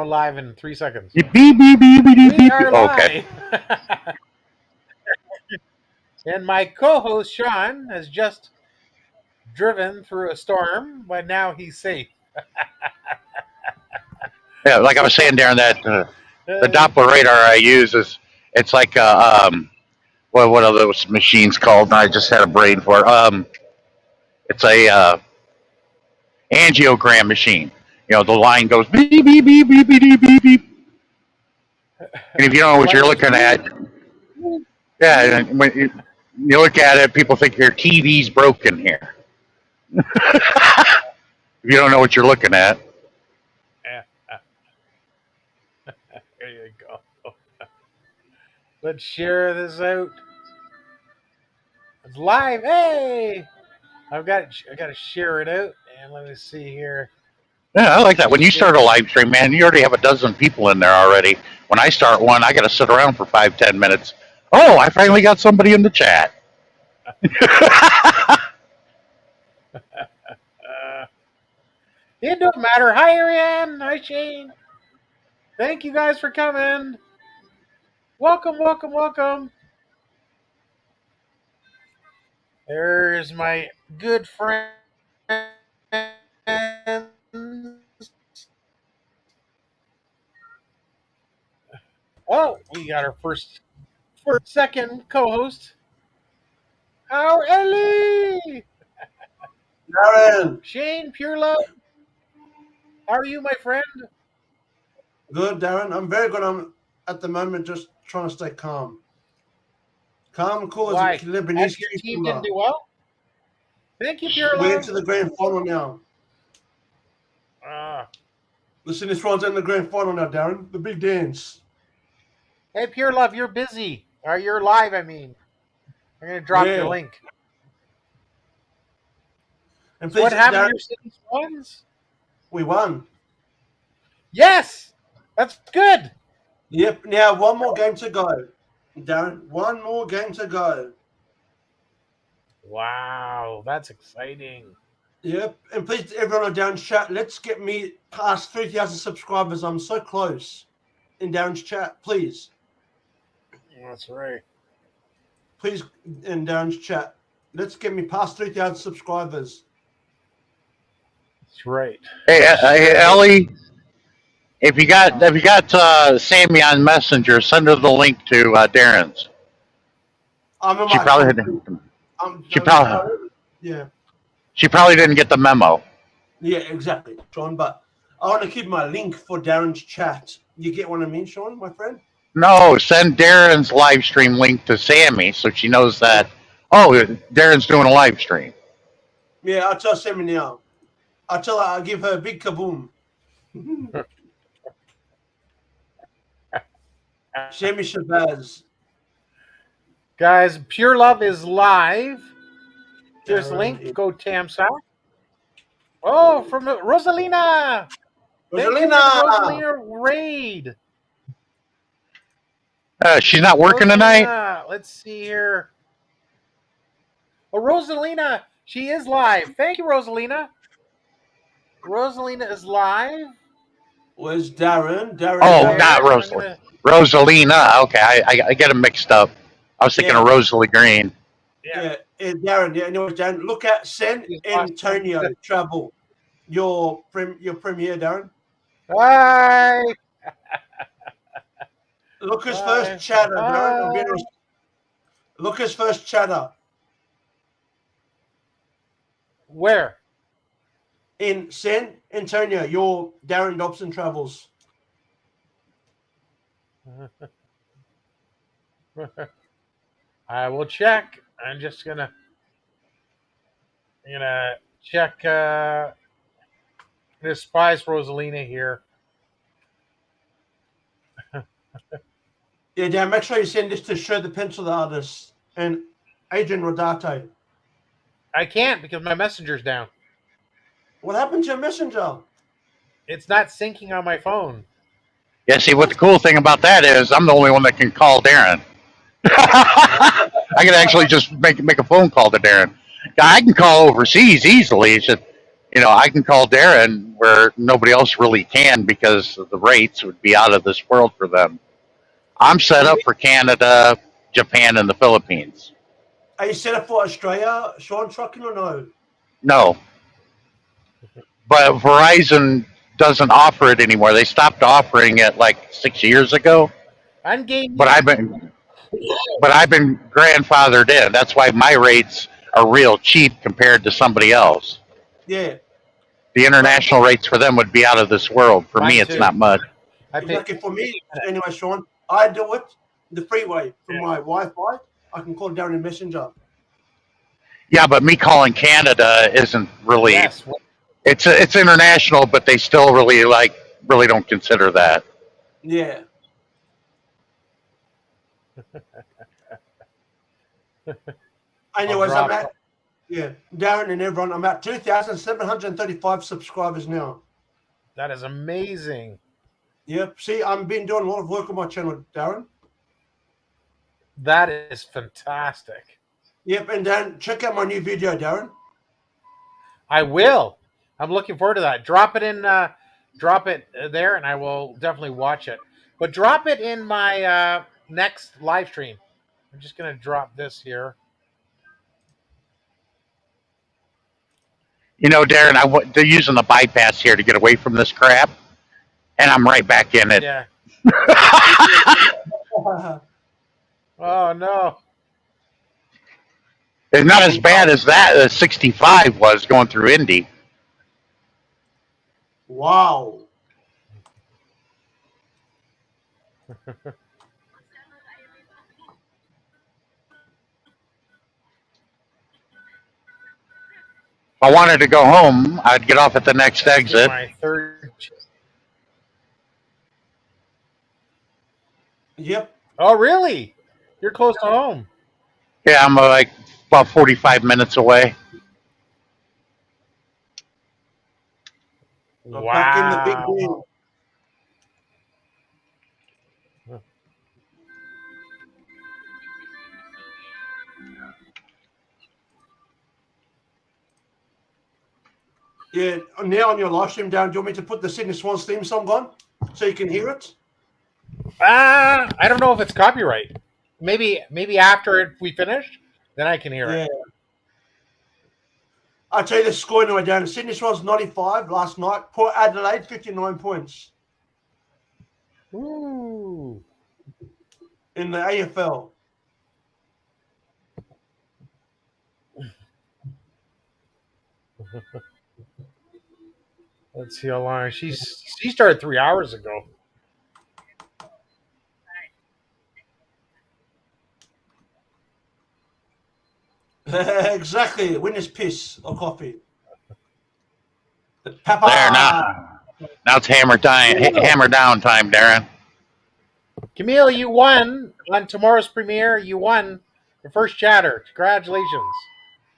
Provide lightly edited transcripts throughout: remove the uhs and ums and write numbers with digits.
going live in 3 seconds. Beep, beep, beep, beep, beep, We beep. are Okay. live. And my co-host Sean has just driven through a storm, but now he's safe. Yeah, like I was saying, Darren, that the Uh, Doppler radar I use it's like what are those machines called? I just had a brain for it. It's a angiogram machine. You know, the line goes beep beep beep beep beep beep beep. And if you don't know what you're looking at, yeah, and when you look at it, people think your TV's broken here. If you don't know what you're looking at. there you go. Let's share this out. It's live. Hey, I got to share it out, and let me see here. Yeah, I like that. When you start a live stream, man, you already have a dozen people in there already. When I start one, I got to sit around for 5-10 minutes. Oh, I finally got somebody in the chat. It don't matter. Hi, Ariane. Hi, Shane. Thank you guys for coming. Welcome, welcome, welcome. There's my good friends. Oh, we got our second co-host. Our Ellie. Darren. Shane, pure love. How are you, my friend? Good, Darren. I'm very good. I'm at the moment just trying to stay calm. Calm, cool Why? as a Lebanese Your team didn't do well? Thank you, pure love. We're into the grand final now. Ah. Listen, this one's in the grand final now, Darren. The big dance. Hey, pure love, you're busy. Or you're live, I mean. I'm going to drop your link. And please, what happened Darren, to your City Swans? we won. Yes! That's good. Yep. Now, one more game to go. Darren, one more game to go. Wow, that's exciting. Yep. And please, everyone on Darren's chat, let's get me past 3,000 subscribers. I'm so close in Darren's chat, please. That's right. Please, in Darren's chat, let's get me past 3,000 subscribers. That's right. Hey, Ellie, if you got Sammy on Messenger, send her the link to Darren's. She probably didn't get the memo. Yeah, exactly, Sean. But I want to keep my link for Darren's chat. You get what I mean, Sean, my friend? No, send Darren's live stream link to Sammy so she knows that, oh, Darren's doing a live stream. Yeah, I'll tell Sammy now. I'll tell her, I'll give her a big kaboom. Sammy Shabazz. Guys, Pure Love is live. There's a link. Go Tamsa. Oh, from Rosalina. Rosalina raid. She's not working tonight? Let's see here. Oh, Rosalina. She is live. Thank you, Rosalina. Rosalina is live. Where's Darren? Oh, not Rosalina. Rosalina. Okay, I get them mixed up. I was thinking of Rosalie Green. Yeah, Darren. Yeah, anyways, Darren, look at San Antonio travel. Your premiere, Darren. Bye. Lucas first chatter, Darren. Lucas first chatter. Where? In San Antonio, your Darren Dobson travels. I will check. I'm just gonna check this Spice Rosalina here. Yeah, Dan, make sure you send this to Show the Pencil Artist and Adrian Rodato. I can't because my messenger's down. What happened to your messenger? It's not syncing on my phone. Yeah, see, what the cool thing about that is I'm the only one that can call Darren. I can actually just make a phone call to Darren. I can call overseas easily. It's just I can call Darren where nobody else really can because the rates would be out of this world for them. I'm set up for Canada, Japan, and the Philippines. Are you set up for Australia, Sean Trucking, or no? No, but Verizon doesn't offer it anymore. They stopped offering it like 6 years ago. But Ungaming. I've been grandfathered in. That's why my rates are real cheap compared to somebody else. Yeah. The international rates for them would be out of this world. For me, Mine it's too. not much. I pay. Exactly. For me, anyway, Sean, I do it the freeway from my Wi-Fi. I can call down in Messenger. Yeah, but me calling Canada isn't really. Yes. It's international, but they still really don't consider that. Yeah. Anyways, I'm at Darren and everyone. I'm at 2,735 subscribers now. That is amazing. Yep. See, I've been doing a lot of work on my channel, Darren. That is fantastic. Yep, and then check out my new video, Darren. I will. I'm looking forward to that. Drop it there, and I will definitely watch it. But drop it in my next live stream. I'm just gonna drop this here. Darren, they're using the bypass here to get away from this crap, and I'm right back in it. Yeah. Oh no. It's not as bad as that 65 was going through Indy. Wow. If I wanted to go home, I'd get off at the next exit. My third. Yep. Oh really? You're close to home. Yeah, I'm like about 45 minutes away. Wow. Back in the big game. Yeah, now on your live stream, Darren, do you want me to put the Sydney Swans theme song on so you can hear it? I don't know if it's copyright. Maybe after we finish, then I can hear it. I'll tell you the score anyway, Darren. Sydney Swans 95 last night. Port Adelaide 59 points. Ooh. In the AFL. Let's see how long she started 3 hours ago. Exactly. Winner's piss or coffee. Papa. There now. Now it's hammer down time, Darren. Camille, you won on tomorrow's premiere. You won the first chatter. Congratulations.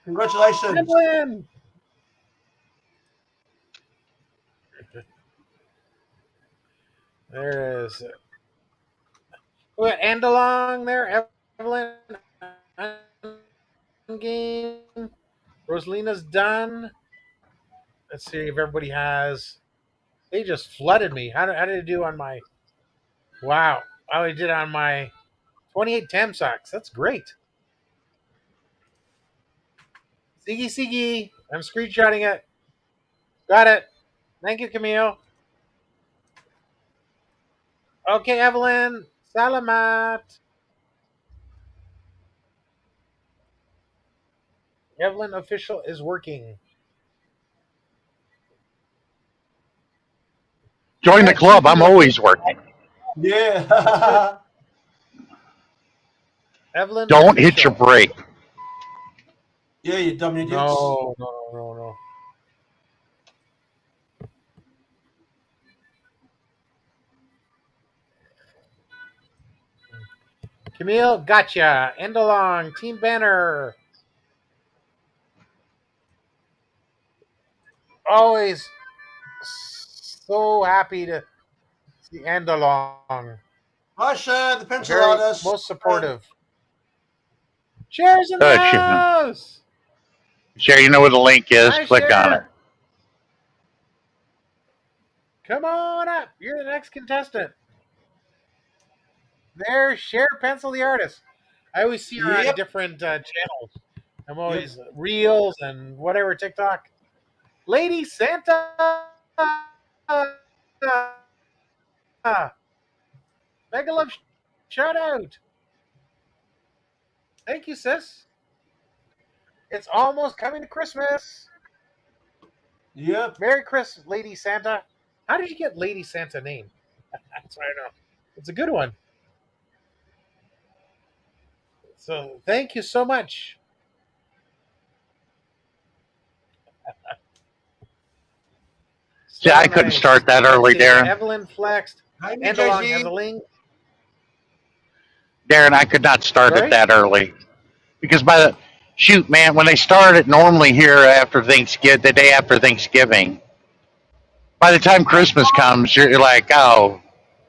Congratulations. Evelyn. There is. And along there, Evelyn. Game. Rosalina's done. Let's see if everybody has. They just flooded me. How did it do on my? Wow. How I did on my 28 Tam socks. That's great. Siggy. I'm screenshotting it. Got it. Thank you, Camille. Okay, Evelyn. Salamat. Evelyn official is working. Join the club. I'm always working. Yeah. Evelyn. Don't hit your brake. Yeah, you dumb idiots. No. Camille, gotcha. End along. Team banner. Always so happy to see end along. Russia, the pencil artist. Most supportive. Shares in the house. Share, you know where the link is. Hi, Click on it. Come on up. You're the next contestant. There's Cher Pencil the artist. I always see her on Yep. different channels. I'm Yep. always Reels and whatever TikTok. Lady Santa. Mega love shout out. Thank you, sis. It's almost coming to Christmas. Yep. Merry Christmas, Lady Santa. How did you get Lady Santa name? That's what I know. It's a good one. So thank you so much. See, I So couldn't nice. start that Let's early, see. Darren. Evelyn flexed. Hi, me, Andalong has a JC. link. Darren, I could not start it Sorry? that early because by the shoot, man, when they start it normally here after Thanksgiving, the day after Thanksgiving, by the time Christmas comes, you're like, oh,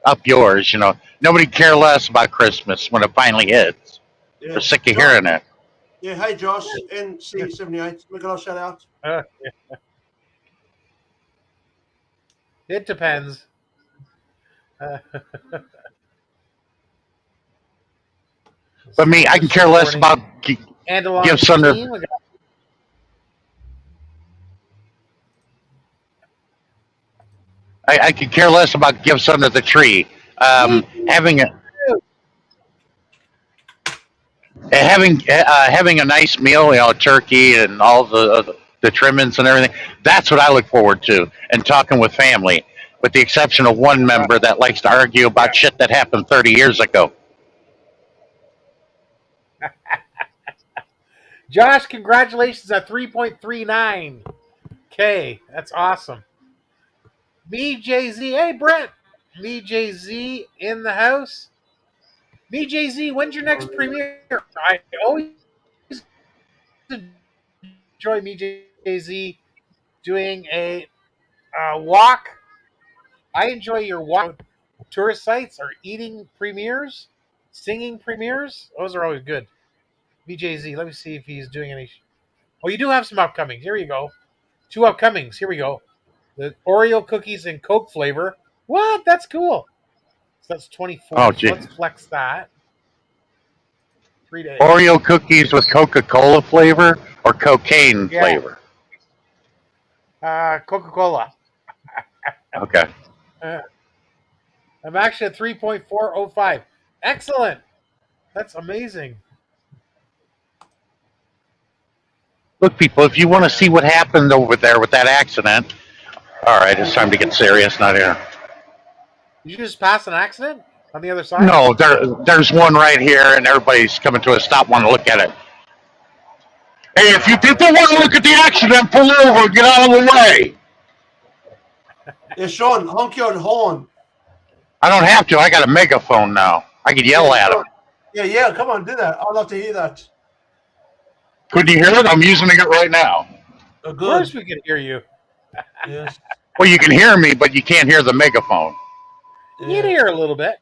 up yours. Nobody care less about Christmas when it finally hits. They're Yeah. sick of Josh. hearing it. Yeah. Hey, Josh. NC78. Make a shout out. It depends. But me, I can Just care less reporting. about Andalong gifts under. 15. I could care less about gifts under the tree. Me Having a too. having a nice meal, turkey and all the trimmings and everything. That's what I look forward to, and talking with family, with the exception of one member that likes to argue about shit that happened 30 years ago. Josh, congratulations at 3.39K. That's awesome. Me, Jay Z. Hey, Brett. Me, Jay Z in the house. Me, Jay Z, when's your next premiere? I always enjoy me, Jay Z, doing a walk. I enjoy your walk tourist sites or eating premieres, singing premieres. Those are always good. BJZ, let me see if he's doing any. Oh, you do have some upcomings. Here you go. 2 upcomings. Here we go. The Oreo cookies and Coke flavor. What? That's cool. So that's Oh, 24. So gee. let's flex that. 3 days. Oreo cookies with Coca-Cola flavor or cocaine Yeah. flavor? Coca-Cola. Okay. I'm actually at 3.405. Excellent. That's amazing. Look, people, if you want to see what happened over there with that accident, all right, it's time to get serious. Not here. Did you just pass an accident on the other side? No, there's one right here, and everybody's coming to a stop, wanting to look at it. Hey, if you people want to look at the accident, pull over, get out of the way. Yeah, Sean, honk your horn. I don't have to. I got a megaphone now. I can yell at them. Yeah, come on, do that. I'd love to hear that. Couldn't you hear it? I'm using it right now. Oh, Of good. course we can hear you. Yes. Well, you can hear me, but you can't hear the megaphone. You can hear a little bit.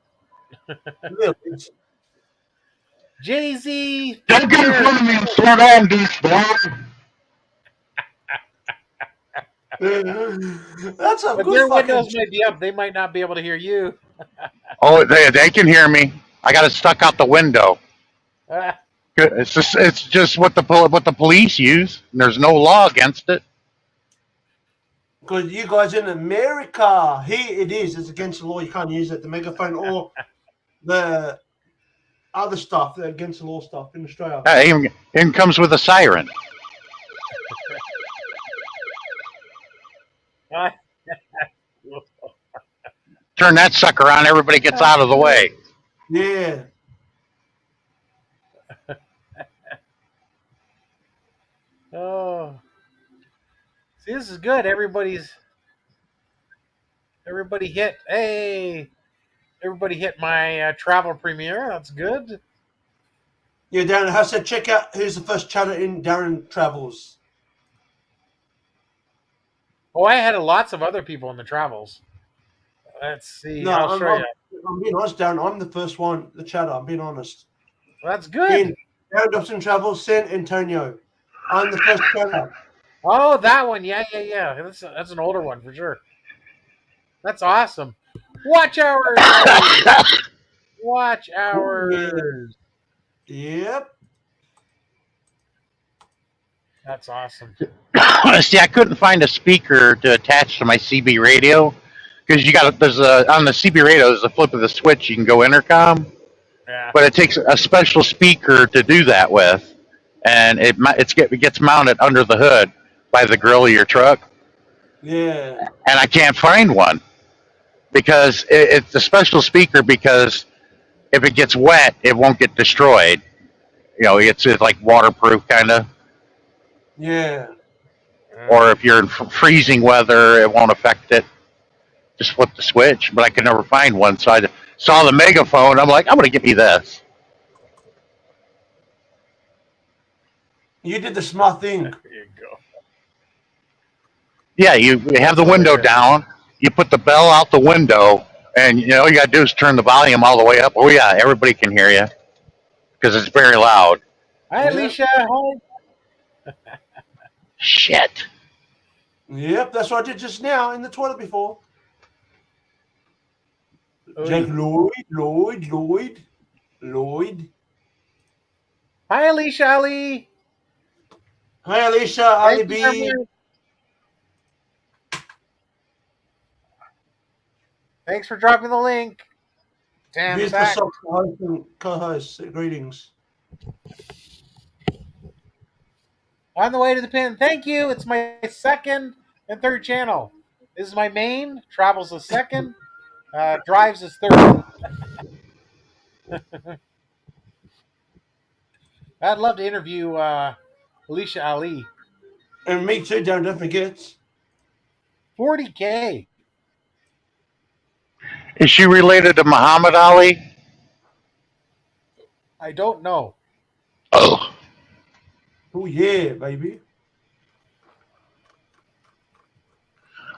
Yeah. Jay-Z. Don't get in front of me and start on, douchebag. That's a But good their fucking. windows might be up. They might not be able to hear you. Oh, they can hear me. I got it stuck out the window. It's just what the police use. And there's no law against it. Because you guys in America, here it is. It's against the law. You can't use it. The megaphone or the other stuff, the against the law stuff in Australia. Even comes with a siren. Turn that sucker on. Everybody gets out of the way. Yeah. Oh. See, this is good. Everybody hit. Hey. Everybody hit my travel premiere. That's good. Yeah, Darren, I said check out who's the first chatter in Darren Travels. Oh, I had lots of other people in the travels. Let's see. No, I'll show you. I'm being honest, Darren. I'm the first one, the chatter. I'm being honest. Well, that's good. Darren Dobson Travels, San Antonio. I'm the first chatter. Oh, that one. Yeah. That's an older one for sure. That's awesome. Watch hours, Ellie. Watch Oh, yeah. hours. Yep. That's awesome. See, I couldn't find a speaker to attach to my CB radio because there's a on the CB radio there's a flip of the switch you can go intercom, Yeah. but it takes a special speaker to do that with, and it gets mounted under the hood by the grill of your truck, Yeah. and I can't find one because it's a special speaker because if it gets wet, it won't get destroyed. It's like waterproof kind of, Yeah. or if you're in freezing weather, it won't affect it. Just flip the switch, but I could never find one. So I saw the megaphone. I'm like, I'm going to get me this. You did the smart thing. There you go. Yeah, you have the window down. You put the bell out the window, and all you got to do is turn the volume all the way up. Oh yeah, everybody can hear you because it's very loud. Hi, Alicia. Hi. Shit. Yep, that's what I did just now in the toilet before. Jake Lloyd. Hi, Alicia. Ali. Hi, Alicia. Ali B. Thanks for dropping the link. Damn Beautiful sack. soft co-host. Greetings. On the way to the pin. Thank you. It's my second and third channel. This is my main. Travels is second. Drives is third. I'd love to interview Alicia Ali. And me too, don't forget. 40K. Is she related to Muhammad Ali? I don't know. Oh. Oh yeah, baby.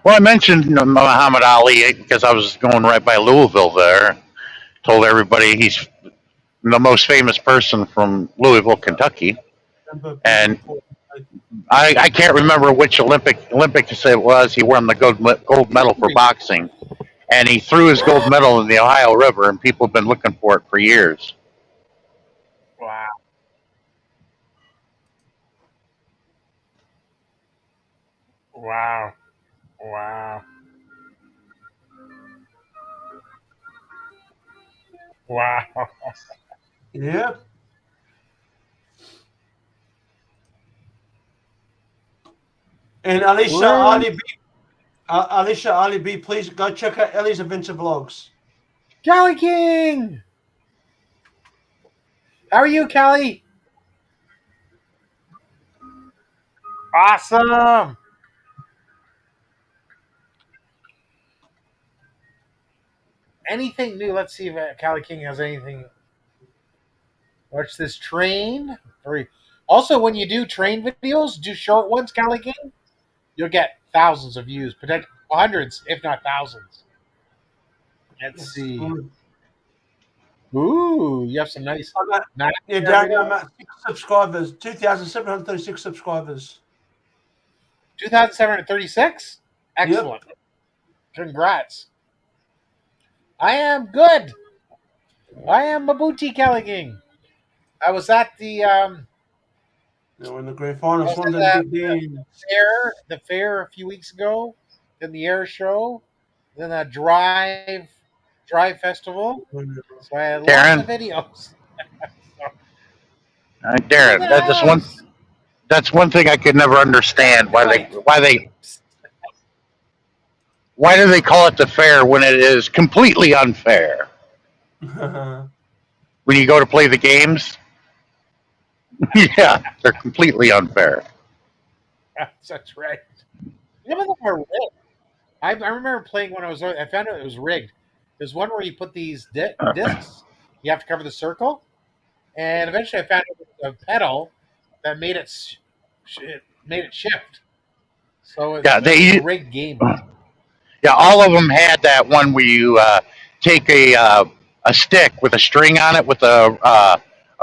Well, I mentioned Muhammad Ali because I was going right by Louisville there. Told everybody he's the most famous person from Louisville, Kentucky. And I can't remember which Olympics it was. He won the gold medal for boxing. And he threw his gold medal in the Ohio River, and people have been looking for it for years. Wow. Wow. Wow. Wow. Yep. And Alicia Ali B, please go check out Ellie's adventure vlogs. Callie King! How are you, Callie? Awesome! Anything new? Let's see if Callie King has anything. Watch this train. Also, when you do train videos, do short ones, Callie King, you'll get thousands of views, potentially hundreds, if not thousands. Let's see. Ooh, you have some nice. Yeah, Darren, I'm at 6 subscribers, 2,736 subscribers. 2,736? Excellent. Yep. Congrats. I am good. I am Mabuti Callie King. I was at the in the grand finals, the fair a few weeks ago, then the air show, then a drive festival. So I had lots of videos. Darren, that's one thing I could never understand why do they call it the fair when it is completely unfair? When you go to play the games, yeah, they're completely unfair. That's right. Some of them are rigged. I remember playing when I was. I found out it was rigged. There's one where you put these discs. You have to cover the circle, and eventually I found a pedal that made it shift. So it's a rigged game. Yeah, all of them had that one where you take a stick with a string on it with a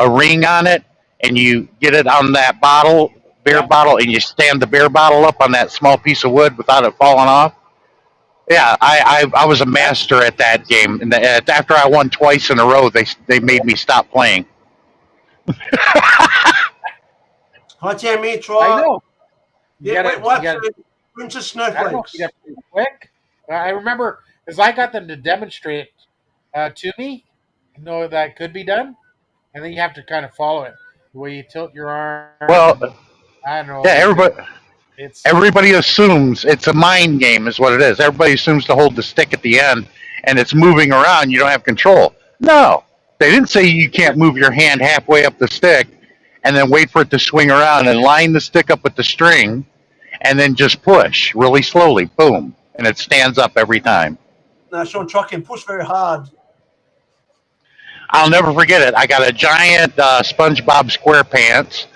ring on it, and you get it on that beer bottle, and you stand the beer bottle up on that small piece of wood without it falling off. Yeah, I was a master at that game, and after I won twice in a row, they made me stop playing. Hi, Tammy. I Try. know. Yeah, wait, You what? gotta. Princess I don't know if you Snowflakes. have to do it quick. I remember because I got them to demonstrate to me, that could be done, and then you have to kind of follow it. The way you tilt your arm, Well, and I don't know. yeah, It's everybody assumes it's a mind game, is what it is. Everybody assumes to hold the stick at the end, and it's moving around. You don't have control. No, they didn't say you can't move your hand halfway up the stick, and then wait for it to swing around and line the stick up with the string, and then just push really slowly. Boom, and it stands up every time. No, Sean, try and push very hard. I'll never forget it. I got a giant SpongeBob SquarePants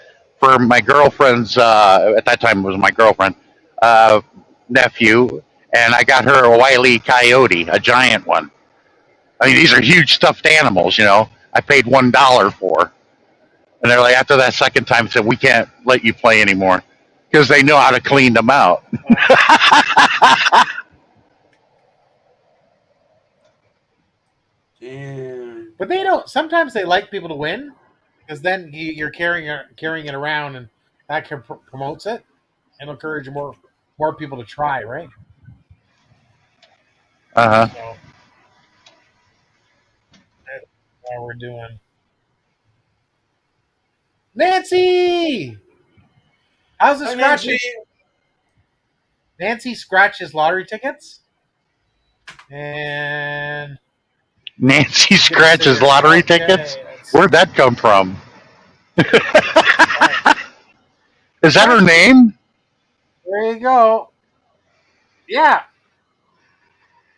for my girlfriend's. At that time, it was my girlfriend uh, nephew, and I got her a Wile E. Coyote, a giant one. I mean, these are huge stuffed animals. I paid $1 for, and they're like, after that second time, said we can't let you play anymore because they know how to clean them out. Damn. but they don't. Sometimes they like people to win because then you're carrying it around, and that promotes it and encourage more people to try. Right. Uh huh. So that's what we're doing. Nancy, how's the Hey, Nancy. scratching? Nancy scratches lottery tickets, and Nancy she's gonna say scratches her. lottery tickets. Okay, let's Where'd see. that come from? All right, Is that her scratch. name? There you go. Yeah,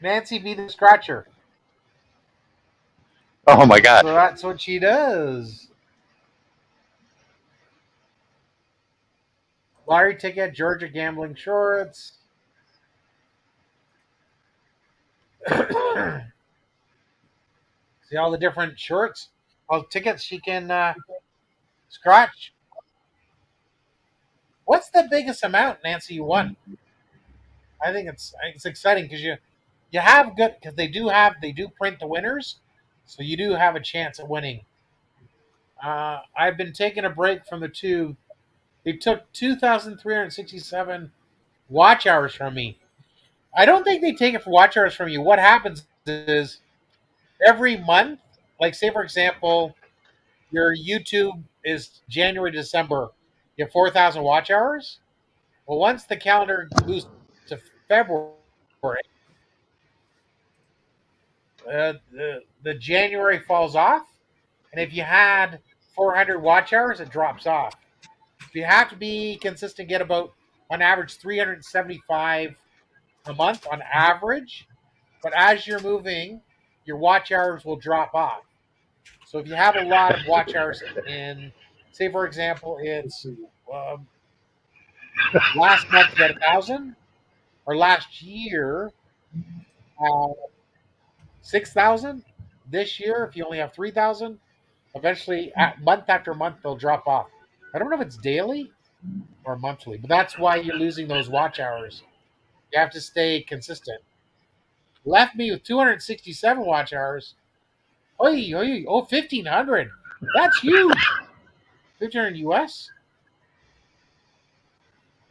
Nancy be the scratcher. Oh my So god. that's what she does. Lottery ticket, Georgia gambling shorts. See all the different shorts, all the tickets she can scratch. What's the biggest amount, Nancy, you won? I think it's exciting because you have good because they do print the winners, so you do have a chance at winning. I've been taking a break from the two. They took 2,367 watch hours from me. I don't think they take it for watch hours from you. What happens is every month, like say for example, your YouTube is January to December, you have 4,000 watch hours. Well, once the calendar moves to February, the January falls off, and if you had 400 watch hours, it drops off. So you have to be consistent, get about on average 375 a month on average. But as you're moving, your watch hours will drop off. So if you have a lot of watch hours in, say for example, it's um, last month you had 1,000, or last year 6,000. This year, if you only have 3,000, eventually month after month they'll drop off. I don't know if it's daily or monthly, but that's why you're losing those watch hours. You have to stay consistent. Left me with 267 watch hours. Oy, oy, oh, 1,500. That's huge. 1,500 US?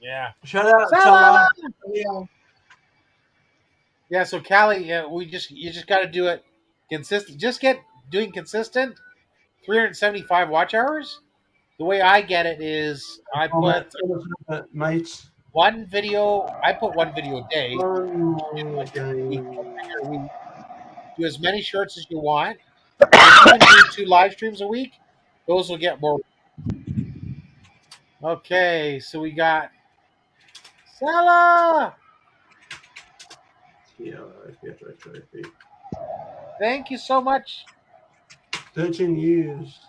Yeah. Shout out, Salah! Tala. Yeah. Yeah, so Callie, yeah, you just got to do it consistent. Just get doing consistent 375 watch hours. The way I get it is Mates. I put one video a day. Oh, One video a week, one okay. video a week. Do as many shirts as you want. And if you even do 2 live streams a week, those will get more. Okay, so we got Salah. Yeah, Thank you so much. 13 years.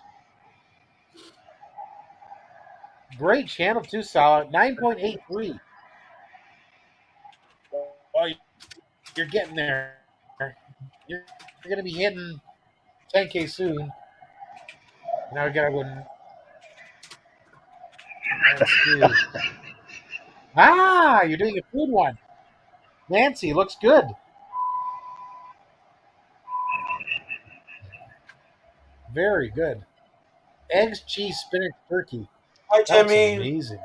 Great channel too, Salah. 9.83. Oh, you're getting there. You're going to be hitting 10K soon. Now we got to go. Let's see. Ah, you're doing a food one. Nancy, looks good. Very good. Eggs, cheese, spinach, turkey. Hi, That looks Timmy. amazing.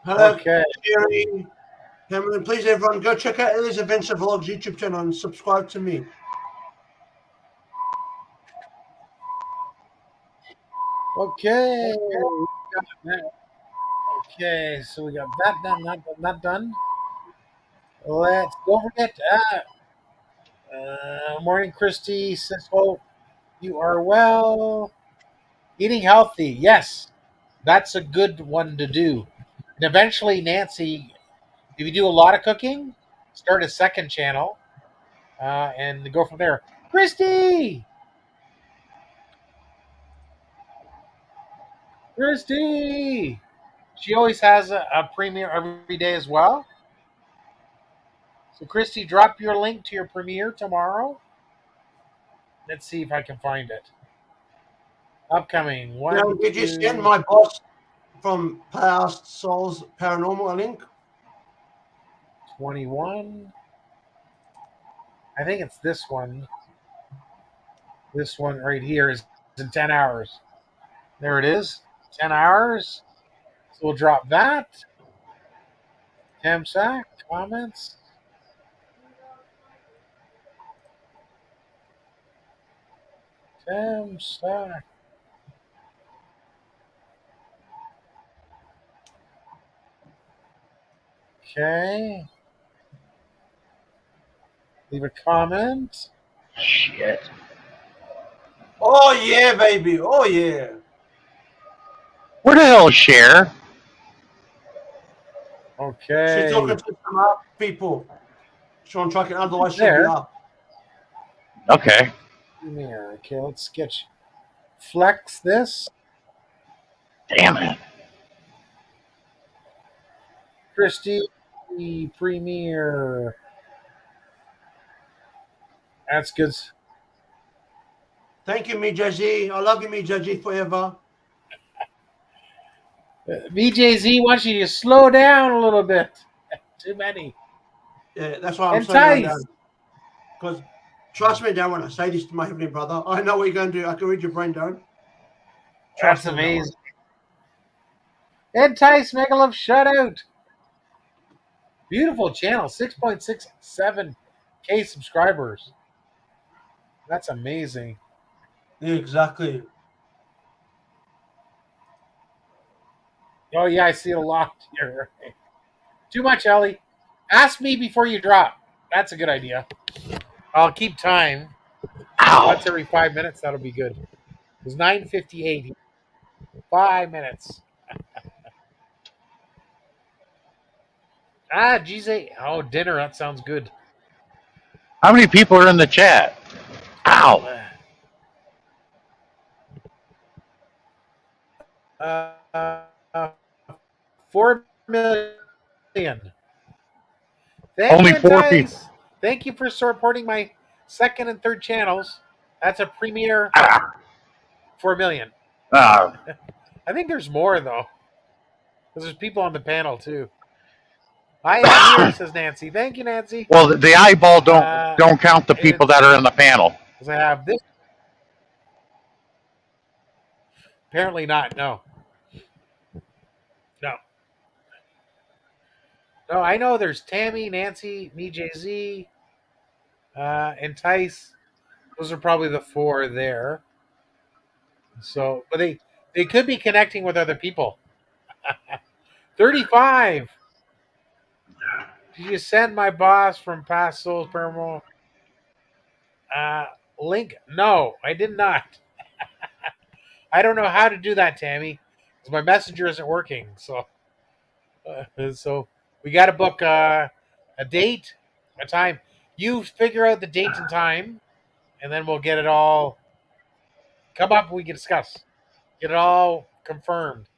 Hello, Okay. Jerry. Cameron, please, everyone, go check out Ellie's Adventure Vlogs YouTube channel and subscribe to me. Okay. We got that. Okay, so we got that done, that done. Let's don't forget. Morning, Christy. Says, "Oh, you are well. Eating healthy. Yes, that's a good one to do." And eventually, Nancy, if you do a lot of cooking, start a second channel and go from there. Christy, Christy. She always has a premiere every day as well. So, Christy, drop your link to your premiere tomorrow. Let's see if I can find it. Upcoming Now, 1, did you send 2, my boss from Past Souls Paranormal a link? 21. I think it's this one. This one right here is in 10 hours. There it is. 10 hours. So we'll drop that. Temsack, comments. Temsack. Okay. Leave a comment. Shit. Oh, yeah, baby. Oh, yeah. Where the hell is Cher? She's talking Okay. to some up people. Sean Trucking, otherwise she'll be There. up. Okay. Premiere. Okay, let's sketch. Flex this. Damn it. Christy Premiere. That's good. Thank you, me, Jazzy. I love you, me, Jazzy, forever. BJZ wants you to slow down a little bit. Too many. Yeah, that's why I'm slowing down. Entice. Because trust me, Dan, when I say this to my heavenly brother, I know what you're going to do. I can read your brain, Dan. That's amazing. Entice Megalove shutout. Beautiful channel. 6.67K subscribers. That's amazing. Yeah, exactly. Oh, yeah, I see it a lot here. Too much, Ellie. Ask me before you drop. That's a good idea. I'll keep time. Ow. Once every 5 minutes, that'll be good. It was 9:58. 5 minutes. Geez. Oh, dinner. That sounds good. How many people are in the chat? Ow. 4 million. Thank Only you, 4 people. Entice. Thank you for supporting my second and third channels. That's a premiere. Ah. 4 million. Ah. I think there's more though, because there's people on the panel too. I am here, says Nancy. Thank you, Nancy. Well, the eyeball don't count the people that are in the panel. Because I have this. Apparently not. No. No. No, I know there's Tammy, Nancy, me, Jay-Z, Entice. Those are probably the 4 there. So, but they could be connecting with other people. 35. Did you send my boss from Past Souls Paranormal link? No, I did not. I don't know how to do that, Tammy, because my messenger isn't working. So we got to book a date, a time. You figure out the date and time, and then we'll get it all. Come up, we can discuss. Get it all confirmed.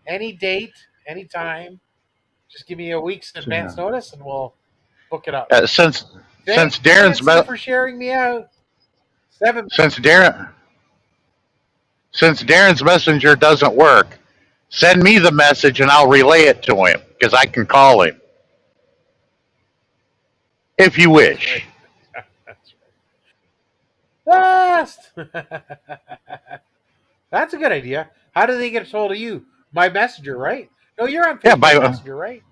Any date, any time. Just give me a week's advance notice, and we'll book it up. Since Thanks, Darren's Nancy, for sharing me out. 7. since Darren since Darren's messenger doesn't work, send me the message and I'll relay it to him because I can call him if you That's right. wish. That's right. Fast. That's a good idea. How do they get a hold of you? My messenger, right? No, you're on Yeah, Facebook Messenger, right?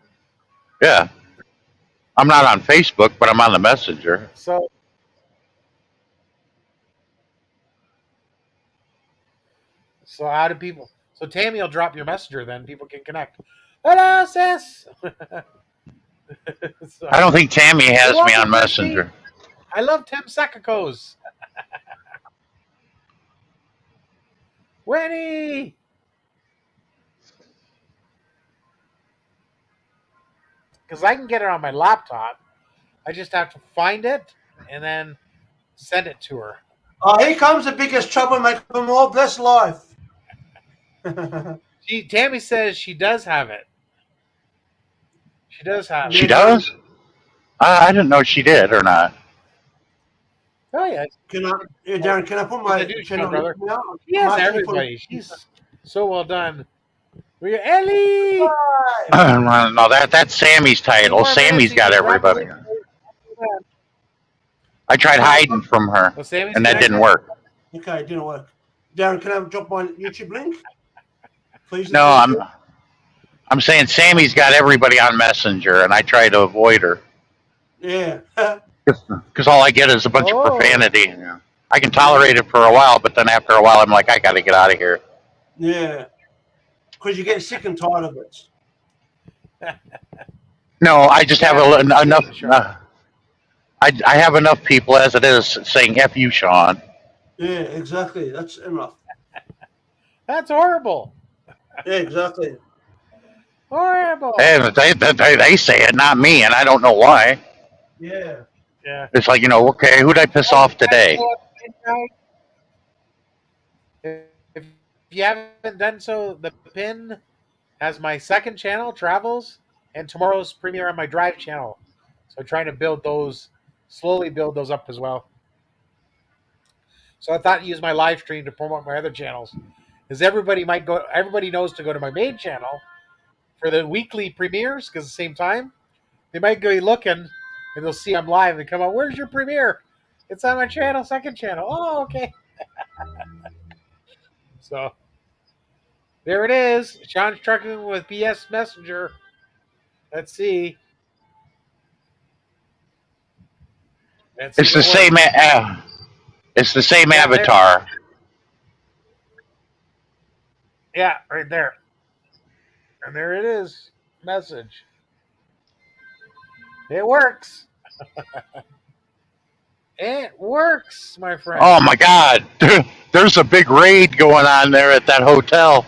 yeah. I'm not on Facebook, but I'm on the messenger. So how do people? So Tammy will drop your messenger, then people can connect. Hello, sis. I So, don't think Tammy hey, has me welcome, on Christy. Messenger. I love Tim Sakakos. Winnie. Because I can get it on my laptop. I just have to find it and then send it to her. Oh, here comes the biggest troublemaker of them all. Bless life. Tammy says she does have it. She does have She it. Yeah, Darren, does? I didn't know she did or not. Oh yeah, Darren, can I put yes I my do, Sean channel link brother. now? She I'm has actually putting. everybody. She's so well done. We Ellie. No, that's Sammy's 2 more title. minutes, Sammy's so you got can drop a everybody. link. I tried hiding from her, Well, Sammy's and that didn't connected. work. Okay, it didn't work. Darren, can I drop my YouTube link? Please and No, thank you. I'm saying Sammy's got everybody on Messenger, and I try to avoid her Yeah. because all I get is a bunch of Oh, profanity. I can tolerate it for a while, but then after a while, I'm like, I got to get out of here. Yeah. Because you get sick and tired of it. No, I just have yeah, I enough. understand, Sean. I have enough people as it is saying "f you, Sean." Yeah, exactly. That's enough. That's horrible. Yeah, exactly. Horrible. And they say it, not me, and I don't know why. Yeah. Yeah. It's like, okay, who'd I piss Oh, off today? if you haven't done so, the pin has my second channel, Travels, and tomorrow's premiere on my Drive channel. So I'm trying to slowly build those up as well. So I thought use my live stream to promote my other channels. Because everybody knows to go to my main channel for the weekly premieres, because at the same time, they might go looking and they'll see I'm live and come out, where's your premiere? It's on my channel, second channel. Oh, okay. So there it is. Sean's trucking with BS Messenger. Let's see. Let's see It's if the it same. works. It's the same Yeah, there. avatar. Yeah, right there. And there it is. Message. It works. It works, my friend. Oh my God! There's a big raid going on there at that hotel.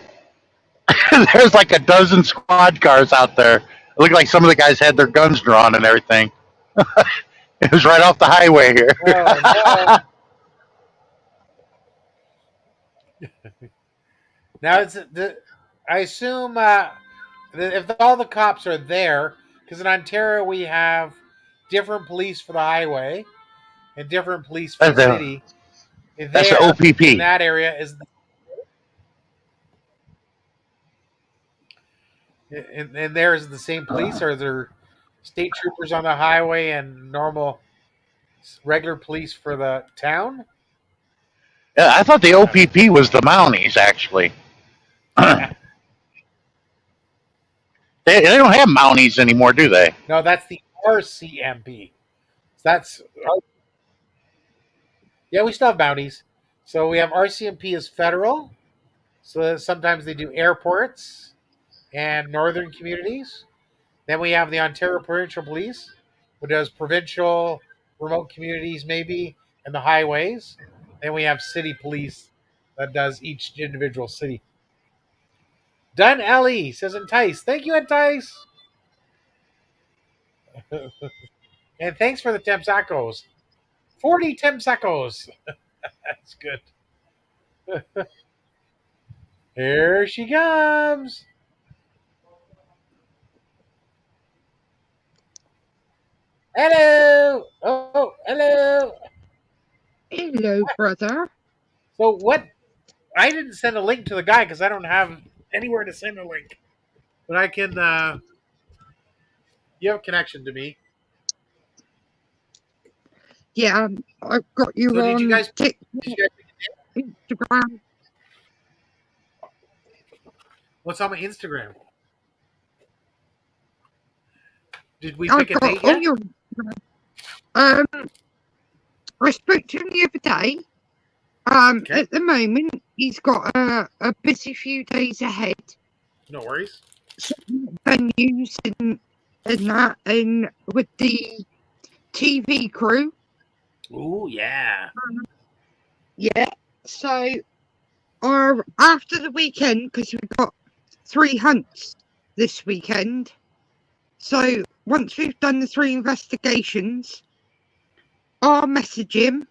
There's like a dozen squad cars out there. It looked like some of the guys had their guns drawn and everything. It was right off the highway here. Oh no! Now I assume if all the cops are there, because in Ontario we have different police for the highway and different police for the That's the city. that's the There in OPP. that area and there's the same police, or are there state troopers on the highway and normal regular police for the town? Yeah, I thought the OPP was the Mounties actually. They don't have Mounties anymore, do they? No, that's the RCMP. That's Yeah, we still have bounties. So we have RCMP as federal. So sometimes they do airports and northern communities. Then we have the Ontario Provincial Police, who does provincial, remote communities maybe, and the highways. Then we have city police that does each individual city. Done Ellie says Entice. Thank you, Entice. And thanks for the Temsacos. 40 Temsacos. That's good. Here she comes. Hello. Oh, hello. Hello, brother. So what? I didn't send a link to the guy because I don't have anywhere to send a link. But I can. You have a connection to me. Yeah, I've got you So on did you guys TikTok, pick a name? Instagram. What's on my Instagram? Did we I've pick a got date all yet? your. Um, I spoke to him the other day. Okay. At the moment, he's got a busy few days ahead. No worries. Some venues and that, and with the TV crew. Ooh, yeah. Yeah. So, after the weekend, because we've got 3 hunts this weekend. So once we've done the 3 investigations, I'll message him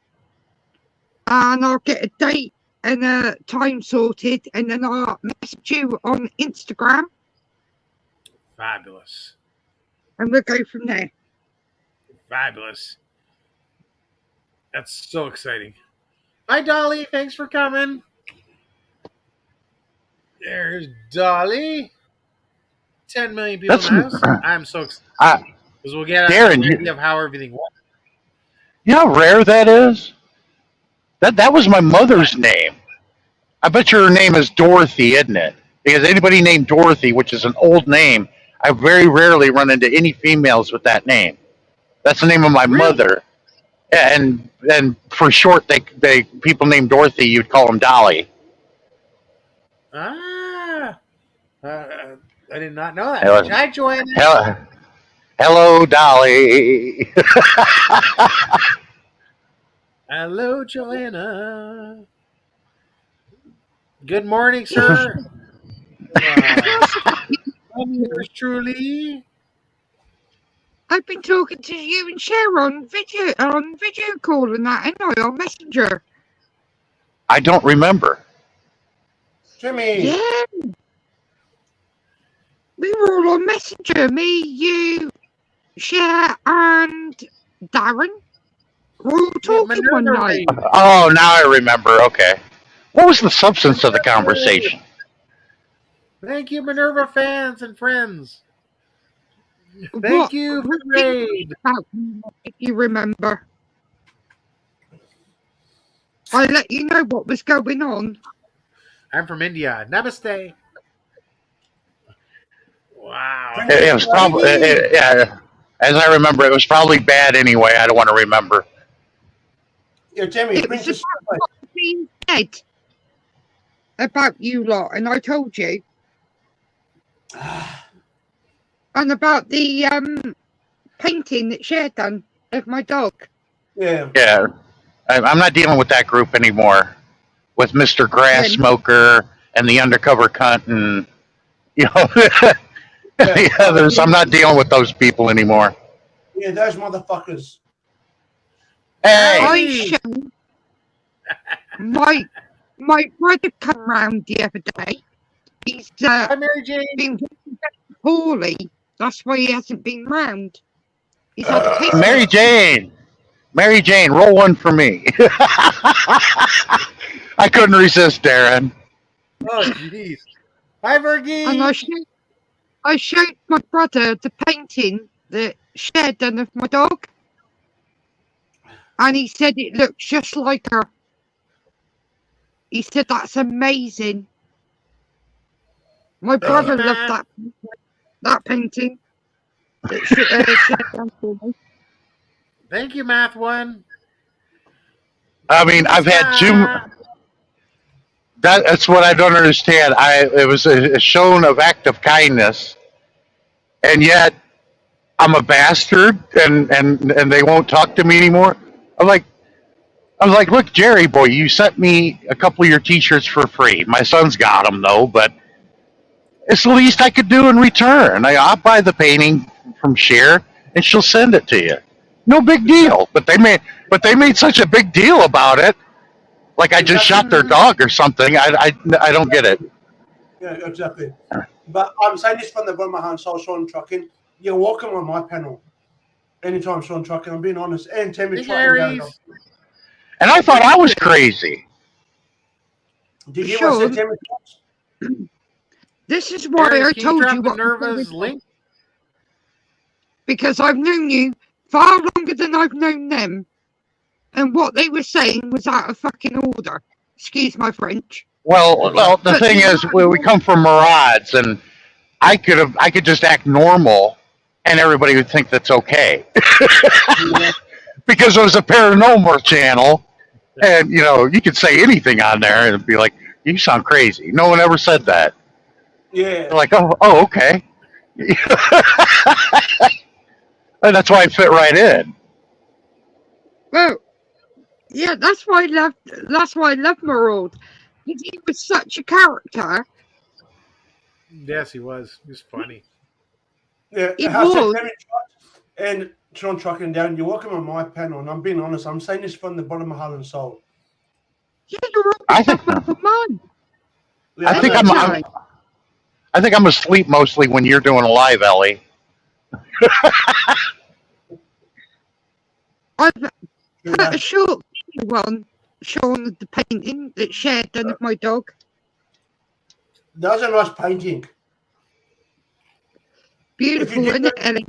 and I'll get a date and a time sorted, and then I'll message you on Instagram Fabulous. and we'll go from there. Fabulous. That's so exciting. Hi, Dolly. Thanks for coming. There's Dolly. 10 million people That's in the house. I'm so excited because we'll get Darren, an you idea of how everything works. know how rare that is? That was my mother's name. I bet your name is Dorothy, isn't it? Because anybody named Dorothy, which is an old name, I very rarely run into any females with that name. That's the name of my Really? mother. Yeah, and for short, they people named Dorothy, you'd call them Dolly. Ah. I did not know that. Hello, Hi, Joanna. hello, Dolly. Hello, Joanna. Good morning, sir. Yours truly. I've been talking to you and Cher on video call and that, and I on Messenger. I don't remember. Jimmy. Yeah. We were all on Messenger, me, you, Cher, and Darren. We were all talking one Minerva night. Raid. Oh, now I remember. Okay. What was the substance of the conversation? Thank you, Minerva fans and friends. Thank What you for was the raid. about, if you remember? I let you know what was going on. I'm from India. Namaste. Wow. It was probably, yeah. As I remember, it was probably bad anyway. I don't want to remember. Yeah, Jimmy, It was Princess. about what was being said about you lot, and I told you. And about the painting that Cher done of my dog. Yeah. Yeah. I'm not dealing with that group anymore. With Mr. Grass Yeah. Smoker and the undercover cunt, and you know, the Yeah. others. I'm not dealing with those people anymore. Yeah, those motherfuckers. Hey, I showed my brother come round the other day. He's Hi, Mary Jane. been poorly. That's why he hasn't been round. He's had a pacemaker. Mary Jane, roll one for me. I couldn't resist, Darren. Oh, jeez. Hi, Virgie. And I showed my brother the painting that Cher done of my dog. And he said it looks just like her. He said that's amazing. My brother loved that painting. That Cher done for me. Thank you, Math One. I mean, I've had two. That's what I don't understand. It was a shown of act of kindness, and yet I'm a bastard, and they won't talk to me anymore. I was like, look, Jerry boy, you sent me a couple of your T-shirts for free. My son's got them though, but it's the least I could do in return. I'll buy the painting from Cher, and she'll send it to you. No big deal. But they made such a big deal about it, like I just shot their dog or something. I don't get it. Yeah, exactly. But I'm saying this from the bottom of my hand, so Sean Trucking. You're welcome on my panel. Anytime, Sean Trucking, I'm being honest. And Timmy Hey, Trucking. Gary's. And I thought I was crazy. Did you hear what I said, Sean, Timmy? this is why Harry, I can you told drop you what I'm Minerva's telling you, link? because I've known you far longer than I've known them, and what they were saying was out of fucking order. Excuse my French. Well, the But thing the is, we come from Maraud's, and I could just act normal, and everybody would think that's okay because it was a paranormal channel, and you could say anything on there, and it'd be like, you sound crazy. No one ever said that. Yeah. They're like, oh, okay, and that's why I fit right in. well, yeah, that's why I love Maraud. Because he was such a character. Yes, he was. He was funny. Yeah. He I said, was. Timmy, and Sean Trucking Down, you're welcome on my panel, and I'm being honest, I'm saying this from the bottom of my heart and soul. Yeah, you're I always think up for mine. Yeah, I think Anytime. I think I'm asleep mostly when you're doing a live, Ellie. I've Yeah, put a short video on Sean of the painting that Cher done of my dog. that was a nice painting. Beautiful, do isn't it, Ellie?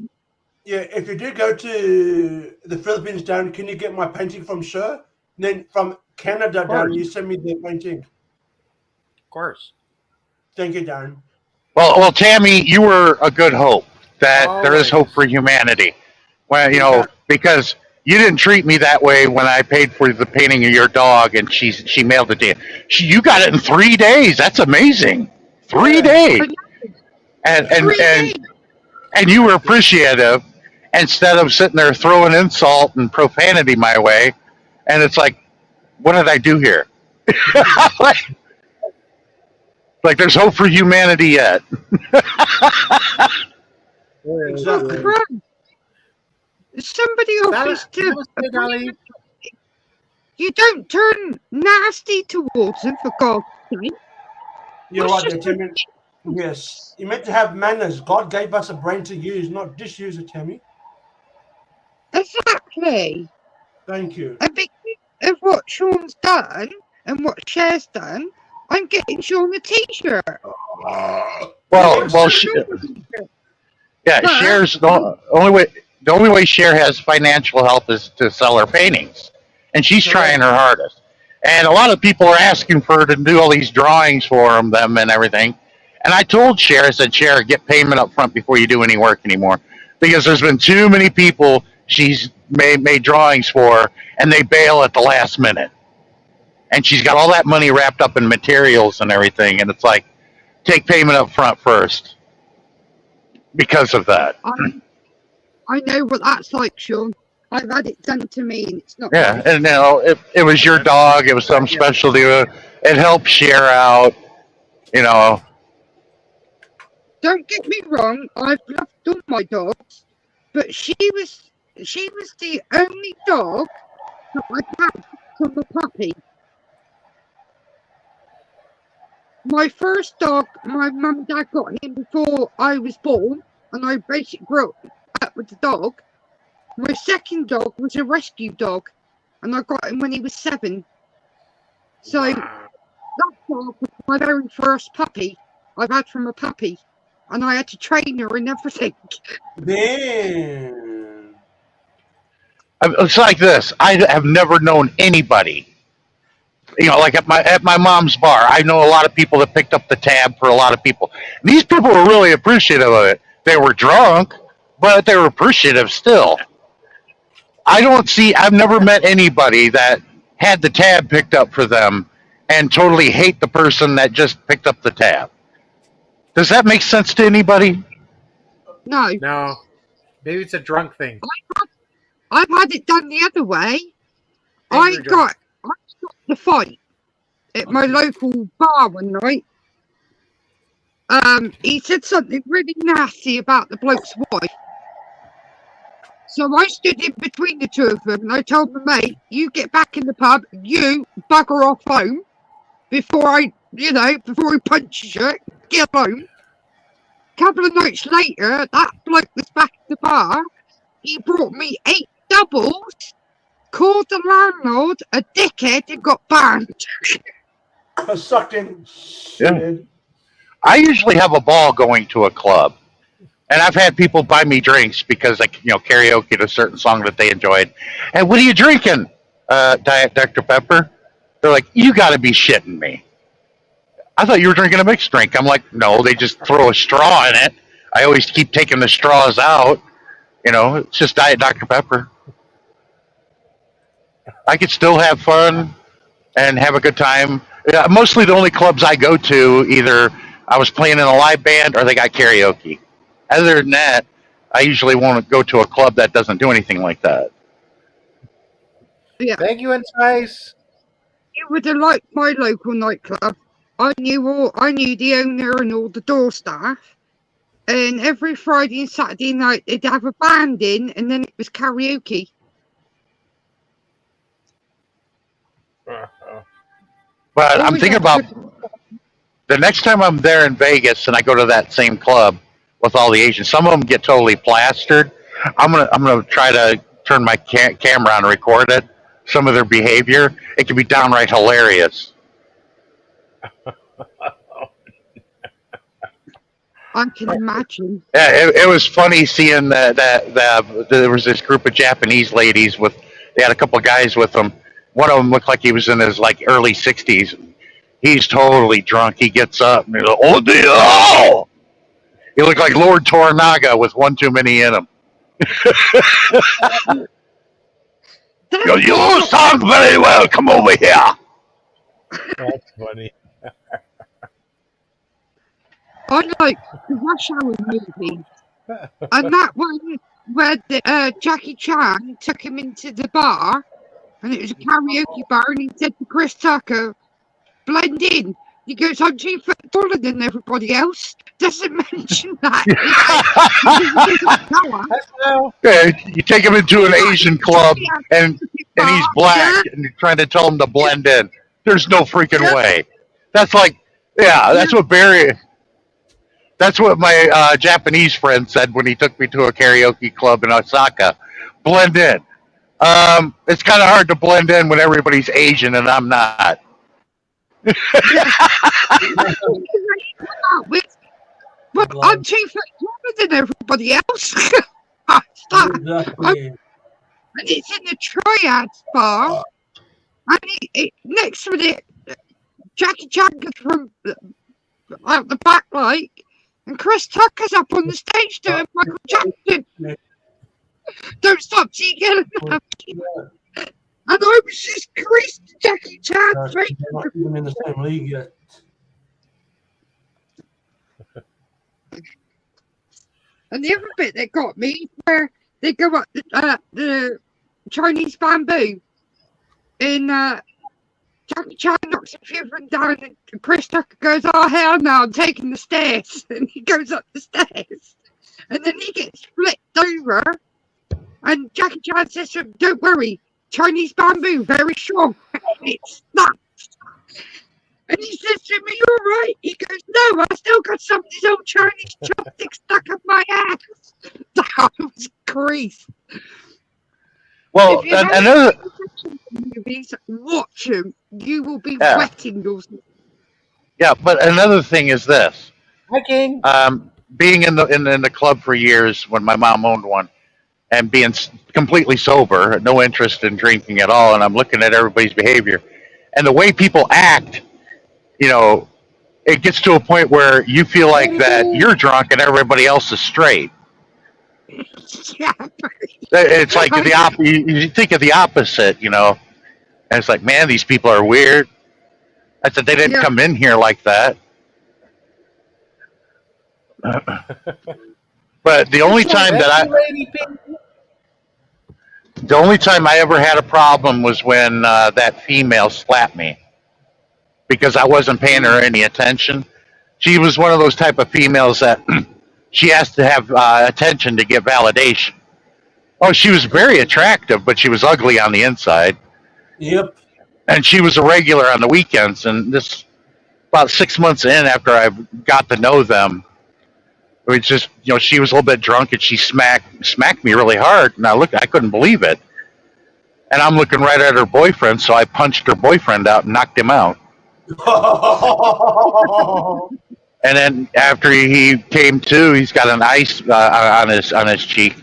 Yeah, if you do go to the Philippines, Darren, can you get my painting from Sir? Then from Canada, Darren, you send me the painting. Of course. Thank you, Darren. Well, Tammy, you were a good hope that there is hope Always. for humanity. Well, because you didn't treat me that way when I paid for the painting of your dog, and she mailed it to you. You got it in 3 days. That's amazing. 3 Yeah. days, and 3 days. and you were appreciative instead of sitting there throwing insult and profanity my way. And it's like, what did I do here? like there's hope for humanity yet. Exactly. Oh, crap. Somebody offers to. Namaste, Ali. You don't turn nasty towards them, for God's sake. You're What's right there, just- Timmy. Yes. You meant to have manners. God gave us a brain to use, not disuse it, Tammy. Exactly. Thank you. And because of what Sean's done and what Cher's done, I'm getting Sean a t-shirt. Well, yeah, But- Cher's the only way Cher has financial help is to sell her paintings, and she's trying her hardest. And a lot of people are asking for her to do all these drawings for them and everything. And I told Cher, I said, Cher, get payment up front before you do any work anymore, because there's been too many people she's made drawings for, and they bail at the last minute. And she's got all that money wrapped up in materials and everything, and it's like, take payment up front first because of that. I know what that's like, Sean. I've had it done to me, and it's not. Yeah, nice. and it was your dog. It was some specialty. It helped Cher out. Don't get me wrong. I've loved all my dogs, but she was the only dog that I've had from a puppy. My first dog, my mum and dad got him before I was born, and I basically grew up with the dog. My second dog was a rescue dog, and I got him when he was 7. So that dog was my very first puppy I've had from a puppy, and I had to train her and everything. Damn. It's like this. I have never known anybody. Like at my mom's bar, I know a lot of people that picked up the tab for a lot of people. These people were really appreciative of it. They were drunk, but they were appreciative still. I've never met anybody that had the tab picked up for them and totally hate the person that just picked up the tab. Does that make sense to anybody? No, No. Maybe it's a drunk thing. I've had it done the other way. I Angry drunk. got the fight at my local bar one night. He said something really nasty about the bloke's wife. So I stood in between the two of them, and I told my mate, you get back in the pub, you bugger off home before he punches you, get home. A couple of nights later, that bloke was back at the bar. He brought me 8 doubles, called the landlord a dickhead, and got banned. I sucked in. Yeah. I usually have a ball going to a club, and I've had people buy me drinks because I, karaoke to a certain song that they enjoyed. And what are you drinking? Diet Dr Pepper. They're like, you got to be shitting me. I thought you were drinking a mixed drink. I'm like, no, they just throw a straw in it. I always keep taking the straws out. It's just Diet Dr Pepper. I could still have fun and have a good time. Yeah, mostly the only clubs I go to, either I was playing in a live band or they got karaoke. Other than that, I usually won't go to a club that doesn't do anything like that. Yeah. Thank you, Entice. It was like my local nightclub. I knew the owner and all the door staff. And every Friday and Saturday night they'd have a band in, and then it was karaoke. But I'm thinking about the next time I'm there in Vegas and I go to that same club with all the Asians. Some of them get totally plastered. I'm gonna try to turn my camera on and record it. Some of their behavior, it can be downright hilarious. I can imagine. Yeah, it was funny seeing that there was this group of Japanese ladies they had a couple of guys with them. One of them looked like he was in his early 60s. He's totally drunk. He gets up and he's like, "Oh dear!" He looked like Lord Toranaga with one too many in him. He goes, "You sound very well. Come over here." That's funny. I like the Rush Hour movie. And that one where Jackie Chan took him into the bar, and it was a karaoke bar, and he said to Chris Tucker, blend in. He goes, I'm 2 foot taller than everybody else. Doesn't mention that. Yeah, you take him into an Asian club, and he's black, and you're trying to tell him to blend in. There's no freaking way. That's like, that's what my Japanese friend said when he took me to a karaoke club in Osaka. Blend in. It's kind of hard to blend in when everybody's Asian and I'm not. But I'm 2 foot taller than everybody else. And it's in the Triads bar. And next to it, Jackie Chan goes from out the back, and Chris Tucker's up on the stage doing Michael Jackson. Don't stop till you get enough. And I was just creased Jackie Chan. They're not even in the same league yet. And the other bit that got me, where they go up the Chinese bamboo, and Jackie Chan knocks a few of them down, and Chris Tucker goes, oh hell no, I'm taking the stairs. And he goes up the stairs. And then he gets flipped over. And Jackie Chan says to him, don't worry, Chinese bamboo, very strong. And it snaps. And he says to me, you alright? He goes, no, I still got some of these old Chinese chopsticks stuck up my ass. That was creased. Well, another movies, watch them. You will be wetting yourself. Yeah, but another thing is this. Hi, King. Being in the club for years when my mom owned one, and being completely sober, no interest in drinking at all, and I'm looking at everybody's behavior, and the way people act, it gets to a point where you feel like that you're drunk and everybody else is straight. Yeah. It's like you think of the opposite, and it's like, man, these people are weird. I said they didn't come in here like that. But the only time I ever had a problem was when that female slapped me because I wasn't paying her any attention. She was one of those type of females that she has to have attention to get validation. Oh, she was very attractive, but she was ugly on the inside. Yep. And she was a regular on the weekends. And this, about 6 months in after I got to know them, it was just, she was a little bit drunk and she smacked me really hard. And I couldn't believe it. And I'm looking right at her boyfriend, so I punched her boyfriend out and knocked him out. And then after he came to, he's got an ice on his cheek.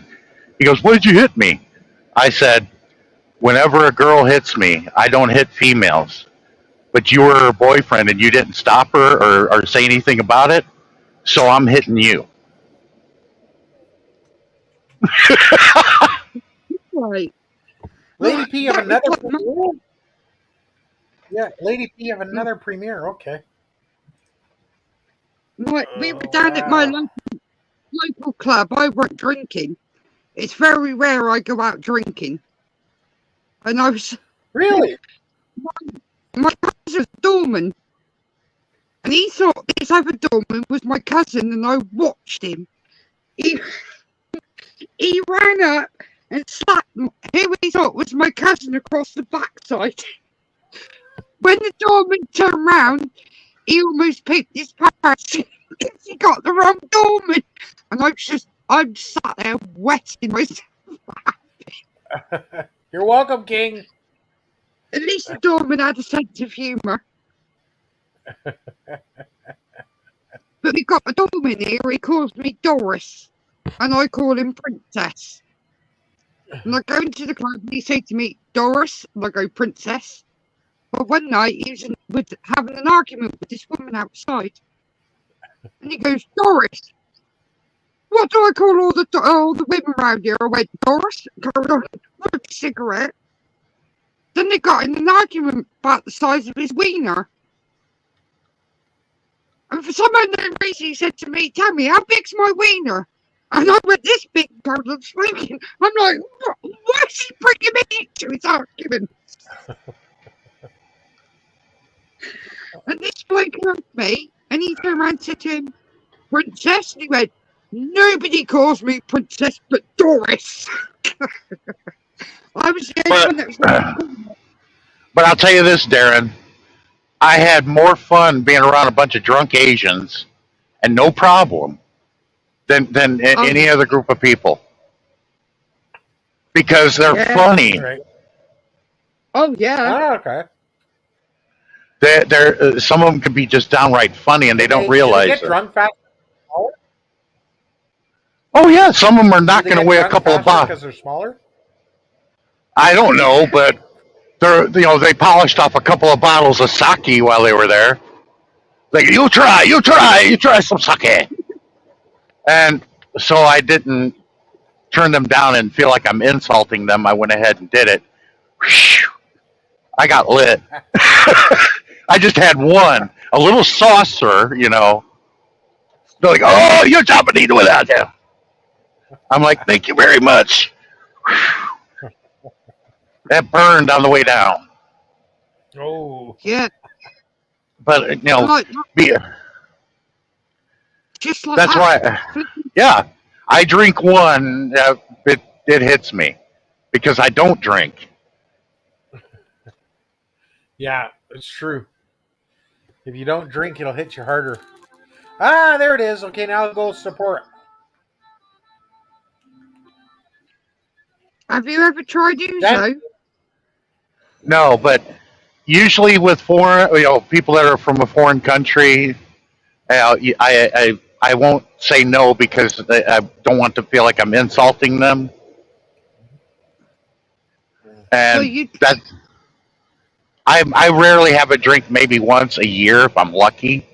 He goes, "What did you hit me?" I said, "Whenever a girl hits me, I don't hit females. But you were her boyfriend and you didn't stop her or say anything about it, so I'm hitting you." Right. Lady P of That was another like my, premiere. Yeah, Lady P of another premiere. Okay. we were Oh down at my wow. local club. I weren't drinking. It's very rare I go out drinking. And I was Really? my cousin's doorman, and he thought this other doorman was my cousin, and I watched him. He he ran up and slapped who he thought was my cousin across the backside. When the doorman turned round, he almost peeped his pants because he got the wrong doorman. And I'm sat there wetting myself. You're welcome, King. At least the doorman had a sense of humour. But we got a doorman here, he calls me Doris, and I call him Princess. And I go into the club and he said to me, Doris, and I go, Princess. But one night he was having an argument with this woman outside. And he goes, Doris, what do I call all the women around here? I went, Doris, carried on with a cigarette. Then they got in an argument about the size of his wiener. And for some unknown reason, he said to me, Tammy, how big's my wiener? And I went, this big, Carolyn speaking. I'm like, why is he bringing me into his argument? And this bloke heard me, and he turned around and said to him, Princess? And he went, nobody calls me Princess but Doris. I was the only one that was like, But I'll tell you this, Darren. I had more fun being around a bunch of drunk Asians and no problem than any other group of people because they're funny. Right. oh, yeah. Oh, okay. They're some of them can be just downright funny and they don't Do they realize get it. drunk fast? Oh yeah, some of them are Do they knocking get away a drunk couple of faster bottles. because they're smaller? I don't know, but they polished off a couple of bottles of sake while they were there. Like you try some sake. And so I didn't turn them down and feel like I'm insulting them. I went ahead and did it. Whew. I got lit. I just had one, a little saucer, They're like, "Oh, you're jumping into without you." I'm like, "Thank you very much." That burned on the way down. Oh. Yeah. But Like, beer. just like That's that. why. Yeah, I drink one. It hits me because I don't drink. Yeah, it's true. If you don't drink, it'll hit you harder. Ah, there it is. Okay, now I'll go support. Have you ever tried Uzo? That- No, but usually with foreign, people that are from a foreign country, I won't say no because I don't want to feel like I'm insulting them. So And I rarely have a drink, maybe once a year if I'm lucky.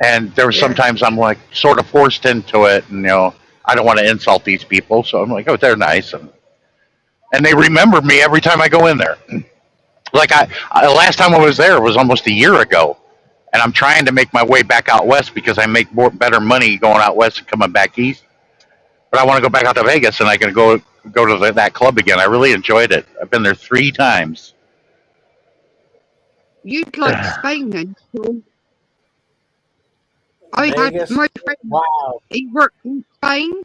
And there were Yeah. sometimes I'm like sort of forced into it, and I don't want to insult these people, so I'm like, oh, they're nice, and they remember me every time I go in there. Like last time I was there was almost a year ago, and I'm trying to make my way back out west because I make better money going out west and coming back east. But I want to go back out to Vegas, and I can go to that club again. I really enjoyed it. I've been there 3 times. You'd like Spain then? So I Vegas. had my friend, Wow. he worked in Spain.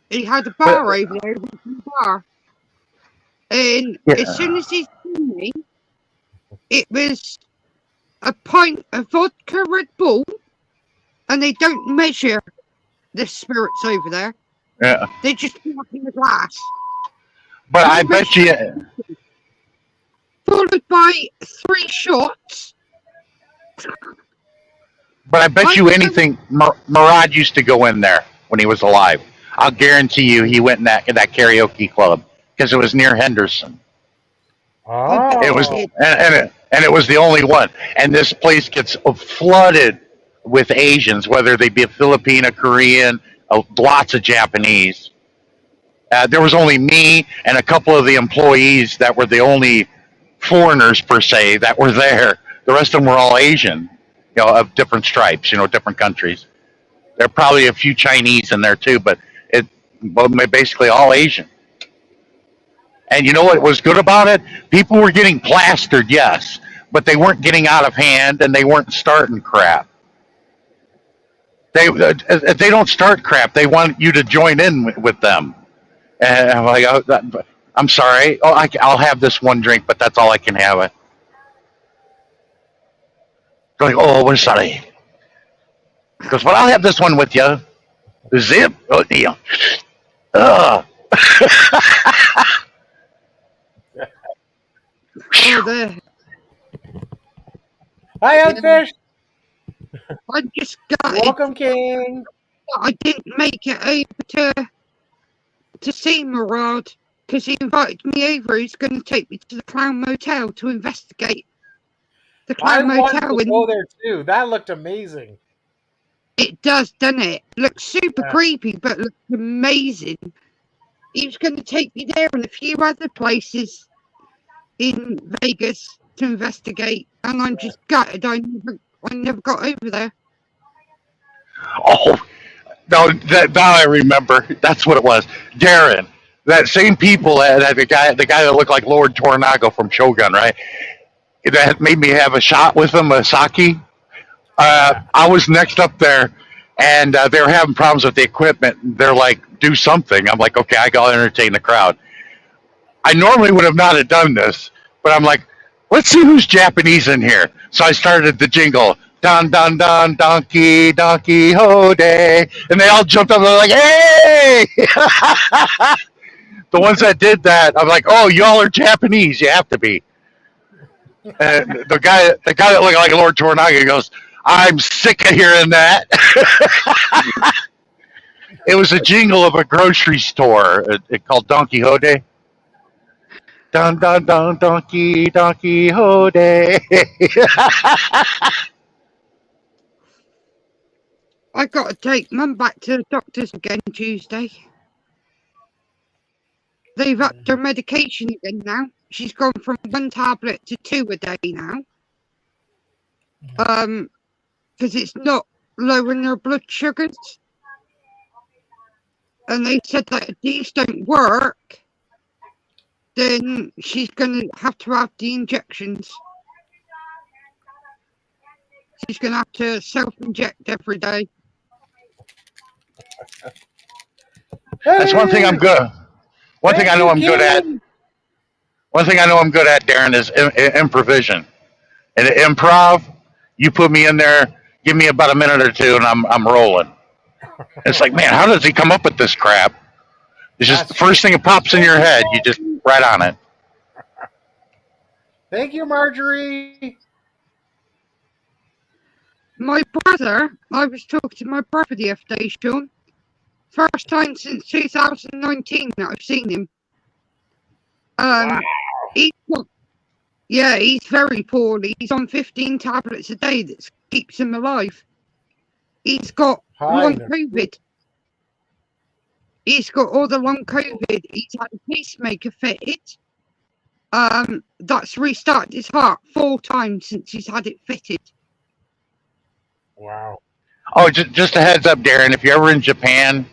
He had a bar over there, a bar. And as soon as he saw me, it was a pint of vodka Red Bull, and they don't measure the spirits over there. Yeah. They just put it in the glass. But I bet you, Followed by 3 shots. but I bet you anything. Murad used to go in there when he was alive. I'll guarantee you, he went in that karaoke club because it was near Henderson. I bet It was, he did. and it was the only one. And this place gets flooded with Asians, whether they be a Filipino, Korean, lots of Japanese. There was only me and a couple of the employees that were the only foreigners per se that were there. The rest of them were all Asian, of different stripes, different countries. There are probably a few Chinese in there too, but basically all Asian. And you know what was good about it? People were getting plastered, yes, but they weren't getting out of hand and they weren't starting crap. They don't start crap. They want you to join in with them. And I'm like, I'm sorry. Oh, I'll have this one drink, but that's all I can have. They're like, oh, we're sorry. Because, well, I'll have this one with you. Zip. Oh, deal. Ugh. Oh, there. Hi, Unfish. I just got it. Welcome, King. I didn't make it over to see Murad because he invited me over. He's going to take me to the Clown Motel to investigate the I Clown wanted Motel. to go there too. That looked amazing. It does, doesn't it? Looks super Yeah. creepy, but looks amazing. He was going to take me there and a few other places in Vegas to investigate, and I'm just gutted I never got over there. Oh, no, now I remember. That's what it was. Darren, that same people, the guy that looked like Lord Tornago from Shogun, right? That made me have a shot with him, a sake. I was next up there, and they were having problems with the equipment. They're like, do something. I'm like, okay, I got to entertain the crowd. I normally would have not have done this, but I'm like, let's see who's Japanese in here. So I started the jingle, don don don donkey donkey ho day, and they all jumped up and they're like, hey! The ones that did that, I'm like, oh, y'all are Japanese, you have to be. And the guy that looked like Lord Tornaga goes, I'm sick of hearing that. It was a jingle of a grocery store. It called Donkey Ho Day. Dun dun dun donkey donkey ho day. I got to take Mum back to the doctors again Tuesday. They've upped her medication again now. She's gone from 1 tablet to 2 a day now. Because it's not lowering her blood sugars. And they said that if these don't work, then she's going to have the injections. She's going to have to self-inject every day. That's one thing I'm good. One thing I know I'm good at. One thing I know I'm good at, Darren, is improvisation. And improv, you put me in there, give me about a minute or two, and I'm rolling. It's like, man, how does he come up with this crap? It's just the first thing that pops in your head, you just right on it. Thank you, Marjorie. My brother, I was talking to my brother the other day, Sean. First time since 2019 that I've seen him. Wow. He's very poorly. He's on 15 tablets a day that keeps him alive. He's got long COVID. He's got all the long COVID. He's had a pacemaker fitted. That's restarted his heart 4 times since he's had it fitted. Wow. Oh, just a heads up, Darren. If you're ever in Japan,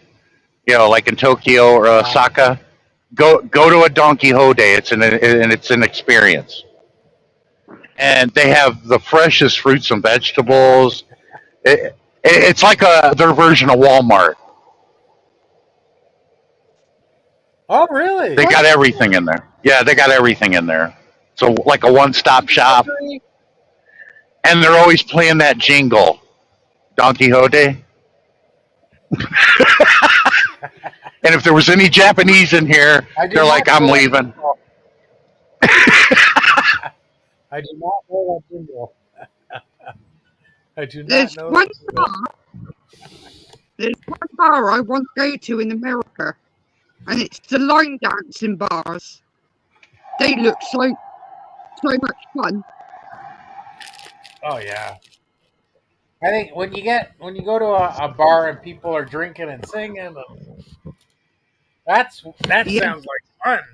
like in Tokyo or Osaka, go to a Donkey Ho Day. It's an experience, and they have the freshest fruits and vegetables. It's like their version of Walmart. Oh, really? They got everything in there. Yeah, they got everything in there. So like a one-stop shop, and they're always playing that jingle, Donkey Ho Day. And if there was any Japanese in here, I do they're not like, I'm know that leaving. jingle. I do not know that jingle. I do not There's know one that jingle. there's one bar I want to go to in America, and it's the line dancing bars. They look so much fun. Oh yeah. I think when you go to a bar and people are drinking and singing, that Yeah, sounds like fun.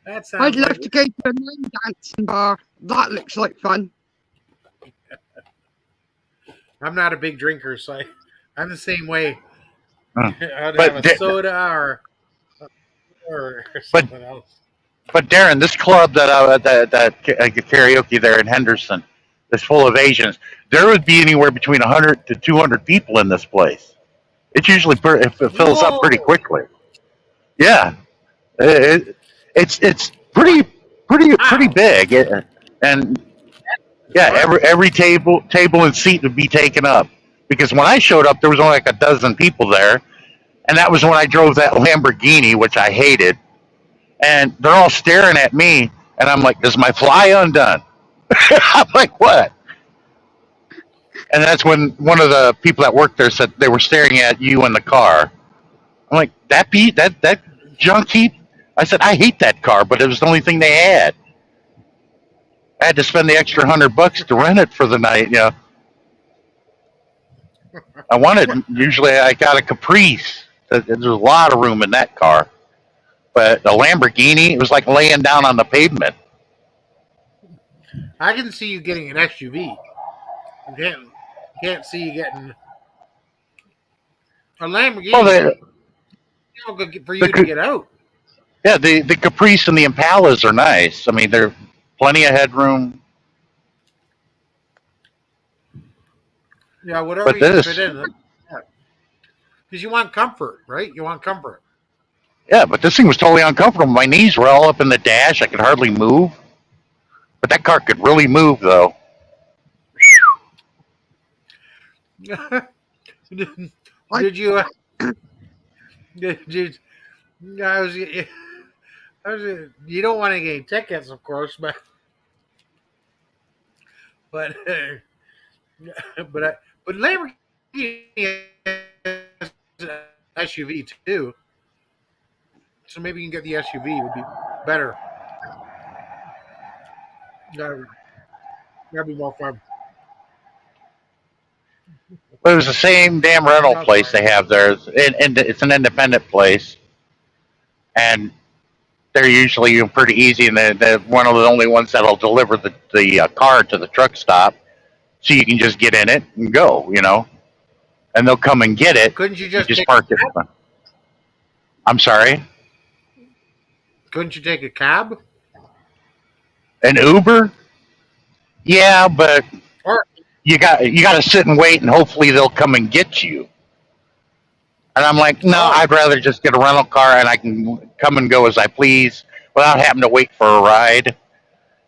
That I'd sounds like love to go to a line dancing bar. That looks like fun. I'm not a big drinker, so I'm the same way. Mm. I'd have But a soda or but something else. but Darren, this club that karaoke there in Henderson is full of Asians. There would be anywhere between 100 to 200 people in this place. It's usually it fills up pretty Whoa! quickly. Yeah, it's pretty Wow! big, and yeah, Fun. every table and seat would be taken up. Because when I showed up, there was only like a dozen people there, and that was when I drove that Lamborghini, which I hated. And they're all staring at me, and I'm like, "Is my fly undone?" I'm like, "What?" And that's when one of the people that worked there said they were staring at you in the car. I'm like, that junk heap. I said, I hate that car, but it was the only thing they had. I had to spend the extra $100 to rent it for the night. You know, I wanted. Usually, I got a Caprice. There's a lot of room in that car, but a Lamborghini, it was like laying down on the pavement. I can see you getting an SUV. I can't see you getting a Well, Lamborghini. Good for you to the get out. yeah, the Caprice and the Impalas are nice. I mean, they're plenty of headroom. Yeah, whatever But you can fit this, in. Because you want comfort, right? You want comfort. yeah, but this thing was totally uncomfortable. My knees were all up in the dash. I could hardly move. But that car could really move, though. I Did you? Did I was. You don't want to get tickets, of course, but but Lamborghini has an SUV too, so maybe you can get the SUV. Would be better. That'd be more fun. But it was the same damn rental That's place fine. they have there. And it's an independent place. And they're usually pretty easy. And they're one of the only ones that'll deliver the car to the truck stop. So you can just get in it and go, you know. And they'll come and get it. Couldn't you You just just take? park it. I'm sorry? Couldn't you take a cab? An Uber? Yeah, but Or you got to sit and wait, and hopefully they'll come and get you. And I'm like, no, oh, I'd rather just get a rental car and I can come and go as I please without having to wait for a ride.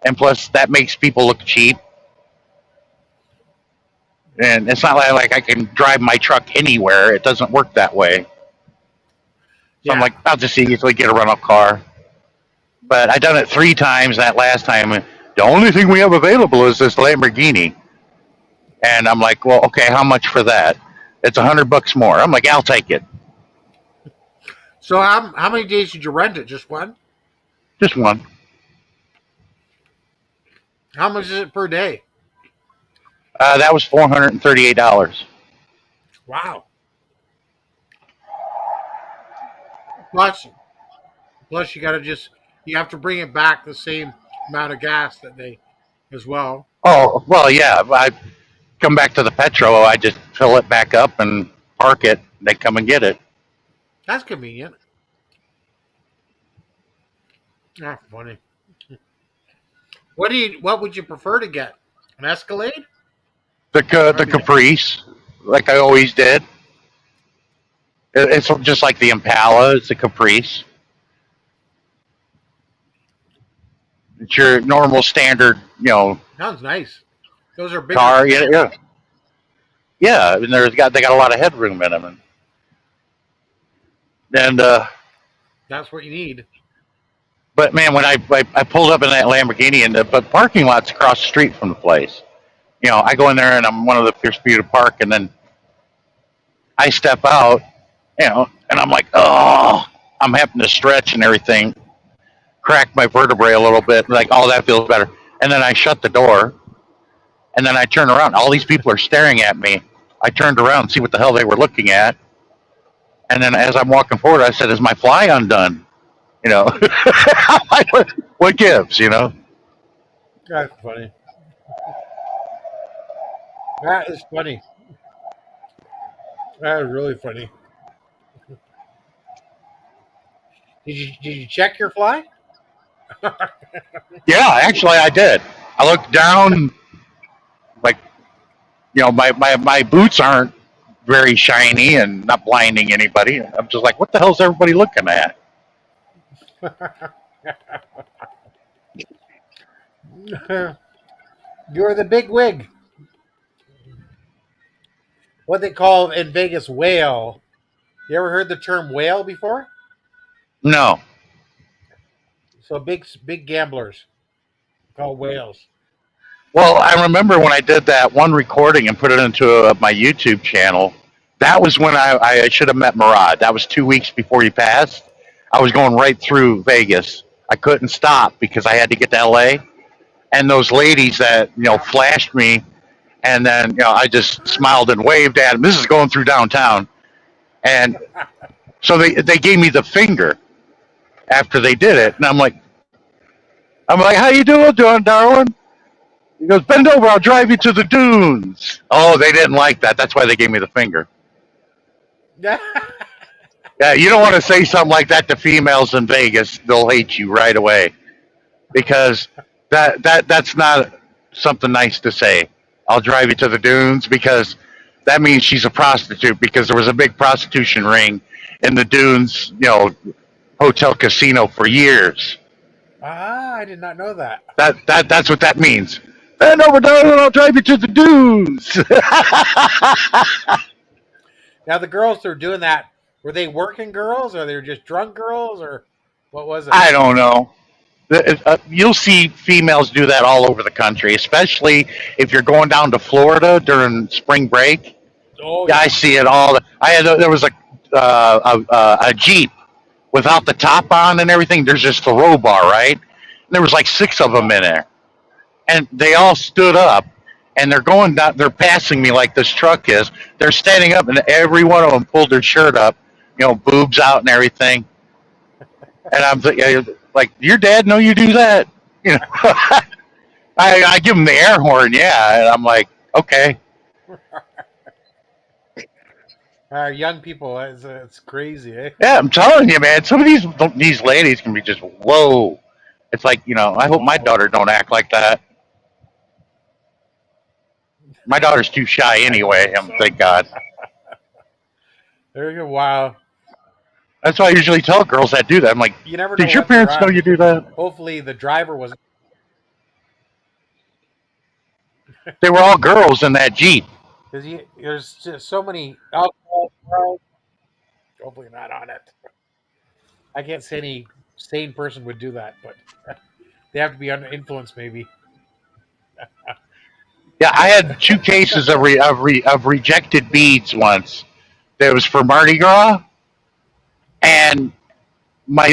And plus, that makes people look cheap. And it's not like I can drive my truck anywhere. It doesn't work that way. So I'm yeah. like, I'll just easily get a rental car. But I done it 3 times. That last time, the only thing we have available is this Lamborghini. And I'm like, well, okay, how much for that? It's $100 more. I'm like, I'll take it. So how many days did you rent it? Just one? Just one. How much is it per day? That was $438. Wow. Plus, you have to bring it back the same amount of gas that they as well. Oh, well, yeah. I come back to the Petro. I just fill it back up and park it. They come and get it. That's convenient. Ah, funny. What would you prefer to get? An Escalade? The Caprice, like I always did. It's just like the Impala. It's a Caprice. It's your normal standard, Sounds nice. Those are bigger. car. Yeah, yeah. And they got a lot of headroom in them. And That's what you need. but man, when I pulled up in that Lamborghini, and the parking lot's across the street from the place. I go in there and I'm one of the first few to park, and then I step out, and I'm like, oh, I'm having to stretch and everything, crack my vertebrae a little bit, like, oh, that feels better. And then I shut the door, and then I turn around. All these people are staring at me. I turned around and see what the hell they were looking at. And then as I'm walking forward, I said, "Is my fly undone?" You know, what gives? That's funny. That is funny. That is really funny. Did you check your fly? Yeah, actually, I did. I looked down, like, my boots aren't very shiny and not blinding anybody. I'm just like, what the hell's everybody looking at? You're the big wig. What they call in Vegas whale. You ever heard the term whale before? No. So big gamblers called whales. Well, I remember when I did that one recording and put it into my YouTube channel. That was when I should have met Murad. That was 2 weeks before he passed. I was going right through Vegas. I couldn't stop because I had to get to LA. And those ladies that flashed me, and then I just smiled and waved at them. This is going through downtown, and so they gave me the finger after they did it, and I'm like, how you doing, darling? He goes, bend over, I'll drive you to the dunes. Oh, they didn't like that. That's why they gave me the finger. Yeah, you don't want to say something like that to females in Vegas. They'll hate you right away because that's not something nice to say. I'll drive you to the dunes because that means she's a prostitute because there was a big prostitution ring in the dunes, hotel casino for years. I did not know that. That's what that means. Bend over, darling, I'll drive you to the dunes. Now the girls who were doing that, were they working girls or they were just drunk girls or what was it? I don't know. You'll see females do that all over the country, especially if you're going down to Florida during spring break. Oh Yeah, yeah. I see it all. There was a Jeep without the top on and everything. There's just a row bar, right? And there was like 6 of them in there, and they all stood up, and they're going down. They're passing me like this truck is. They're standing up, and every one of them pulled their shirt up, boobs out and everything. And I'm like, your dad know you do that? I give him the air horn, yeah, and I'm like, okay. Young people, it's crazy, eh? Yeah, I'm telling you, man. Some of these ladies can be just whoa. It's like I hope my daughter don't act like that. My daughter's too shy anyway. Thank God. There you go. Wow. That's why I usually tell girls that do that. I'm like, You never know did your what they're parents know at. you do that? Hopefully the driver was. They were all girls in that Jeep. Because there's just so many alcohol. Hopefully not on it. I can't say any sane person would do that, but they have to be under influence, maybe. Yeah, I had 2 cases of rejected beads once. That was for Mardi Gras, and my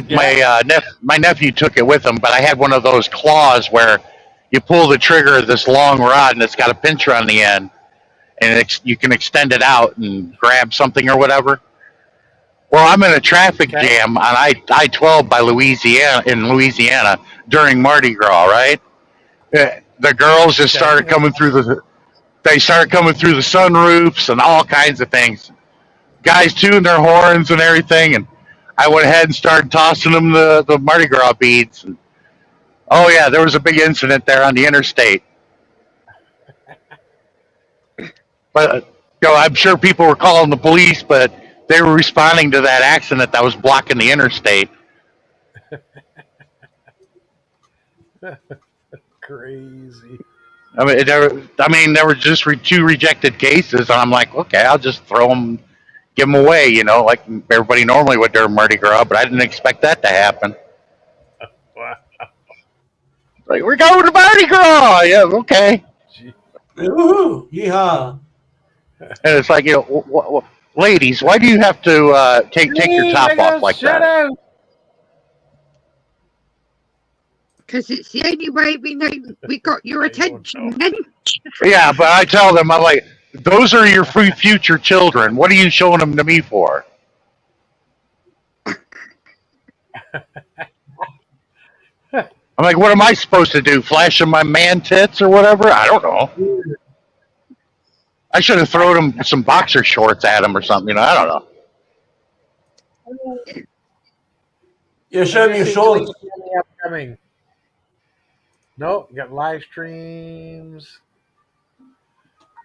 nephew took it with him. But I had one of those claws where you pull the trigger of this long rod, and it's got a pincher on the end, and you can extend it out and grab something or whatever. Well, I'm in a traffic jam on I-12 by Louisiana during Mardi Gras, right? The girls just started coming through they started coming through the sunroofs and all kinds of things. Guys tuning their horns and everything, and I went ahead and started tossing them the Mardi Gras beads. And, oh yeah, there was a big incident there on the interstate. But I'm sure people were calling the police, but they were responding to that accident that was blocking the interstate. Crazy. There were just 2 rejected cases, and I'm like, okay, I'll just throw them, give them away, like everybody normally would during Mardi Gras. But I didn't expect that to happen. Wow. Like, we're going to Mardi Gras. Yeah, okay. Gee. Woohoo! Yeehaw! And it's like, ladies, why do you have to take your top off like Shut that? out. Because it's the only way we know we got your I don't attention. know. Then Yeah, but I tell them, I'm like, those are your future children. What are you showing them to me for? I'm like, what am I supposed to do? Flash them my man tits or whatever? I don't know. I should have thrown them some boxer shorts at them or something. I don't know. Yeah, show me your shorts. Upcoming. Nope, you got live streams,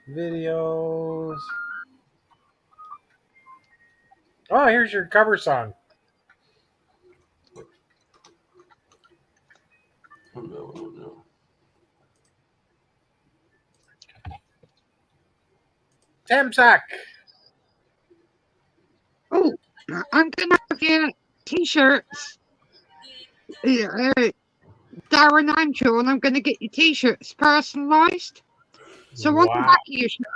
videos. Oh, here's your cover song. Oh, no, oh, no. Temsack. oh, I'm gonna have your t-shirts. Darren and Sean, I'm gonna get your t-shirts personalised. So on the Wow. back of your shirt,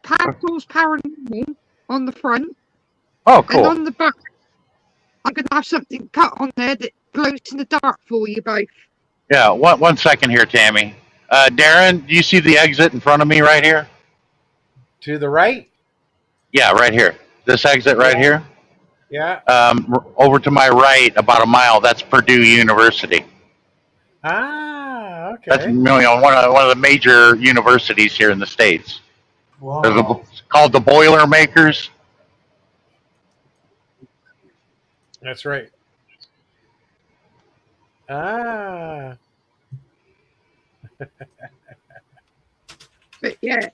Pastels Paranormal on the front, Oh, and cool. on the back, I'm gonna have something cut on there that glows in the dark for you both. Yeah, one second here, Tammy. Darren, do you see the exit in front of me right here? To the right? Yeah, right here. This exit right here? Yeah. Over to my right, about a mile, that's Purdue University. Ah, okay. That's one of the major universities here in the States. Wow. It's called the Boilermakers. That's right. Ah. But yeah,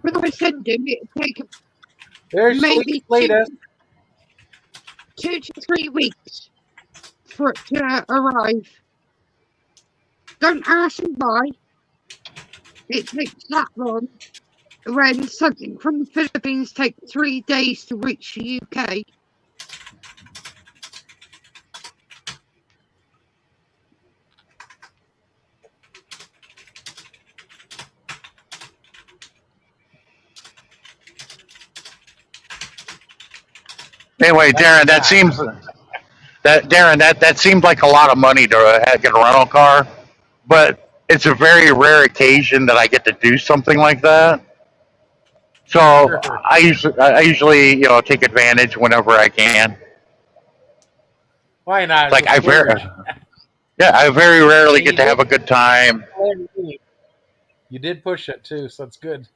when I send them, it'll take There's maybe latest. 2 to 3 weeks for it to arrive. Don't ask me why. It takes that long. When something from the Philippines takes 3 days to reach the UK. Anyway, Darren, that seemed like a lot of money to get a rental car, but it's a very rare occasion that I get to do something like that. So Sure. I usually take advantage whenever I can. Why not? Like It's a splurge. I very rarely And get you to have a did- good time. You did push it too, so that's good.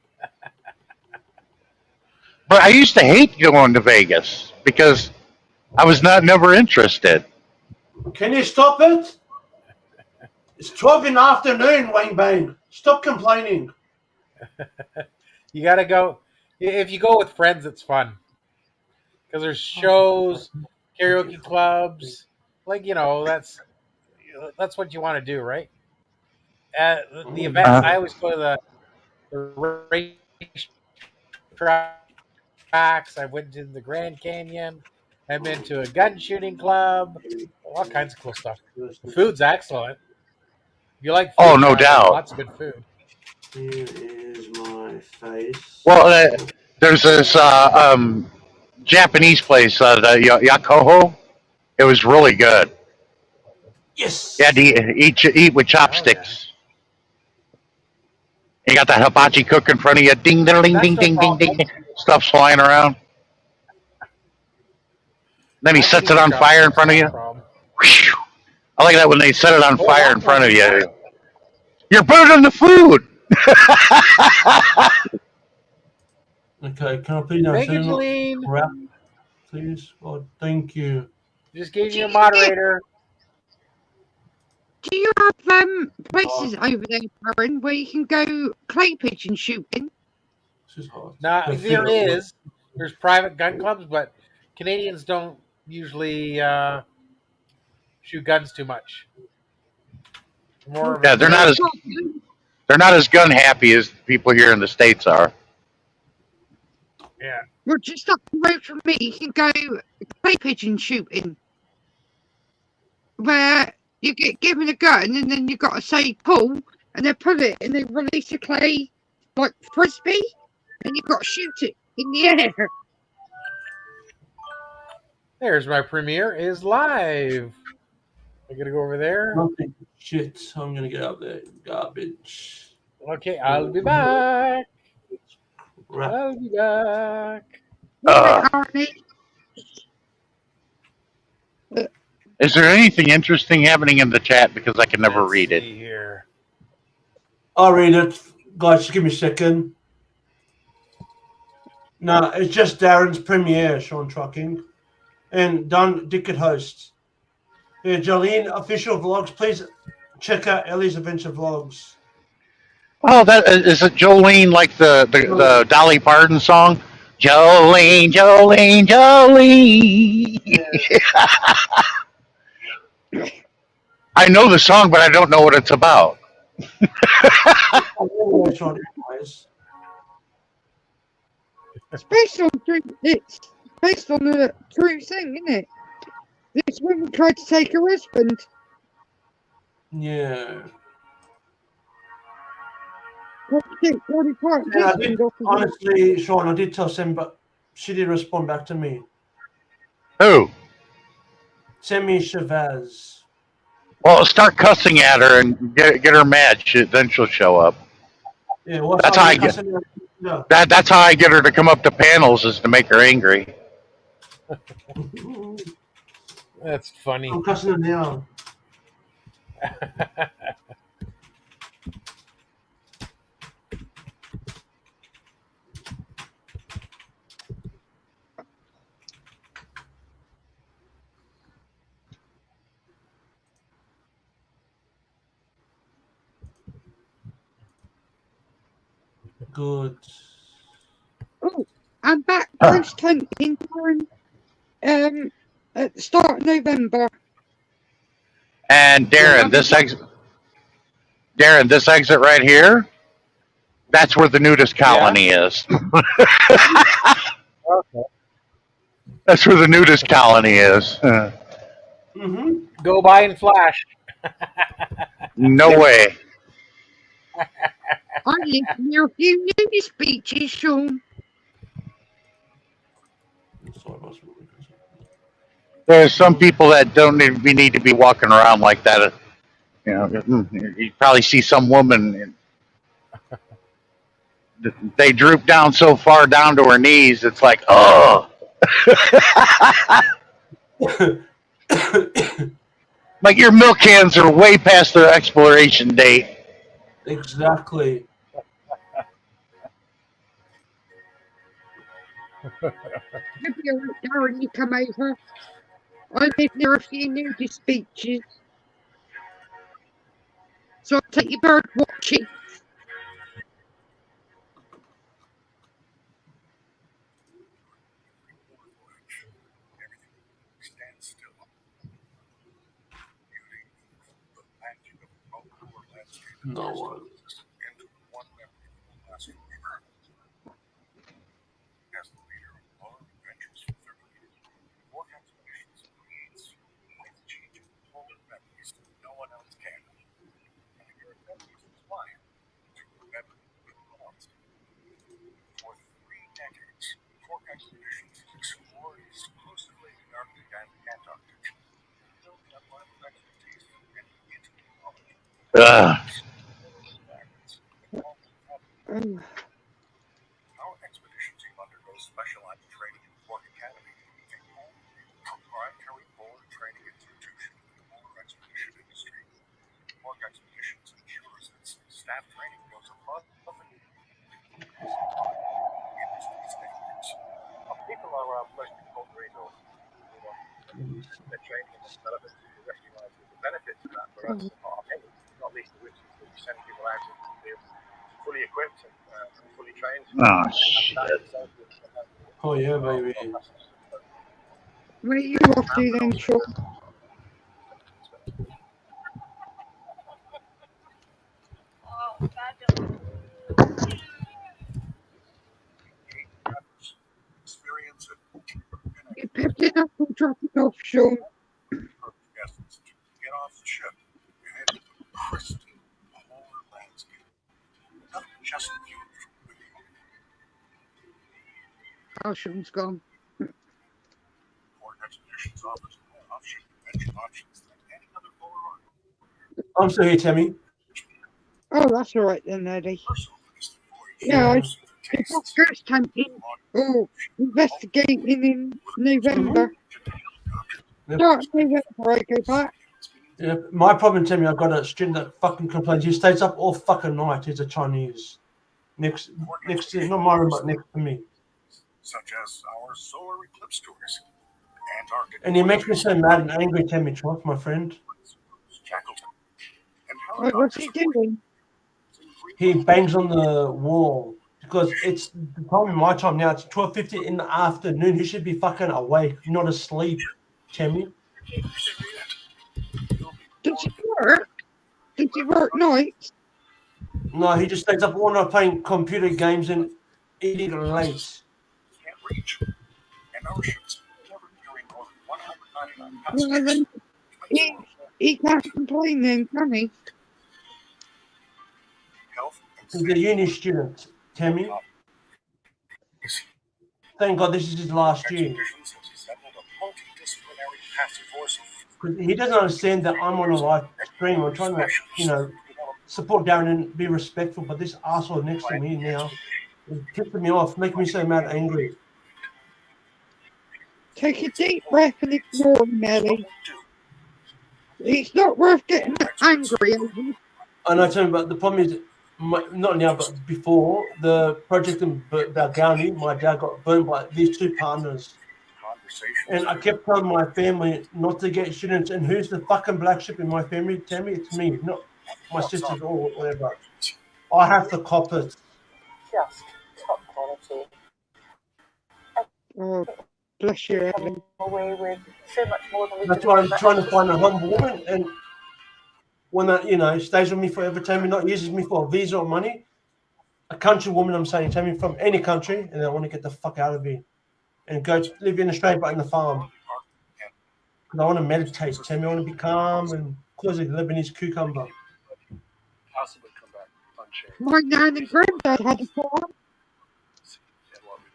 But I used to hate going to Vegas because I was never interested. Can you stop it? It's 12 in the afternoon, Wayne Bane. Stop complaining. You got to go. If you go with friends, it's fun because there's shows, karaoke clubs. Like that's what you want to do, right? At the events, I always go to the race tracks. I went to the Grand Canyon. I've been to a gun shooting club. All kinds of cool stuff. The food's excellent. If you like food, Oh, no there's doubt. lots of good food. Here is my face. Well, there's this Japanese place, the Yakoho. It was really good. Yes. You had to eat with chopsticks. You got the hibachi cook in front of you. Ding, ding, ding, ding, ding, ding, ding. Stuff's flying around. Then he sets it on fire in front of you. Whew. I like that when they set it on fire in front of you. You're burning the food. Okay, can I please Thank you, have Jeline. wrap, please? Oh, thank you. Just gave you a moderator. Do you have places over there, Darren, where you can go clay pigeon shooting? This is hard. Now, there's private gun clubs, but Canadians don't usually shoot guns too much. Yeah, they're not as gun happy as people here in the States are. Yeah. Well, just up the road from me, you can go clay pigeon shooting, where you get given a gun and then you got to say pull, and they pull it and they release a clay like frisbee, and you've got to shoot it in the air. There's my premiere is live. I gotta go over there. Nothing. Shit. I'm gonna get up there. Garbage. Okay, I'll be back. Crap. I'll be back. Right, Arnie? Is there anything interesting happening in the chat? Because I can never Let's read it. see here. I'll read it. Guys, just give me a second. No, it's just Darren's premiere, Sean Trucking. And Don Dickett hosts. Yeah, Jolene official vlogs. Please check out Ellie's Adventure Vlogs. Oh, that is it. Jolene, like the Dolly Parton song. Jolene, Jolene, Jolene. Yeah. I know the song, but I don't know what it's about. It's based on it's based on a true thing, isn't it? This woman tried to take her husband. Yeah. Yeah, I did, honestly, Sean, I did tell Sam, but she did respond back to me. Who? Sammy Chavez. Well, start cussing at her and get her mad. Then she'll show up. Yeah, what's That's up? how I get. That's how I get her to come up to panels, is to make her angry. That's funny. I'm cussing her now. Good. Oh, I'm back post hunting at the start of November. And Darren, this exit right here, that's where the nudist colony is. Okay. That's where the nudist colony is. Go by and flash. No way. I live near a few nudist beaches, Sean. There's some people that don't need to be walking around like that. You know, you probably see some woman. They droop down so far down to her knees. It's like, oh. Like your milk cans are way past their expiration date. Exactly. Maybe Darren, you come over. I live near a few nudist beaches. So I'll take you bird watching. No one. Ugh. Oh, shit. Oh, yeah, baby. Where are you off to then, Sean? did have to drop it off, Sean. Guests to get off the ship and head to the pristine polar landscape. Nothing just views from within. Oh, Sean's gone. Port Expeditions offers more off-ship adventure options than any other polar arc. I'm still here, Tammy. Oh, that's all right then, Eddie. Personal taste of voyage. Yeah, I Suit did tastes. ghost hunting or investigating in November. Yep. Start of November, I go back. Yeah, my problem, Tammy, I've got a student that fucking complains. He stays up all fucking night. He's a Chinese. Next to, not my room, but next to me. Such as our solar eclipse tours, Antarctic, And he makes me so mad and angry, Tammy Trot, my friend. Shackleton, and What's he doing? He bangs on the wall because it's the time in my time now. It's 12:50 in the afternoon. He should be fucking awake, not asleep, Tammy. Does he work? Does he work nights? No, he just stays up all night playing computer games and eating late. can't reach, and our ships never carry more than 199 Well, passengers. then he can't complain then, can he? Health He's a uni student, Tammy. Thank God this is his last year. Expeditions has assembled a multidisciplinary task force of 'Cause he doesn't understand that I'm on a live stream. I'm trying to, support Darren and be respectful. But this asshole next to me now is pissing me off, making me so mad and angry. Take a deep breath and ignore him, Ellie. It's not worth getting angry over. I know, Tammy, but the problem is, not now, but before, the project in Balgownie, my dad got burned by these two partners. And I kept telling my family not to get students. And who's the fucking black sheep in my family, Tammy? It's me, not my sisters or whatever. I have to cop it. Just top quality. Oh, bless you, Ellie. Away with so much more than we That's could why I'm have trying to find a humble woman. And when that, stays with me forever, Tammy, not uses me for a visa or money, a country woman, I'm saying, Tammy, from any country, and I want to get the fuck out of here and go live in Australia, but in the farm. Because I want to meditate, Tammy. I want to be calm and close a Lebanese cucumber. possibly come back unchanged. My nan and granddad had a farm.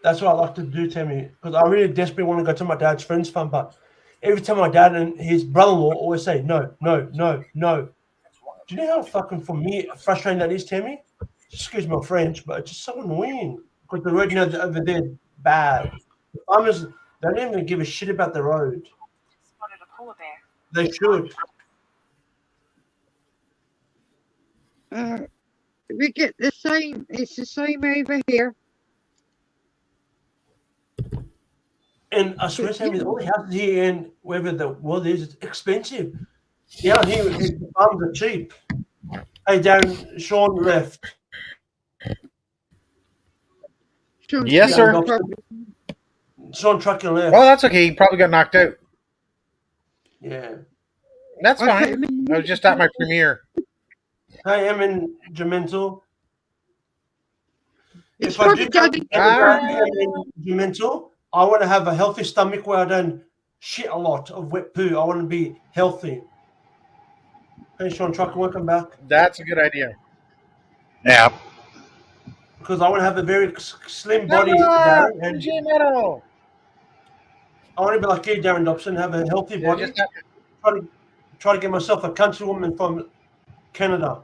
That's what I like to do, Tammy, because I really desperately want to go to my dad's friend's farm, but every time my dad and his brother-in-law always say, no, no, no, no. Do you know how fucking, for me, frustrating that is, Tammy? Excuse my French, but it's just so annoying. Because the road over there is bad. The farmers, they don't even give a shit about the road. spotted a polar bear. They should. We get the same. It's the same over here. And I swear, Tammy, all the houses here and wherever the world is, it's expensive. Yeah, here, the farms are cheap. Hey, Darren, Sean left. Sean's Yes, sir. got Sean Trucking left. Oh, that's okay. He probably got knocked out. Yeah. That's I put fine. him in- I was just at my premiere. Hey, I'm in Gemental. It's If I do probably come Daddy. in Gemental, I want to have a healthy stomach where I don't shit a lot of wet poo. I want to be healthy. Hey, Sean Trucker, welcome back. That's a good idea. Yeah. Because I want to have a very slim body, Ah, Darren, and G Metal. I want to be like you, Darren Dobson, have a healthy Yeah, body. just have- Try to get myself a country woman from Canada.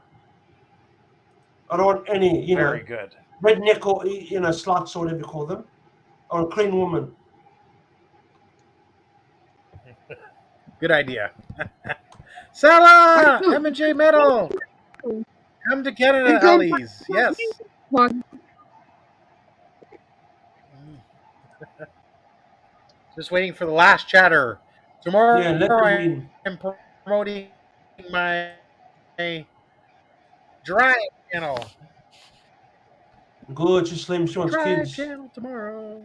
I don't want any, very good. redneck or, sluts or whatever you call them. I want a clean woman. Good idea. Salah! M&J Metal! Come to Canada, It's on Ellies. Yes. one. Just waiting for the last chatter. Tomorrow Yeah, let them I in. am promoting my Drive channel. Good, she's slim, she wants Drive kids. channel tomorrow.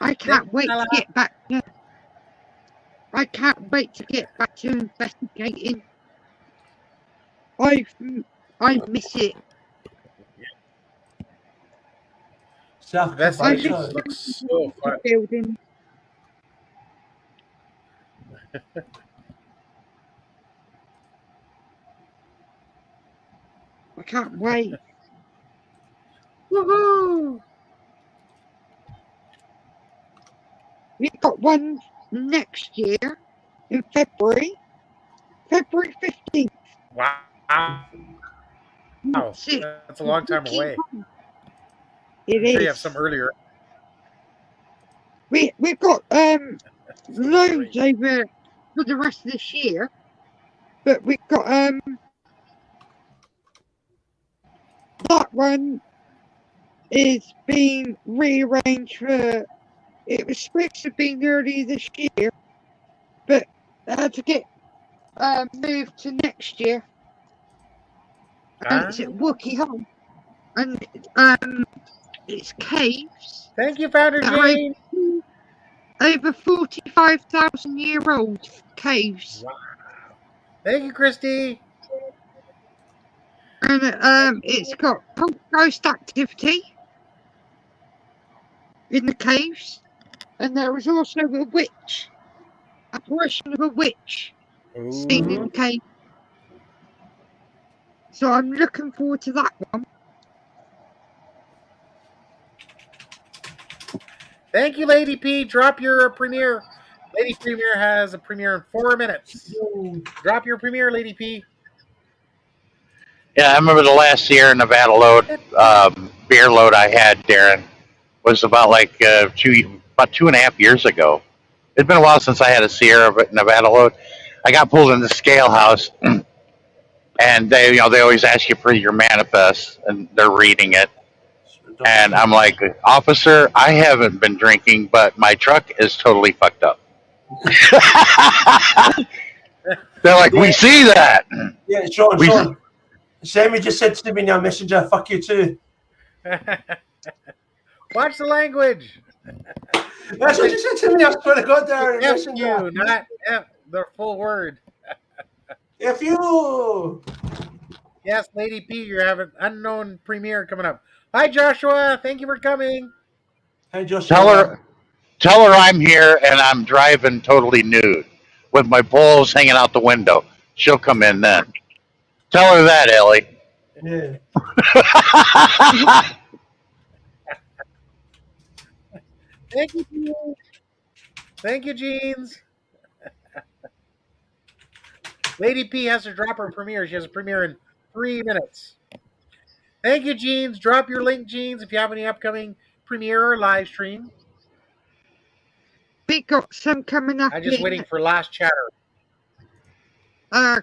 I can't wait to get back to. I can't wait to get back to investigating. I miss it. South Investigations Carolina. looks so fun. Building. I can't wait. Woohoo! We've got one next year in February 15th. Wow. That's it. That's a long time away. It I'm sure you have is. some earlier. We've got loads Great. over for the rest of this year, but we've got that one is being rearranged for. It was supposed to be early this year, but had to get moved to next year, and it's at Wookie Hole, and it's caves Thank you, Founder that are Jane. over 45,000-year-old caves. Wow. Thank you, Christy. And it's got ghost activity in the caves, and there was also a witch, apparition of a witch seen in the cave. So I'm looking forward to that one. Thank you, Lady P. Drop your premiere. Lady Premiere has a premiere in 4 minutes. Drop your premiere, Lady P. Yeah, I remember the last Sierra Nevada load, beer load I had, Darren, was about like about 2.5 years ago. It's been a while since I had a Sierra Nevada load. I got pulled in the scale house, and they always ask you for your manifest, and they're reading it. And I'm like, officer, I haven't been drinking, but my truck is totally fucked up. They're like, we see that. Yeah, Sean. Sammy just said to me now, Messenger, fuck you too. Watch the language. That's what you said to me. I swear to God, there. F you, not F, the full word. F you. Yes, Lady P, you have an unknown premiere coming up. Hi, Joshua. Thank you for coming. Hey, Joshua. Tell her I'm here and I'm driving totally nude with my balls hanging out the window. She'll come in then. Tell her that, Ellie. Yeah. Thank you, Jeans. Thank you, Jeans. Lady P has to drop her premiere. She has a premiere in 3 minutes. Thank you, Jeans. Drop your link, Jeans, if you have any upcoming premiere or live stream. We got some coming up. I'm just waiting for last chatter.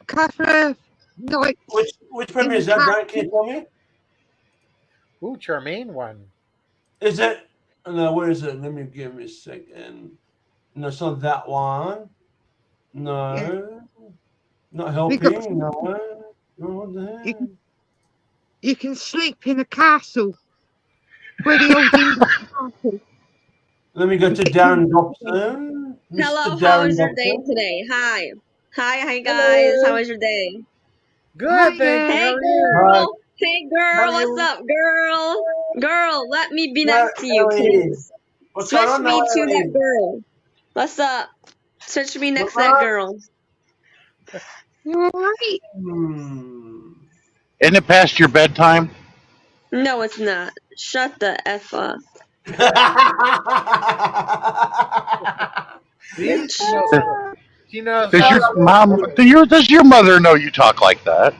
Couple of nights. Which premiere is that, Brian? Can you tell me? Ooh, Charmaine one. Is it? No, where is it? Let me give me a second. No, it's not that one. No. Yeah. Not helping. No. What the hell? You can sleep in a castle. Pretty old English castle. Let me go to Darren Dobson. Hello, Mr. how Darren was your Dobson. day today? Hi guys. How was your day? Good, thank you. Hey How are you? girl. Hey girl, How are what's you? up, girl? Girl, let me be Where next to you, are you? please. What's Switch going me on, to that Ellie? girl. What's up? Switch me next to What's that up? girl. You alright? Isn't it past your bedtime? No, it's not. Shut the F up. See? She knows. Does does your mother know you talk like that?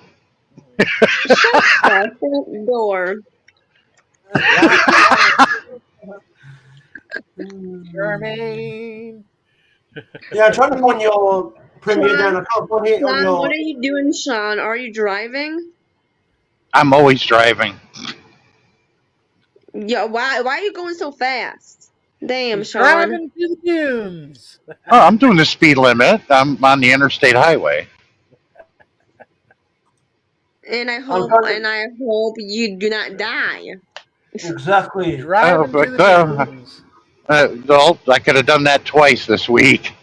Shut the front door. Charmaine. Yeah, I'm trying to find your premiere down. I can't find it on Sean, your. what are you doing, Sean? Are you driving? I'm always driving. Yeah, why are you going so fast? Damn, He's Sean. driving to the dunes. Oh, I'm doing the speed limit. I'm on the interstate highway. And I I'm hope trying to. you do not die. Exactly. Driving to the dunes. Well, I could have done that twice this week,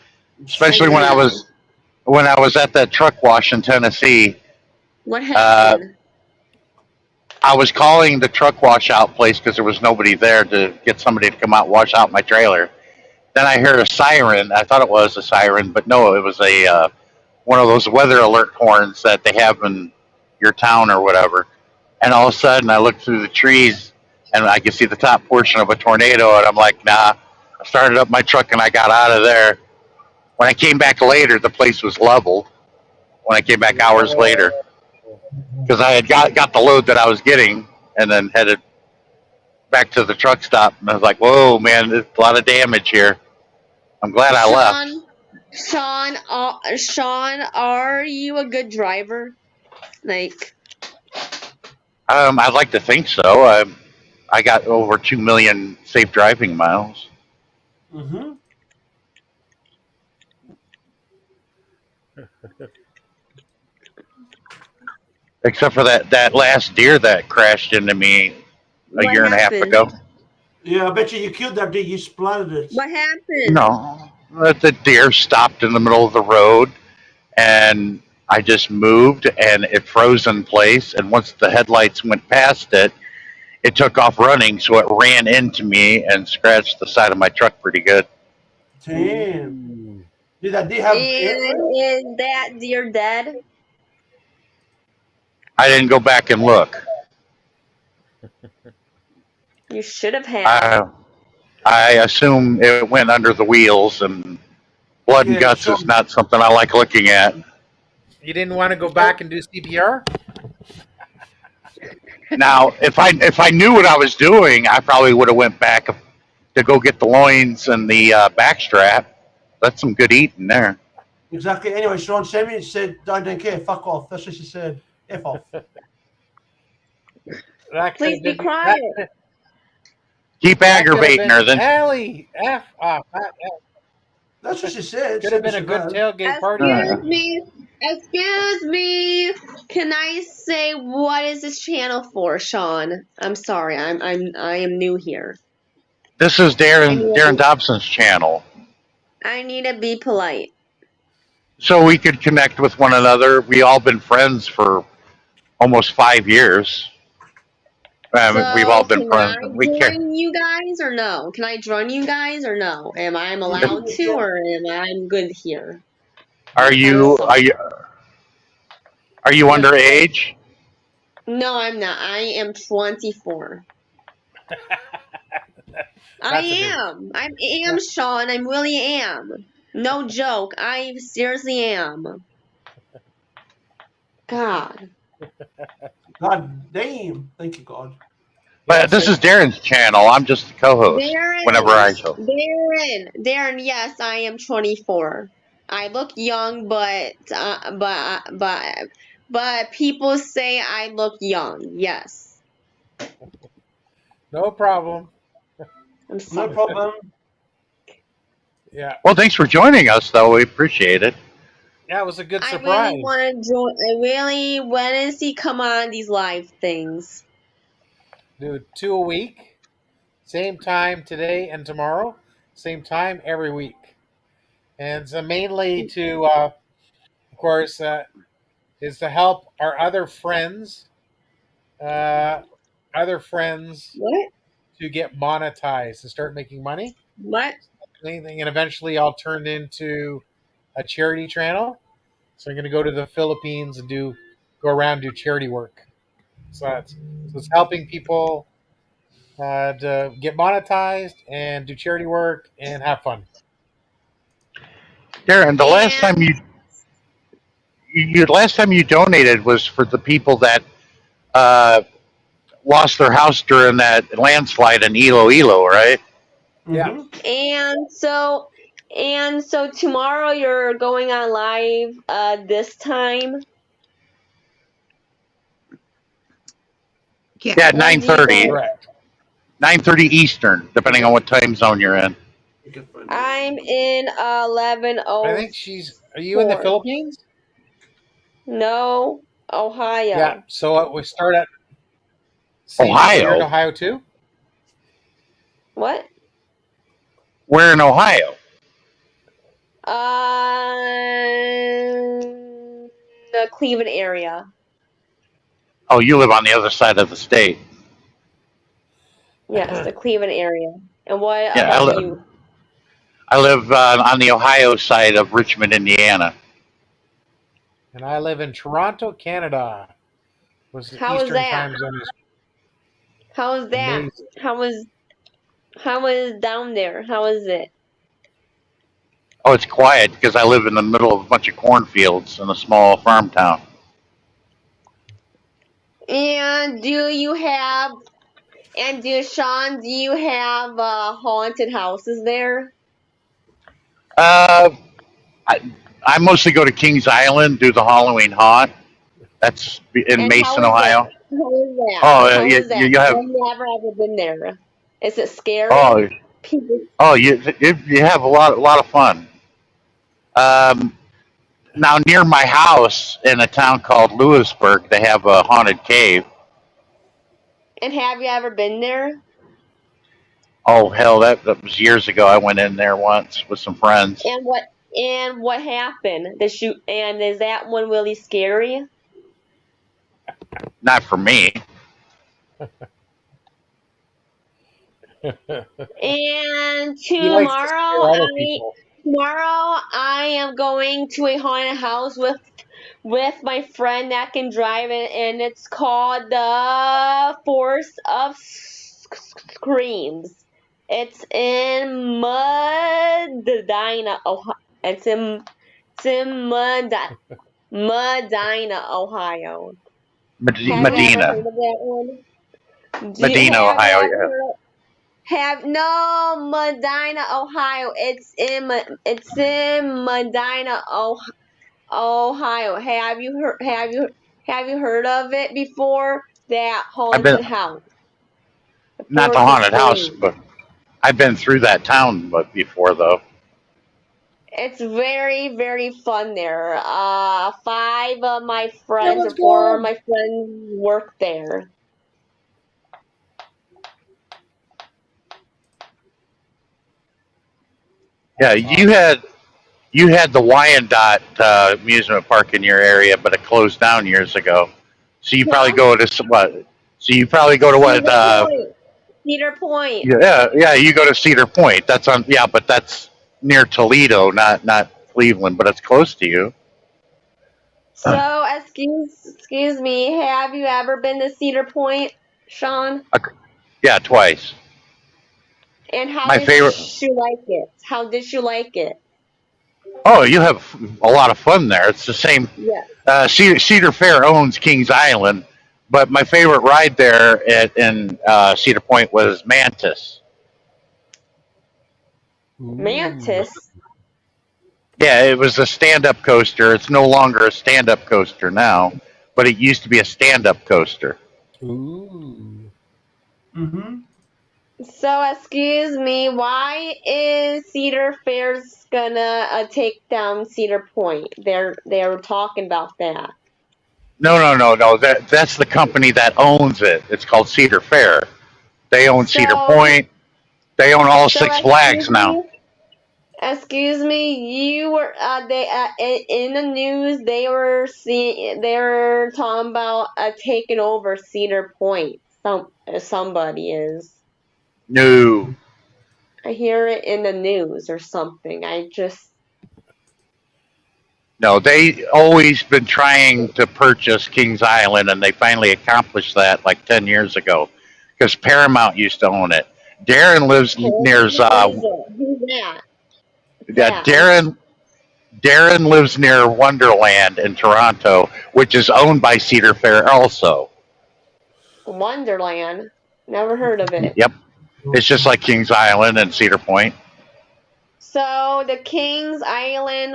especially when I was at that truck wash in Tennessee. What happened? I was calling the truck wash out place because there was nobody there to get somebody to come out and wash out my trailer. Then I heard a siren. I thought it was a siren, but no, it was a one of those weather alert horns that they have in your town or whatever. And all of a sudden, I looked through the trees and I could see the top portion of a tornado, and I'm like, nah. I started up my truck and I got out of there. When I came back later, the place was leveled. When I came back hours later, because I had got the load that I was getting, and then headed back to the truck stop, and I was like, whoa, man, there's a lot of damage here. I'm glad I left. Sean, are you a good driver? Like, I'd like to think so. I got over 2 million safe driving miles. Mm-hmm. Except for that last deer that crashed into me a what year and a half happened? ago. Yeah, I bet you killed that deer. You splattered it. What happened? No, the deer stopped in the middle of the road, and I just moved, and it froze in place. And once the headlights went past it, it took off running, so it ran into me and scratched the side of my truck pretty good. Damn. Ooh. Did that deer have And antlers? is that deer dead? I didn't go back and look. You should have had. I assume it went under the wheels, and blood and Yeah, guts is not something I like looking at. You didn't want to go back and do CPR? Now, if I knew what I was doing, I probably would have went back to go get the loins and the backstrap. That's some good eating there. Exactly. Anyway, Sean Sammy said, I don't care. Fuck off. That's what she said. F off. That Please could be have been. quiet. Keep aggravating her, then. Allie, F off. That's what she said. Could have been a Said good she tailgate party. Excuse me. Can I say what is this channel for, Sean? I'm sorry. I am new here. This is Darren Dobson's channel, I need to be polite. so we could connect with one another. We all been friends for almost 5 years. We've all been Can friends. I We care. join you guys or no? Can I join you guys or no? Am I allowed to or am I good here? Are you underage? No, I'm not. I am 24. I am, Sean. I really am. No joke. I seriously am. God. God damn. Thank you, God. But this is Darren's channel. I'm just the co-host. Whenever I show. Darren, yes, I am 24. I look young, but people say I look young. Yes. No problem. I'm sorry. No problem. Yeah. Well, thanks for joining us, though. We appreciate it. Yeah, it was a good I surprise. really want to join. I really want to see come on these live things. Dude, 2 a week. Same time today and tomorrow. Same time every week. And so mainly to, of course, is to help our other friends, What? to get monetized and start making money. What? And eventually I'll turn into a charity channel. So I'm going to go to the Philippines and go around and do charity work. So it's helping people to get monetized and do charity work and have fun. Darren, the last time you donated was for the people that lost their house during that landslide in Iloilo, right? Yeah. And so tomorrow you're going on live this time? Yeah. Yeah, 9:30. Correct. 9:30 Eastern, depending on what time zone you're in. I'm in 11:04. I think are you in the Philippines? No, Ohio. Yeah. So we start at Ohio. You're in Ohio too? What? Where in Ohio? The Cleveland area. Oh, you live on the other side of the state. Yes, the Cleveland area. And what Yeah, about you? I live on the Ohio side of Richmond, Indiana. And I live in Toronto, Canada. Was the How is Eastern that? time zone is How is that? amazing. How is down there? How is it? Oh, it's quiet because I live in the middle of a bunch of cornfields in a small farm town. And Sean, do you have haunted houses there? Uh, I, I mostly go to Kings Island, do the Halloween haunt. That's in And how Mason, is that? Ohio. How is that? Oh, How is that? you have. I've never ever been there. Is it scary? Oh, People. you have a lot of fun. Um, Now near my house in a town called Lewisburg, they have a haunted cave. And have you ever been there? Oh hell, that was years ago. I went in there once with some friends. And what happened? The shoot and is that one really scary? Not for me. And He likes to scare other people. tomorrow I am going to a haunted house with my friend that can drive it, and it's called the Force of Screams. It's in Medina, Ohio. It's in Medina, Ohio. Have you ever Medina, heard of that one? Medina, Have you Ohio. ever Yeah. heard? No, Medina, Ohio. It's in Medina, Ohio. Have you heard of it before? That I've been haunted house, the not the Force of haunted house, Screams. but I've been through that town, but before though. It's very, very fun there. 5 of my Yeah, friends let's or 4 of go. my friends work there. Yeah, That's awesome. you had the Wyandotte amusement park in your area, but it closed down years ago. So you probably Huh? go to what? So you probably go to what? Cedar Point. Cedar Point. Yeah. You go to Cedar Point. That's on. Yeah, but that's near Toledo, not Cleveland, but it's close to you. So, excuse me, have you ever been to Cedar Point, Sean? Yeah, twice. And how My did favorite. you like it? How did you like it? Oh, you have a lot of fun there. It's the same. Yeah. Cedar Fair owns Kings Island, but my favorite ride there in Cedar Point was Mantis. Ooh. Mantis. Yeah, it was a stand-up coaster. It's no longer a stand-up coaster now, but it used to be a stand-up coaster. Ooh. Mm-hmm. So, excuse me, why is Cedar Fair's gonna take down Cedar Point? They're talking about that. No. That's the company that owns it. It's called Cedar Fair. They own Cedar So, Point. They own all so Six Flags now. excuse me, you were they in the news. They were talking about taking over Cedar Point. Somebody is. No, I hear it in the news or something. no. They always been trying to purchase Kings Island, and they finally accomplished that like 10 years ago, because Paramount used to own it. Darren lives near. Who is it? Who's that? Yeah, Darren lives near Wonderland in Toronto, which is owned by Cedar Fair also. Wonderland. Never heard of it. Yep. It's just like Kings Island and Cedar Point. So the Kings Island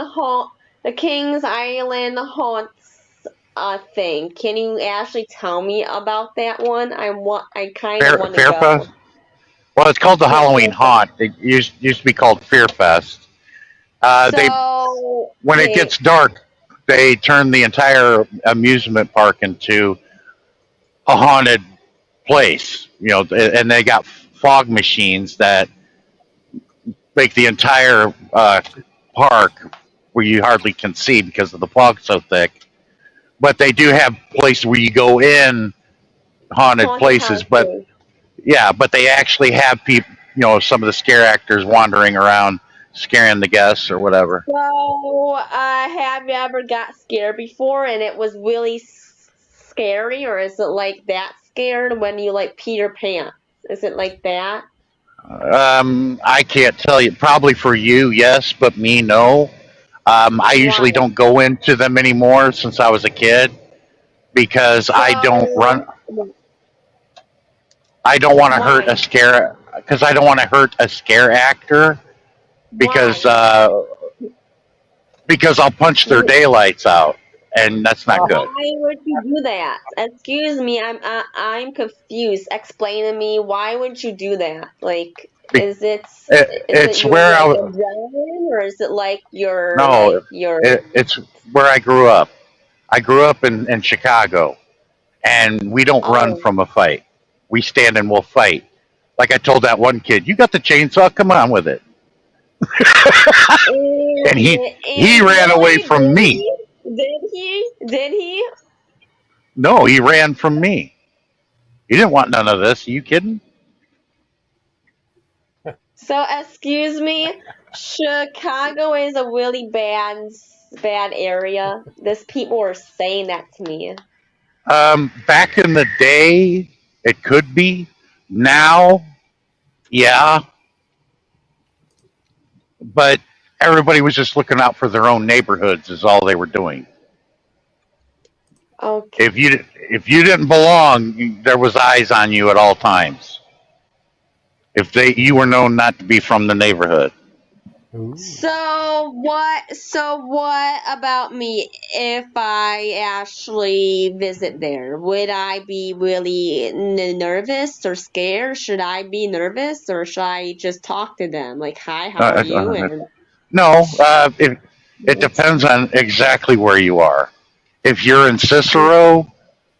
haunts thing. Can you actually tell me about that one? I kind of want to go. Fairfest? Well, it's called the Halloween Haunt. It used to be called Fearfest. When it gets dark, they turn the entire amusement park into a haunted place. And they got fog machines that make the entire park where you hardly can see because of the fog so thick. But they do have places where you go in haunted places, but yeah, but they actually have people, some of the scare actors wandering around scaring the guests or whatever. So, have you ever got scared before and it was really scary, or is it like that scared when you like pee your pants? Is it like that? I can't tell you. Probably for you, yes, but me, no. I Why? usually don't go into them anymore since I was a kid because I don't run. So, I don't want to hurt why? a scare because I don't want to hurt a scare actor because Why? because I'll punch their daylights out and that's not good. Why would you do that? Excuse me, I'm confused. Explain to me, why would you do that? Like, Be- is it it's your where like adrenaline, or is it like no, your it's where I grew up. I grew up in Chicago, and we don't run oh from a fight. We stand and we'll fight. Like I told that one kid, you got the chainsaw, come on with it. And he ran away really from me. did he? No, he ran from me. He didn't want none of this. Are you kidding? So excuse me, Chicago is a really bad area. These people were saying that to me. Back in the day, it could be. Now, yeah, but everybody was just looking out for their own neighborhoods. Is all they were doing. Okay. If you didn't belong, there was eyes on you at all times. If you were known not to be from the neighborhood. Ooh. So what about me if I actually visit there? Would I be really nervous or scared? Should I be nervous, or should I just talk to them like, "Hi, how are you?" And No, it depends on exactly where you are. If you're in Cicero,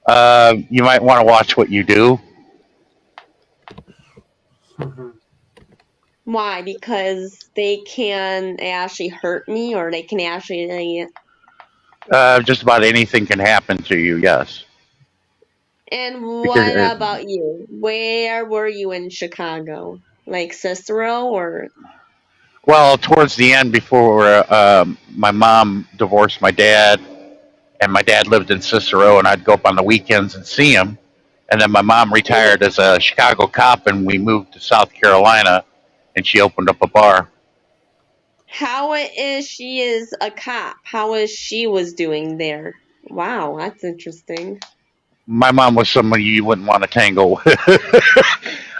you might want to watch what you do. why? Because they can actually hurt me, or they can actually. Just about anything can happen to you. Yes. And Because, what about you? Where were you in Chicago? Like Cicero, or? well, towards the end, before my mom divorced my dad, and my dad lived in Cicero, and I'd go up on the weekends and see him. And then my mom retired as a Chicago cop, and we moved to South Carolina, and she opened up a bar. How is she is a cop? How is she was doing there? Wow, that's interesting. My mom was somebody you wouldn't want to tangle with.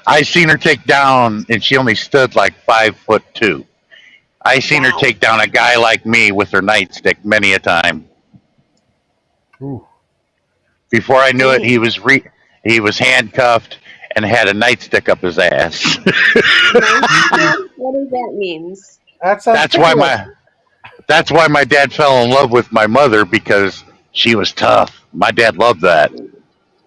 I seen her take down, and she only stood like 5'2". I seen her Wow. take down a guy like me with her nightstick many a time. Ooh. Before I knew it, he was handcuffed and had a nightstick up his ass. Nightstick? What does that mean? That's That's why my dad fell in love with my mother because she was tough. My dad loved that.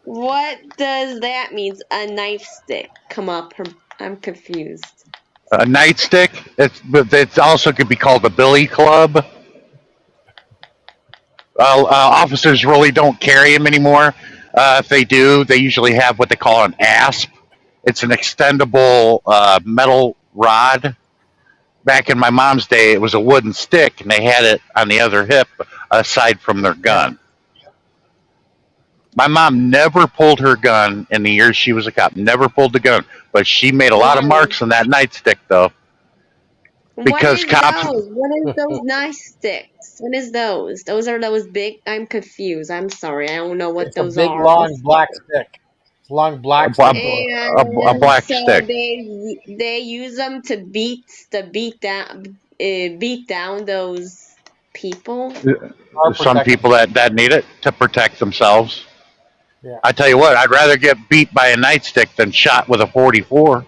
What does that mean? A knife stick come up? I'm confused. A nightstick. It also could be called a billy club. Officers really don't carry them anymore. If they do, they usually have what they call an asp. It's an extendable metal rod. Back in my mom's day, it was a wooden stick, and they had it on the other hip aside from their gun. My mom never pulled her gun in the years she was a cop. Never pulled the gun, but she made a lot of marks on that nightstick, though. Because cops. What is those nightsticks? What is those? Those are those big. I'm confused. I'm sorry. I don't know what it's a those big, are. long black stick. It's a long black stick. A black so stick. They use them to beat down those people. Some people that need it to protect themselves. Yeah. I tell you what, I'd rather get beat by a nightstick than shot with a 44.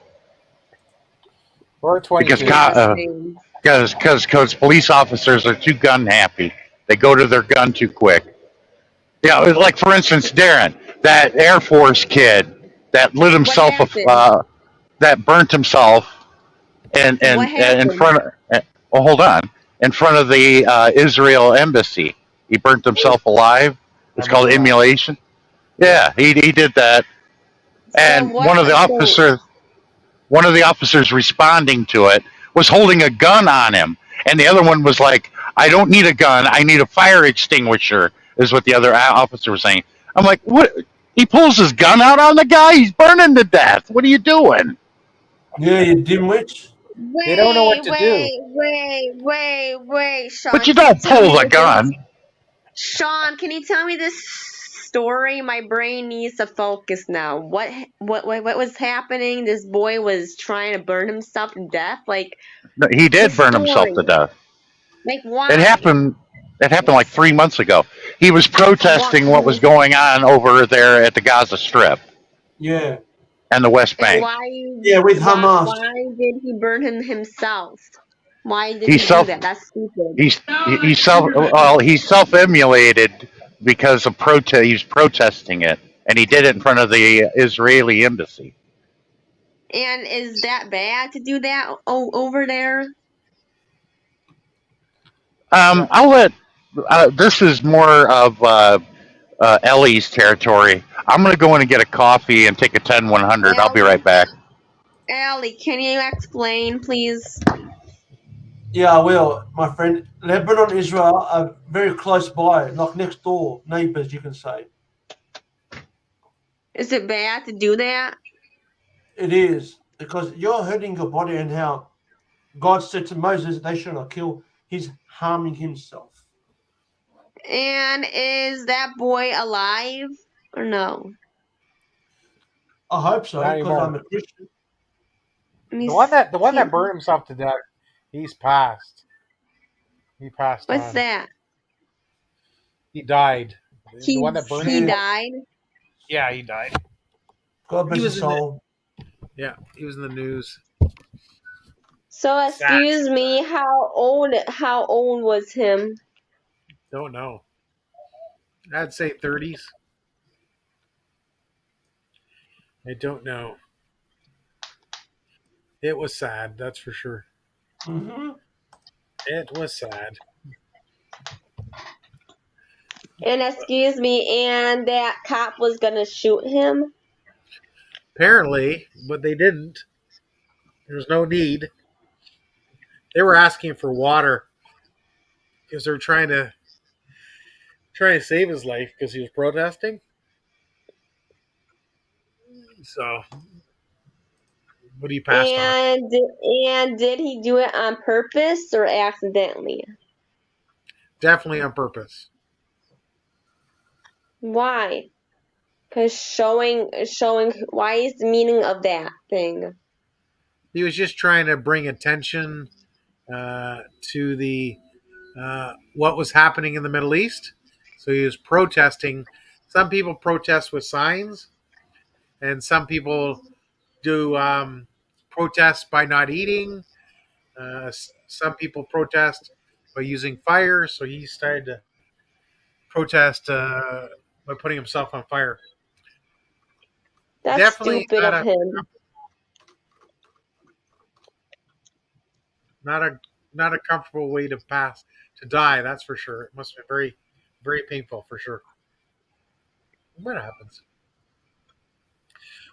Or a 22. Because police officers are too gun happy. They go to their gun too quick. Yeah, like for instance, Darren, that Air Force kid that lit himself, that burnt himself, in front of. Well, hold on, in front of the Israel embassy. He burnt himself alive. It's called immolation. Yeah, he did that, and one of the officers responding to it was holding a gun on him, and the other one was like, "I don't need a gun. I need a fire extinguisher," is what the other officer was saying. I'm like, "What?" He pulls his gun out on the guy. He's burning to death. What are you doing? Yeah, you dimwits. They don't know what Wait, to do. wait, But Sean, you can you don't tell pull me the this? gun. Sean, can you tell me this story? My brain needs to focus now. What was happening? This boy was trying to burn himself to death. Like No, he the did burn himself story. to death. Like It why? happened. It happened like 3 months ago. He was What? protesting what was going on over there at the Gaza Strip Yeah. and the West And Bank. why? Yeah, with Why? Hamas. Why did he burn himself? Why did He's he do self that? That's stupid. he's self emulated because of protest. He's protesting it, and he did it in front of the Israeli embassy. And is that bad to do that over there? Yeah. I'll let. This is more of Ellie's territory. I'm going to go in and get a coffee and take a 10-100. I'll be right Allie, back. Allie, can you explain, please? Yeah, I will, my friend. Lebanon and Israel are very close by, like next door neighbors, you can say. Is it bad to do that? It is, because you're hurting your body, and how God said to Moses, they shall not kill. He's harming himself. And is that boy alive or no? I hope so, Not because I'm anymore. a Christian. The one that burned himself to death, he's passed. He passed What's on. that? He died. The He one that burned he himself. died. Yeah, he died. God bless He his was in the soul. he was in the news. So Sad. excuse me, how old was him? Don't know. I'd say 30s. I don't know. It was sad, that's for sure. Mm-hmm. It was sad. And excuse me, and that cop was gonna shoot him? Apparently, but they didn't. There was no need. They were asking for water because they're trying to save his life because he was protesting. So, but he passed on. And did he do it on purpose or accidentally? Definitely on purpose. Why? Because showing why is the meaning of that thing? He was just trying to bring attention to the what was happening in the Middle East. So he was protesting. Some people protest with signs, and some people do protest by not eating. Some people protest by using fire. So he started to protest by putting himself on fire. That's Definitely stupid of him. not a not a comfortable way to die. That's for sure. It must have been very very painful for sure. What happens?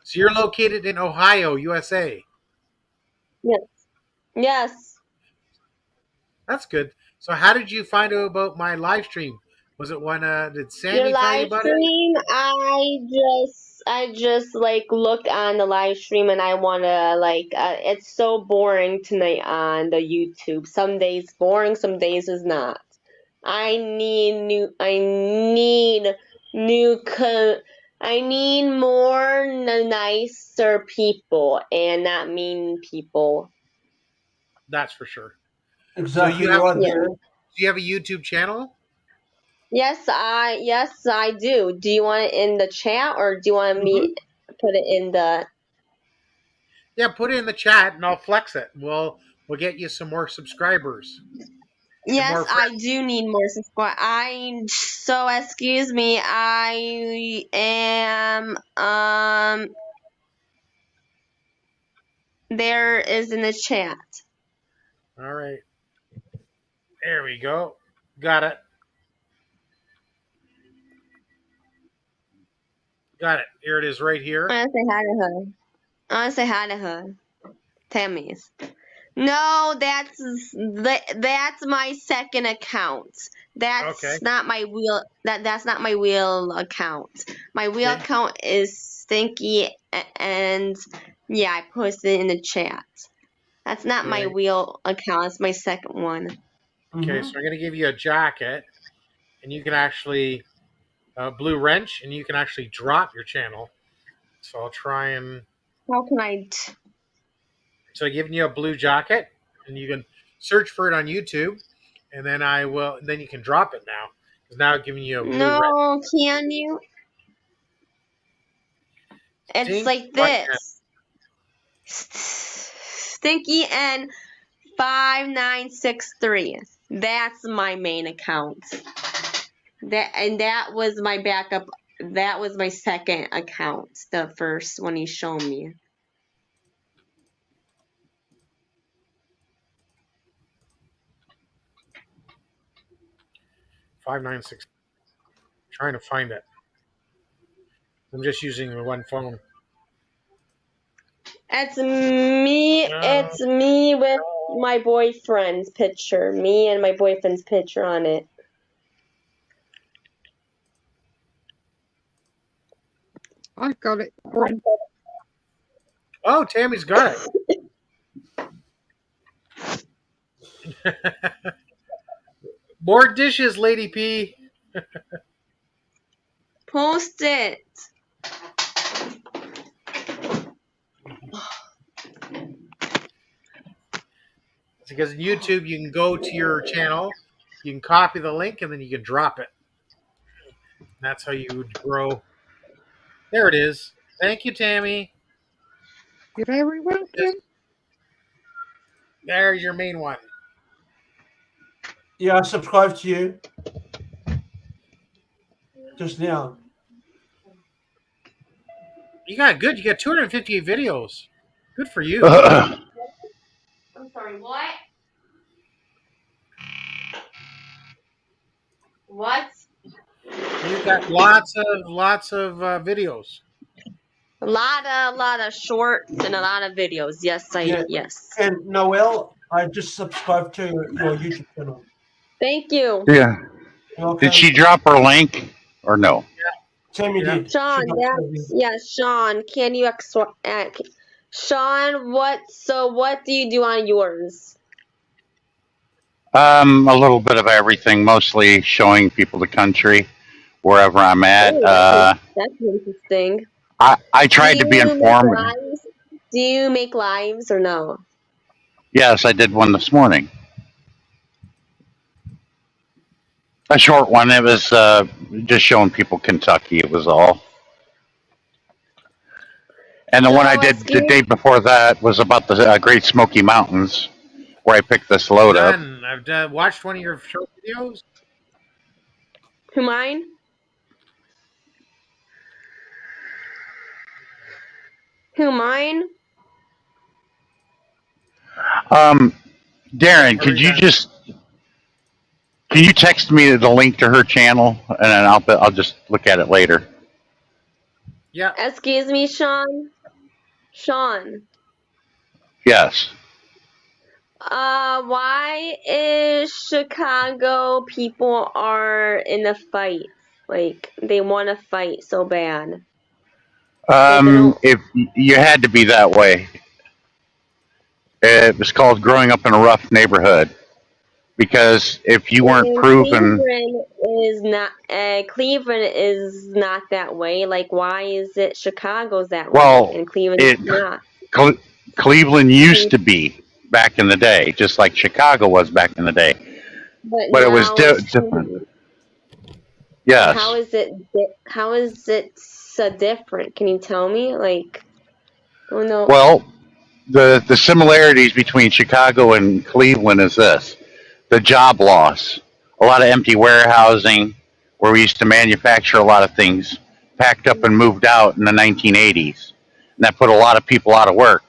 So you're located in Ohio, USA. Yes. Yes. That's good. So how did you find out about my live stream? Was it one? Did Your Sammy tell you live about it? stream, I just like looked on the live stream and I wanna like it's so boring tonight on the YouTube. Some days boring, some days is not. I need new I need more nicer people and not mean people. That's for sure. So Exactly right Yeah. there. do you have a YouTube channel? Yes, I do. Do you want it in the chat or do you want me Mm-hmm. put it in the Yeah, put it in the chat and I'll flex it. We'll get you some more subscribers and Yes, more I friends. do need more support. So excuse me, I am there is in the chat. All right. There we go. Got it. Got it. Here it is right I here. wanna say hi to her. I wanna say hi to her. Tammy's. No, that's my second account. That's Okay. not my wheel. That's not my wheel account. My wheel Okay. account is Stinky, and yeah, I posted it in the chat. That's not my Okay. wheel account. It's my second one. Okay. So I'm gonna give you a jacket, and you can actually blue wrench, and you can actually drop your channel. So I'll try and. How can I? So I'm giving you a blue jacket, and you can search for it on YouTube, and then I will. Then you can drop it now. Because now I'm giving you a blue wrench. No, can you? It's Stink like this. Stinky and 5963. That's my main account. That was my backup. That was my second account. The first one he showed me. $596. Trying to find it. I'm just using the one phone. It's me. It's me with my boyfriend's picture. Me and my boyfriend's picture on it. I got it. Oh, Tammy's got it. More dishes, Lady P. Post it. Because in YouTube, you can go to your channel, you can copy the link, and then you can drop it. And that's how you would grow. There it is. Thank you, Tammy. You're very welcome. There's your main one. Yeah, I subscribed to you just now. You got good. You got 258 videos. Good for you. I'm sorry, what? What? You've got lots of videos. A lot of shorts and a lot of videos. Yes, Yeah. yes. And Noel, I just subscribed to your YouTube channel. Thank you. Yeah. Did she drop her link or no? Tammy Yeah. did. Sean, Sean, can you Sean, what do you do on yours? A little bit of everything, mostly showing people the country wherever I'm at. Oh, that's interesting. I tried to be informative. Do you make lives or no? Yes, I did one this morning. A short one. It was just showing people Kentucky. It was all. And the one I did the day before that was about the Great Smoky Mountains, where I picked this load up. I've watched one of your short videos. Who, mine? Who, mine? Darren, can you text me the link to her channel, and then I'll just look at it later. Yeah. Excuse me, Sean. Sean. Yes. Why is Chicago people are in a fight? Like, they want to fight so bad. If you had to be that way, it was called growing up in a rough neighborhood. Because if you weren't proven, Cleveland is not that way. Like, why is it Chicago's that well, way and Cleveland is not? Cleveland used to be back in the day, just like Chicago was back in the day. But it was different. Yes. How is it? How is it so different? Can you tell me? Like, oh no. Well, the similarities between Chicago and Cleveland is this: the job loss, a lot of empty warehousing, where we used to manufacture a lot of things, packed up and moved out in the 1980s, and that put a lot of people out of work.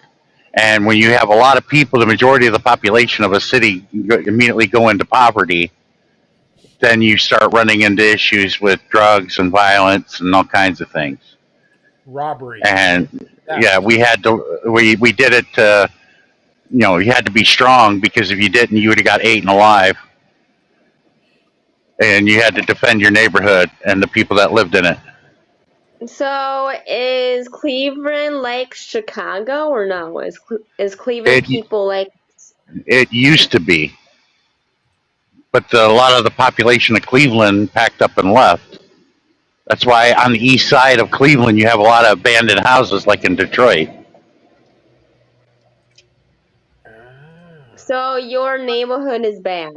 And when you have a lot of people, the majority of the population of a city immediately go into poverty, then you start running into issues with drugs and violence and all kinds of things. Robbery. And yeah, we had to. We did it you had to be strong because if you didn't, you would have got eaten alive. And you had to defend your neighborhood and the people that lived in it. So is Cleveland like Chicago or no? Is Cleveland It people like? it used to be, but a lot of the population of Cleveland packed up and left. That's why on the east side of Cleveland you have a lot of abandoned houses, like in Detroit. So your neighborhood is bad.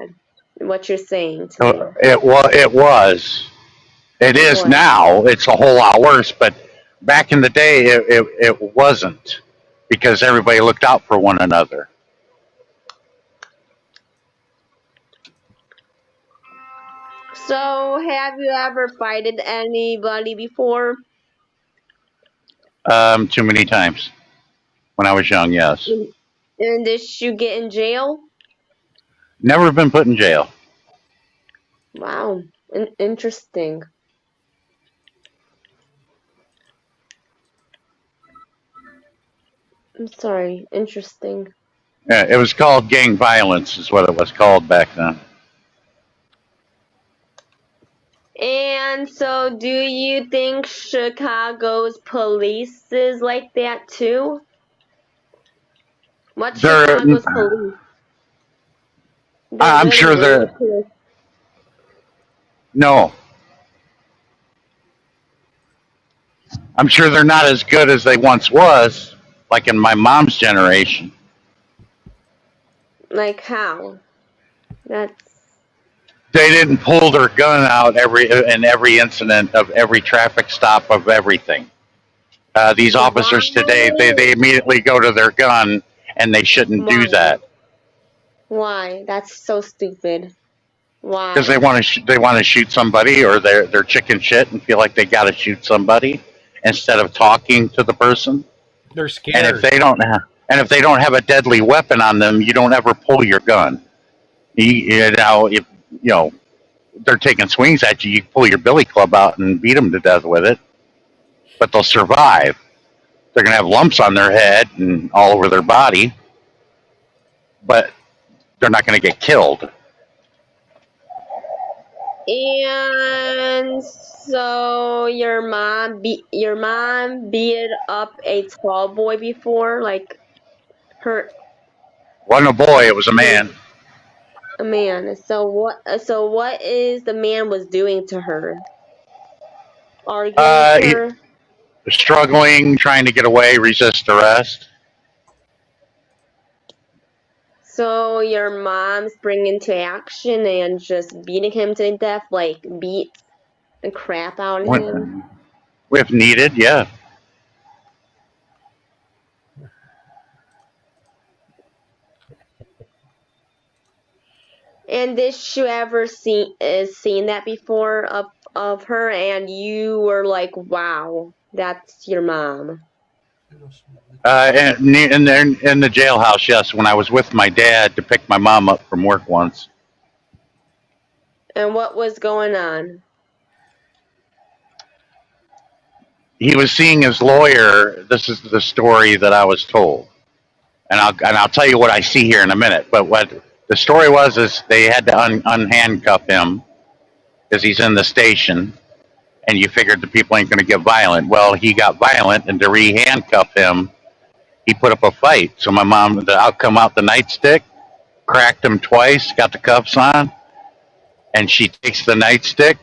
What you're saying to me? It was. It is What? now. It's a whole lot worse, but back in the day, it wasn't because everybody looked out for one another. So have you ever fighted anybody before? Too many times when I was young. Yes, And did you get in jail? never been put in jail. Wow, interesting. I'm sorry, interesting. Yeah, it was called gang violence, is what it was called back then. And so, do you think Chicago's police is like that too? What's They're, Chicago's police? They're I'm really sure rude they're too. no. I'm sure they're not as good as they once was, like in my mom's generation. Like how? That's They didn't pull their gun out in every incident of every traffic stop of everything. These officers today, they immediately go to their gun, and they shouldn't do that Why? That's so stupid. Why? because they want to shoot somebody, or they're chicken shit and feel like they got to shoot somebody instead of talking to the person. They're And scared. if they don't have a deadly weapon on them, you don't ever pull your gun. If they're taking swings at you, you pull your billy club out and beat them to death with it. But they'll survive. They're gonna have lumps on their head and all over their body, but they're not gonna get killed. And so your mom beat up a tall boy before, like her Wasn't a boy; it was a man. a man. So what is the man was doing to her? Arguing with He, her? struggling, trying to get away, resist arrest. So your mom spring into action and just beating him to death, like beat the crap out of him. If needed, yeah. And did you ever seen that before of her, and you were like, wow, that's your mom? In the jailhouse, yes. When I was with my dad to pick my mom up from work once. And what was going on? He was seeing his lawyer. This is the story that I was told, and I'll tell you what I see here in a minute. But what the story was is they had to unhandcuff him because he's in the station, and you figured the people ain't going to get violent. Well, he got violent, and to re-handcuff him, he put up a fight. So my mom, out come out the nightstick, cracked him twice, got the cuffs on, and she takes the nightstick,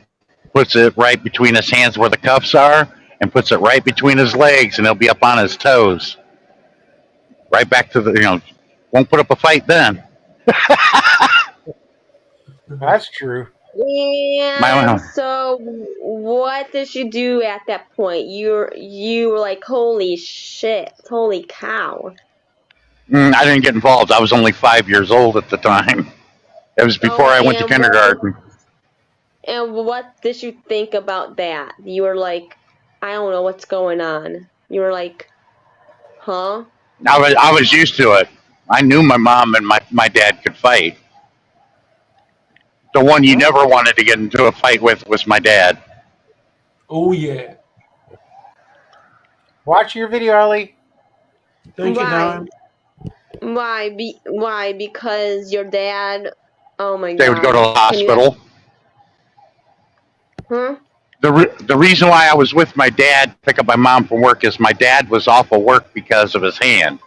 puts it right between his hands where the cuffs are, and puts it right between his legs, and he'll be up on his toes. Right back to won't put up a fight then. That's true. And so what did you do at that point? You were like, holy shit, holy cow. I didn't get involved. I was only 5 years old at the time. It was before I went to kindergarten. And what did you think about that? You were like, I don't know what's going on. You were like, huh? I was used to it. I knew my mom and my dad could fight. The one you never wanted to get into a fight with was my dad. Oh, yeah. Watch your video, Ollie. Thank you, Darren. Why? Because your dad. Oh my They would go to the God. Can you? hospital. Huh? The reason why I was with my dad to pick up my mom from work is my dad was off of work because of his hand.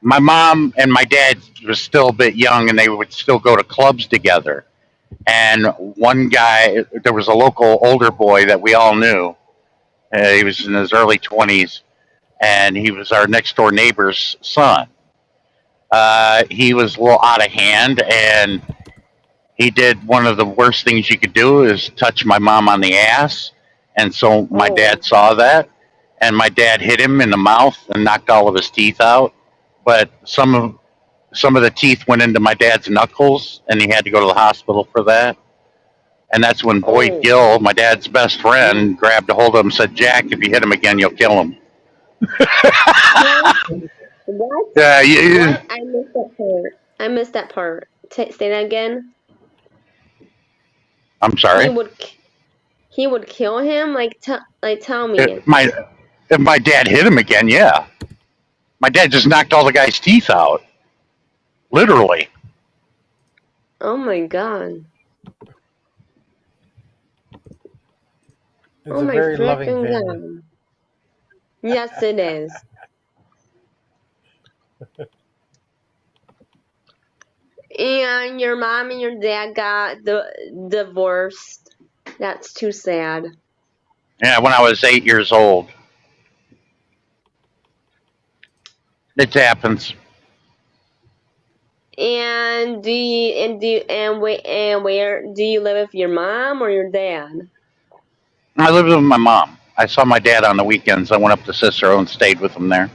My mom and my dad was still a bit young, and they would still go to clubs together. And one guy, there was a local older boy that we all knew. He was in his early 20s, and he was our next door neighbor's son. He was a little out of hand, and he did one of the worst things you could do is touch my mom on the ass. And so my Oh. dad saw that, and my dad hit him in the mouth and knocked all of his teeth out. But some of the teeth went into my dad's knuckles, and he had to go to the hospital for that. And that's when Boyd Oh. Gill, my dad's best friend, grabbed a hold of him and said, "Jack, if you hit him again, you'll kill him." What? Yeah, What? I missed that part. I missed that part. Say that again. I'm He sorry. would kill him. Like tell me. If my dad hit him again, yeah. My dad just knocked all the guy's teeth out, literally. Oh my God. It's Oh a my very loving freaking family. God. Yes, it is. And your mom and your dad got divorced. That's too sad. Yeah, when I was 8 years old. It happens. And where do you live with your mom or your dad? I lived with my mom. I saw my dad on the weekends. I went up to Cicero and stayed with him there.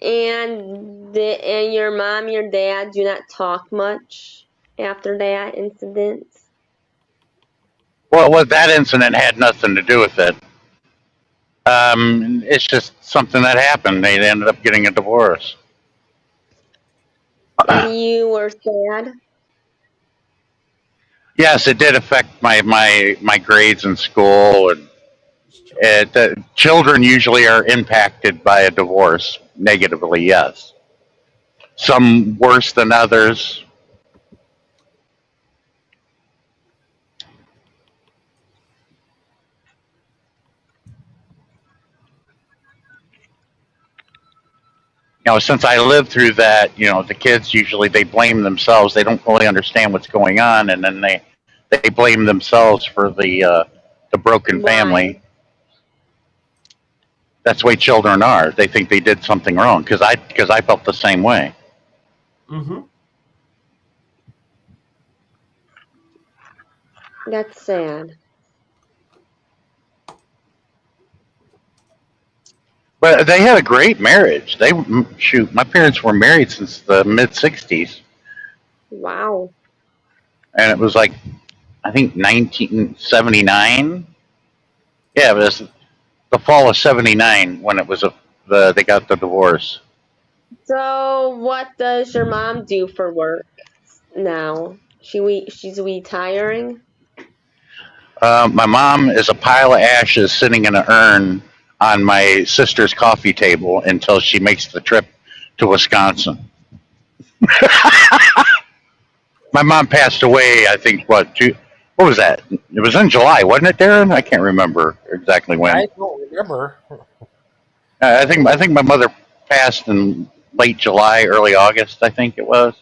And your mom and your dad do not talk much after that incident? Well, that incident had nothing to do with it. It's just something that happened. They ended up getting a divorce. And you were sad? Yes, it did affect my grades in school, and children usually are impacted by a divorce negatively. Yes, some worse than others. Since I lived through that, the kids usually they blame themselves. They don't really understand what's going on, and then they blame themselves for the broken Why? family. That's the way children are. They think they did something wrong because I felt the same way. Mm-hmm. That's sad. But they had a great marriage. My parents were married since the mid '60s, Wow. and it was like I think 1979. Yeah, it was the fall of '79 when it was they got the divorce. So what does your mom do for work now? She's retiring? My mom is a pile of ashes sitting in an urn on my sister's coffee table until she makes the trip to Wisconsin. My mom passed away, I think, what was that? It was in July, wasn't it, Darren? I can't remember exactly when. I don't remember. I think my mother passed in late July, early August, I think it was.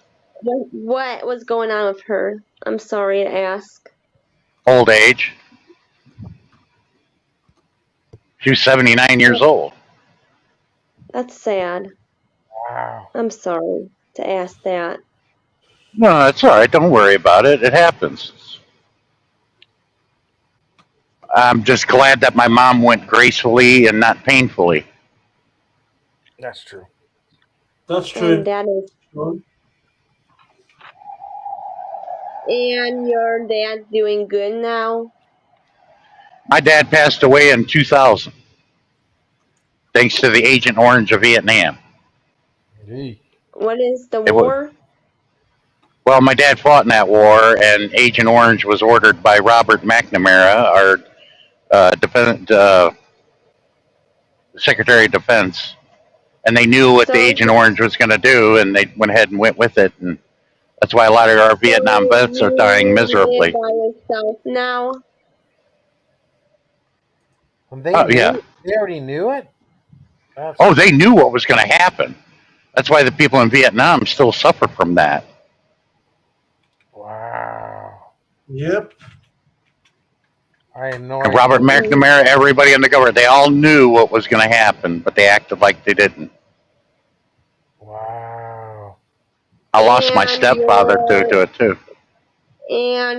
What was going on with her? I'm sorry to ask. Old age. She was 79 years old. That's sad. Wow. I'm sorry to ask that. No, that's all right. Don't worry about it. It happens. I'm just glad that my mom went gracefully and not painfully. That's true. That's true. And that is true. And your dad's doing good now? My dad passed away in 2000, thanks to the Agent Orange of Vietnam. Gee. What is the It was- war? Well, my dad fought in that war, and Agent Orange was ordered by Robert McNamara, our Secretary of Defense, and they knew what the So Agent Orange was going to do, and they went ahead and went with it, and that's why a lot of our Vietnam vets are dying you live miserably. by yourself now? And they Oh yeah. knew. They already knew it. That's Oh, they knew what was going to happen. That's why the people in Vietnam still suffer from that. wow. Yep. I had no And Robert idea. McNamara, everybody in the government, they all knew what was going to happen, but they acted like they didn't. Wow. I lost my And stepfather to it too.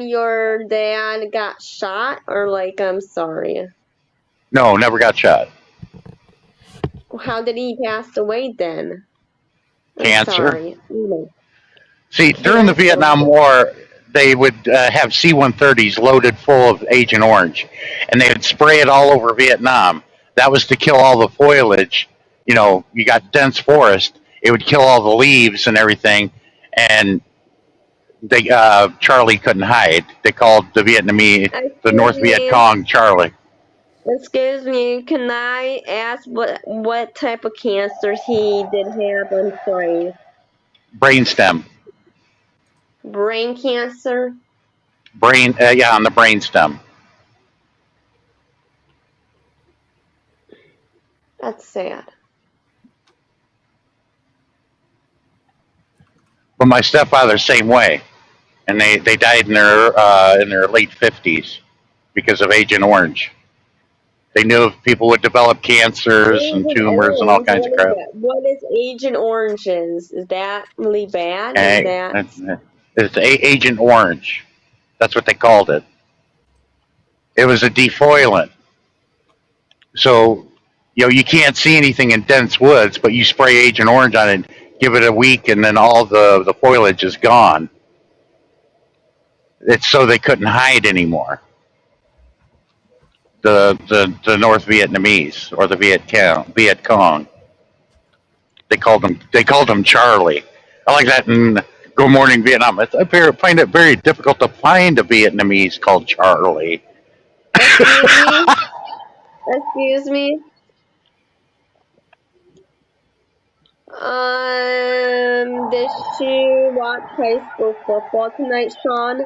your dad got shot, or like, I'm sorry. No, never got shot. How did he pass away then? I'm Cancer. sorry. See, during the Cancer. Vietnam War, they would have C-130s loaded full of Agent Orange, and they would spray it all over Vietnam. That was to kill all the foliage. You know, you got dense forest. It would kill all the leaves and everything, and they Charlie couldn't hide. They called the North Viet Cong Charlie. Excuse me, can I ask what type of cancer he did have? I'm sorry. Brainstem. Brain cancer? Yeah, on the brainstem. That's sad. But my stepfather, same way, and they died in their late 50s because of Agent Orange. They knew if people would develop cancers and Agent tumors and all Orange, kinds of what is crap. that? What is Agent Orange is that really bad? Is And that it's Agent Orange. That's what they called it. It was a defoliant. So, you can't see anything in dense woods, but you spray Agent Orange on it, give it a week, and then all the foliage is gone. It's so they couldn't hide anymore. The North Vietnamese or the Viet Cong. They called him Charlie. I like that in Good Morning Vietnam. I find it very difficult to find a Vietnamese called Charlie. excuse me? Excuse me? Did she watch high school football tonight, Sean?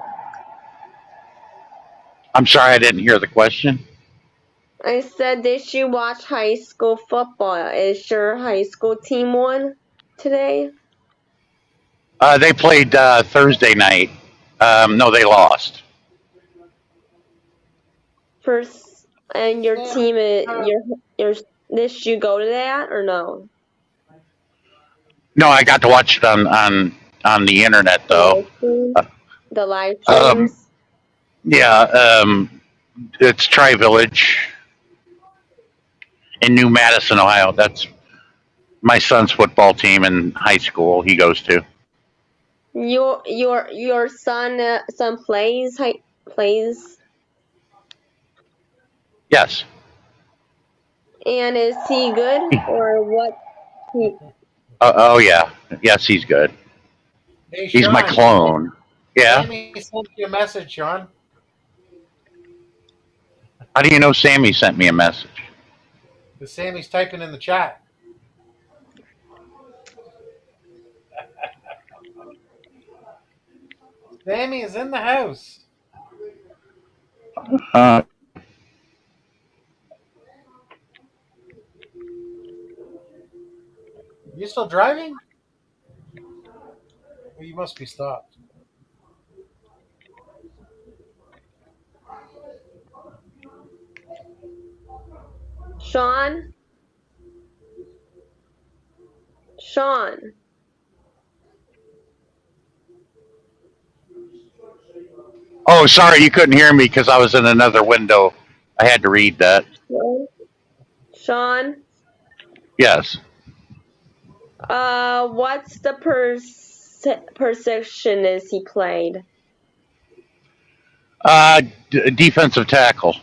I'm sorry, I didn't hear the question. I said, did she watch high school football? Is your high school team won today? They played Thursday night. No, they lost. First, and your team, your did you go to that or no? No, I got to watch it on the internet though. The live Um, streams. yeah, it's Tri Village in New Madison, Ohio. That's my son's football team in high school. He goes to. Your son plays. Yes. And is he good or what? Oh yeah. Yes, he's good. Hey, He's my Sean. clone. Yeah. Sammy sent you a message, Sean. How do you know Sammy sent me a message? The Sammy's typing in the chat. Sammy is in the house. Uh, You still driving? Well, you must be stopped. Sean. oh, sorry, you couldn't hear me because I was in another window. I had to read that. Sean. Yes. What's the position is he played? Defensive tackle.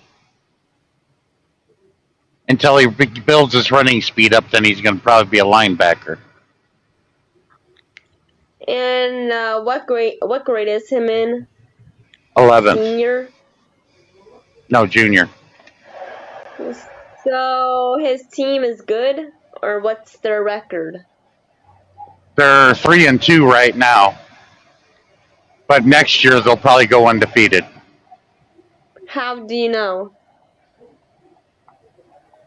Until he builds his running speed up, then he's going to probably be a linebacker. And what grade is him in? 11th. Senior? No, junior. So his team is good, or what's their record? They're 3-2 right now, but next year they'll probably go undefeated How do you know?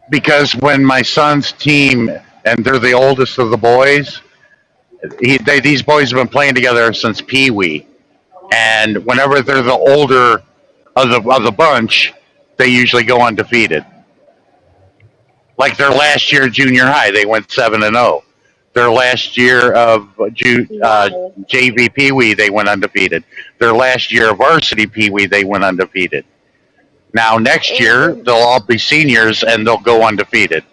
because when my son's team, and they're the oldest of the boys, these boys have been playing together since Pee Wee, and whenever they're the older of the bunch, they usually go undefeated. Like their last year junior high, they went 7-0. Their last year of Wow. JV Pee Wee, they went undefeated. Their last year of varsity Pee Wee, they went undefeated. Now next year, And they'll all be seniors and they'll go undefeated.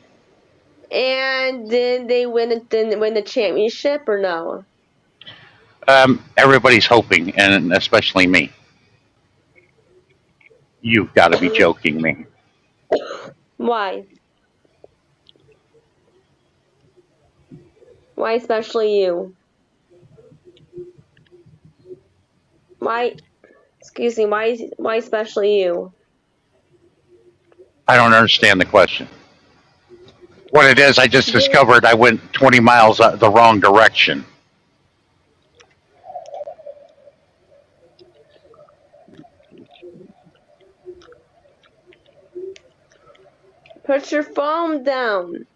did they win the championship or no? Everybody's hoping, and especially me. You've got to be joking me. Why? Why especially you? Why? Excuse me. Why especially you? I don't understand the question. What it is, I just Yeah. discovered I went 20 miles the wrong direction. Put your phone down.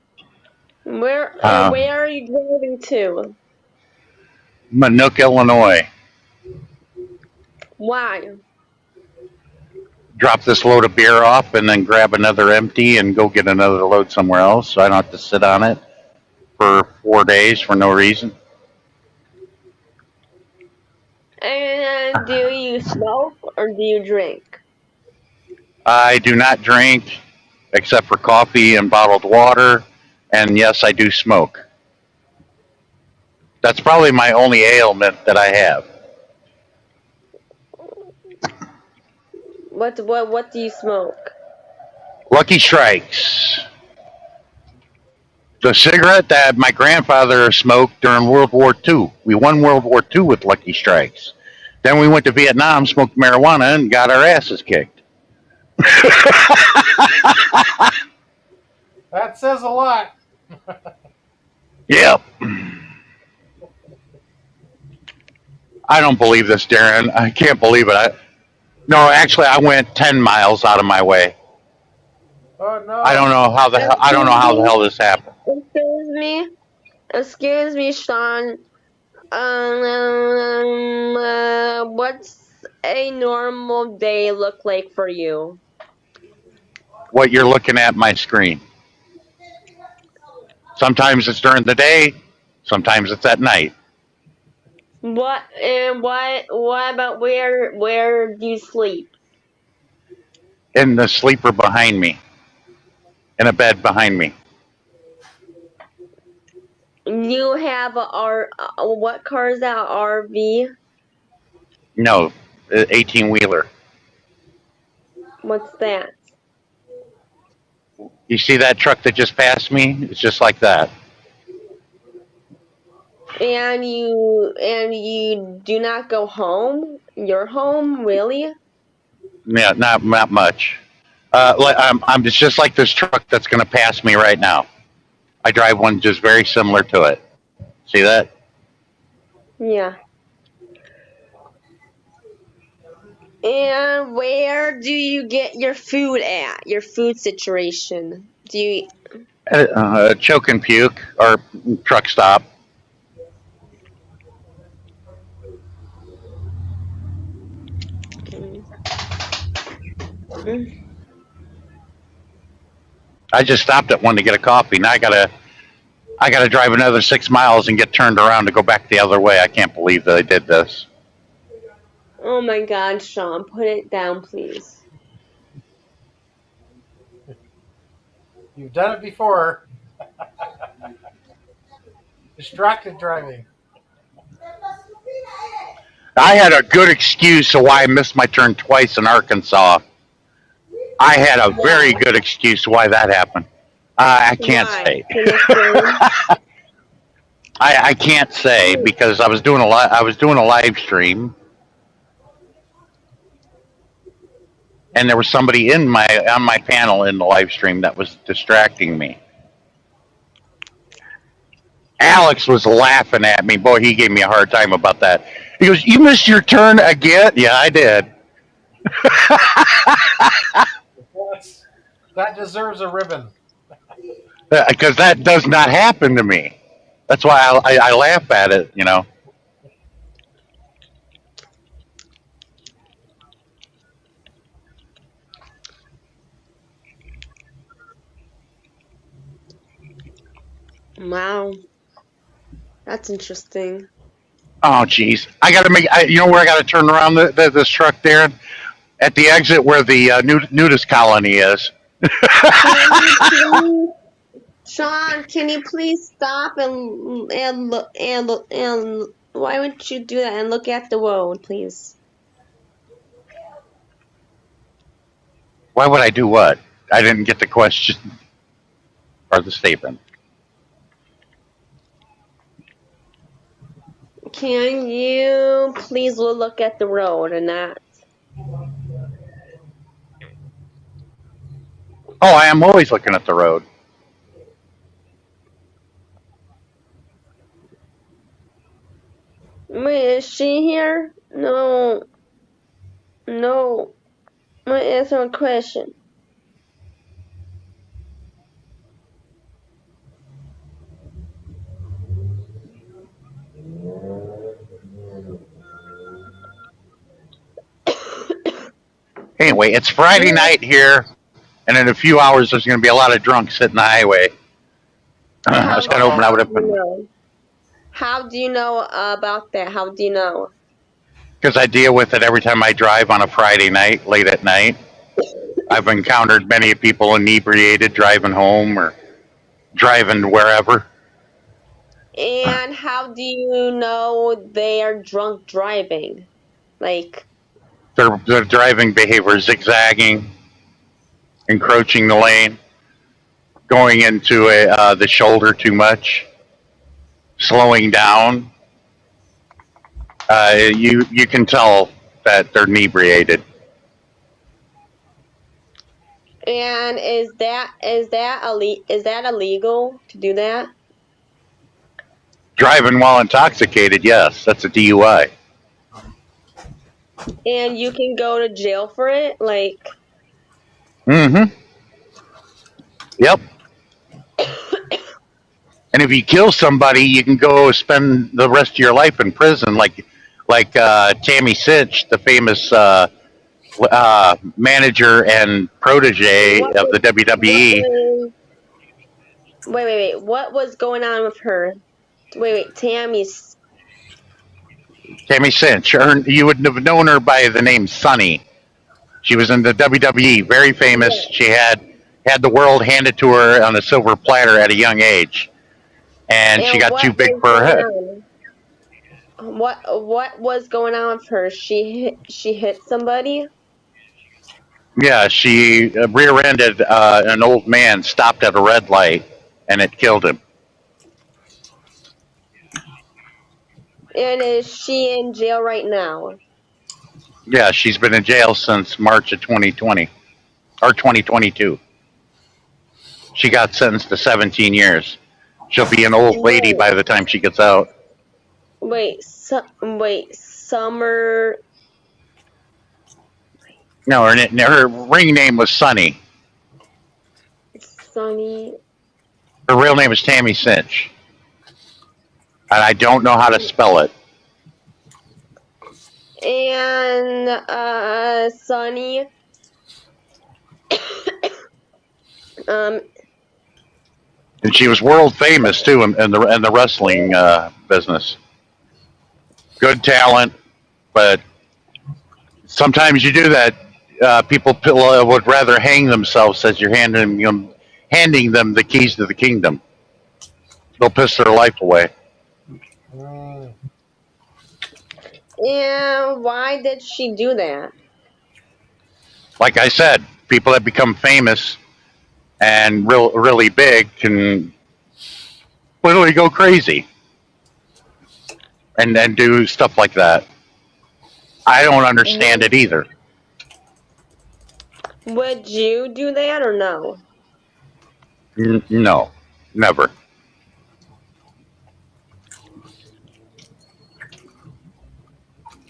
Where Uh, are you driving to? Manook, Illinois. Why? Drop this load of beer off and then grab another empty and go get another load somewhere else so I don't have to sit on it for 4 days for no reason. And do you smoke or do you drink? I do not drink except for coffee and bottled water, and yes, I do smoke. That's probably my only ailment that I have. What do you smoke? Lucky Strikes. The cigarette that my grandfather smoked during World War II. We won World War II with Lucky Strikes. Then we went to Vietnam, smoked marijuana, and got our asses kicked. That says a lot. Yep. I don't believe this, Darren. I can't believe it. No, actually, I went 10 miles out of my way. Oh no. I don't know how the hell. I don't know how the hell this happened. Excuse me, Sean. What's a normal day look like for you? What you're looking at my screen. Sometimes it's during the day. Sometimes it's at night. What about where do you sleep? In the sleeper behind me. In a bed behind me. You have what car is that? RV? No, 18-wheeler. What's that? You see that truck that just passed me? It's just like that. And you do not go home? Your home, really? Yeah, not much. It's just like this truck that's going to pass me right now. I drive one just very similar to it. See that? Yeah. And where do you get your food at? Your food situation? Do you? Choke and puke or truck stop. I just stopped at one to get a coffee. Now I gotta drive another 6 miles and get turned around to go back the other way. I can't believe that I did this. Oh my God, Sean, put it down, please. You've done it before. Distracted driving. I had a good excuse of why I missed my turn twice in Arkansas. I had a very good excuse why that happened. I can't say. I can't say because I was doing a live stream, and there was somebody on my panel in the live stream that was distracting me. Alex was laughing at me. Boy, he gave me a hard time about that. He goes, "You missed your turn again?" Yeah, I did. That deserves a ribbon. Because that does not happen to me. That's why I laugh at it, you know. Wow, that's interesting. Oh, jeez. I got to you know where I got to turn around this truck, Darren? At the exit where the nudist colony is. Sean, can you please stop and look and why would you do that and look at the road, please? Why would I do what? I didn't get the question or the statement. Can you please look at the road and not? Oh, I am always looking at the road. Wait, is she here? No. No. I'm gonna answer a question. Anyway, it's Friday night here, and in a few hours there's going to be a lot of drunks hitting the highway. I was going to open up How do you know about that? How do you know? because I deal with it every time I drive on a Friday night, late at night. I've encountered many people inebriated driving home or driving wherever. And how do you know they are drunk driving? Like, Their driving behavior, zigzagging, encroaching the lane, going into the shoulder too much, slowing down. You can tell that they're inebriated. and is that illegal to do that? Driving while intoxicated, yes, that's a DUI. And you can go to jail for it, like. Mm-hmm. Yep. And if you kill somebody, you can go spend the rest of your life in prison, like Tammy Sitch, the famous manager and protege of the WWE. Wait. What was going on with her? Wait. Tammy Sitch. You would have known her by the name Sunny. She was in the WWE, very famous. She had the world handed to her on a silver platter at a young age, and she got too big for her head. What was going on with her? She hit somebody? Yeah, she rear-ended an old man, stopped at a red light, and it killed him. And is she in jail right now? Yeah, she's been in jail since March of 2020 or 2022. She got sentenced to 17 years. She'll be an old lady by the time she gets out. Wait, Summer. No, her ring name was Sunny. Sunny. Her real name is Tammy Sitch, and I don't know how to spell it. And Sunny. And she was world famous too in the wrestling business. Good talent, but sometimes you do that. People would rather hang themselves as you're handing them the keys to the kingdom. They'll piss their life away. And why did she do that? Like I said, people that become famous and really big can literally go crazy and then do stuff like that. I don't understand it either. Would you do that or no? No, never.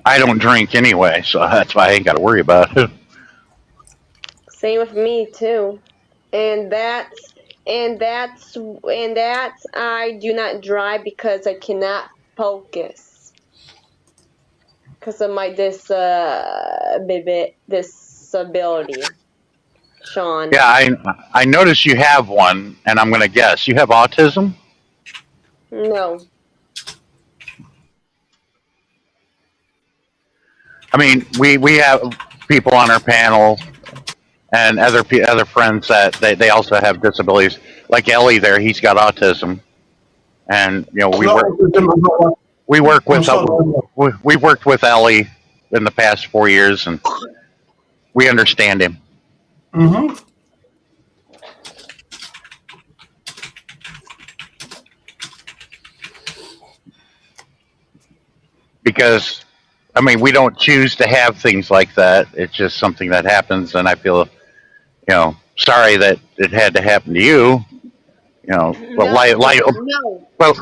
I don't drink anyway, so that's why I ain't got to worry about it. Same with me too. And that's I do not drive because I cannot focus because of my disability. Sean. Yeah, I notice you have one, and I'm going to guess you have autism. No. I mean, we have people on our panel and other friends that they also have disabilities. Like Ellie, there, he's got autism, and we work I'm with sorry. we've worked with Ellie in the past 4 years, and we understand him. Mm-hmm. Because I mean, we don't choose to have things like that. It's just something that happens, and I feel, sorry that it had to happen to you. But No. well,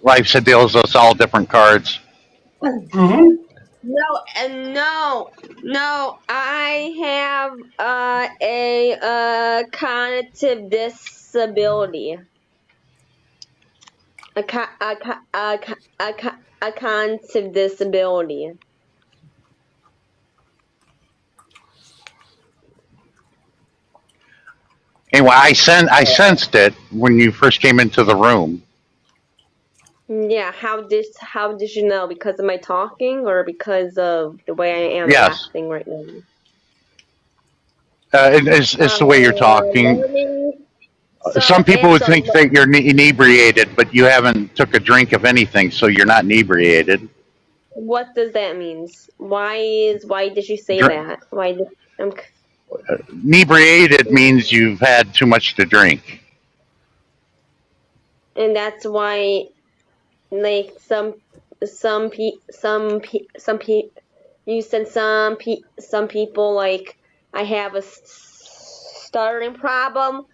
life deals us all different cards. Mm-hmm. No, and no. I have a cognitive disability. A cognitive disability. Anyway, I sensed it when you first came into the room. Yeah, how did you know? Because of my talking or because of the way I am Yes, acting right now? it's the way you're talking. Learning. Some So people would think that you're inebriated, but you haven't took a drink of anything, so you're not inebriated. what does that mean? Why did you say Dr- that? Why did I'm Inebriated means you've had too much to drink. and that's why like you said some people like I have a stuttering problem,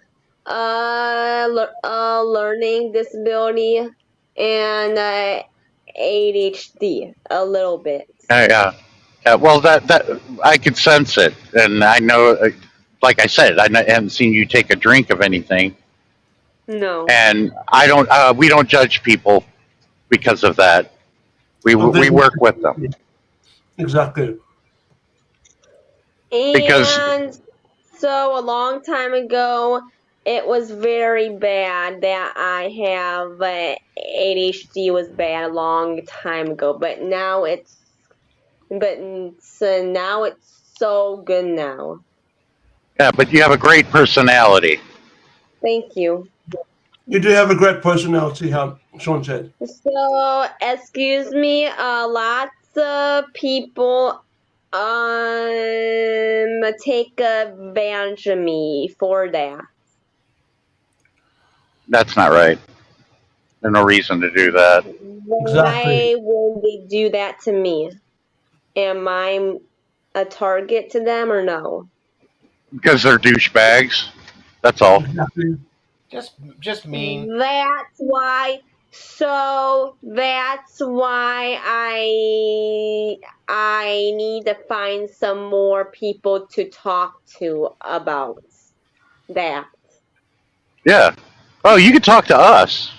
learning disability, and ADHD a little bit. Yeah. Well, that I could sense it, and I know. Like I said, haven't seen you take a drink of anything, No. and I don't. We don't judge people because of that. We work with them Exactly. because And so a long time ago, it was very bad that I have ADHD was bad a long time ago, but now it's so good now. but you have a great personality. Thank you. You do have a great personality, Sean said. So excuse me, lots of people take advantage of me for that. That's not right. There's no reason to do that. Why would they do that to me? Am I a target to them or no? Because they're douchebags. That's all. Exactly. Just mean. That's why. So that's why I need to find some more people to talk to about that. Yeah. Oh, you can talk to us.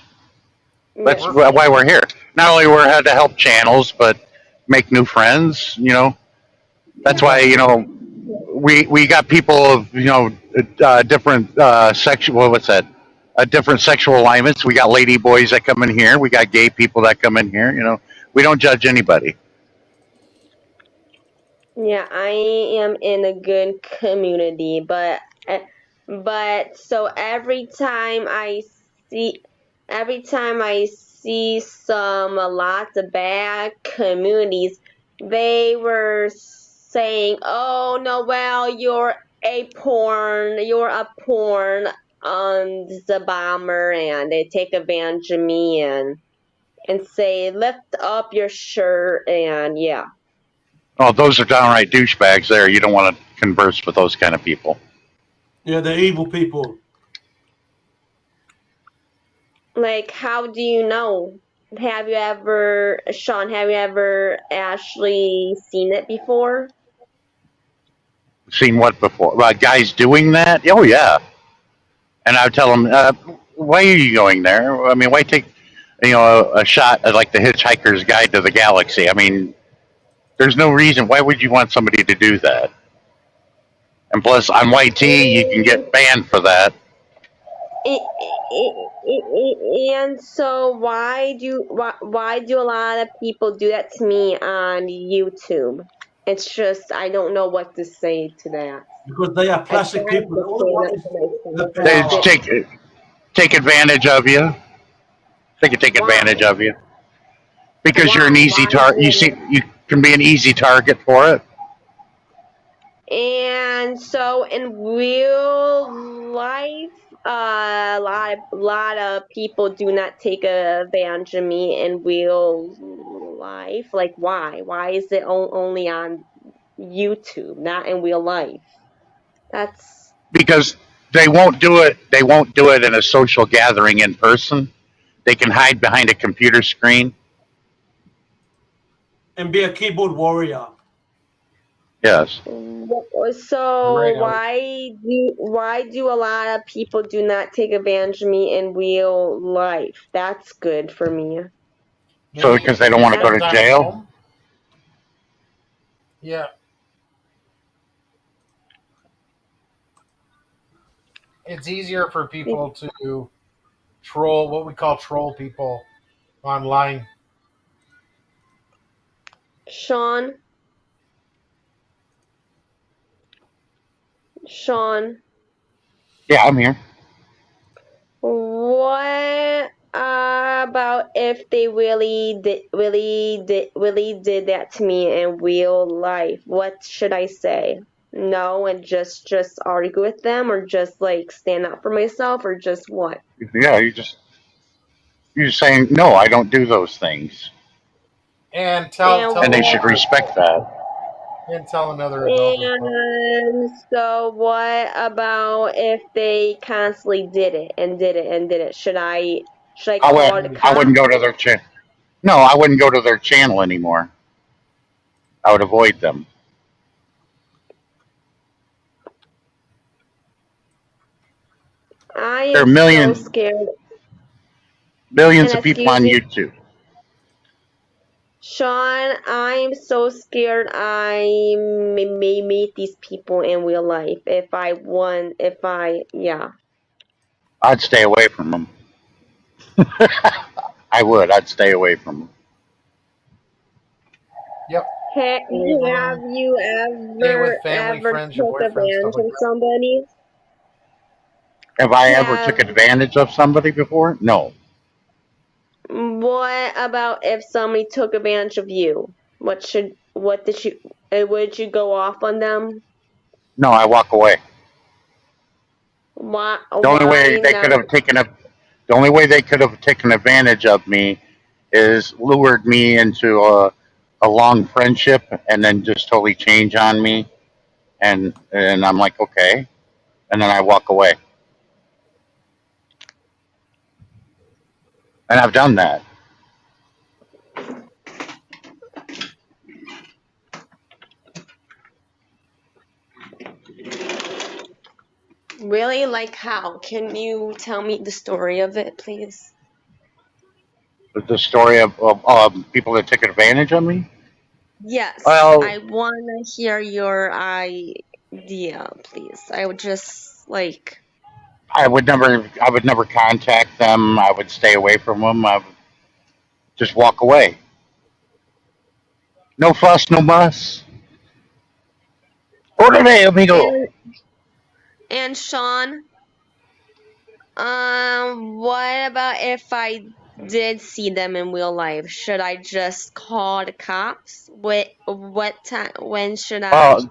That's Yeah. why we're here. Not only we're here to help channels, but make new friends. That's why we got people of different sexual what's that? Different sexual alignments. We got lady boys that come in here. We got gay people that come in here. We don't judge anybody. Yeah, I am in a good community, but so every time I see some lots of bad communities, they were saying, "Oh no, well you're a porn on the bomber," and they take advantage of me and say lift up your shirt and yeah. Oh, those are downright douchebags there. You don't want to converse with those kind of people. Yeah, they're evil people. Like, how do you know? Have you ever, Sean, have you ever actually seen it before? Seen what before? Guys doing that? Oh, yeah. And I would tell them, why are you going there? I mean, why take, a shot at like the Hitchhiker's Guide to the Galaxy? I mean, there's no reason. Why would you want somebody to do that? And plus, on YT, you can And, get banned for that. and so why do a lot of people do that to me on YouTube? It's just I don't know what to say to that. Because they are I plastic tried people. to All they stand want up is for the myself, but They it power. take advantage of you. They can take why? advantage of you because you're an Why? easy Why target. do You can be an easy target for it. And so in real life, a lot of people do not take advantage of me in real life. Like, why? Why is it only on YouTube, not in real life? That's Because they won't do it. They won't do it in a social gathering in person. They can hide behind a computer screen. And be a keyboard warrior. Yes, so. Right out. Why do a lot of people do not take advantage of me in real life? That's good for me. so Maybe because they don't they want to go spend to time at jail. home. Yeah, it's easier for people to troll what we call troll people online. Sean. Sean, Yeah, I'm here. what about if they really did that to me in real life? What should I say? No, and just argue with them, or just like stand up for myself, or just what? Yeah, you're saying no. I don't do those things, And And and tell they the what? should other respect that. and tell another adult as well. And so what about if they constantly did it and did it and did it? Should I I call the would. I cops? wouldn't go to their channel. No, I wouldn't go to their channel anymore. I would avoid them. I There are am so scared. millions And of people excuse on me, YouTube. Sean, I'm so scared I may meet these people in real life. Yeah. I'd stay away from them. I would. I'd stay away from them. Yep. Have Stay from them. you Stay with ever, family, ever friends, your took boyfriend, stuff advantage like of that. somebody? Have I ever Have, took advantage of somebody before? No. what about if somebody took advantage of you? Would you go off on them? No, I walk away. The only way Why they could not? have taken a, the only way they could have taken advantage of me is lured me into a long friendship and then just totally change on me and I'm like, okay. And then I walk away. And I've done that. Really? Like how? Can you tell me the story of it, please? The story of people that took advantage of me. Yes, Well, I want to hear your idea, please. I would just like, I would never contact them. I would stay away from them. I would just walk away. No fuss, no muss. Orderly, amigo. and Sean, what about if I did see them in real life? Should I just call the cops? What time? When should I? Well,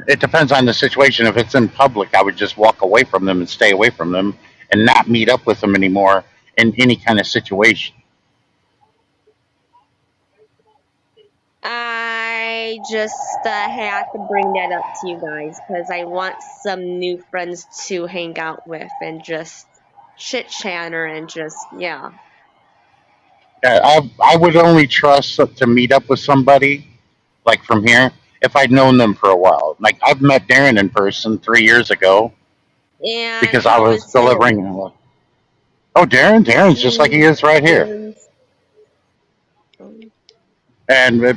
it depends on the situation. If it's in public, I would just walk away from them and stay away from them and not meet up with them anymore in any kind of situation. I just had to bring that up to you guys because I want some new friends to hang out with and just chit chatter and just yeah. Yeah, I would only trust to meet up with somebody like from here if I'd known them for a while. Like I've met Darren in person 3 years ago And because I how was is him? delivering. Oh, Darren's just like he is right here. Darren's- And it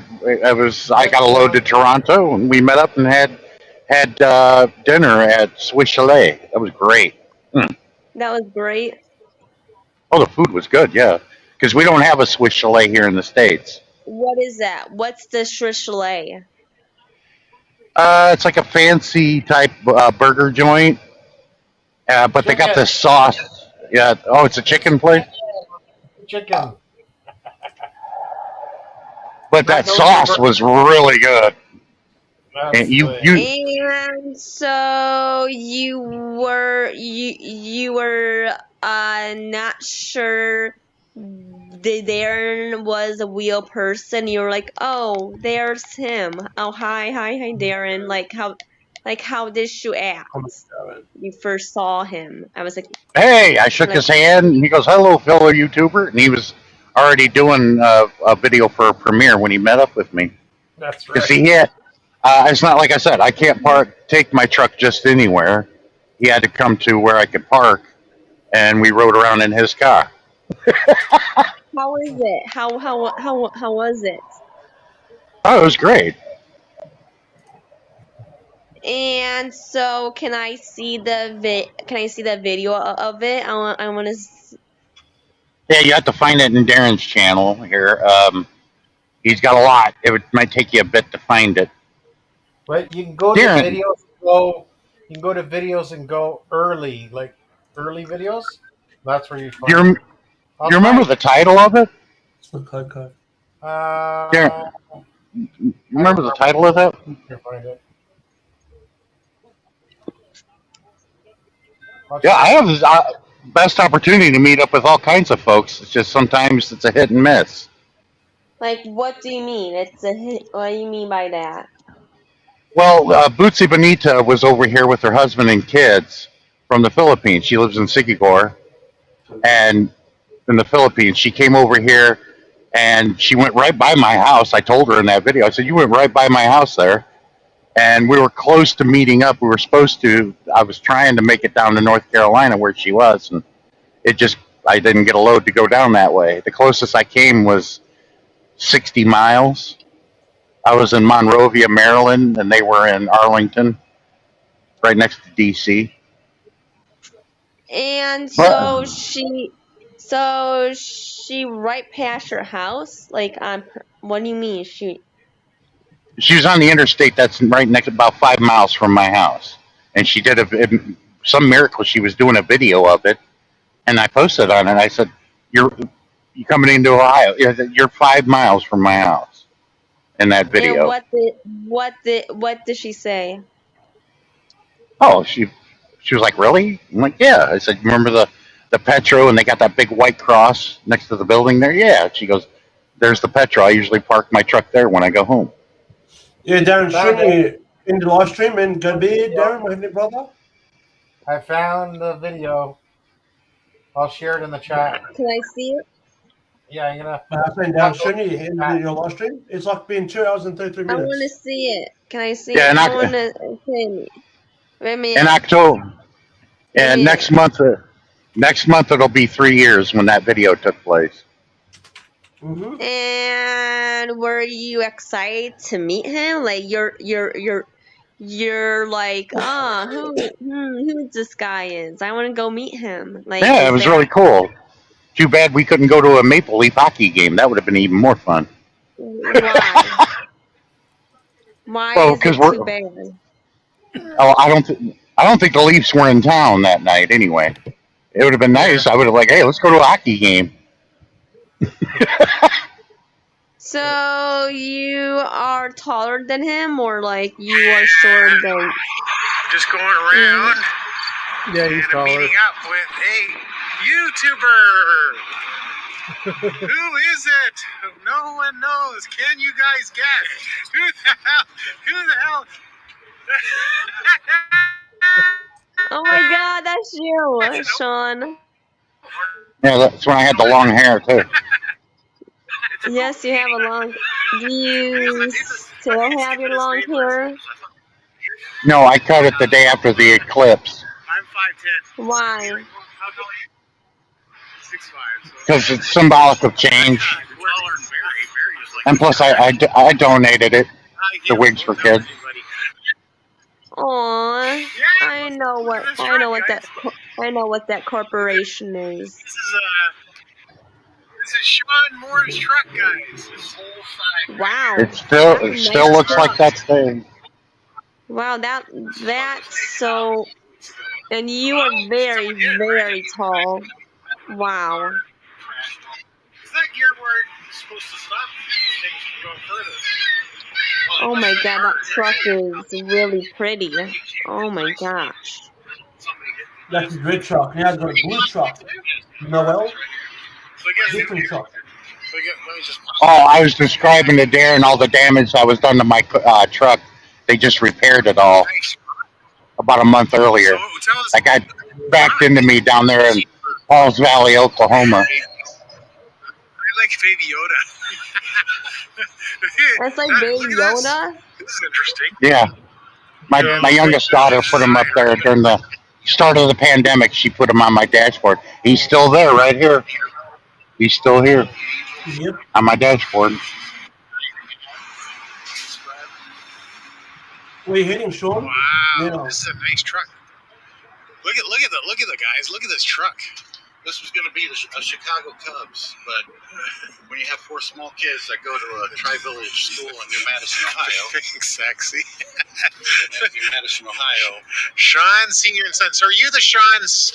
was I Yep, got a load to Toronto and we met up and had dinner at Swiss Chalet. That was great. Mm. That was great. Oh, the food was good. Yeah, because we don't have a Swiss Chalet here in the states. What is that? What's the Chalet? It's like a fancy type burger joint, but they got chicken, this sauce. Yeah. Oh, it's a chicken place. chicken. But that Not no new sauce was really good. And That's you the you And so you were not sure the Darren was a real person. You were like, oh, there's him. Oh, hi, Darren. Like how did you act? You first saw him. I was like, hey, I shook like his hand and he goes, "Hello, fellow YouTuber," and he was already doing a video for a premiere when he met up with me. That's Because right. he had, it's not like I said, I can't take my truck just anywhere. He had to come to where I could park, and we rode around in his car. how is it? How was it? Oh, it was great. And so, can I see the video of it? I want to. Yeah, you have to find it in Darren's channel here. He's got a lot. Might take you a bit to find it. But you can go to Darren, videos. Go. You can go to videos and go early, like early videos. That's where you do you, find it. I'll you remember find the it. title of it? Okay. Darren, Uh, you I don't remember the remember. title of that? I'll find it. I'll Yeah, I check. have the best opportunity to meet up with all kinds of folks. It's just sometimes it's a hit and miss. Like, what do you mean? It's a hit. What do you mean by that? Well, Bootsy Bonita was over here with her husband and kids from the Philippines. She lives in Sigigor, and in the Philippines, she came over here and she went right by my house. I told her in that video. I said, "You went right by my house there," and we were close to meeting up. We were supposed to. I was trying to make it down to North Carolina where she was, and it just I didn't get a load to go down that way. The closest I came was 60 miles. I was in Monrovia, Maryland, and they were in Arlington, right next to DC. And But so she right past your house, like what do you mean? she was on the interstate that's right next, about 5 miles from my house, and she did some miracle. She was doing a video of it, and I posted on it. I said, "You're coming into Ohio. You're 5 miles from my house." In that And video. what did she say? Oh, she was like, "Really?" I'm like, "Yeah." I said, "Remember the Petro, and they got that big white cross next to the building there?" Yeah. She goes, "There's the Petro. I usually park my truck there when I go home." Yeah, Darren, Found shouldn't it. you in the live stream and go to bed, Video. Darren, my heavenly brother? I found the video. I'll share it in the chat. Can I see it? Yeah, you're gonna. I think Darren, shouldn't you end your live stream? It's like being 2 hours and 33 I want to minutes. see it. Can I see Yeah, it? and I want to. Wait a in minute. October, Wait a and minute. next month it'll be 3 years when that video took place. Mm-hmm. And were you excited to meet him? Like you're like, who this guy is? I want to go meet him. Like, Yeah, it is was that really cool. Too bad we couldn't go to a Maple Leaf hockey game. That would have been even more fun. why? Why Well, is because it too bad? I don't think the Leafs were in town that night anyway. It would have been nice. I would have like, hey, let's go to a hockey game. So you are taller than him, or like you are shorter than? Just going around Yeah, he's and taller. meeting up with a YouTuber. Who is it? No one knows. Can you guys guess? Who the hell? Oh my God, that's you, Sean. Yeah, that's when I had the long hair too. Yes, you have a long. Do you still have your long hair? No, I cut it the day after the eclipse I'm 5'10". Why? How tall are you? 6'5". because it's symbolic of change. You're taller than Barry. Barry was like. And plus, I donated it, the wigs for kids. Aw, Yeah, I know what that's I know right, what guys. I know what that corporation is. This is Sean Moore's truck, guys. This whole side. Wow, It that's a still nice looks like truck. that thing. Wow, that's so. And you are very, very tall. Wow. Is that gear where it's supposed to stop? Things can go further. Oh my God, that truck is really pretty. Oh my gosh. That's his red truck. Now he's got a blue truck. Noel, different truck. Let me just. Oh, I was describing to Darren all the damage that was done to my truck. They just repaired it all about a month earlier. So tell us. That guy backed into me down there in Halls Valley, Oklahoma. I like Baby Yoda. That's like Look Baby at this. Yoda. This is interesting. Yeah, my youngest daughter put him up there during the start of the pandemic. She put him on my dashboard. He's still there, right here. He's still here Yep. on my dashboard. Where you heading, Sean? Wow, Now. this is a nice truck. Look at the guys. Look at this truck. This was going to be a Chicago Cubs, but when you have 4 small kids that go to a tri-village school in New Madison, Ohio. Being sexy. New Madison, Ohio. Sean Senior and Son. So are you the Sean's?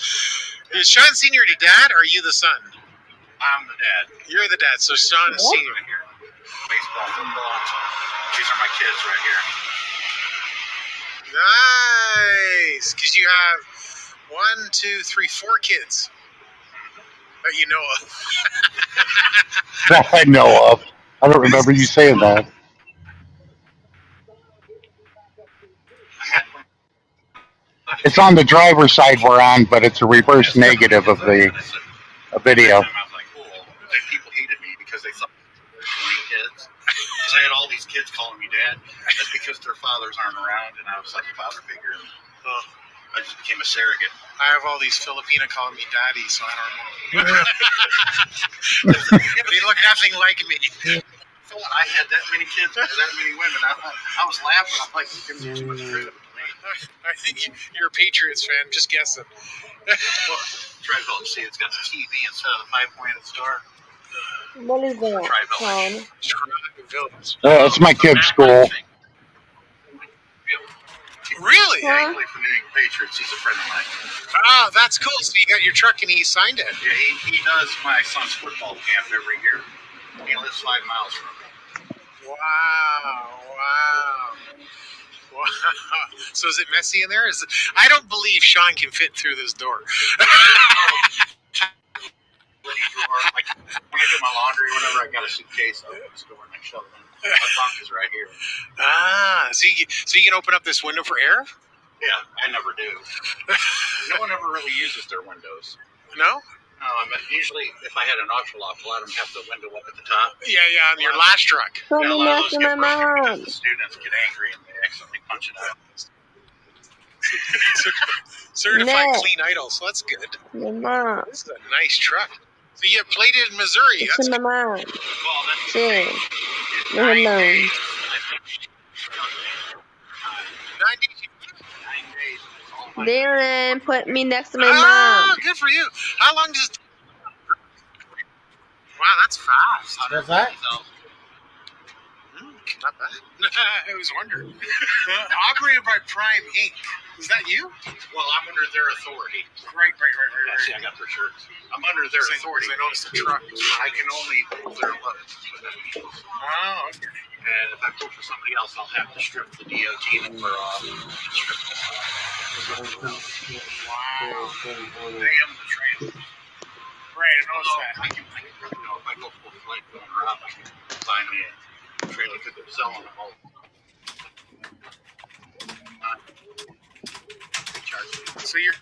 Is Sean Senior the dad, or are you the son? I'm the dad. You're the dad. So Sean is Senior. Here. Baseball, football. These are my kids right here. Nice, because you have 1, 2, 3, 4 kids that you know of. That I know of. I don't remember you saying that. It's on the driver's side we're on, but it's a reverse negative of the video. I was like, cool. People hated me because they thought 20 kids. Because I had all these kids calling me dad. That's because their fathers aren't around, and I was like a father figure. And I just became a surrogate. I have all these Filipina calling me daddy, so I don't know. They look nothing like me. I had that many kids, that many women. I was laughing. I'm like, give me too much credit. I think you're a Patriots fan. Just guessing. Well, Tri-Village. See, it's got the TV instead of the 5-pointed star. What is that, Sean? It's my kid's school. Really? Huh? Actually, for New England Patriots, he's a friend of mine. Oh, that's cool. So you got your truck and he signed it. Yeah, he does my son's football camp every year. He lives 5 miles from me. Wow. So is it messy in there? I don't believe Sean can fit through this door. When I do my laundry, whenever I got a suitcase, I open the door and I shove it in. My trunk is right here. So you can open up this window for air? Yeah, I never do. No one ever really uses their windows. No? No, I mean, usually if I had an auto lock, a lot of them have the window up at the top. Yeah, on your last truck. Put Yeah, a me lot of next those to get my broken mom. because the students get angry and they accidentally punch it out. Certified No. clean idle, so that's good. My mom. This is a nice truck. So you have plated in Missouri. It's That's my mom. Well, that's Shit. Leave her alone. 9 days. All my Darren, put me next to my Oh, mom. good for you. How long does it... Wow, that's fast. What's that? Not bad. I was wondering. Operated by Prime Inc. Is that you? Well, I'm under their authority. Right. Yeah, see, I got their shirts. I'm under their authority. I noticed the truck. I can only pull their loads. Oh, okay. And if I pull for somebody else, I'll have to strip the DOT number off. Wow. They am the transit. Right. didn't notice that. I can, if I go full flight going around, I can buy me a trailer because they're selling them all. So you're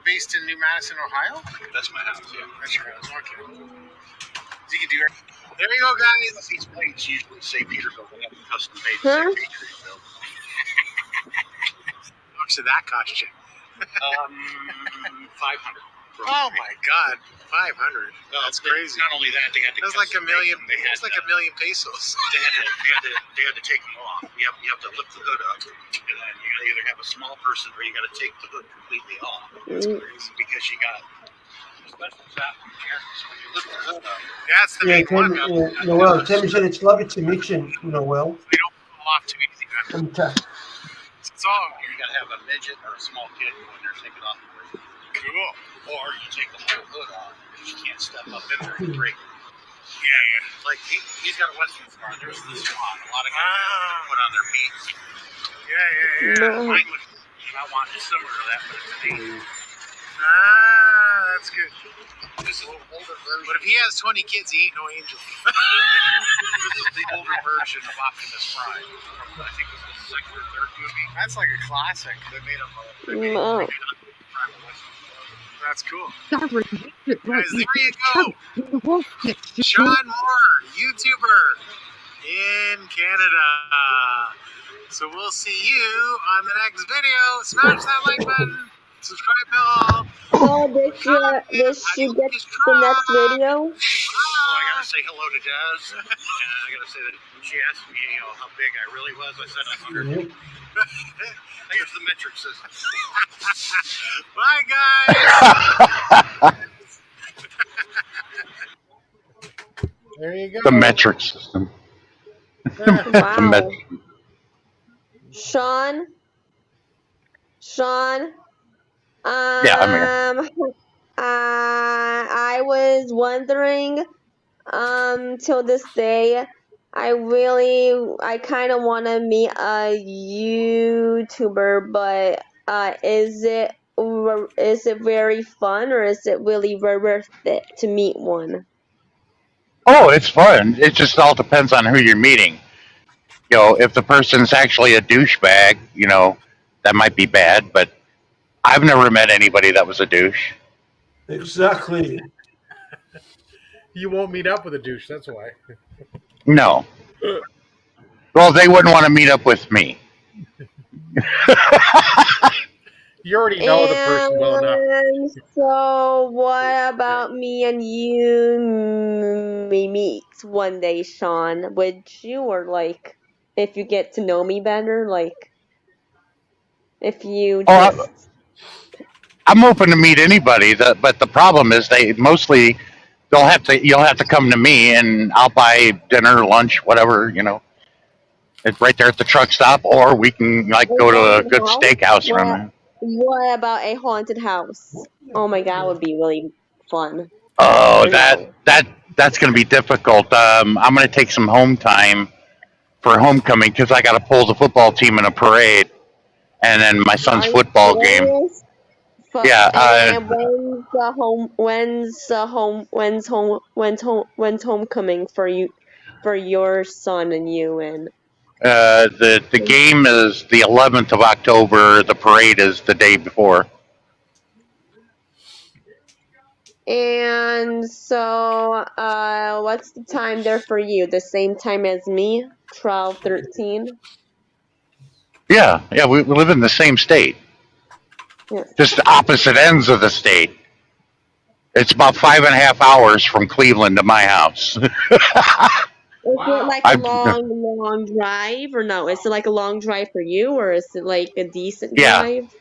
based in New Madison, Ohio? That's my house, yeah. That's your house. Okay. You can do it. There you go, guys. These plates usually say Peterbilt. They have a custom made Huh? to say Peterbilt. How much did that cost you? 500. Oh my God, 500. That's crazy. Not only that, they had to. That's like a million. They had It's like a million pesos. They had to take them off. You have to lift the hood up, and then you gotta either have a small person or you got to take the hood completely off. That's crazy because you got. Especially that one, when you lift the hood up. That's the Yeah, main one. Noel, Timmy said it's lovely to meet you, Noel. We don't pull off too easy. It's all You got to have a midget or a small kid go in there and take it off. cool. Or you take the whole hood off because you can't step up in there and break it. Yeah. Like he's got a Western star. There's this swan. A lot of guys put on their feet. Yeah. Mine was, I wanted similar to that, but it's an 8. That's good. This is a little older version. But if he has 20 kids, he ain't no angel. This is the older version of Optimus Prime. From, I think it was the second or third movie. That's like a classic. They made him No. Prime Western star. That's cool. Darren, right, Guys, there you go. go. Sean Moore, YouTuber in Canada. So we'll see you on the next video. Smash that like button. Subscribe bell. So did you get the next video? So I gotta say hello to Jazz, and I gotta say that she asked me, how big I really was. I said 100. Here's the metric system. Bye, guys. There you go. The metric system. The Wow. metric. Sean? Yeah, I'm here. I was wondering, till this day, I kind of want to meet a YouTuber, but is it very fun, or is it really worth it to meet one? Oh, it's fun. It just all depends on who you're meeting. If the person's actually a douchebag, that might be bad, but I've never met anybody that was a douche. Exactly. You won't meet up with a douche, that's why. No. Well, they wouldn't want to meet up with me. You already know the person well enough. And so, what about me and you meet one day, Sean? Would you, or like, if you get to know me better, like, if you just... I'm open to meet anybody, but the problem is you'll have to come to me, and I'll buy dinner, lunch, whatever, It's right there at the truck stop, or we can go to a good steakhouse around there. What about a haunted house? Oh my god, would be really fun. Oh, that's going to be difficult. I'm going to take some home time for homecoming because I got to pull the football team in a parade, and then my son's football game. Yeah. And when's homecoming for you, for your son and you and? The game is the 11th of October. The parade is the day before. And so, what's the time there for you? The same time as me? 12:13? Yeah, we live in the same state. Yes. Just the opposite ends of the state. It's about 5.5 hours from Cleveland to my house. Is it like a long drive, or no? Is it like a long drive for you, or is it like a decent drive?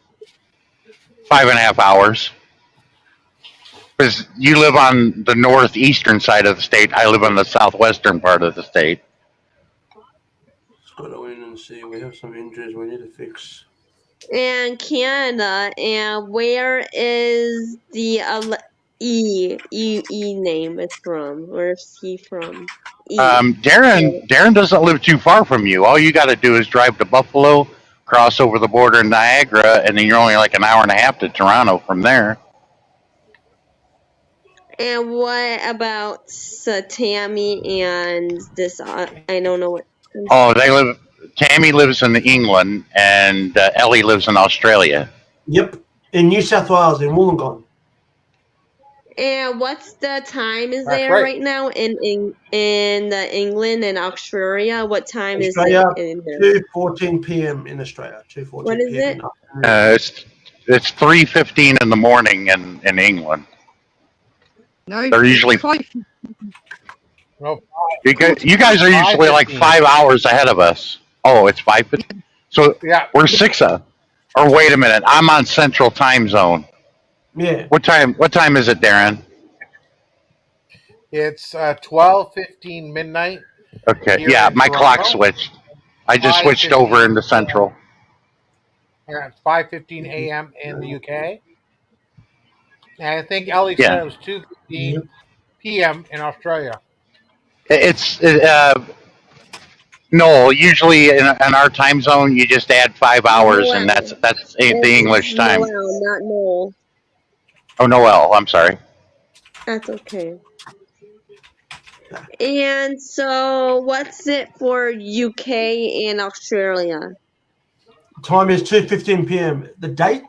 5.5 hours. Because you live on the northeastern side of the state, I live on the southwestern part of the state. Let's go in and see. We have some injuries we need to fix. And Canada, and where is the E name is from? Where's he from? E. Darren doesn't live too far from you. All you got to do is drive to Buffalo, cross over the border in Niagara, and then you're only like an hour and a half to Toronto from there. And what about Tammy and this? I don't know what. Oh, they live. Tammy lives in England, and Ellie lives in Australia. Yep, in New South Wales, in Wollongong. And what's the time is That's there right. right now in England and Australia? What time Australia, is it in there? 2:14 p.m. in Australia. 2:14 What is p.m. it? in the afternoon. It's 3:15 in the morning in England. No, They're usually 5. No, you guys are usually like 5:15. 5 hours ahead of us. Oh, it's 5:15. So Yeah. we're 6. Or wait a minute, I'm on Central Time Zone. Yeah. What time is it, Darren? It's 12:15 midnight. Okay, Here yeah, in my clock Toronto. switched. I just switched over into Central. Yeah, it's 5:15 a.m. in the UK. And I think Ellie Yeah. said it was 2:15 p.m. in Australia. It's no. Usually in our time zone, you just add 5 hours, and Noel. that's the English time. Noel, not Noel. Oh, Noel. I'm sorry. That's okay. And so, what's it for UK and Australia? Time is 2:15 p.m. The date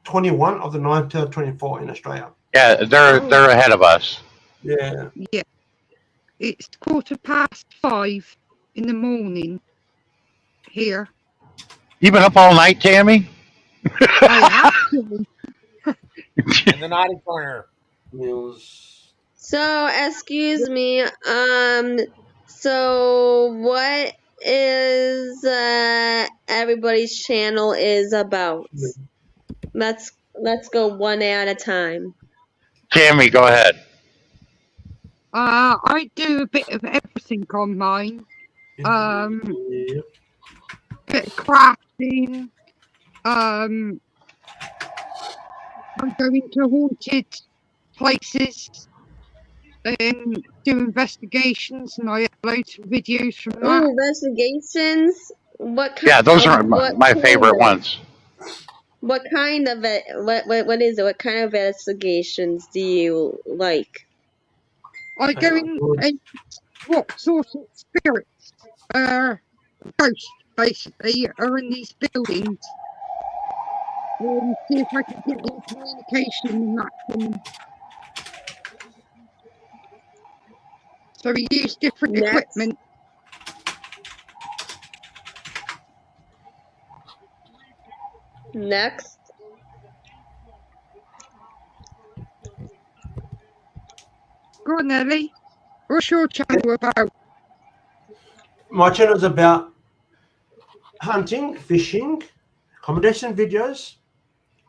21 of the 9th to 24 in Australia. Yeah, they're ahead of us. Yeah. Yeah. It's 5:15 in the morning here. You been up all night, Tammy? I have to. In the naughty corner. News. So, excuse me. So what is everybody's channel is about? Let's go one at a time. Tammy, go ahead. I do a bit of everything on mine. Yeah. Bit of crafting. I'm going to haunted places and do investigations, and I upload some videos from that. Ooh, investigations. What kind? Yeah, those are what my kind favorite of- ones. What kind of it? What is it? What kind of investigations do you like? I go in and what sort of spirits, ghosts basically, are in these buildings. And see if I can get in communication and that from them. So we use different Next. equipment. Next. Go on, Ellie. What's your channel about? My channel is about hunting, fishing, accommodation videos.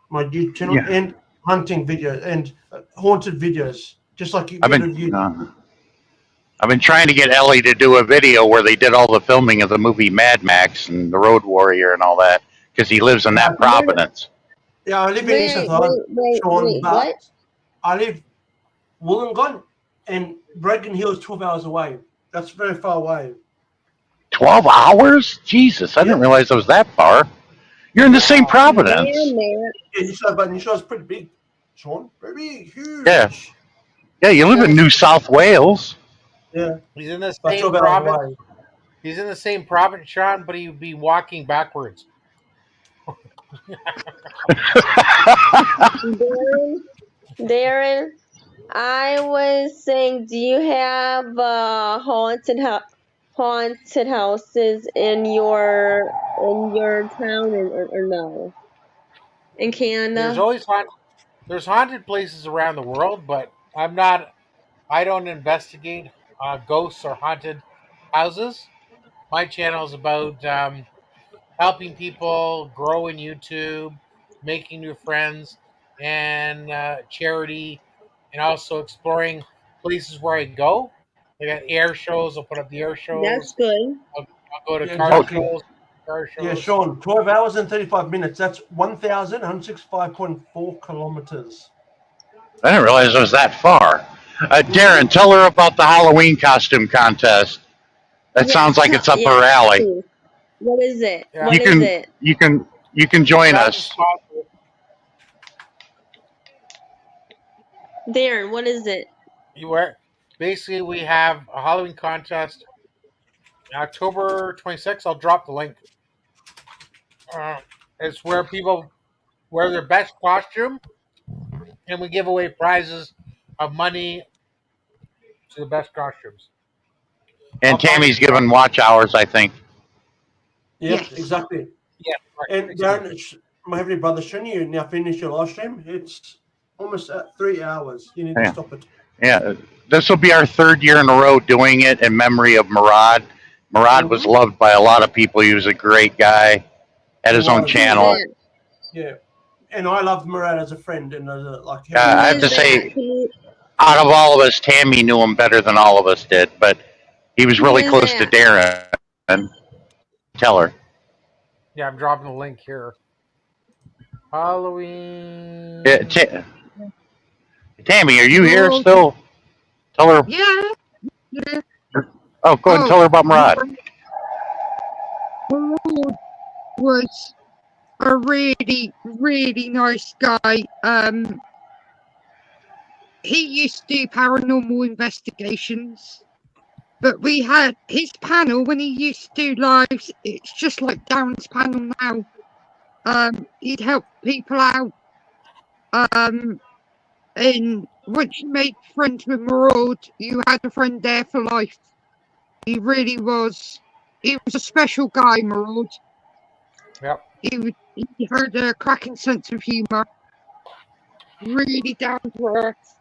My YouTube channel Yeah. and hunting videos and haunted videos, just like you. I've been trying to get Ellie to do a video where they did all the filming of the movie Mad Max and the Road Warrior and all that because he lives in that Providence. Yeah, I live in New South Wales, Sean, but what? I live Wollongong and Broken Hill is 12 hours away. That's very far away. 12 hours? Jesus, I didn't realize it was that far. You're in the same Providence. Yeah, New South Wales is pretty big, Sean. Very big, huge. Yeah. Yeah, you live in New South Wales. Yeah. He's in the About same 12 hours province. away. He's in the same province, Sean, but he'd be walking backwards. Darren, I was saying, do you have haunted houses in your town or no? In Canada? There's haunted places around the world, but I don't investigate ghosts or haunted houses. My channel is about helping people grow in YouTube, making new friends, and charity, and also exploring places where I go. They got air shows. I'll put up the air shows. That's good. I'll go to Yeah, car exactly. shows. Car shows. Yeah, Sean, 12 hours and 35 minutes. That's 1,165.4 kilometers. I didn't realize it was that far. Darren, tell her about the Halloween costume contest. That sounds like it's up her alley. Please. What is it? Yeah. What is it? You can join us. Darren, what is it? You were basically we have a Halloween contest October 26th. I'll drop the link. Uh, it's where people wear their best costume, and we give away prizes of money to the best costumes. And Tammy's given watch hours, I think. Yep, Yes. exactly. Yeah, And Darren, my heavenly brother, shouldn't you now finish your live stream? It's almost at 3 hours. You need to stop it. Yeah, this will be our third year in a row doing it in memory of Murad. Murad was loved by a lot of people. He was a great guy. Had his own channel. Yeah, and I loved Murad as a friend and as a, like. I have to say, out of all of us, Tammy knew him better than all of us did, but he was really close to Darren. Tell her. Yeah, I'm dropping the link here. Halloween. Yeah, Tammy, are you here still? Tell her. Yeah. Oh, go ahead and tell her about Murad. Murad was a really, really nice guy. He used to do paranormal investigations, but we had his panel when he used to do lives. It's just like Darren's panel now. He'd help people out. And once you made friends with Murad, you had a friend there for life. He really was. He was a special guy, Murad. Yep. He had a cracking sense of humour. Really down to earth.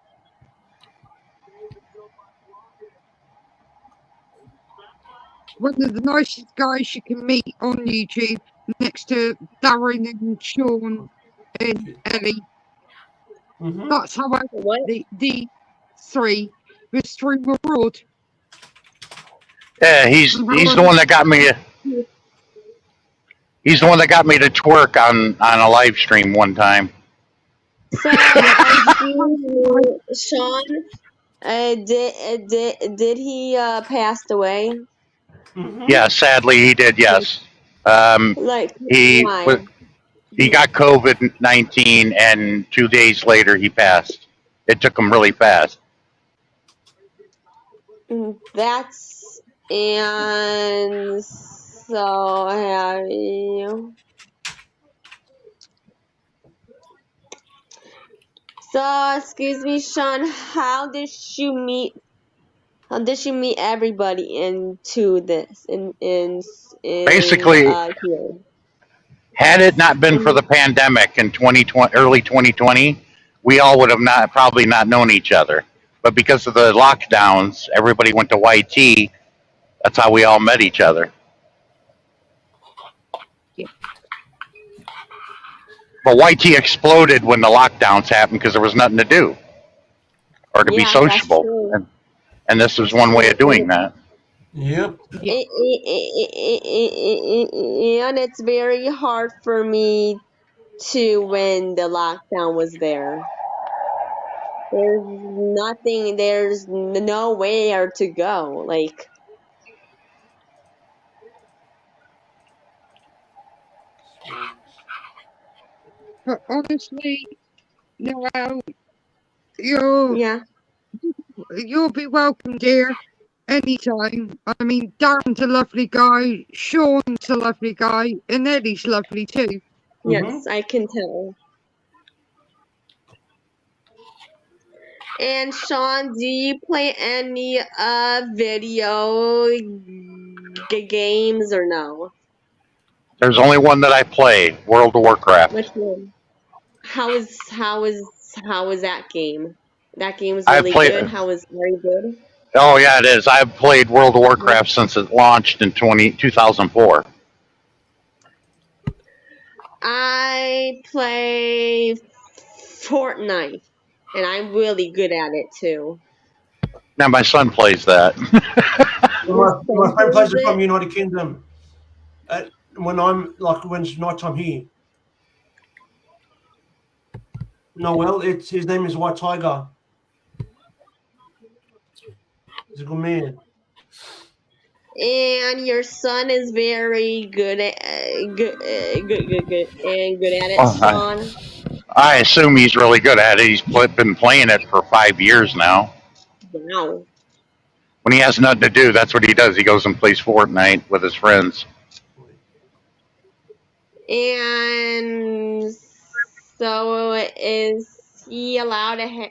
One of the nicest guys you can meet on YouTube, next to Darren and Sean and Ellie. That's how I the three was through Murad. Yeah, he's the one that got me. He's the one that got me to twerk on a live stream one time. So, Sean, did he passed away? Yeah, sadly he did. Yes. He got COVID-19, and 2 days later he passed. It took him really fast. And so have you. So, excuse me, Sean, how did you meet everybody into this? Basically, here? Had it not been for the pandemic in 2020, early 2020, we all would have probably not known each other. But because of the lockdowns, everybody went to YT. That's how we all met each other. Yeah. But YT exploded when the lockdowns happened because there was nothing to do or to be sociable. And this was one way of doing that. Yep. And it's very hard for me to when the lockdown was there. There's nowhere to go. Like, but honestly, Noel, you'll be welcome, dear, anytime. I mean, Darren's a lovely guy, Sean's a lovely guy, and Eddie's lovely too. Yes, I can tell. And Sean, do you play any video games or no? There's only one that I play, World of Warcraft. Which one? How is that game? That game is really good. How is very good? Oh yeah, it is. I've played World of Warcraft since it launched in 2004. I play Fortnite, and I'm really good at it too. Now my son plays that. My friend plays it from United Kingdom. When it's nighttime here. Noel, his name is White Tiger. He's a good man. And your son is very good at good at it, Sean. I assume he's really good at it. He's been playing it for 5 years now. Wow. When he has nothing to do, that's what he does. He goes and plays Fortnite with his friends. And so is he allowed to have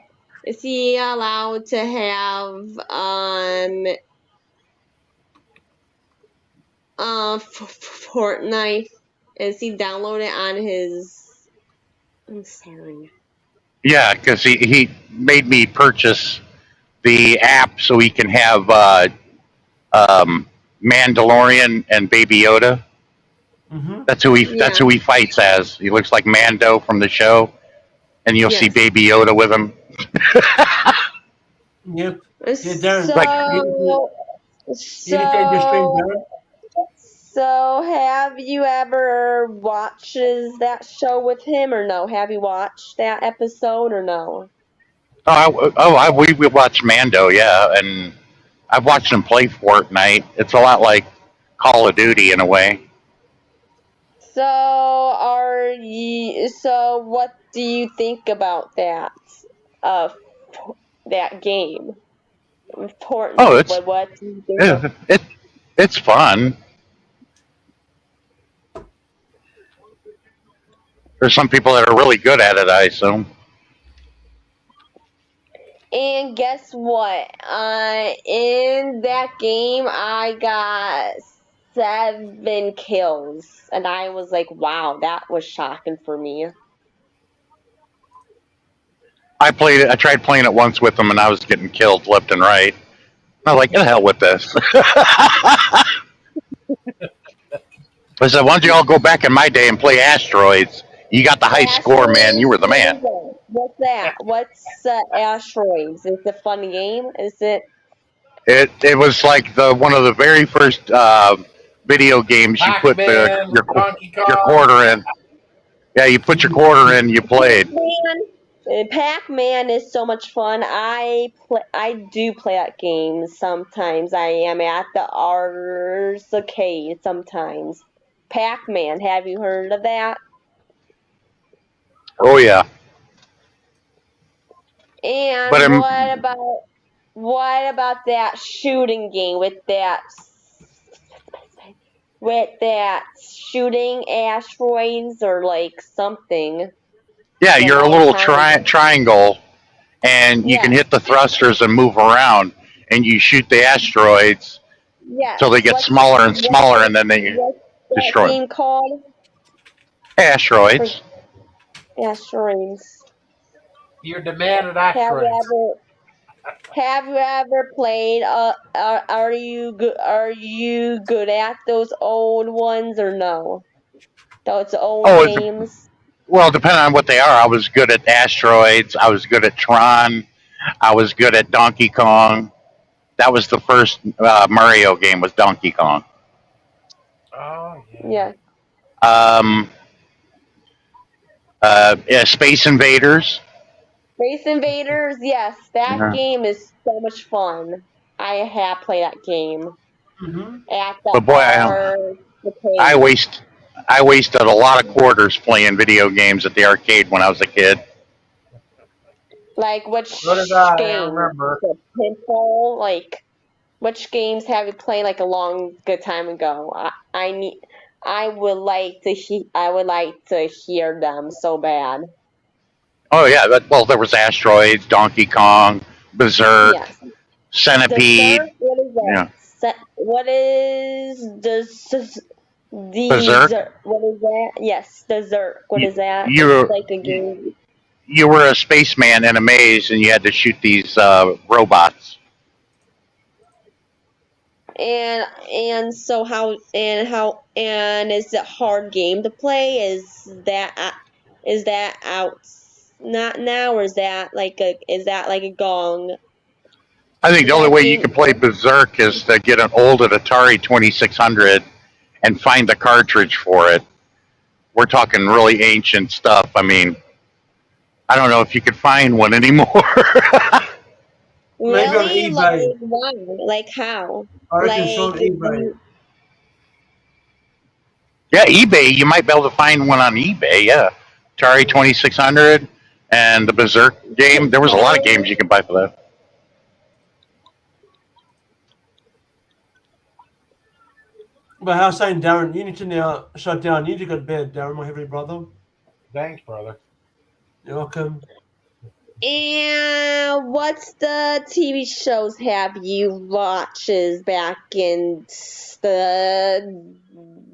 Fortnite? Is he downloaded on his? I'm sorry. Yeah, because he made me purchase the app so he can have Mandalorian and Baby Yoda. Mm-hmm. That's who he fights as. He looks like Mando from the show, and you'll see Yes. Baby Yoda with him. Yep. Like, So have you ever watched that show with him or no? Have you watched that episode or no? we watched Mando, yeah, and I've watched him play Fortnite. It's a lot like Call of Duty in a way. So what do you think about that? That game? Fortnite. Oh, it's what do you think it's fun. There's some people that are really good at it, I assume. And guess what? In that game, I got 7 kills, and I was like, "Wow, that was shocking for me." I played it. I tried playing it once with them, and I was getting killed left and right. I was like, "Get the hell with this." I said, "Why don't you all go back in my day and play Asteroids? You got the high score, man. You were the man." What's that? What's Asteroids? Is it a fun game? Is it? It was like one of the very first video games you put your quarter in. Yeah, you put your quarter in, you played. Pac-Man is so much fun. I do play that game sometimes. I am at the arcade sometimes. Pac-Man, have you heard of that? Oh yeah. And But what about that shooting game with that shooting asteroids or like something? yeah, you're a little triangle, and you can hit the thrusters and move around, and you shoot the asteroids till they get smaller and smaller, and then they destroy. What's that game called? Asteroids. Asteroids. You're demanded asteroids. Have you ever played? Are you good at those old ones or no? Those old games. Well, depending on what they are, I was good at Asteroids. I was good at Tron. I was good at Donkey Kong. That was the first Mario game. Was Donkey Kong. Oh yeah. Space Invaders. Space Invaders, yes, that game is so much fun. I have played that game. Mm-hmm. At the but boy, I wasted a lot of quarters playing video games at the arcade when I was a kid. Like which games? Pinball, like which games have you played like a long good time ago? I would like to hear them so bad. Oh yeah, there was Asteroids, Donkey Kong, Berserk, Centipede. Berserk? What is that? Yeah. What is Berserk? What is that? Yes, Berserk. What is that? It's like a game. You were a spaceman in a maze, and you had to shoot these robots. And so how is it hard game to play? Is that out not now, or is that like a gong? I think the only way you can play Berserk is to get an old Atari 2600 and find the cartridge for it. We're talking really ancient stuff. I mean, I don't know if you could find one anymore. Maybe on eBay. Like how? I reckon it's on eBay. Yeah, eBay. You might be able to find one on eBay. Yeah, Atari 2600 and the Berserk game. There was a lot of games you could buy for that. But I was saying, Darren, you need to now shut down. You need to go to bed, Darren, my heavenly brother. Thanks, brother. You're welcome. And what's the TV shows have you watched back in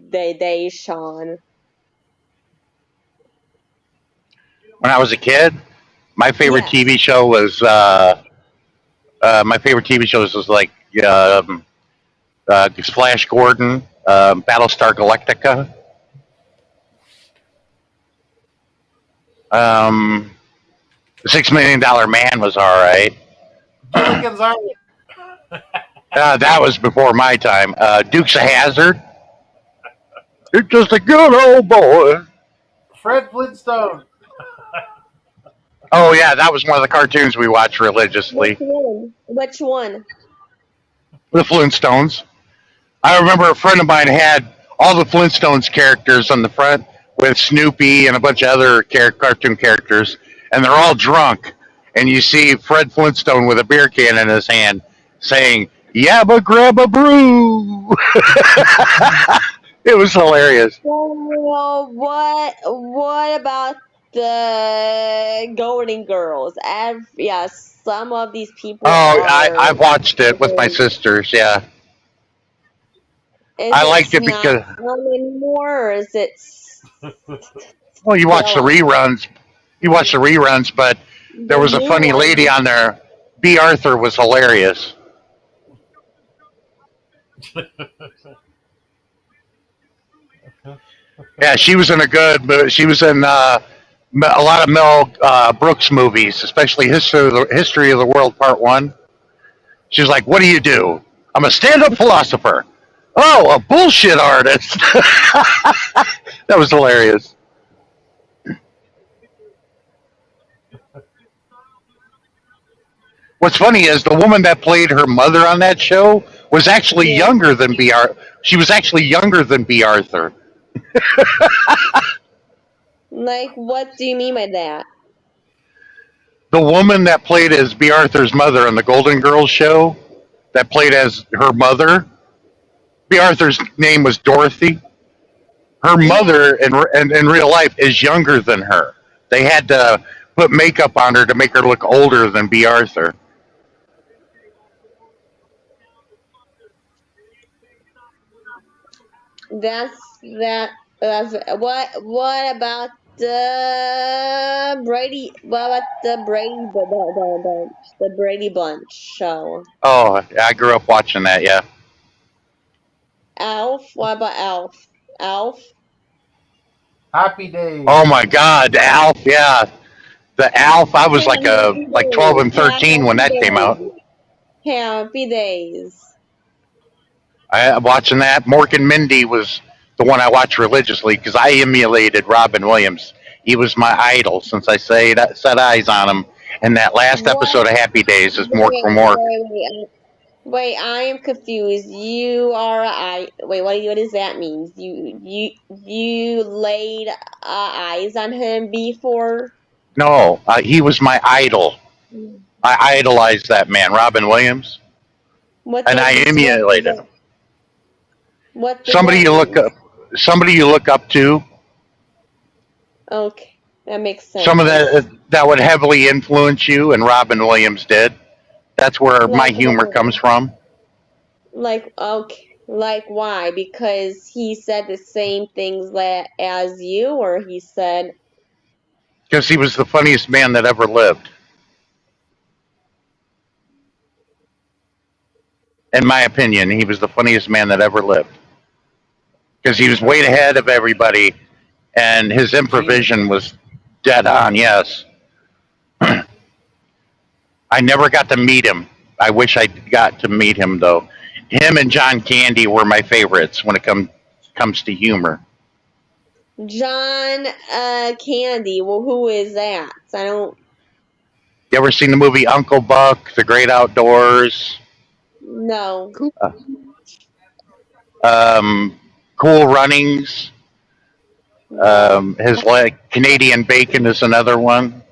the day, Sean? When I was a kid, my favorite Yes. TV show was like Flash Gordon, Battlestar Galactica. Um, $6 Million Man was all right. Gilligan's Island. That was before my time. Dukes of Hazzard. You're just a good old boy. Fred Flintstone. Oh yeah, that was one of the cartoons we watched religiously. Which one? The Flintstones. I remember a friend of mine had all the Flintstones characters on the front with Snoopy and a bunch of other cartoon characters, and they're all drunk. And you see Fred Flintstone with a beer can in his hand saying, "Yabba grabba brew." It was hilarious. Well, what about the Golden Girls? Yeah, some of these people Oh, are. I've watched it with my sisters. Yeah, Is I it liked it not because on anymore, or is it well, you watch the still reruns. You watch the reruns, but there the was a new funny lady one? on there. B. Arthur was hilarious. Yeah, she was in a good. She was in a lot of Mel Brooks movies, especially History of the World Part One. She's like, "What do you do?" "I'm a stand-up philosopher." "Oh, a bullshit artist." That was hilarious. What's funny is the woman that played her mother on that show was actually Yeah. younger than B. She was actually younger than B. Arthur. Like, what do you mean by that? The woman that played as B. Arthur's mother on the Golden Girls show, that played as her mother, B. Arthur's name was Dorothy. Her Yeah. mother in real life is younger than her. They had to put makeup on her to make her look older than B. Arthur. That's that. That's what about the Brady? What about the Brady the Brady Bunch show? Oh, I grew up watching that. Yeah. Alf. What about Alf? Alf. Happy Days. Oh my God, Alf. Yeah, the Alf. I was like Happy 12 days. and 13 when Happy that came out. days. Happy days. I watching that. Mork and Mindy was the one I watched religiously because I emulated Robin Williams. He was my idol since I set eyes on him. And that last What? episode of Happy Days is Mork Wait, for Mork. wait, I am confused. You are wait. What does that mean? You laid eyes on him before? No, he was my idol. I idolized that man, Robin Williams, What and I does emulated him. what does Somebody that you look mean? up, somebody you look up to. Okay, that makes sense. Some of that would heavily influence you, and Robin Williams did. That's where my Like humor why? comes from. Like okay, like why? Because he said the same things as you, or he said Because he was the funniest man that ever lived. In my opinion, he was the funniest man that ever lived. Because he was way ahead of everybody, and his improvisation was dead on. Yes, I never got to meet him. I wish I got to meet him though. Him and John Candy were my favorites when it comes to humor. John Candy. Well, who is that? I don't You ever seen the movie Uncle Buck, The Great Outdoors, know. Cool. Cool Runnings? No. His Canadian Bacon is another one.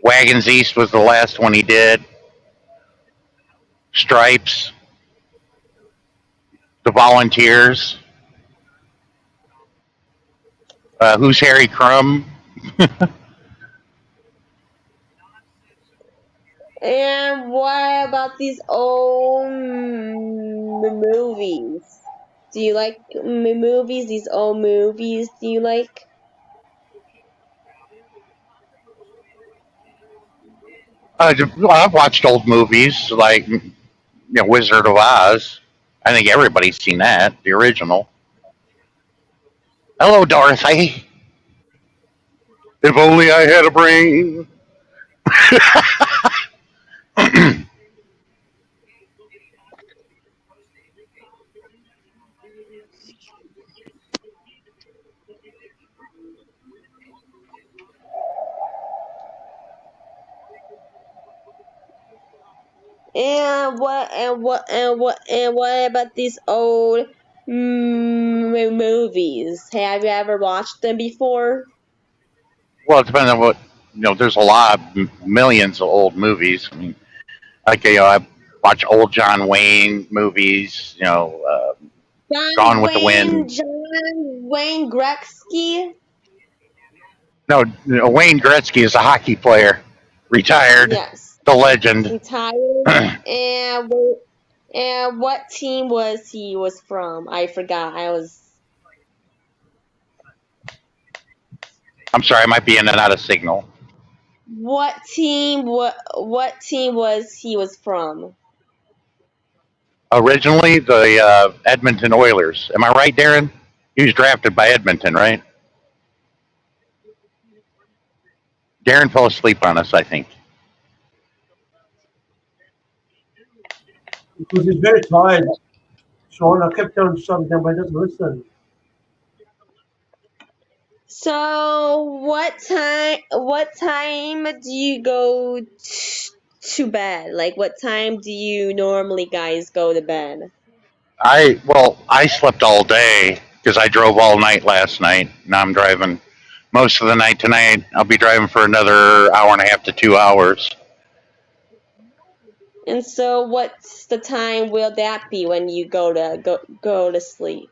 Wagons East was the last one he did. Stripes. The Volunteers. Who's Harry Crumb? And what about these old movies? Do you like movies? These old movies? Do you like? Well, I've watched old movies like Wizard of Oz. I think everybody's seen that, the original. Hello, Dorothy. If only I had a brain. And what about these old movies? Have you ever watched them before? Well, it depends on what There's a lot of millions of old movies. I mean, like I watch old John Wayne movies. Gone with the Wind. John Wayne Gretzky. No, Wayne Gretzky is a hockey player, retired, Yes, the legend. retired. And what team was from? I forgot. I'm sorry, I might be in and out of signal. What team? What team was from? Originally, the Edmonton Oilers. Am I right, Darren? He was drafted by Edmonton, right? Darren fell asleep on us, I think. Because he's very tired, Sean. I kept telling Sean down, but he doesn't listen. So, what time do you go to bed? Like, what time do you normally guys go to bed? I slept all day because I drove all night last night. Now I'm driving most of the night tonight. I'll be driving for another hour and a half to 2 hours. And so, what's the time will that be when you go to sleep?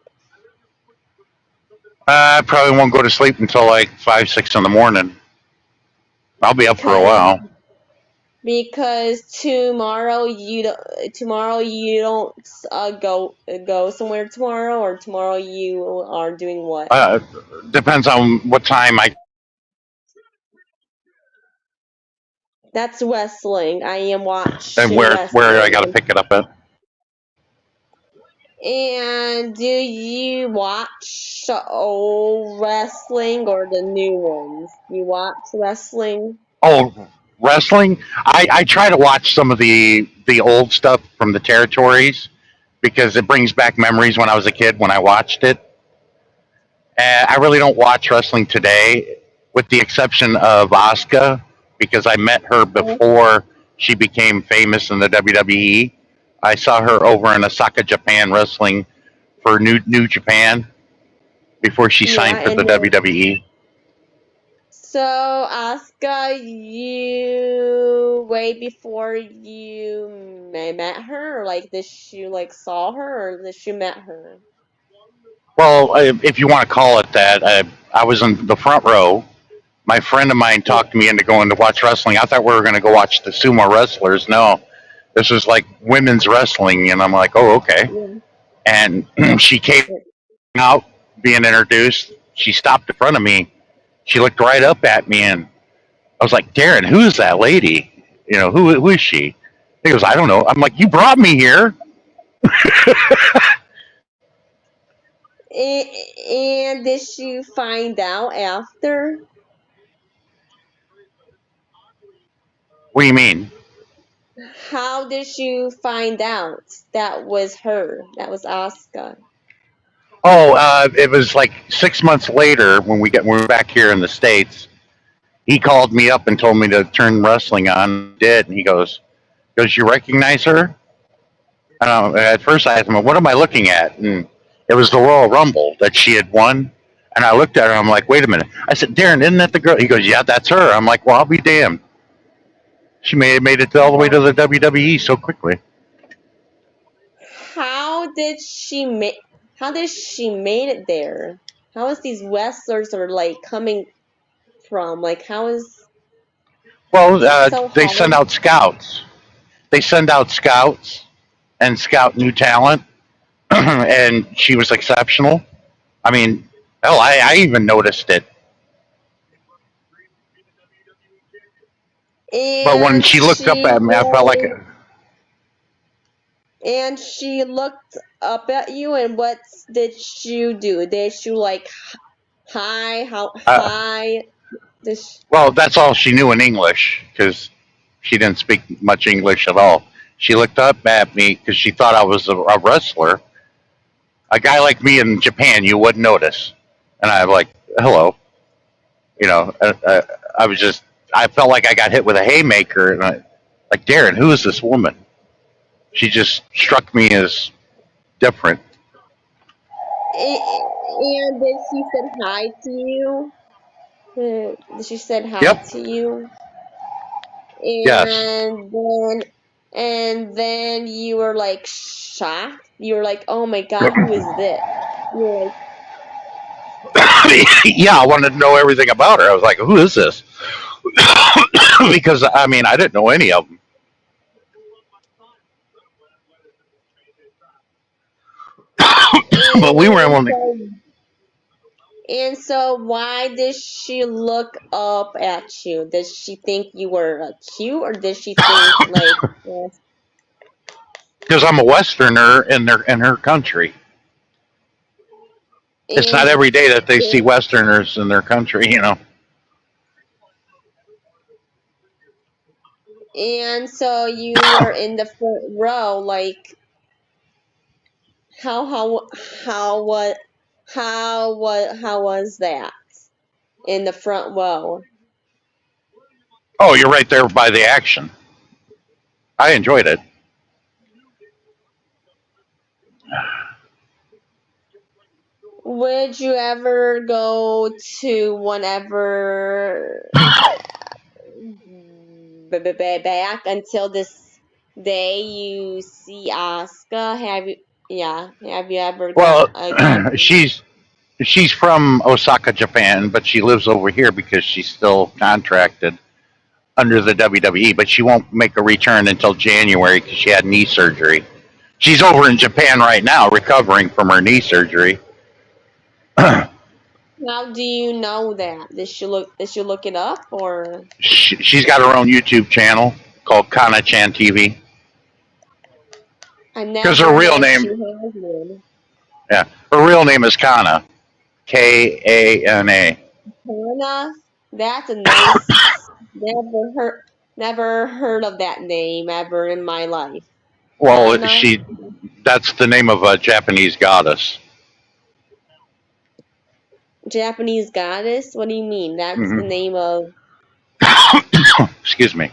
I probably won't go to sleep until like 5, 6 in the morning. I'll be up for a Because while. because tomorrow you don't go somewhere tomorrow, or tomorrow you are doing what? Depends on what time That's wrestling. I am and watching where I got to wrestling. pick it up at. And do you watch old wrestling or the new ones? You watch wrestling? Oh, wrestling. I try to watch some of the old stuff from the territories because it brings back memories when I was a kid when I watched it. I really don't watch wrestling today, with the exception of Asuka, because I met her before she became famous in the WWE. I saw her over in Osaka, Japan, wrestling for New Japan before she Yeah, signed for the and then WWE. so Asuka, you way before you met her, or like did you like saw her, or did you met her? Well, if you want to call it that, I was in the front row. My friend of mine Yeah. talked me into going to watch wrestling. I thought we were going to go watch the sumo wrestlers. No, this was like women's wrestling, and I'm like, oh, okay. Yeah. And she came out being introduced. She stopped in front of me. She looked right up at me, and I was like, Darren, who is that lady? Who is she? He goes, I don't know. I'm like, you brought me here. And did you find out after? What do you mean? How did you find out that was her? That was Asuka. Oh, it was like 6 months later when we were back here in the States. He called me up and told me to turn wrestling on. I did, and he goes, you recognize her? At first I asked him, what am I looking at? And it was the Royal Rumble that she had won. And I looked at her, I'm like, wait a minute. I said, Darren, isn't that the girl? He goes, yeah, that's her. I'm like, well, I'll be damned. She made it all the way to the WWE so quickly. How how did she make? How did she made it there? How is these wrestlers are like coming from? Like, how is Well, it so they send hard? out scouts. They send out scouts and scout new talent, and she was exceptional. I mean, hell, I even noticed it. But when And she looked up she at me, I felt like, was, and she looked up at you, and what did you do? Did you like hi? How uh, hi? Did she, well, that's all she knew in English because she didn't speak much English at all. She looked up at me because she thought I was a wrestler. A guy like me in Japan, you wouldn't notice. And I'm like, hello. You know, I was just, I felt like I got hit with a haymaker. And like, Darren, who is this woman? She just struck me as different. and did she said hi to you? Did she said hi Yep. to you? Yes. And then you were like shocked. You were like, "Oh my God, who is this?" You were like, Yeah, I wanted to know everything about her. I was like, who is this? Because, I mean, I didn't know any of them. But we were and able to, so and so why did she look up at you? Did she think you were cute, or did she think like, because I'm a Westerner in her country. It's not and every day that they see Westerners in their country, you know. and so you were in the front row, like how how how what how was that in the front row? Oh, you're right there by the action. I enjoyed it. Would you ever go to whenever back until this day you see Asuka? Have you, yeah, have you ever Well, gone? she's from Osaka, Japan, but she lives over here because she's still contracted under the WWE. But she won't make a return until January because she had knee surgery. She's over in Japan right now, recovering from her knee surgery. How do you know that? Did you look it up, or She's got her own YouTube channel called Kana Chan TV. I Because her never real knew she name, has one. yeah, her real name is Kana, Kana. Hannah, that's a nice. Never heard of that name ever in my life. Well, Hannah, that's the name of a Japanese goddess. Japanese goddess. What do you mean? That's the Hmm. name of. Excuse me.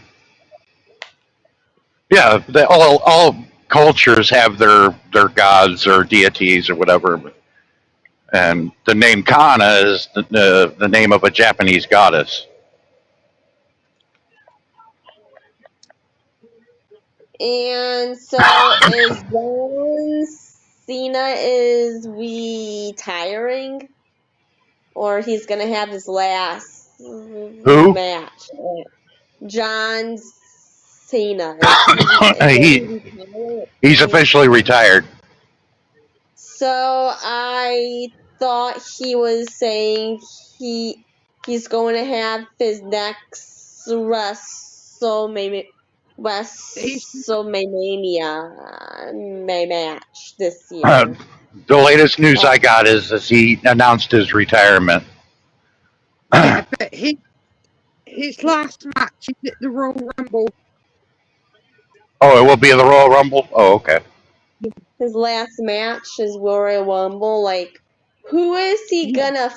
Yeah, all cultures have their gods or deities or whatever, and the name Kana is the name of a Japanese goddess. And so is John Cena is retiring, or he's gonna have his last Who? match? John Cena, is will he he retire? he's officially retired. So I thought he was saying he's going to have his next He's WrestleMania match this Uh, year. the latest news Uh, I got is he announced his retirement. yeah, but his last match is at the Royal Rumble. Oh, it will be the Royal Rumble. Oh, okay. his last match is Royal Rumble. Like, who is he Yeah, gonna?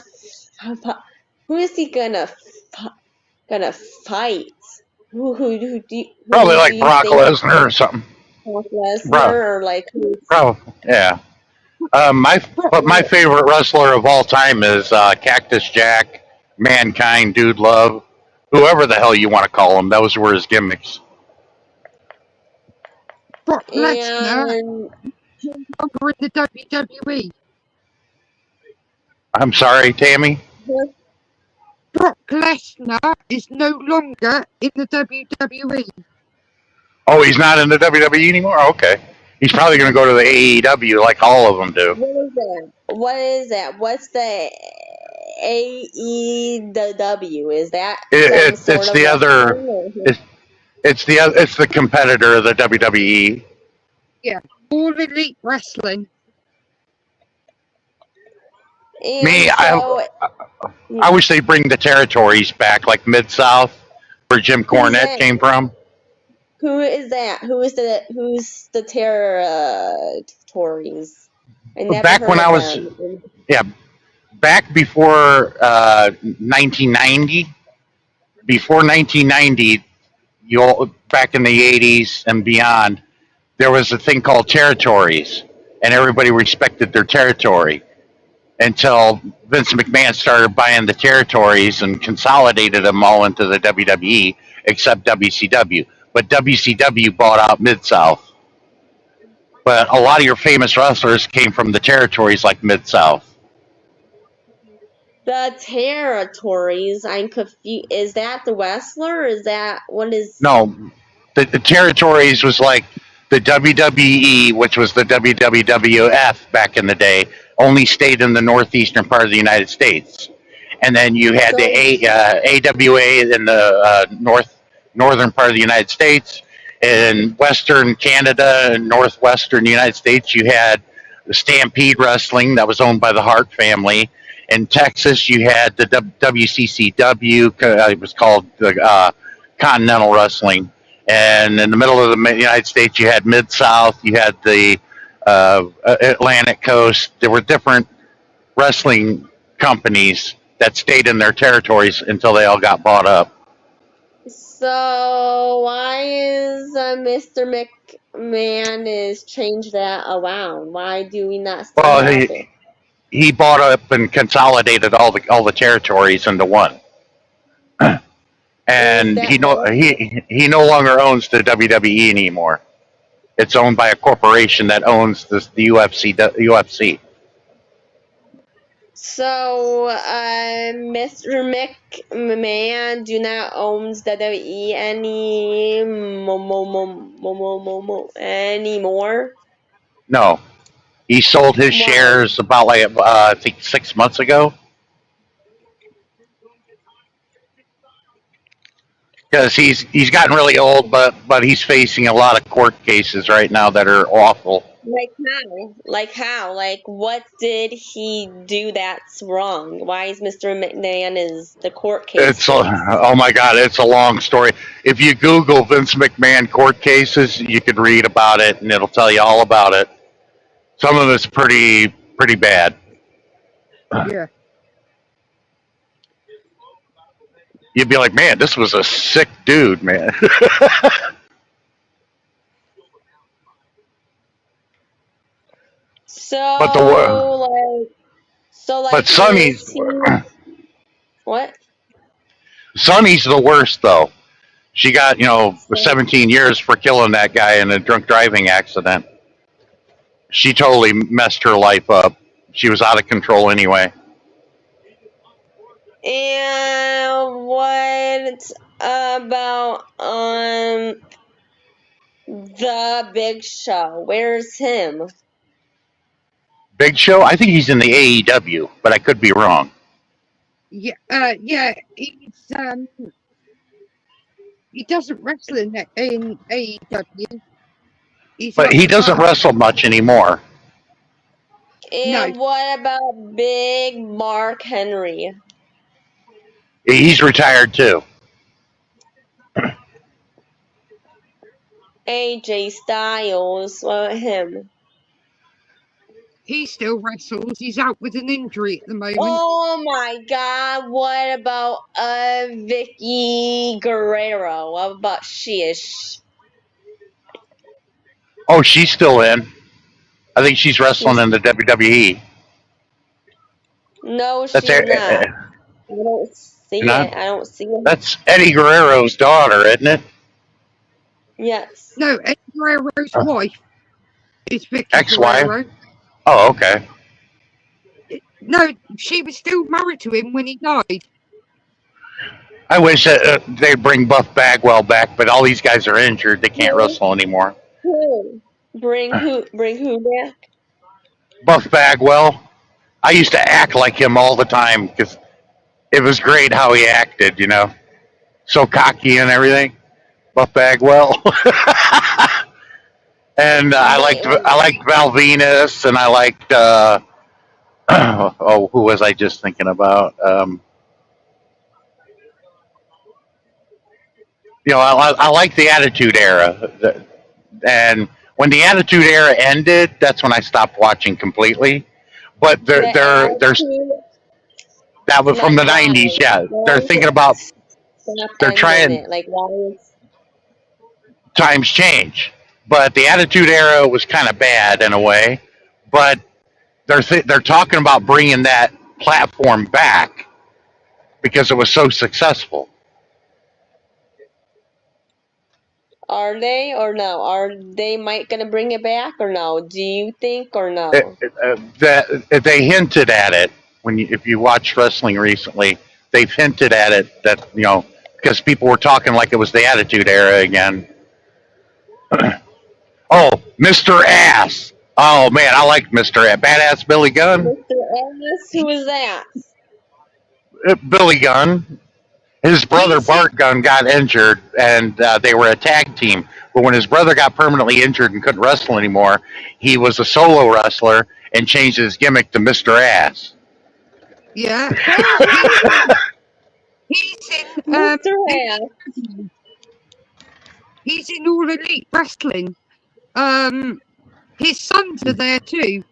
Who is he gonna fight? Probably Who do like you Brock think? Lesnar or something. Brock Bro, Lesnar, or like who's bro, yeah. Brock But my Lesnar. favorite wrestler of all time is Cactus Jack, Mankind, Dude Love, whoever the hell you want to call him. Those were his gimmicks. Brock Lesnar and longer in the WWE. I'm sorry, Tammy. Brock Lesnar is no longer in the WWE. Oh, he's not in the WWE anymore? Okay. He's probably going to go to the AEW like all of them do. What is that? What is that? What's the AEW? Is that some sort It's of the other. wrestling? It's the competitor of the WWE. Yeah, All Elite Wrestling. Me, I wish they bring the territories back, like Mid South, where Jim Cornette came from. Who is that? Who's the territories? I never Back heard when of I was, them. yeah, back before 1990. Before 1990, back in the 80s and beyond, there was a thing called territories, and everybody respected their territory until Vince McMahon started buying the territories and consolidated them all into the WWE, except WCW. But WCW bought out Mid South. But a lot of your famous wrestlers came from the territories like Mid South. The territories. I'm confused. Is that the wrestler? Or is that what is? No, the territories was like the WWE, which was the WWF back in the day, only stayed in the northeastern part of the United States. And then you had the AWA in the northern part of the United States. In Western Canada and Northwestern United States, you had the Stampede Wrestling that was owned by the Hart family. In Texas, you had the WCCW. It was called the Continental Wrestling. And in the middle of the United States, you had Mid South. You had the Atlantic Coast. There were different wrestling companies that stayed in their territories until they all got bought up. So why is Mr. McMahon is changed that around? Why do we not still Well, have it? he bought up and consolidated all the territories into one. And he no longer owns the WWE anymore. It's owned by a corporation that owns the UFC. So, Mr. McMahon do not owns WWE anymore. No, he sold his shares about I think 6 months ago. Because he's gotten really old, but he's facing a lot of court cases right now that are awful. Like how? Like how? Like what did he do that's wrong? Why is Mr. McMahon is the court case? Oh my God, it's a long story. If you Google Vince McMahon court cases, you could read about it, and it'll tell you all about it. Some of it's pretty bad. Yeah. You'd be like, man, this was a sick dude, man. So, but Sonny's what? Sonny's the worst though. She got 17 years for killing that guy in a drunk driving accident. She totally messed her life up. She was out of control anyway. And what about the Big Show? Where's him? Big Show? I think he's in the AEW, but I could be wrong. Yeah, he's he doesn't wrestle in AEW. But he doesn't wrestle much anymore. And what about Big Mark Henry? He's retired too. AJ Styles, what about him? He still wrestles. He's out with an injury at the moment. Oh my God! What about Vicky Guerrero? What about Shish? Oh, she's still in. I think she's wrestling in the WWE. No, she's not. I don't see it. I don't see it. That's Eddie Guerrero's daughter, isn't it? Yes. No, Eddie Guerrero's wife. Is Vicky Ex-wife? Guerrero. Oh, okay. No, she was still married to him when he died. I wish they'd bring Buff Bagwell back, but all these guys are injured. They can't Who? wrestle anymore. Who? Bring who? Bring who back? Buff Bagwell. I used to act like him all the time because it was great how he acted, you know, so cocky and everything. Buff Bagwell, and I liked Val Venus, and I liked oh, who was I just thinking about? You know, I like the Attitude Era, and when the Attitude Era ended, that's when I stopped watching completely. But The there's attitude, that was from like the why? '90s. Yeah, Why they're is thinking it about stop they're ending trying it? Like why is times change, but the Attitude Era was kind of bad in a way. But they're talking about bringing that platform back because it was so successful. are they or no? Are they might gonna bring it back or no? Do you think or It, no? that they hinted at it if you watched wrestling recently, they've hinted at it that because people were talking like it was the Attitude Era again. Oh, Mr. Ass. Oh man, I like Mr. Ass. Badass Billy Gunn. Mr. S, who is that? Billy Gunn. His brother He's in, Bart Gunn got injured, and they were a tag team. But when his brother got permanently injured and couldn't wrestle anymore, he was a solo wrestler and changed his gimmick to Mr. Ass. yeah. He's in Mr. S. he's in All Elite Wrestling. His sons are there too.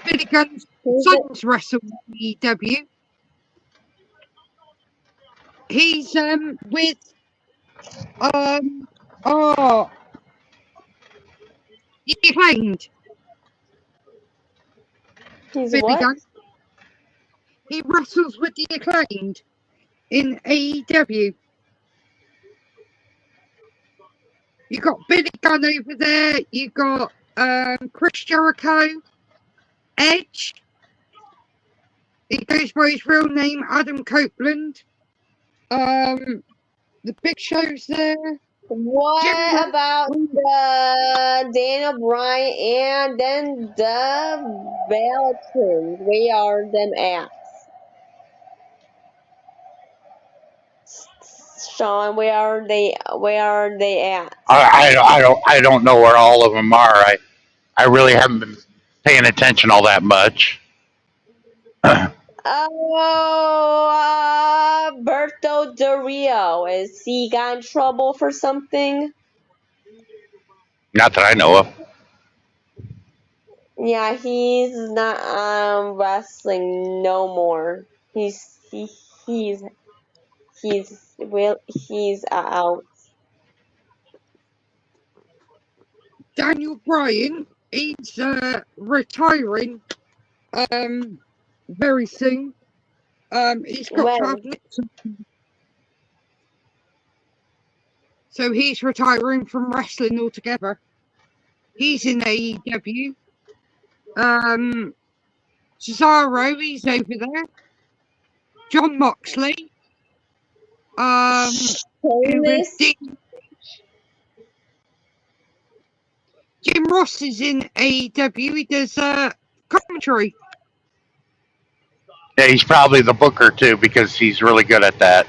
Billy Gunn's Who's it? sons wrestle EW. He's with oh the Acclaimed. He's Billy what? Gunn. He wrestles with the Acclaimed in AEW. You got Billy Gunn over there. You got Chris Jericho, Edge. He goes by his real name, Adam Copeland. The Big Show's there. What about the Daniel Bryan and then the Beltons? Where are them at? Sean, where are they? Where are they at? I don't know where all of them are. I really haven't been paying attention all that much. Berto Del Rio. Is he got in trouble for something? Not that I know of. Yeah, he's not wrestling no more. He's out. Daniel Bryan, he's retiring very soon. He's got When? to have lips. So he's retiring from wrestling altogether. He's in AEW. Cesaro, he's over there. John Moxley. Jim Ross is in AEW. He does commentary. Yeah, he's probably the booker too because he's really good at that.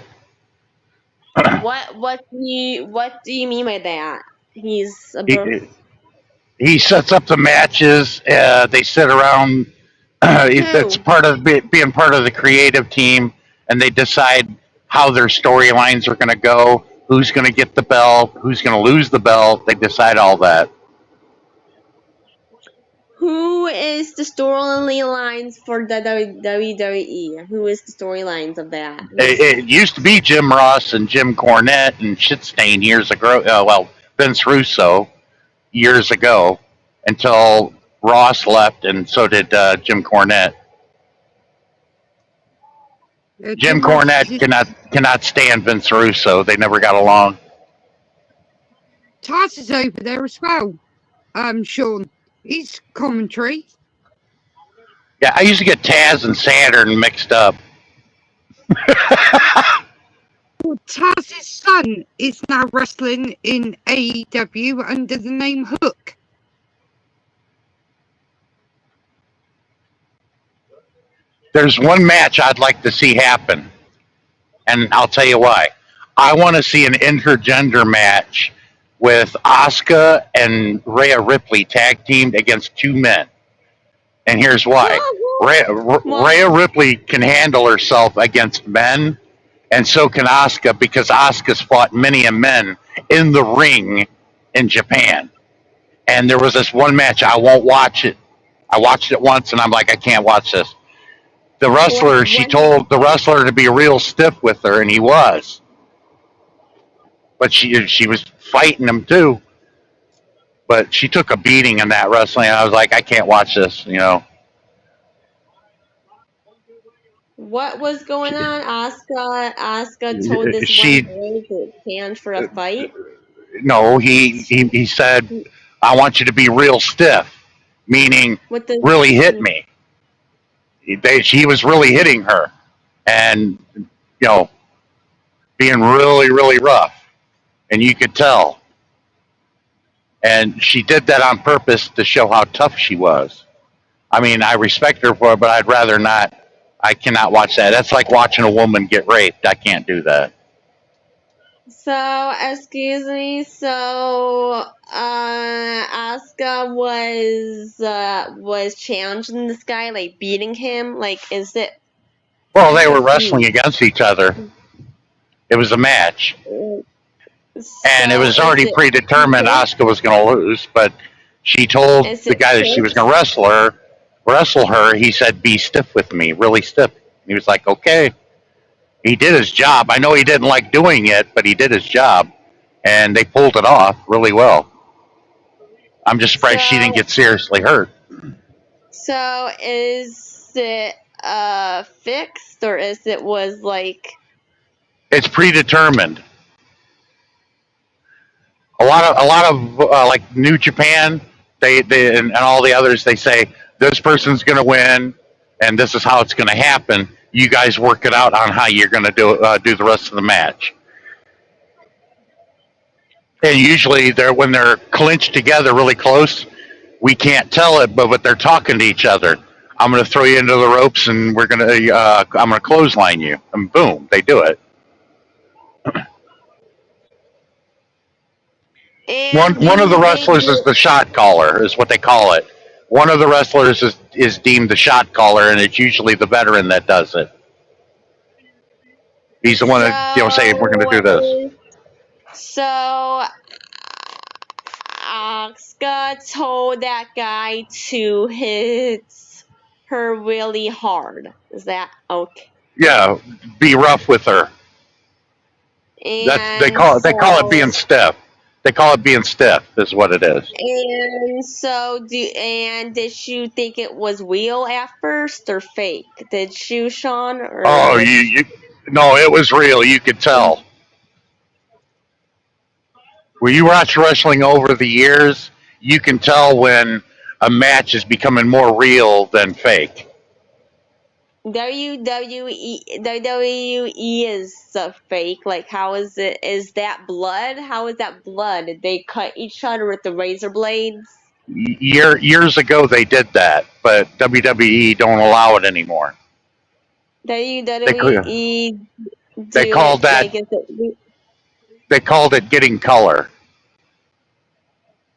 What do you mean by that? He's a He sets up the matches. They sit around. That's part of being part of the creative team, and they decide how their storylines are going to go. Who's going to get the belt? Who's going to lose the belt? They decide all that. Who is the storylines for the WWE? Who is the storylines of that? It used to be Jim Ross and Jim Cornette and Shitstain years ago. Vince Russo years ago, until Ross left, and so did Jim Cornette. Jim Cornette cannot stand Vince Russo. They never got along. Taz is over there as well. Sean. He's commentary. Yeah, I used to get Taz and Saturn mixed up. Well, Taz's son is now wrestling in AEW under the name Hook. There's one match I'd like to see happen, and I'll tell you why. I want to see an intergender match with Asuka and Rhea Ripley tag teamed against two men. And here's why. Rhea Ripley can handle herself against men, and so can Asuka, because Asuka's fought many a men in the ring in Japan. And there was this one match, I won't watch it. I watched it once, and I'm like, I can't watch this. The wrestler, she told the wrestler to be real stiff with her, and he was. But she was fighting him too. But she took a beating in that wrestling. I was like, I can't watch this, you know. What was going on? Asuka told this She one boy to stand for a fight. no, he said, I want you to be real stiff, meaning What the really hit me. She was really hitting her, and you know, being really, really rough, and you could tell. And she did that on purpose to show how tough she was. I mean, I respect her for it, but I'd rather not. I cannot watch that. That's like watching a woman get raped. I can't do that. So, excuse me. So, Asuka was challenging this guy, like beating him. Like, is it? Well, they were wrestling against each other. It was a match, and it was already predetermined Asuka was going to lose. But she told the guy that she was going to wrestle her. He said, "Be stiff with me, really stiff." And he was like, "Okay." He did his job. I know he didn't like doing it, but he did his job, and they pulled it off really well. I'm just surprised she didn't get seriously hurt. So, is it fixed, or is it was like? It's predetermined. A lot of like New Japan, they and all the others, they say this person's going to win, and this is how it's going to happen. You guys work it out on how you're going to do the rest of the match. And usually, when they're clinched together really close, we can't tell it, but they're talking to each other. I'm going to throw you into the ropes, and I'm going to clothesline you, and boom, they do it. One of the wrestlers is the shot caller, is what they call it. One of the wrestlers is deemed the shot caller, and it's usually the veteran that does it. He's the one that say we're going to do this. So Asuka told that guy to hit her really hard. Is that okay? Yeah, be rough with her. They call it being stiff. They call it being stiff, is what it is. And so, did you think it was real at first or fake? Did you, Sean? Or no, it was real. You could tell. When you watch wrestling over the years, you can tell when a match is becoming more real than fake. WWE is fake. Like, how is it? Is that blood? How is that blood? Did they cut each other with the razor blades? Years ago, they did that, but WWE don't allow it anymore. WWE they called that. They called it getting color.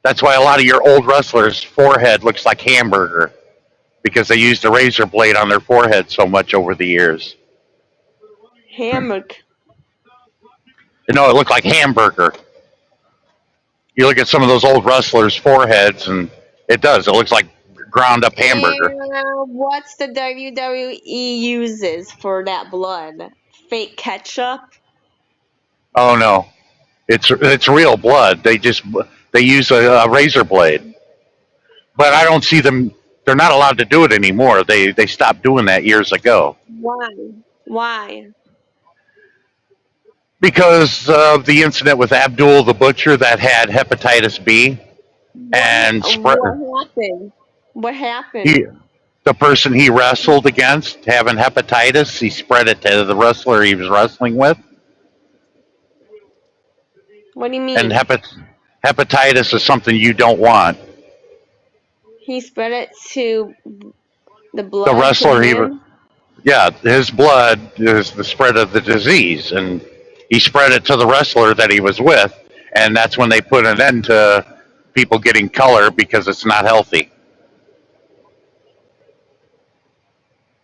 That's why a lot of your old wrestlers' forehead looks like hamburger, because they used a razor blade on their forehead so much over the years. Hamburger. No, it looked like hamburger. You look at some of those old wrestlers' foreheads, and it does. It looks like ground up hamburger. And what's the WWE uses for that blood? Fake ketchup? Oh no, it's real blood. They use a razor blade, but I don't see them. They're not allowed to do it anymore. They stopped doing that years ago. Why? Because of the incident with Abdul the Butcher that had hepatitis B. and spread. What happened? What happened? The person he wrestled against having hepatitis, he spread it to the wrestler he was wrestling with. What do you And mean? hepatitis is something you don't want. He spread it to the The blood to wrestler, him? his blood is the spread of the disease, and he spread it to the wrestler that he was with, and that's when they put an end to people getting color because it's not healthy.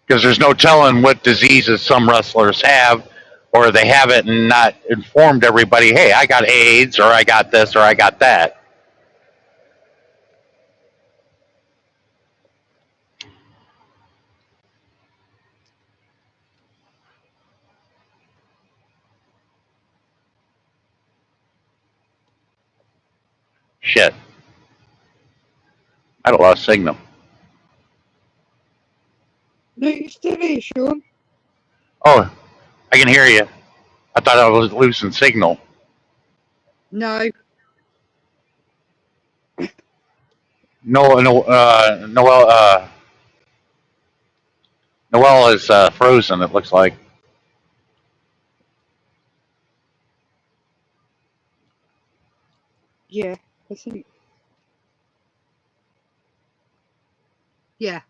Because there's no telling what diseases some wrestlers have, or they have it and not informed everybody, hey, I got AIDS, or I got this, or I got that. Shit. I don't lost signal. No, you still here, Sean? Oh, I can hear you. I thought I was losing signal. No. Noel is frozen, it looks like. Yeah, I think. Yeah,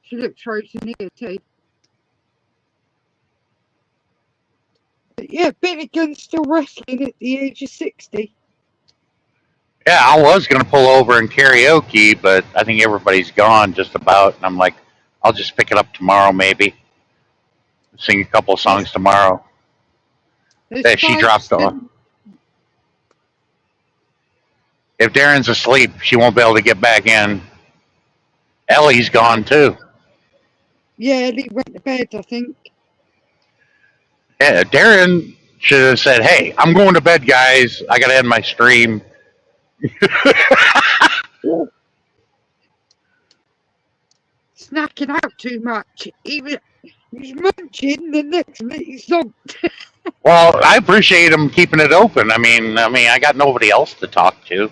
she looks frozen here too. But yeah, Billy Gunn's still wrestling at the age of 60. Yeah, I was going to pull over and karaoke, but I think everybody's gone just about. And I'm like, I'll just pick it up tomorrow, maybe. Sing a couple songs tomorrow. There's She 5 dropped off. If Darren's asleep, she won't be able to get back in. Ellie's gone too. Yeah, Ellie went to bed, I think. Yeah, Darren should have said, hey, I'm going to bed, guys. I got to end my stream. Snacking out too much. He's munching, the next minute he's not. Well, I appreciate him keeping it open. I mean, I got nobody else to talk to.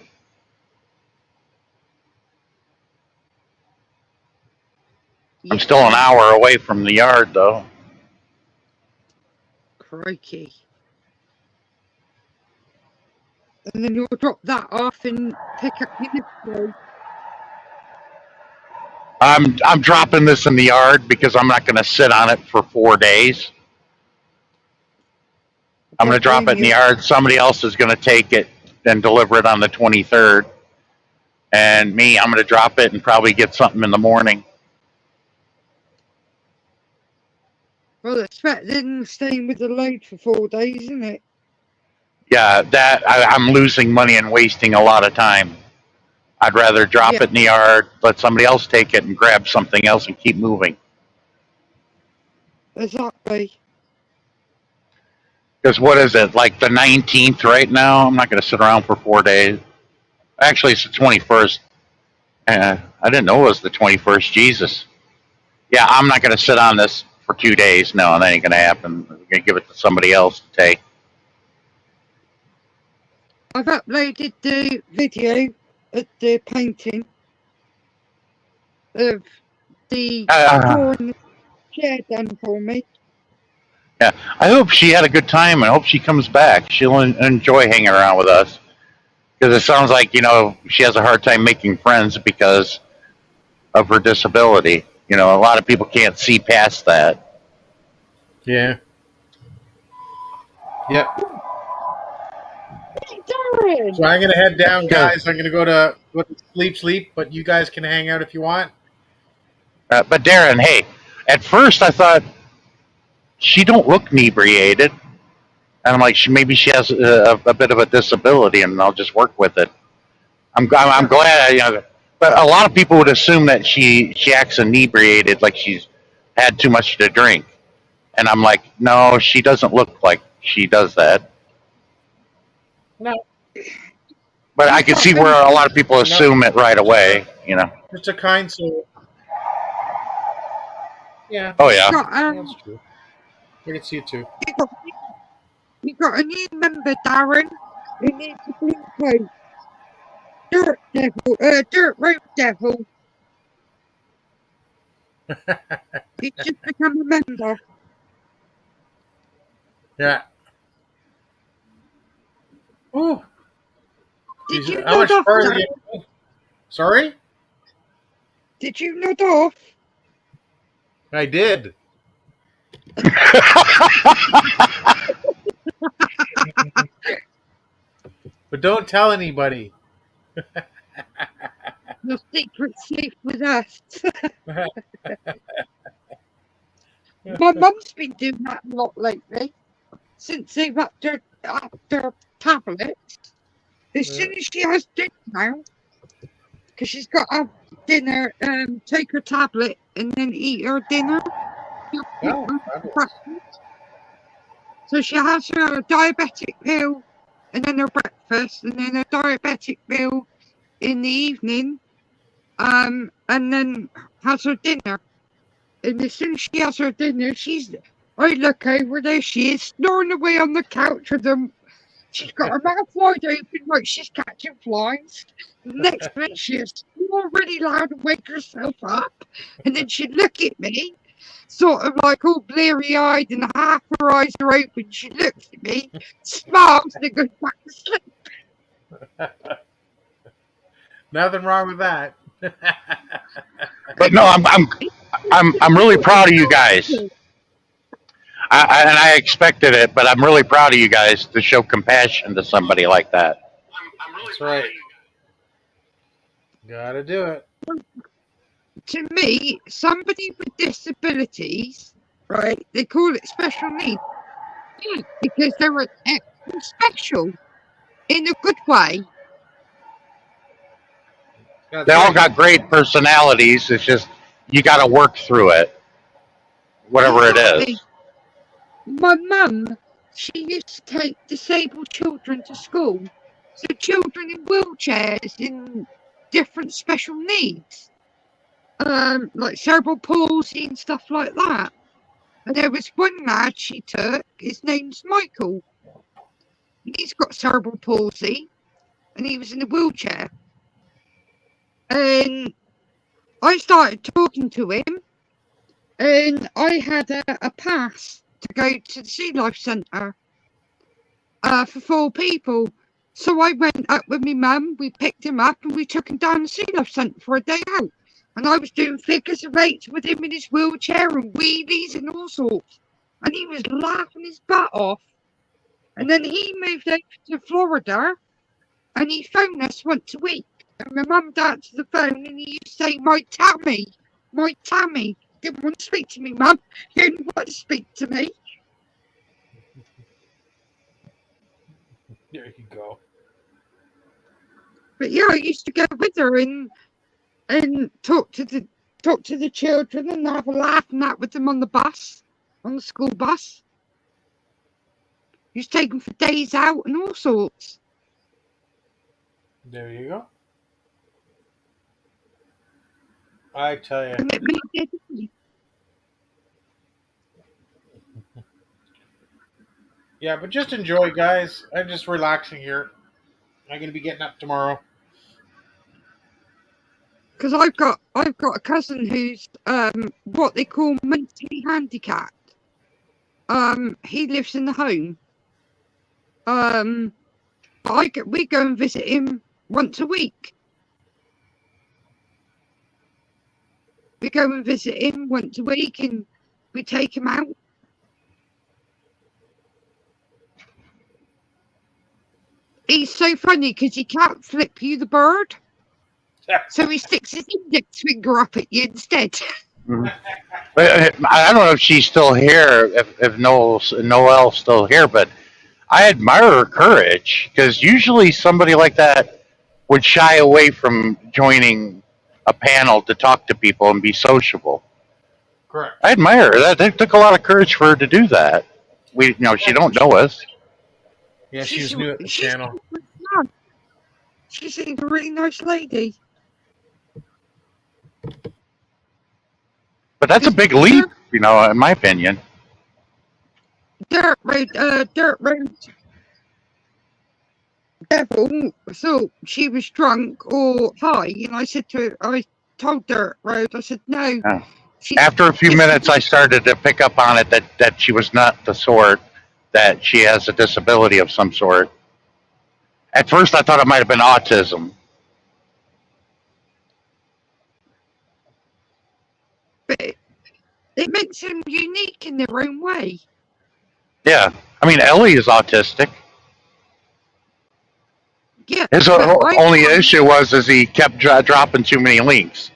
I'm still an hour away from the yard, though. Crikey. And then you'll drop that off and pick up your next one. I'm dropping this in the yard because I'm not going to sit on it for 4 days. I'm going to drop it in the yard. Somebody else is going to take it and deliver it on the 23rd. And me, I'm going to drop it and probably get something in the morning. Well, it's better than staying with the load for 4 days, isn't it? Yeah, I'm losing money and wasting a lot of time. I'd rather drop it in the yard, let somebody else take it and grab something else and keep moving. Exactly. Because what is it, like the 19th right now? I'm not going to sit around for 4 days. Actually, it's the 21st. I didn't know it was the 21st. Jesus. Yeah, I'm not going to sit on this for 2 days. No, that ain't going to happen. I'm going to give it to somebody else to take. I've uploaded the video of the painting of the door and the chair done for me. Yeah, I hope she had a good time. I hope she comes back. She'll enjoy hanging around with us. Because it sounds like, she has a hard time making friends because of her disability. A lot of people can't see past that. Yeah. Yep. So I'm gonna head down, guys. I'm gonna go to sleep, but you guys can hang out if you want. But Darren, hey, at first I thought she don't look inebriated, and I'm like, maybe she has a bit of a disability, and I'll just work with it. I'm glad, but a lot of people would assume that she acts inebriated, like she's had too much to drink, and I'm like, no, she doesn't look like she does that. No. But I can see where a lot of people assume it right away, Just a kind soul. Yeah. Oh, yeah. That's true. I can see it too. You got a new member, Darren. Who needs a blue coat. Dirt Devil, Dirt Road Devil. He's just become a member. Yeah. Ooh. Did you How much nod off farther? now? Sorry? Did you nod off? I did. But don't tell anybody. Your secret's safe with us. My mum's been doing that a lot lately. Since they've upped their tablets. As soon as she has dinner now, because she's got to have dinner, take her tablet and then eat her dinner. Oh, So she has her diabetic pill and then her breakfast and then her diabetic pill in the evening, and then has her dinner. And as soon as she has her dinner, I look over there, she is snoring away on the couch with them. She's got her mouth wide open like she's catching flies. Next minute, she'd snore really loud and wake herself up. And then she'd look at me, sort of like all bleary eyed, and half her eyes are open. She looks at me, smiles, and then goes back to sleep. nothing wrong with that. But no, I'm really proud of you guys. I expected it, but I'm really proud of you guys to show compassion to somebody like that. That's right. Gotta do it. To me, somebody with disabilities, right, they call it special needs. Yeah, because they're extra special in a good way. That's They all right. got great personalities. It's just you got to work through it, whatever it Exactly. is. My mum, she used to take disabled children to school. So children in wheelchairs, in different special needs, like cerebral palsy and stuff like that. And there was one lad she took, his name's Michael. He's got cerebral palsy and he was in a wheelchair. And I started talking to him and I had a pass to go to the Sea Life Centre for 4 people. So I went up with my mum, we picked him up and we took him down the Sea Life Centre for a day out. And I was doing figures of 8 with him in his wheelchair and wheelies and all sorts. And he was laughing his butt off. And then he moved over to Florida and he phoned us once a week. And my mum would answer the phone and he used to say, my Tammy. Didn't want to speak to me, mum. You didn't want to speak to me. There you go. But yeah, I used to go with her and talk to the children and have a laugh and that with them on the school bus. Used to take them for days out and all sorts. There you go. I tell you. And it made it easy. Yeah, but just enjoy, guys. I'm just relaxing here. I'm gonna be getting up tomorrow. Because I've got a cousin who's what they call mentally handicapped. He lives in the home. We go and visit him once a week. We go and visit him once a week and we take him out. He's so funny because he can't flip you the bird. So he sticks his index finger up at you instead. But I don't know if she's still here, if Noel's still here, but I admire her courage because usually somebody like that would shy away from joining a panel to talk to people and be sociable. Correct. I admire her. That took a lot of courage for her to do that. She don't know us. Yeah, she's new at the channel. She seems a really nice lady. But that's a big leap, in my opinion. Dirt road devil thought she was drunk or high, and I said to her, I told Dirt Road, I said, no, Yeah. she's After a few just minutes, I started to pick up on it that she was not the sort, that she has a disability of some sort. At first, I thought it might have been autism. but it makes them unique in their own way. Yeah. I mean, Ellie is autistic. Yeah, His but only issue was is he kept dropping too many links.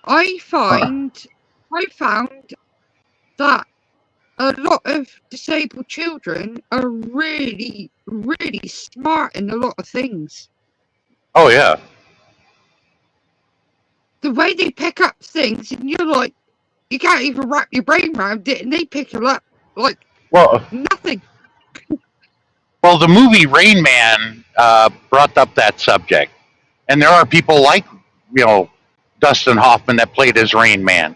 I found that a lot of disabled children are really, really smart in a lot of things. Oh yeah. The way they pick up things, and you're like, you can't even wrap your brain around it, and they pick it up like Well, nothing. well, the movie Rain Man brought up that subject, and there are people like Dustin Hoffman that played as Rain Man.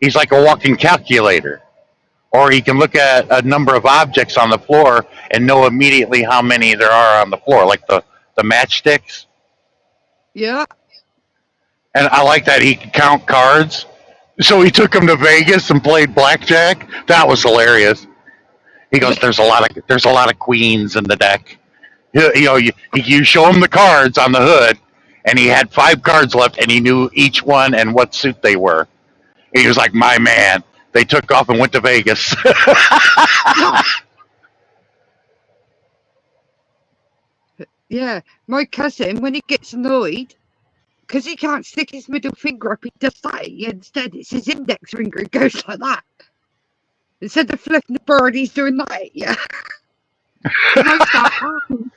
He's like a walking calculator, or he can look at a number of objects on the floor and know immediately how many there are on the floor, like the matchsticks. Yeah. And I like that he can count cards. So he took him to Vegas and played blackjack. That was hilarious. He goes, "There's a lot of queens in the deck." You show him the cards on the hood, and he had 5 cards left, and he knew each one and what suit they were. He was like, "My man." They took off and went to Vegas. Yeah, my cousin, when he gets annoyed, because he can't stick his middle finger up, he does that. Instead, it's his index finger. It goes like that. Instead of flipping the bird, he's doing that. Yeah. And I start laughing.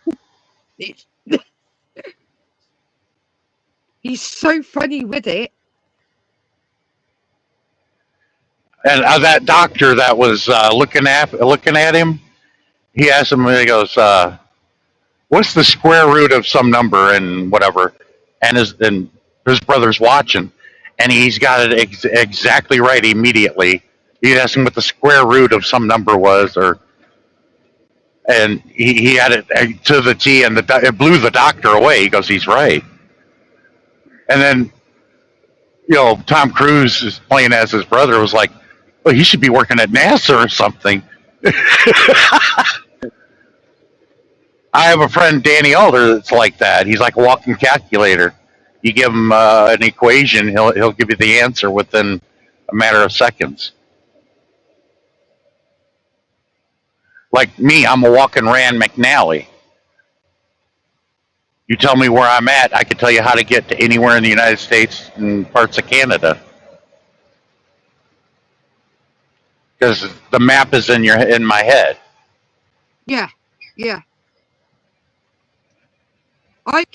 He's so funny with it. And that doctor that was looking at him, he asked him. He goes, "What's the square root of some number and whatever?" And his brother's watching, and he's got it exactly right immediately. He asked him what the square root of some number was, and he had it to the T, and it blew the doctor away. He goes, "He's right." And then Tom Cruise is playing as his brother was like, "Well, he should be working at NASA or something." I have a friend, Danny Alder, that's like that. He's like a walking calculator. You give him an equation, he'll give you the answer within a matter of seconds. Like me, I'm a walking Rand McNally. You tell me where I'm at, I can tell you how to get to anywhere in the United States and parts of Canada. Because the map is in my head. Yeah. I've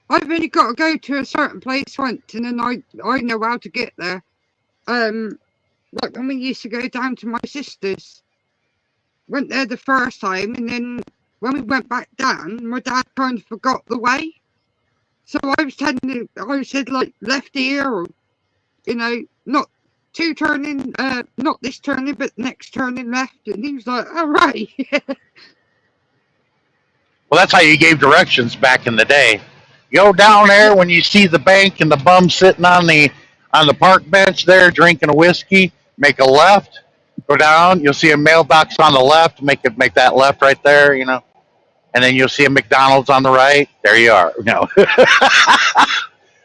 only got to go to a certain place once, and then I know how to get there. Like when we used to go down to my sister's, went there the first time, and then when we went back down, my dad kind of forgot the way. So I said like left ear, or not two turning, not this turning, but next turning left, and he was like, "All right." Well, that's how you gave directions back in the day. Go down there when you see the bank and the bum sitting on the park bench there drinking a whiskey. Make a left. Go down. You'll see a mailbox on the left. Make that left right there. And then you'll see a McDonald's on the right. There you are.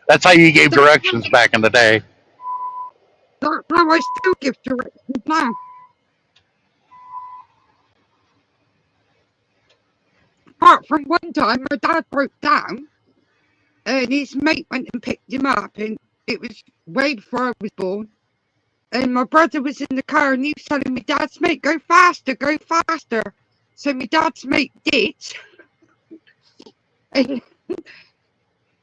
That's how you gave directions back in the day. That's how I still give directions now. Apart from one time, my dad broke down, and his mate went and picked him up, and it was way before I was born. And my brother was in the car, and he was telling me, "Dad's mate, go faster, go faster." So my dad's mate did. And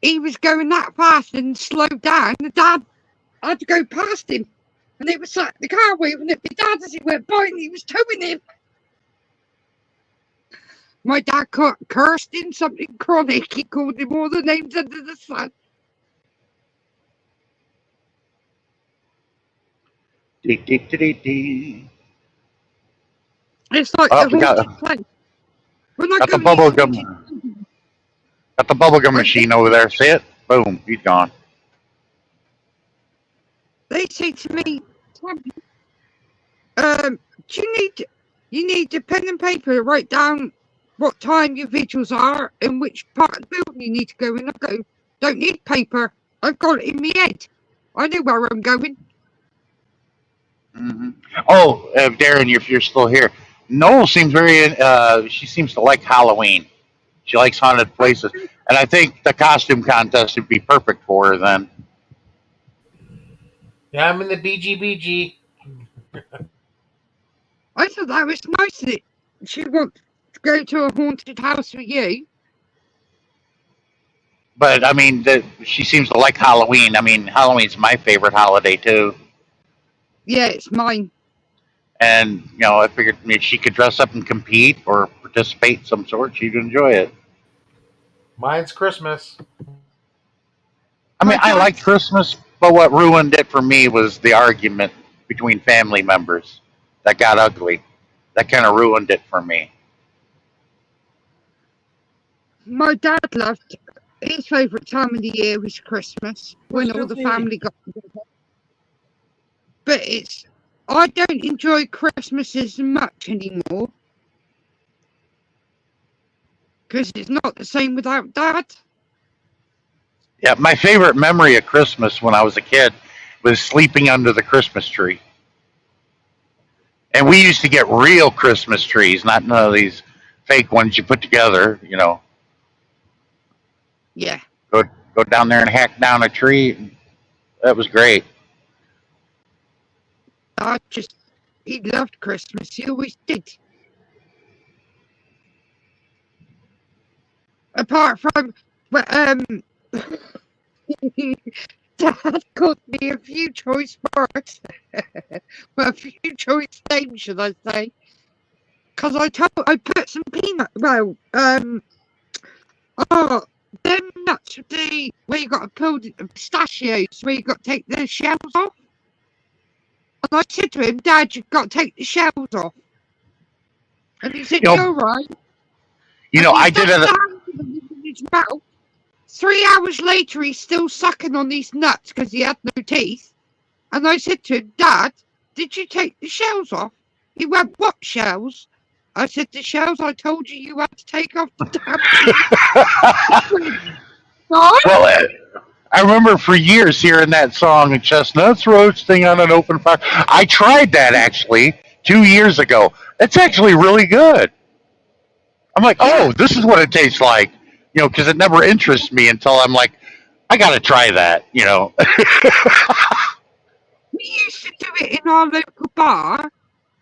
he was going that fast and slowed down. The dad had to go past him. And he was sat in the car waving at my dad as he went by, and he was towing him. My dad cursed him something chronic. He called him all the names under the sun. It's like Oh, a we haunted place. When I got go the in these bubble haunted, gum. Got the bubblegum machine over there. See it? Boom, he's gone. they say to me, "Tommy, do you need a pen and paper to write down what time your vigils are and which part of the building you need to go in?" I go, "Don't need paper. I've got it in my head. I know where I'm going." Hmm. Oh, Darren, if you're still here, Noel seems very. She seems to like Halloween. She likes haunted places, and I think the costume contest would be perfect for her then. Yeah, I'm in the BGBG. I thought that was nice that she wants to go to a haunted house with you. But I mean, she seems to like Halloween. I mean, Halloween's my favorite holiday too. Yeah, it's mine. And I figured if she could dress up and compete or participate in some sort, she'd enjoy it. Mine's Christmas. I My mean, I like dad's Christmas, but what ruined it for me was the argument between family members that got ugly. That kind of ruined it for me. my dad loved his favourite time of the year was Christmas Where's when all the Goofy? family got together. But I don't enjoy Christmas as much anymore because it's not the same without Dad. Yeah, my favorite memory of Christmas when I was a kid was sleeping under the Christmas tree. And we used to get real Christmas trees, not none of these fake ones you put together. Yeah, Go go down there and hack down a tree. That was great. he loved Christmas. He always did. Apart from, but Dad called me a few choice words, well, a few choice names, should I say? Because I put some peanut. Well, oh, them nuts with the where you got to pull the pistachios, where you got to take the shells off. And I said to him, "Dad, you've got to take the shells off." And he said, You "You're know, right." you And know, he I did stuffed it. his hand in his mouth. 3 hours later, he's still sucking on these nuts because he had no teeth. And I said to him, "Dad, did you take the shells off?" He went, "What shells?" I said, "The shells I told you had to take off the damn teeth." No? Well, I remember for years hearing that song, "Chestnuts Roasting on an Open Fire." I tried that actually 2 years ago. It's actually really good. I'm like, Yeah, oh, this is what it tastes like, because it never interests me until I'm like, I got to try that. we used to do it in our local bar.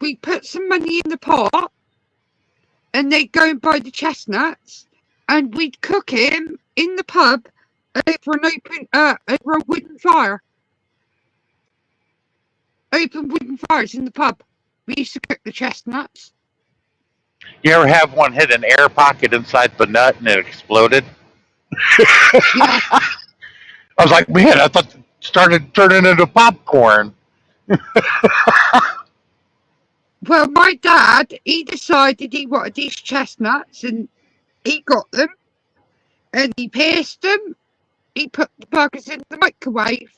We put some money in the pot and they'd go and buy the chestnuts and we'd cook him in the pub over a wooden fire. Open wooden fires in the pub. We used to cook the chestnuts. You ever have one hit an air pocket inside the nut and it exploded? Yeah. I was like, man, I thought it started turning into popcorn. Well, my dad, he decided he wanted these chestnuts and he got them and he pierced them. He put the burgers in the microwave.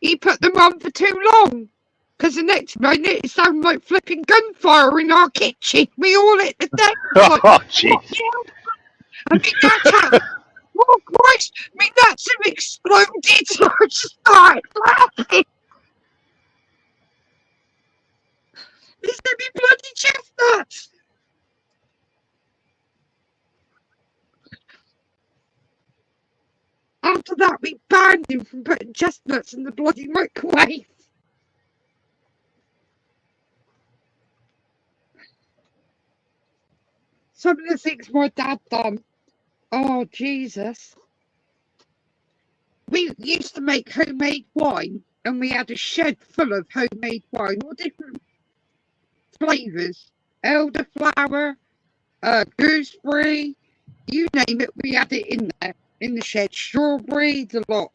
He put them on for too long because the next minute it sounded like flipping gunfire in our kitchen. We all hit the deck. Oh, Like, what jeez. the hell? And my dad shouted, "Oh Christ, my nuts have exploded." So I just started laughing. These are me bloody chestnuts. After that, we banned him from putting chestnuts in the bloody microwave. Some of the things my dad done. Oh, Jesus. We used to make homemade wine, and we had a shed full of homemade wine, all different flavours. Elderflower, gooseberry, you name it, we had it in there, in the shed. Strawberry, the lot.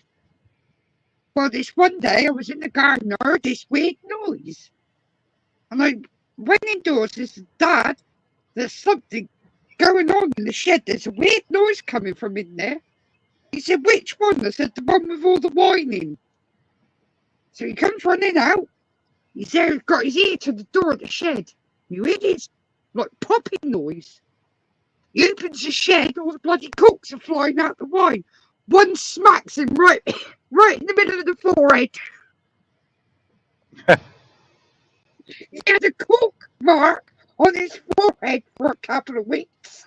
Well, this one day I was in the garden, I heard this weird noise. And I went indoors and said, Dad, there's something going on in the shed. There's a weird noise coming from in there. He said, which one? I said, the one with all the whining. So he comes running out. He's there, got his ear to the door of the shed. You hear this, like, popping noise. He opens the shed, all the bloody corks are flying out the wine. One smacks him right in the middle of the forehead. He had a cork mark on his forehead for a couple of weeks.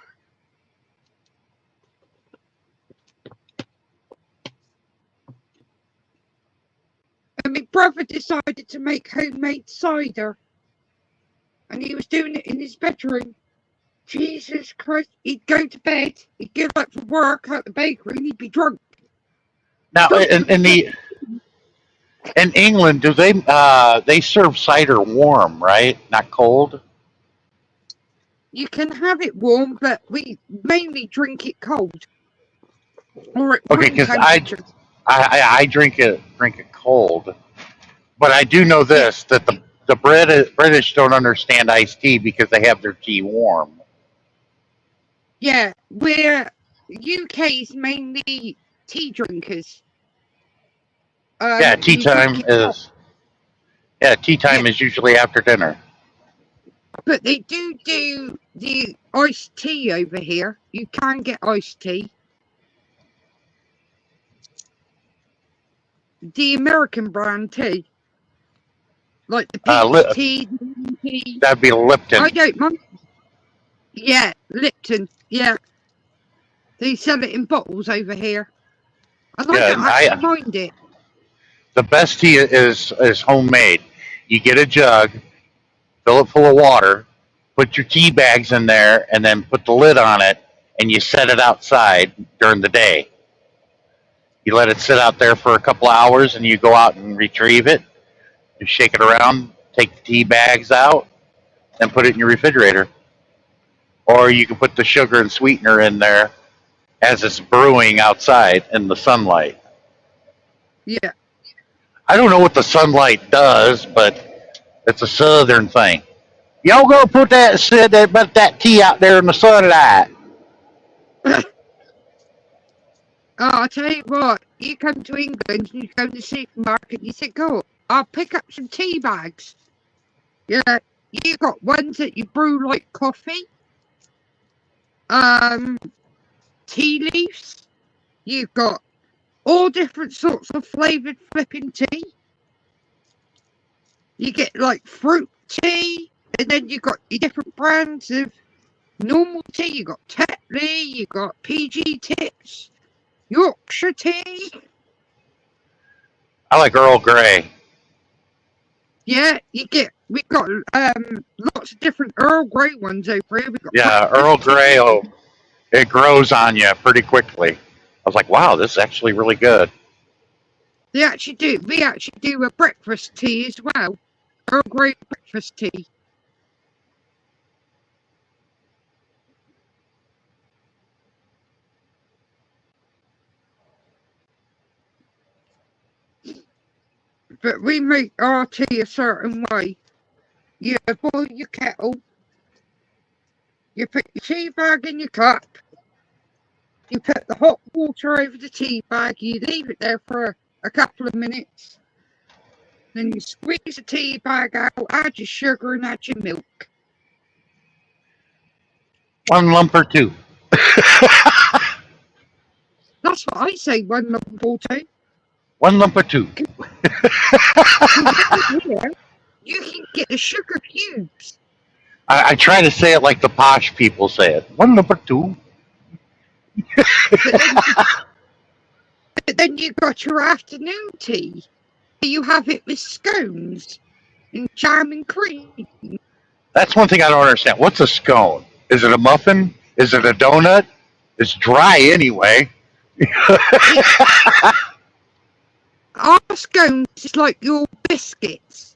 And my brother decided to make homemade cider. And he was doing it in his bedroom. Jesus Christ, he'd go to bed, he'd get up for work at the bakery, and he'd be drunk. Now, in England, do they serve cider warm, right? Not cold? You can have it warm, but we mainly drink it cold. Or at Okay, room because temperature. I drink it cold, but I do know this that the British don't understand iced tea because they have their tea warm. Yeah, we're UK's mainly tea drinkers. Yeah, tea time is usually after dinner. But they do the iced tea over here. You can get iced tea. The American brand tea. Like the peach tea, the tea. That'd be Lipton. I don't mind. Yeah, Lipton. Yeah. They sell it in bottles over here. I don't mind it. The best tea is homemade. You get a jug, fill it full of water, put your tea bags in there, and then put the lid on it, and you set it outside during the day. You let it sit out there for a couple hours, and you go out and retrieve it. You shake it around, take the tea bags out, and put it in your refrigerator. Or you can put the sugar and sweetener in there as it's brewing outside in the sunlight. Yeah. I don't know what the sunlight does, but it's a southern thing. Y'all go put that tea out there in the sunlight. I'll tell you what, you come to England and you go to the supermarket and you think, oh, I'll pick up some tea bags. Yeah, you got ones that you brew like coffee. Tea leaves. You've got all different sorts of flavoured flipping tea. You get like fruit tea, and then you got your different brands of normal tea. You got Tetley, you got PG Tips, Yorkshire tea. I like Earl Grey. Yeah, we've got lots of different Earl Grey ones over here. Earl Grey, it grows on you pretty quickly. I was like, wow, this is actually really good. We actually do a breakfast tea as well. Earl Grey breakfast tea. But we make our tea a certain way. You boil your kettle. You put your tea bag in your cup. You put the hot water over the tea bag. You leave it there for a couple of minutes. Then you squeeze the tea bag out, add your sugar and add your milk. 1 lump or 2. That's what I say, 1 lump or 2. 1 lump or 2. You can get the sugar cubes. I try to say it like the posh people say it. 1 lump or 2. But then you got your afternoon tea. You have it with scones and jam and cream. That's one thing I don't understand. What's a scone? Is it a muffin? Is it a donut? It's dry anyway. Our scones is like your biscuits.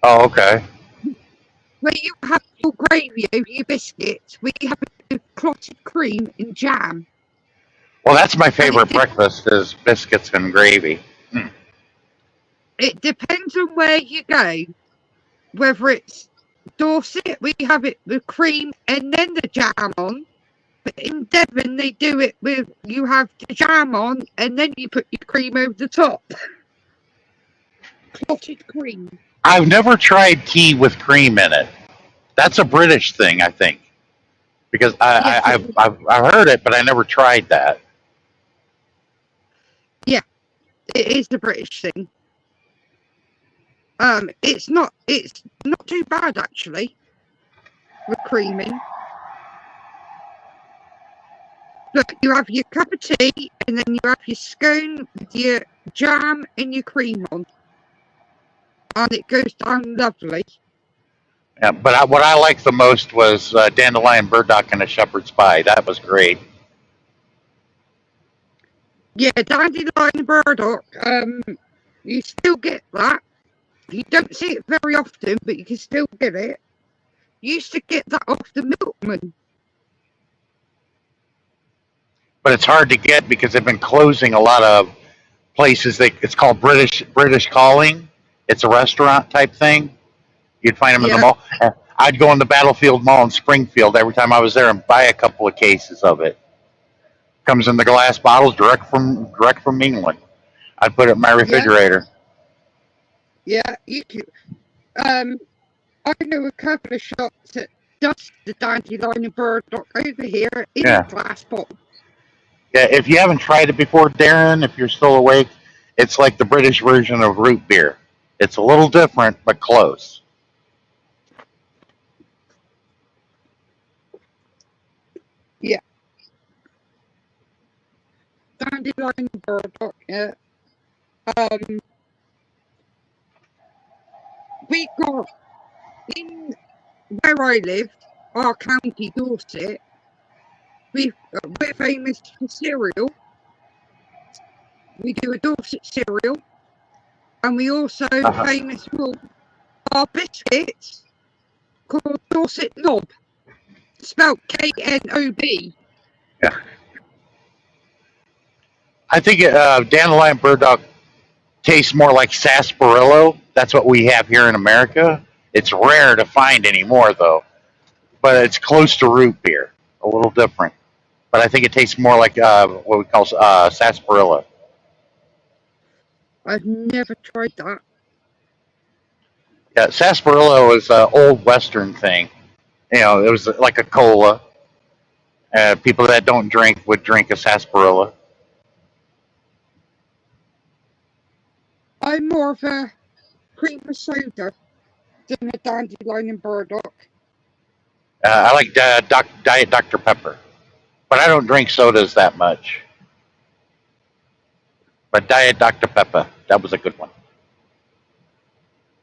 Oh, okay. Where you have your gravy over your biscuits, we have a clotted cream and jam. Well, that's my favorite breakfast is biscuits and gravy. It depends on where you go. whether it's Dorset, we have it with cream and then the jam on. But in Devon, they do it with you have the jam on and then you put your cream over the top. Clotted cream. I've never tried tea with cream in it. That's a British thing, I think, because I've heard it, but I never tried that. Yeah, it is the British thing. It's not too bad actually with creaming. Look, you have your cup of tea and then you have your scone with your jam and your cream on. And it goes down lovely. Yeah, but what I liked the most was dandelion burdock and a shepherd's pie. That was great. Yeah, dandelion burdock, you still get that. You don't see it very often, but you can still get it. You used to get that off the milkman. But it's hard to get because they've been closing a lot of places. It's called British Calling. It's a restaurant type thing. You'd find them in the mall. I'd go in the Battlefield Mall in Springfield every time I was there and buy a couple of cases of it. Comes in the glass bottles direct from England. I'd put it in my refrigerator. Yeah, you can. I know a couple of shops that does the dandelion and burdock over here in a glass bottle. Yeah, if you haven't tried it before, Darren, if you're still awake, it's like the British version of root beer. It's a little different, but close. Yeah. Dandelion burdock, yeah. We got, in where I live, our county, Dorset, we're famous for cereal. We do a Dorset cereal. And we also famous for our biscuits called Dorset Knob, spelled K-N-O-B. Yeah. I think dandelion burdock tastes more like sarsaparilla. That's what we have here in America. It's rare to find anymore, though. But it's close to root beer, a little different. But I think it tastes more like what we call sarsaparilla. I've never tried that. Yeah, sarsaparilla was an old Western thing. You know, it was like a cola. People that don't drink would drink a sarsaparilla. I'm more of a cream of soda than a dandelion and burdock. I like Diet Dr. Pepper. But I don't drink sodas that much. But Diet Dr. Pepper, that was a good one.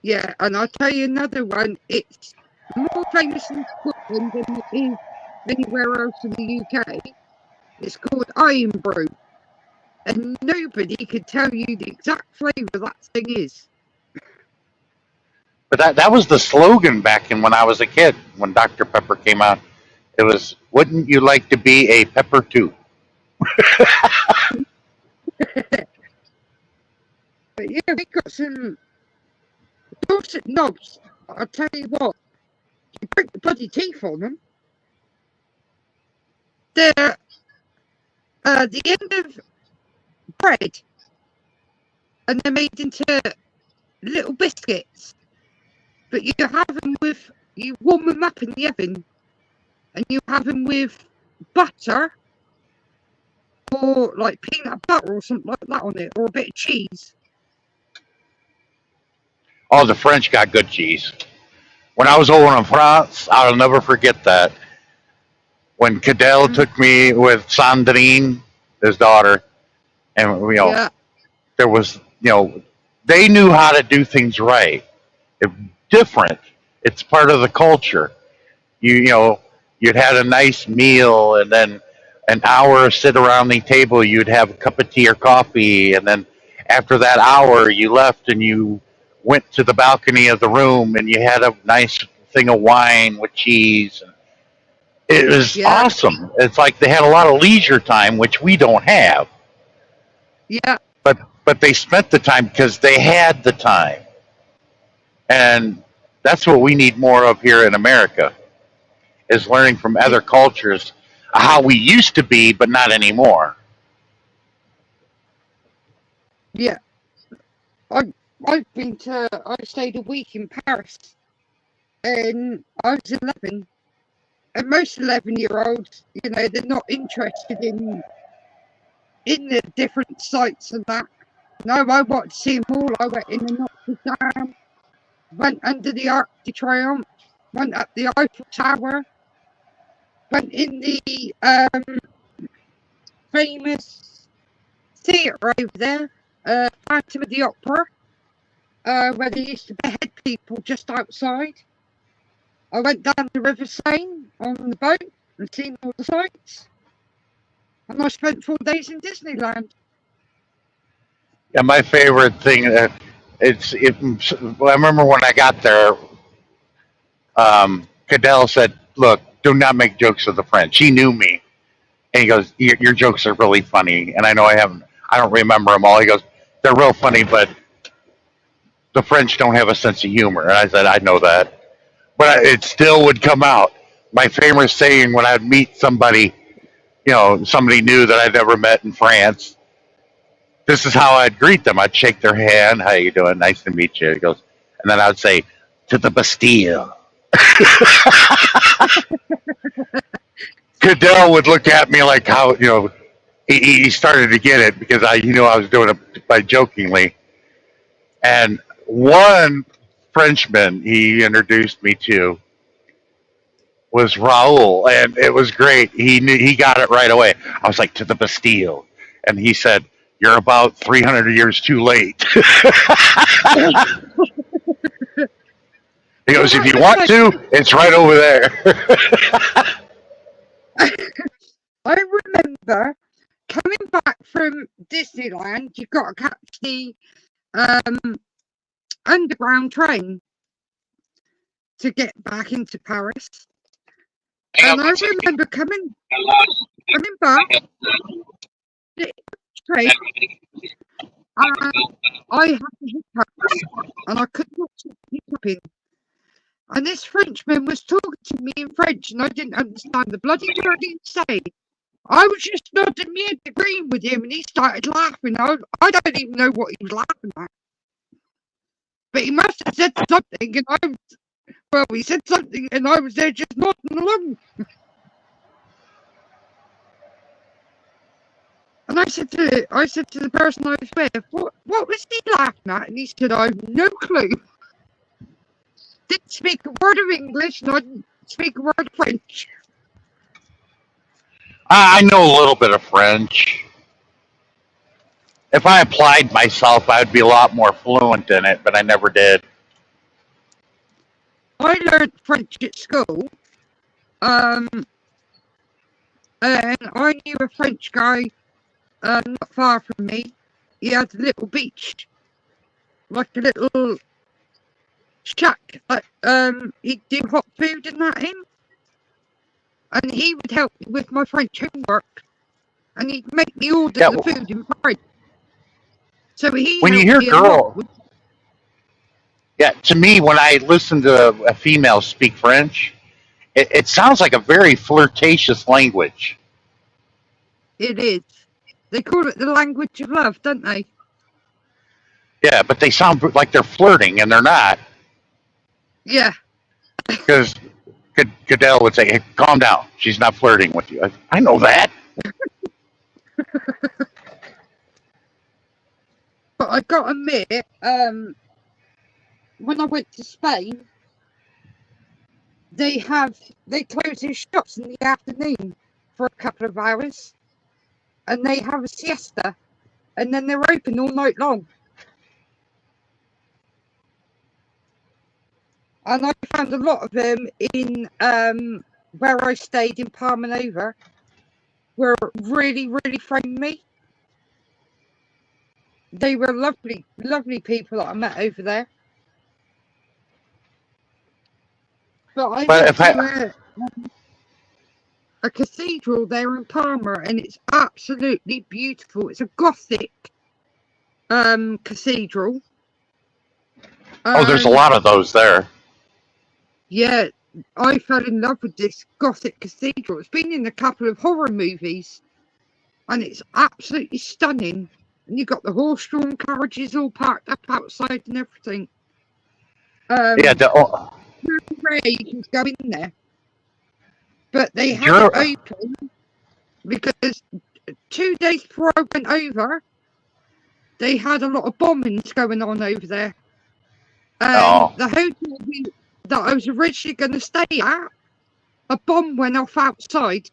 Yeah, and I'll tell you another one. It's more famous in Scotland than it is anywhere else in the UK. It's called Iron Brew. And nobody can tell you the exact flavour that thing is. But that was the slogan back in when I was a kid, when Dr. Pepper came out. It was, wouldn't you like to be a pepper too? But yeah, we got some Dorset knobs. I'll tell you what, you break the bloody teeth on them. They're the end of bread, and they're made into little biscuits. But you have them with, you warm them up in the oven, and you have them with butter, or like peanut butter or something like that on it, or a bit of cheese. Oh, the French got good cheese. When I was over in France, I'll never forget that. When Cadell took me with Sandrine, his daughter, and there was, they knew how to do things right. Different. It's part of the culture. You'd had a nice meal, and then an hour sit around the table. You'd have a cup of tea or coffee, and then after that hour, you left and you went to the balcony of the room, and you had a nice thing of wine with cheese. It was awesome. It's like they had a lot of leisure time, which we don't have. Yeah. But they spent the time because they had the time. And That's what we need more of here in America, is learning from Y- other cultures how we used to be, but not anymore. Yeah, I I stayed a week in Paris, and I was 11, and most 11-year-olds, you know, they're not interested in the different sites and that. No, I wanted to see them all. I went in the Notre Dame, went under the Arc de Triomphe, went up the Eiffel Tower, went in the famous theatre over there, Phantom of the Opera, where they used to behead people just outside. I went down the River Seine on the boat and seen all the sights. And I spent 4 days in Disneyland. And my favorite thing, I remember when I got there, Cadell said, "Look, do not make jokes of the French." He knew me, and he goes, your jokes are really funny." And I know I don't remember them all. He goes, "They're real funny, but the French don't have a sense of humor." And I said, "I know that," but it still would come out. My famous saying when I'd meet somebody, somebody new that I'd never met in France, this is how I'd greet them. I'd shake their hand. "How you doing? Nice to meet you." He goes, and then I'd say, "To the Bastille." Cadell would look at me like how he started to get it because he knew I was doing it by jokingly. And one Frenchman he introduced me to was Raoul, and it was great. He got it right away. I was like, "To the Bastille," and he said, "You're about 300 years too late." He Well, goes, "If that you was want like, to, it's right over there." I remember coming back from Disneyland, you've got to catch the underground train to get back into Paris. And I remember coming back, the train, and I had the hiccups, and I could not stop hiccuping. And this Frenchman was talking to me in French, and I didn't understand the bloody word he'd say. I was just nodding me and agreeing with him, and he started laughing. I don't even know what he was laughing at. But he must have said something, and he said something, and I was there just nodding along. And I said to the person I was with, what was he laughing at? And he said, "I have no clue. Didn't speak a word of English, and I didn't speak a word of French." I know a little bit of French. If I applied myself, I'd be a lot more fluent in it, but I never did. I learned French at school, and I knew a French guy not far from me. He had a little beach, like a little shack. He'd do hot food and that in, and he would help me with my French homework, and he'd make me order Yeah, the food in French. So he when you helped hear me a lot. to me, when I listen to a female speak French, it sounds like a very flirtatious language. It is. They call it the language of love, don't they? Yeah, but they sound like they're flirting, and they're not. Yeah. Because Goodell would say, "Hey, calm down. She's not flirting with you." I know that. But I got to admit, when I went to Spain, they close their shops in the afternoon for a couple of hours, and they have a siesta, and then they're open all night long. And I found a lot of them in where I stayed in Palma Nova were really, really friendly. They were lovely, lovely people that I met over there. But I went to a cathedral there in Palma, and it's absolutely beautiful. It's a Gothic cathedral. There's a lot of those there. Yeah, I fell in love with this Gothic cathedral. It's been in a couple of horror movies, and it's absolutely stunning. And you've got the horse-drawn carriages all parked up outside and everything. Yeah, Rare you can go in there, but they had it open because 2 days before I went over, they had a lot of bombings going on over there. And the hotel that I was originally going to stay at, a bomb went off outside.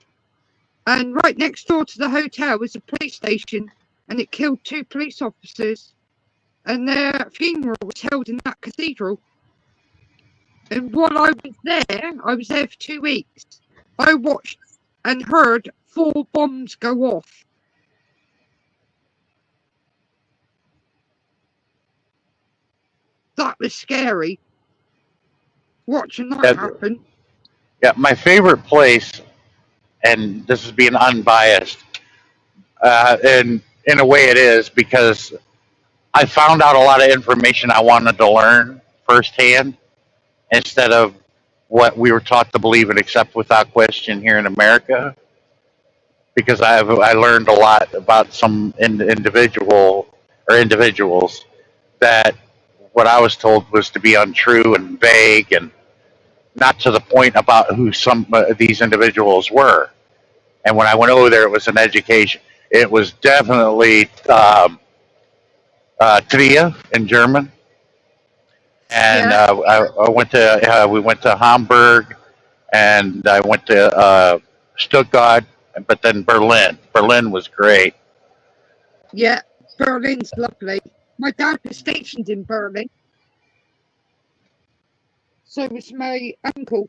And right next door to the hotel was a police station, and it killed 2 police officers. And their funeral was held in that cathedral. And while I was there for 2 weeks. I watched and heard 4 bombs go off. That was scary. Watching that happen. Yeah, my favorite place, and this is being unbiased, and in a way it is, because I found out a lot of information I wanted to learn firsthand instead of what we were taught to believe and accept without question here in America. Because I learned a lot about some individuals that what I was told was to be untrue and vague and not to the point about who some of these individuals were. And when I went over there, it was an education. It was definitely Trier in German, and we went to Hamburg, and I went to Stuttgart, but then Berlin. Berlin was great. Yeah, Berlin's lovely. My dad was stationed in Berlin. So was my uncle.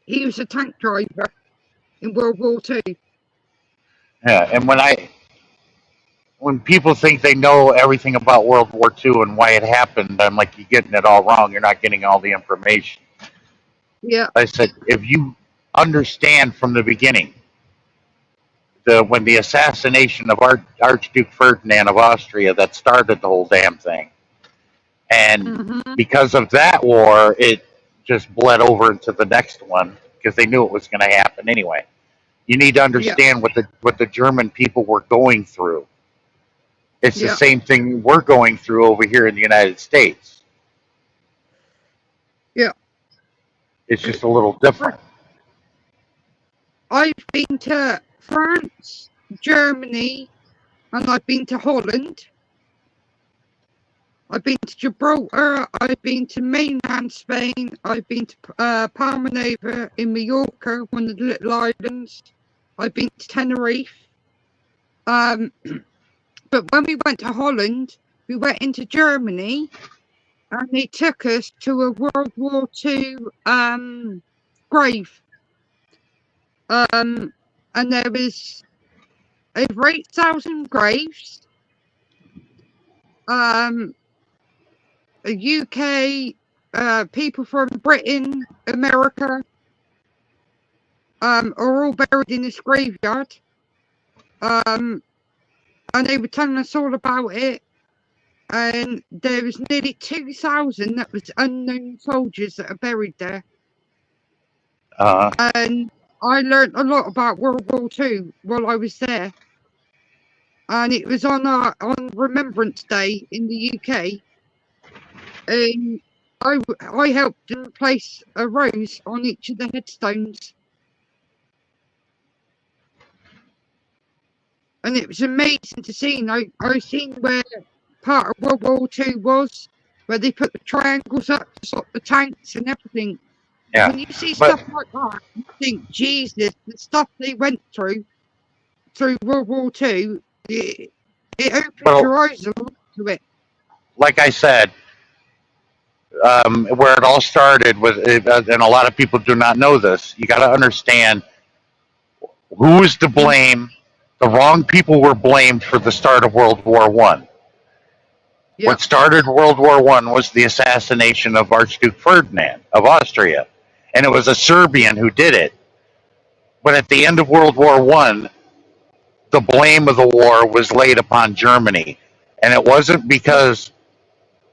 He was a tank driver in World War II. Yeah, and when people think they know everything about World War II and why it happened, I'm like, you're getting it all wrong. You're not getting all the information. Yeah. I said, if you understand from the beginning, when the assassination of Archduke Ferdinand of Austria that started the whole damn thing, and because of that war, it just bled over into the next one because they knew it was going to happen anyway. You need to understand what the German people were going through. It's the same thing we're going through over here in the United States. Yeah. It's just a little different. I've been to France, Germany, and I've been to Holland. I've been to Gibraltar, I've been to mainland Spain, I've been to Palma Nova in Mallorca, one of the little islands. I've been to Tenerife. But when we went to Holland, we went into Germany, and they took us to a World War II grave. And there was over 8,000 graves. UK, people from Britain, America, are all buried in this graveyard. And they were telling us all about it. And there was nearly 2,000 that was unknown soldiers that are buried there. And I learned a lot about World War II while I was there. And it was on Remembrance Day in the UK. And I helped them place a rose on each of the headstones. And it was amazing to see. And I seen where part of World War II was, where they put the triangles up to stop the tanks and everything. Yeah. When you see stuff like that, you think, Jesus, the stuff they went through World War II, it opens your eyes a lot to it. Like I said, where it all started was, and a lot of people do not know this, you got to understand who is to blame. The wrong people were blamed for the start of World War I. Yep. What started World War I was the assassination of Archduke Ferdinand of Austria. And it was a Serbian who did it. But at the end of World War I, the blame of the war was laid upon Germany. And it wasn't because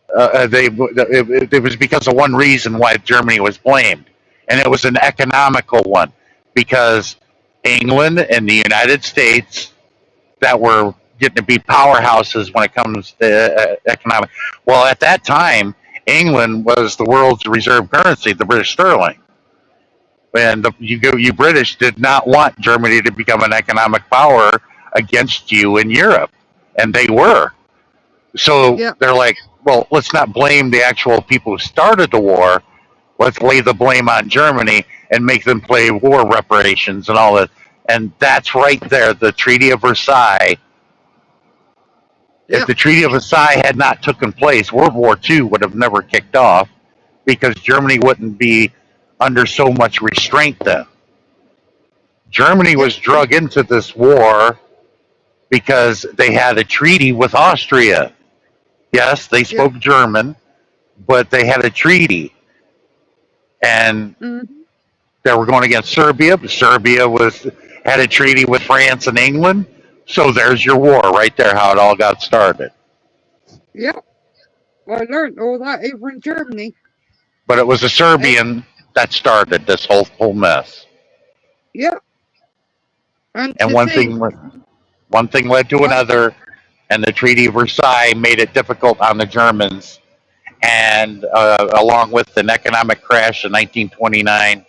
it was because of one reason why Germany was blamed. and it was an economical one because England and the United States that were getting to be powerhouses when it comes to economic. Well, at that time, England was the world's reserve currency, the British sterling, and you British did not want Germany to become an economic power against you in Europe, and they were. So Yeah. they're like, well, let's not blame the actual people who started the war. Let's lay the blame on Germany and make them pay war reparations and all that. And that's right there, the Treaty of Versailles. If Yeah. the Treaty of Versailles had not taken place, World War II would have never kicked off because Germany wouldn't be under so much restraint then. Germany Yeah. was drug into this war because they had a treaty with Austria. Yes, they Yeah. spoke German, but they had a treaty. And Mm-hmm. they were going against Serbia. Serbia had a treaty with France and England. So there's your war right there, how it all got started. Yeah. I learned all that over in Germany. But it was a Serbian that started this whole mess. Yeah. And And to think, one thing led to I, another, and the Treaty of Versailles made it difficult on the Germans. And along with an economic crash in 1929,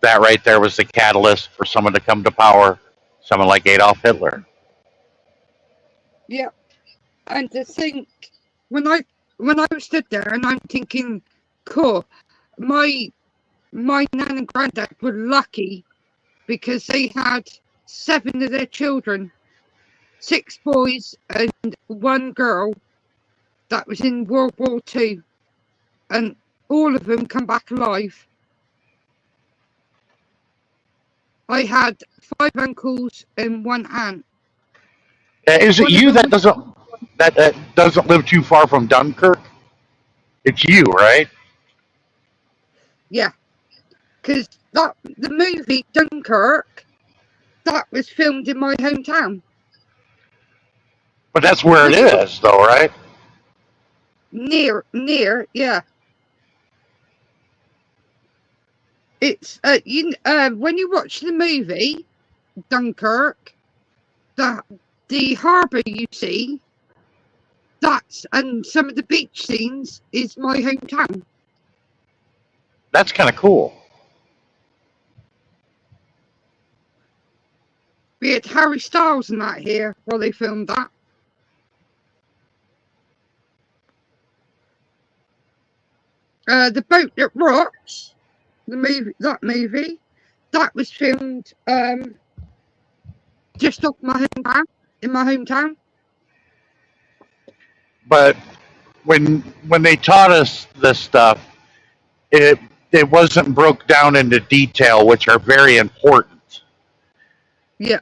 that right there was the catalyst for someone to come to power, someone like Adolf Hitler. yeah. And to think, when I stood there and I'm thinking, cool, my nan and granddad were lucky because they had 7 of their children, 6 boys and 1 girl that was in World War II, and all of them come back alive. I had 5 uncles and 1 aunt. Is it One of you them that was, doesn't live too far from Dunkirk? It's you, right? yeah, because the movie Dunkirk, that was filmed in my hometown. But that's where it When you is, though, right? near, yeah. It's when you watch the movie Dunkirk, the harbour you see, and some of the beach scenes is my hometown. That's kind of cool. We had Harry Styles and that here while they filmed that. The Boat That Rocks, that was filmed just off my hometown, in my hometown. But when they taught us this stuff, it wasn't broke down into detail, which are very important. Yeah.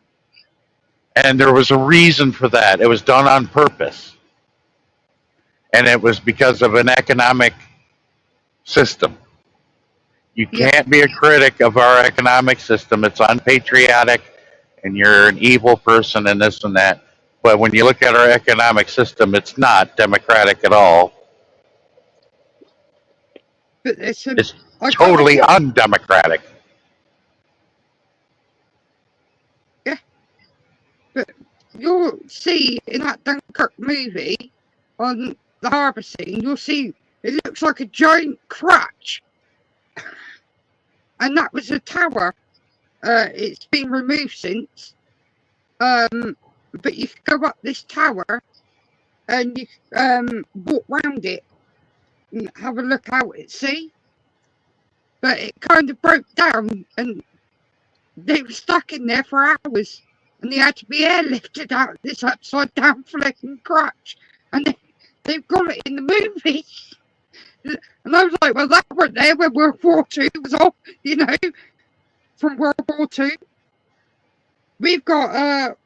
And there was a reason for that. It was done on purpose. And it was because of an economic system. You can't be a critic of our economic system. It's unpatriotic and you're an evil person and this and that. But when you look at our economic system, it's not democratic at all. But it's totally undemocratic. Yeah. But you'll see in that Dunkirk movie, on the harbour scene, you'll see it looks like a giant crutch. And that was a tower. It's been removed since. But you can go up this tower and you walk round it and have a look out at sea. But it kind of broke down and they were stuck in there for hours and they had to be airlifted out of this upside down flipping crutch. And they've got it in the movie. And I was like, well, that weren't there when World War II was off, from World War II. We've got,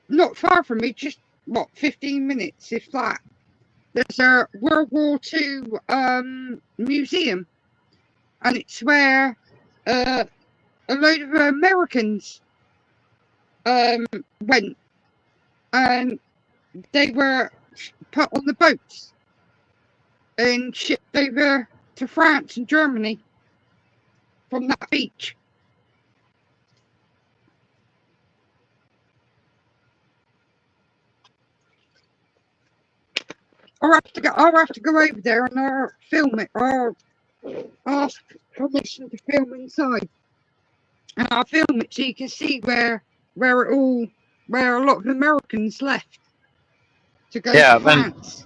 not far from me, just, 15 minutes, if that. There's a World War II museum. And it's where a load of Americans went. And they were put on the boats and shipped over to France and Germany. from that beach. I'll have to go over there and I'll film it. I'll ask permission to film inside. And I'll film it so you can see where a lot of Americans left to go Yeah, to and France.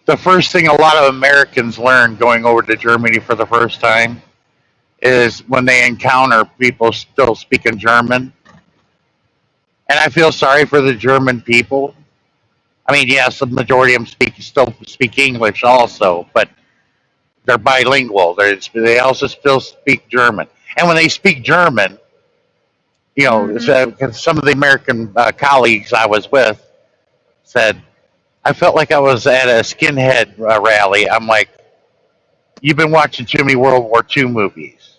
the first thing a lot of Americans learn going over to Germany for the first time is when they encounter people still speaking German. And I feel sorry for the German people. I mean, yes, the majority of them still speak English also, but they're bilingual. They also still speak German. And when they speak German, you know, some of the American colleagues I was with said, I felt like I was at a skinhead rally. I'm like, you've been watching too many World War II movies.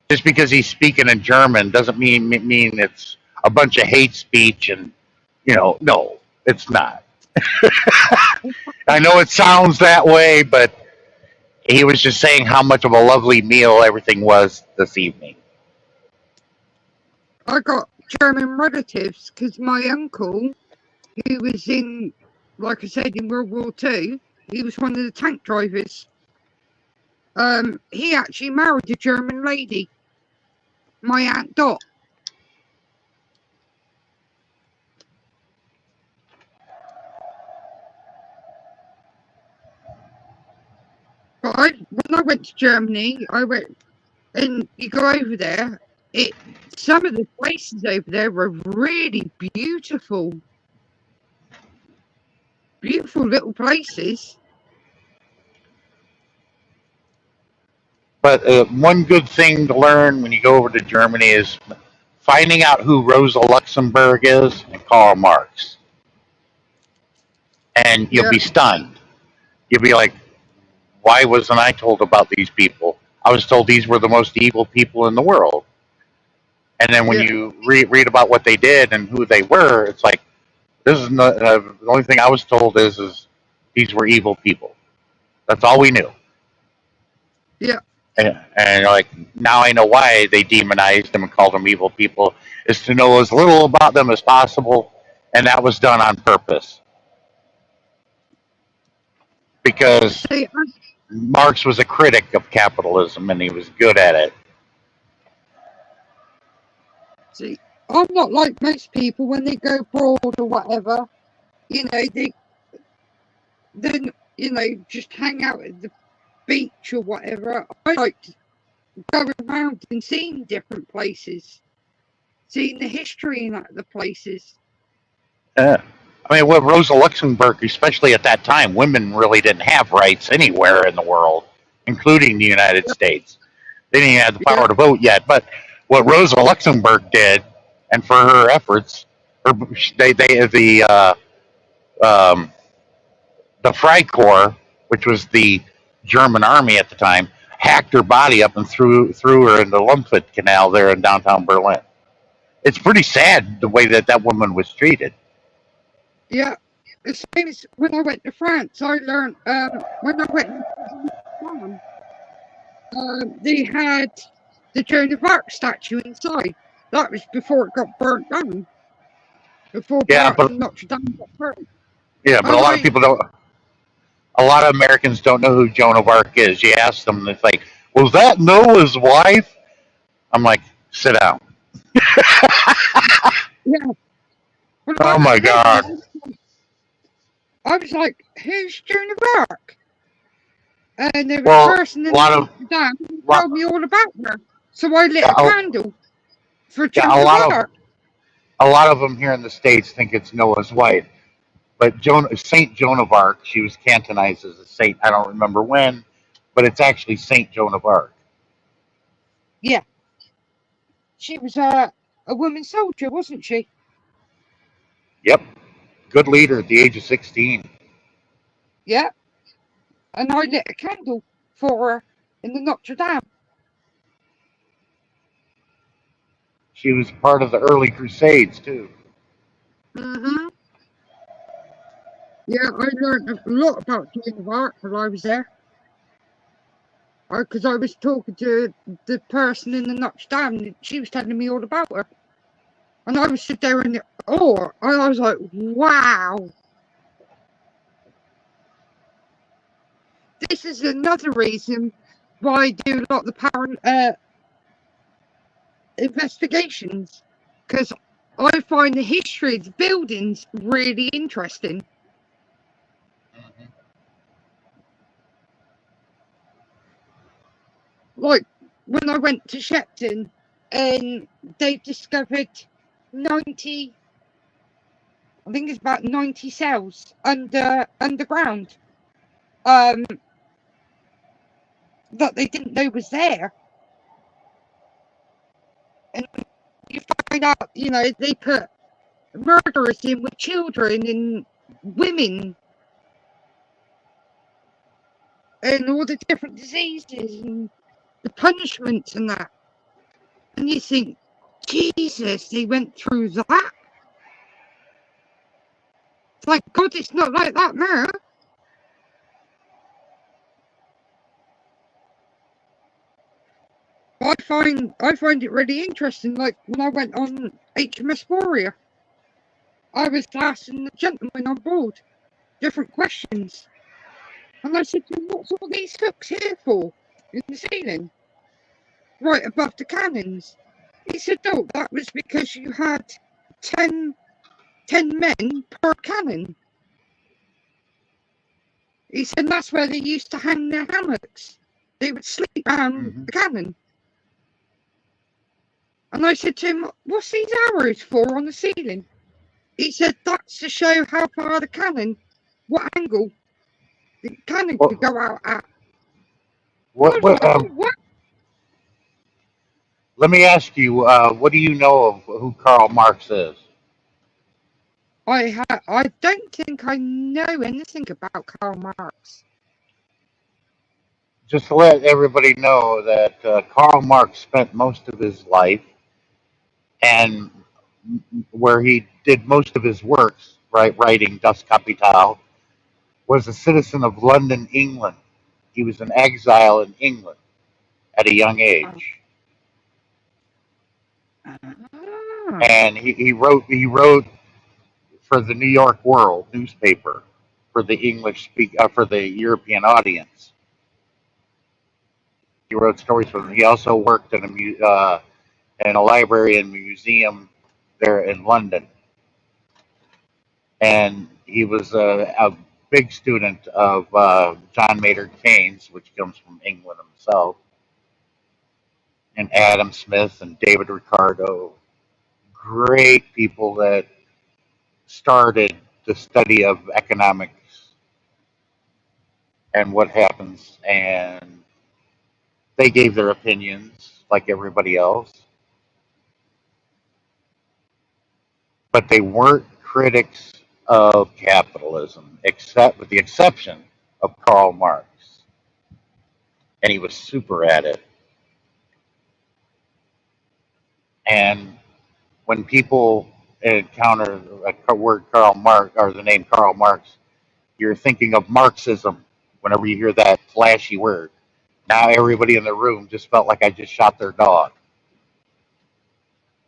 Just because he's speaking in German doesn't mean it's a bunch of hate speech, and no, it's not. I know it sounds that way, but he was just saying how much of a lovely meal everything was this evening. I got German relatives because my uncle, who was in, like I said, in World War II, he was one of the tank drivers. He actually married a German lady, my Aunt Dot. But when I went to Germany, and you go over there, some of the places over there were really beautiful. Beautiful little places. But one good thing to learn when you go over to Germany is finding out who Rosa Luxemburg is and Karl Marx. And you'll be stunned. You'll be like, why wasn't I told about these people? I was told these were the most evil people in the world. And then when you read about what they did and who they were, it's like, this is not, the only thing I was told is these were evil people. That's all we knew. Yeah. And like now I know why they demonized them and called them evil people, is to know as little about them as possible, and that was done on purpose. Because Marx was a critic of capitalism and he was good at it. See, I'm not like most people when they go abroad or whatever, they then just hang out at the beach or whatever. I like to go around and seeing different places, seeing the history in the places. I mean, with Rosa Luxemburg, especially at that time, women really didn't have rights anywhere in the world, including the United States. They didn't even have the power to vote yet. But what Rosa Luxemburg did, and for her efforts, the Freikorps, which was the German army at the time, hacked her body up and threw her in the Lumford Canal there in downtown Berlin. It's pretty sad the way that woman was treated. Yeah, the same as when I went to France. I learned when I went to they had the Joan of Arc statue inside. That was before it got burnt down. Before Notre Dame got burnt. Yeah, but a lot of people don't. A lot of Americans don't know who Joan of Arc is. You ask them, and it's like, was that Noah's wife? I'm like, sit down. Yeah. Oh my God. I was like, who's Joan of Arc? And there was a person in Notre Dame who told me all about her. So I lit a candle for Joan of Arc. A lot of them here in the States think it's Noah's wife. But Saint Joan of Arc, she was canonized as a saint. I don't remember when, but it's actually Saint Joan of Arc. Yeah. She was a woman soldier, wasn't she? Yep. Good leader at the age of 16. Yeah. And I lit a candle for her in the Notre Dame. She was part of the early Crusades, too. Mm-hmm. Yeah, I learned a lot about Joan of Arc while I was there. Because I was talking to the person in the Notre Dame, and she was telling me all about her. And I was sitting there in awe, and I was like, wow. This is another reason why I do a lot of the power investigations, because I find the history of the buildings really interesting. Like when I went to Shepton, and they've discovered 90, I think it's about 90 cells underground, that they didn't know was there. And you find out, they put murderers in with children and women and all the different diseases and the punishments and that. And you think, Jesus, they went through that? It's like, God, it's not like that now. I find it really interesting. Like when I went on HMS Warrior, I was asking the gentleman on board different questions. And I said to him, what's all these hooks here for in the ceiling? Right above the cannons. He said, oh, that was because you had 10 men per cannon. He said that's where they used to hang their hammocks. They would sleep around the cannon. And I said to him, what's these arrows for on the ceiling? He said, that's to show how far the cannon, what angle the cannon could go out at. What? Let me ask you, what do you know of who Karl Marx is? I don't think I know anything about Karl Marx. Just to let everybody know that Karl Marx spent most of his life, and where he did most of his works, right, writing Das Kapital, was a citizen of London, England. He was in exile in England at a young age, and he wrote for the New York World newspaper for the for the European audience. He wrote stories for them. He also worked in a library and museum there in London, and he was a big student of John Maynard Keynes, which comes from England himself, and Adam Smith and David Ricardo, great people that started the study of economics and what happens, and they gave their opinions like everybody else, but they weren't critics of capitalism, except with the exception of Karl Marx, and he was super at it. And when people encounter a word Karl Marx or the name Karl Marx, you're thinking of Marxism whenever you hear that flashy word. Now everybody in the room just felt like I just shot their dog.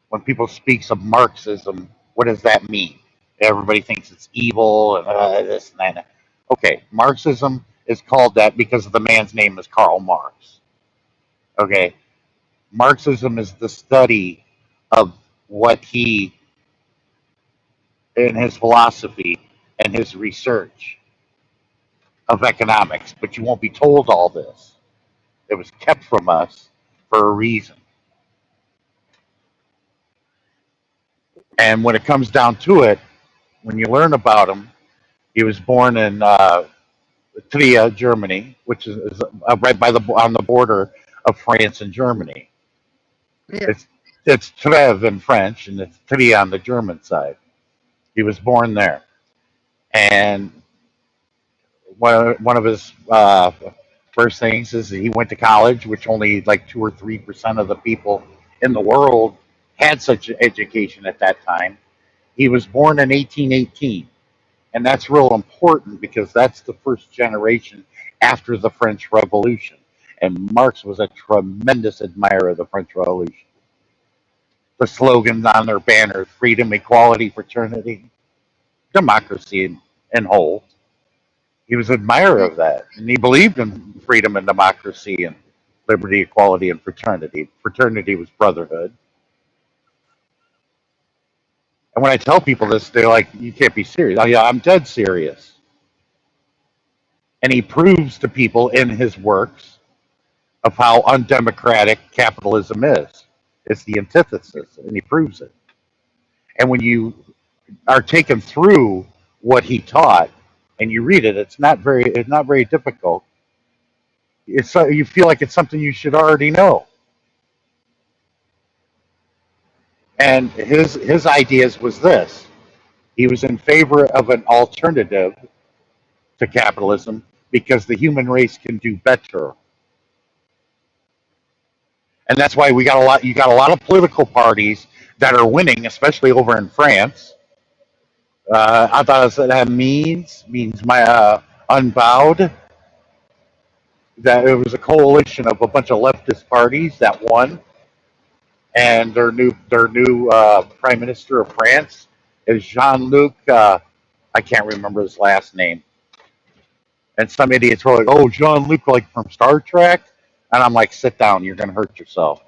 When people speak of Marxism, what does that mean? Everybody thinks it's evil and this and that. Okay, Marxism is called that because the man's name is Karl Marx. Okay, Marxism is the study of what he, in his philosophy and his research of economics, but you won't be told all this. It was kept from us for a reason. And when it comes down to it, when you learn about him, he was born in Trier, Germany, which is right on the border of France and Germany. Yeah. It's Trèves in French, and it's Trier on the German side. He was born there, and one of his first things is he went to college, which only like 2 or 3% of the people in the world had such an education at that time. He was born in 1818, and that's real important because that's the first generation after the French Revolution. And Marx was a tremendous admirer of the French Revolution. The slogans on their banners: freedom, equality, fraternity, democracy, and whole. He was an admirer Yeah. of that, and he believed in freedom and democracy and liberty, equality, and fraternity. Fraternity was brotherhood. And when I tell people this, they're like, "You can't be serious." Oh yeah, I'm dead serious. And he proves to people in his works of how undemocratic capitalism is. It's the antithesis, and he proves it. And when you are taken through what he taught and you read it, it's not very difficult. You feel like it's something you should already know. And his ideas was this: he was in favor of an alternative to capitalism because the human race can do better. And that's why you got a lot of political parties that are winning, especially over in France. I thought that means my unbowed. That it was a coalition of a bunch of leftist parties that won, and their new prime minister of France is Jean Luc. I can't remember his last name. And some idiots were like, "Oh, Jean Luc, like from Star Trek," and I'm like, "Sit down, you're going to hurt yourself."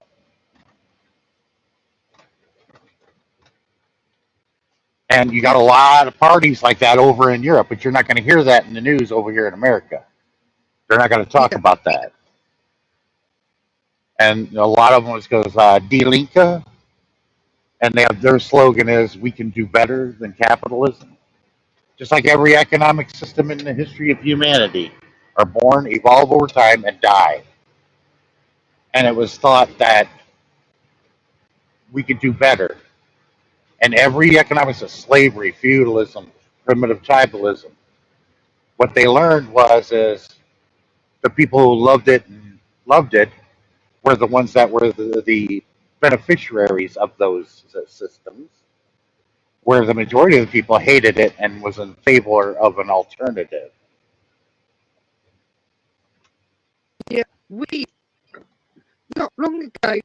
And you got a lot of parties like that over in Europe, but you're not going to hear that in the news over here in America. They're not going to talk Yeah. about that. And a lot of them goes Die Linke, and their slogan is "We can do better than capitalism." Just like every economic system in the history of humanity, are born, evolve over time, and die. And it was thought that we could do better. And every economic system, slavery, feudalism, primitive tribalism, what they learned was is the people who loved it were the ones that were the beneficiaries of those systems, where the majority of the people hated it and was in favor of an alternative. Yeah. We not long ago,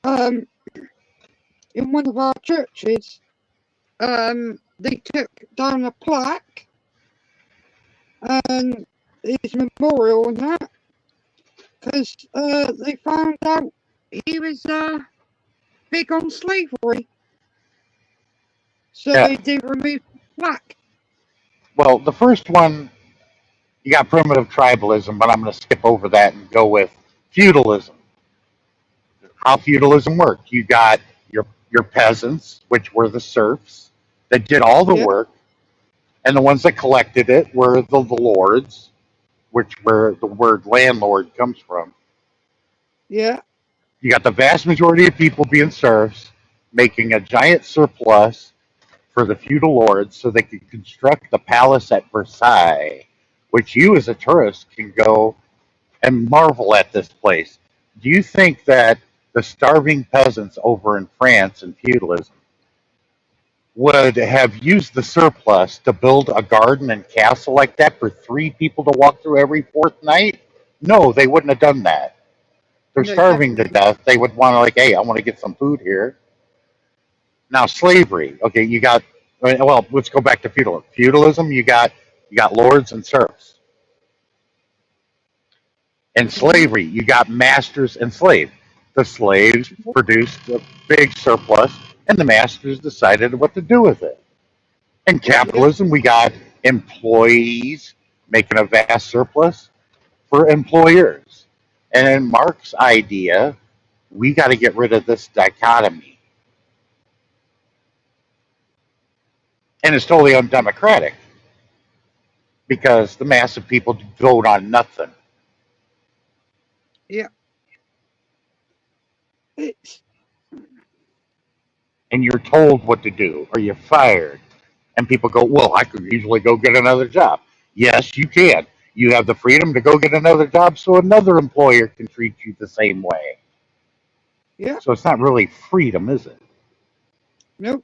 um, in one of our churches, they took down a plaque and his memorial and that because they found out he was big on slavery, so Yeah. they removed the plaque. Well, the first one, you got primitive tribalism, but I'm going to skip over that and go with feudalism. How feudalism worked: you got your peasants, which were the serfs that did all the Yeah, work, and the ones that collected it were the lords, which where the word landlord comes from. yeah, You got the vast majority of people being serfs, making a giant surplus for the feudal lords so they could construct the palace at Versailles, which you as a tourist can go and marvel at this place. Do you think that the starving peasants over in France in feudalism would have used the surplus to build a garden and castle like that for three people to walk through every fourth night? No, they wouldn't have done that. They're no, starving to definitely. death. They would want to like, hey, I want to get some food here. Now slavery. Okay, you got well, let's go back to feudalism. Feudalism, you got lords and serfs. In Hmm. slavery, you got masters and slaves. The slaves produced a big surplus, and the masters decided what to do with it. In Yeah, capitalism, we got employees making a vast surplus for employers. And in Marx's idea, we got to get rid of this dichotomy. And it's totally undemocratic because the mass of people vote on nothing. yeah. It's And you're told what to do or you're fired. And people go, well, I could easily go get another job. Yes, you can. You have the freedom to go get another job so another employer can treat you the same way. yeah. So it's not really freedom, is it? No,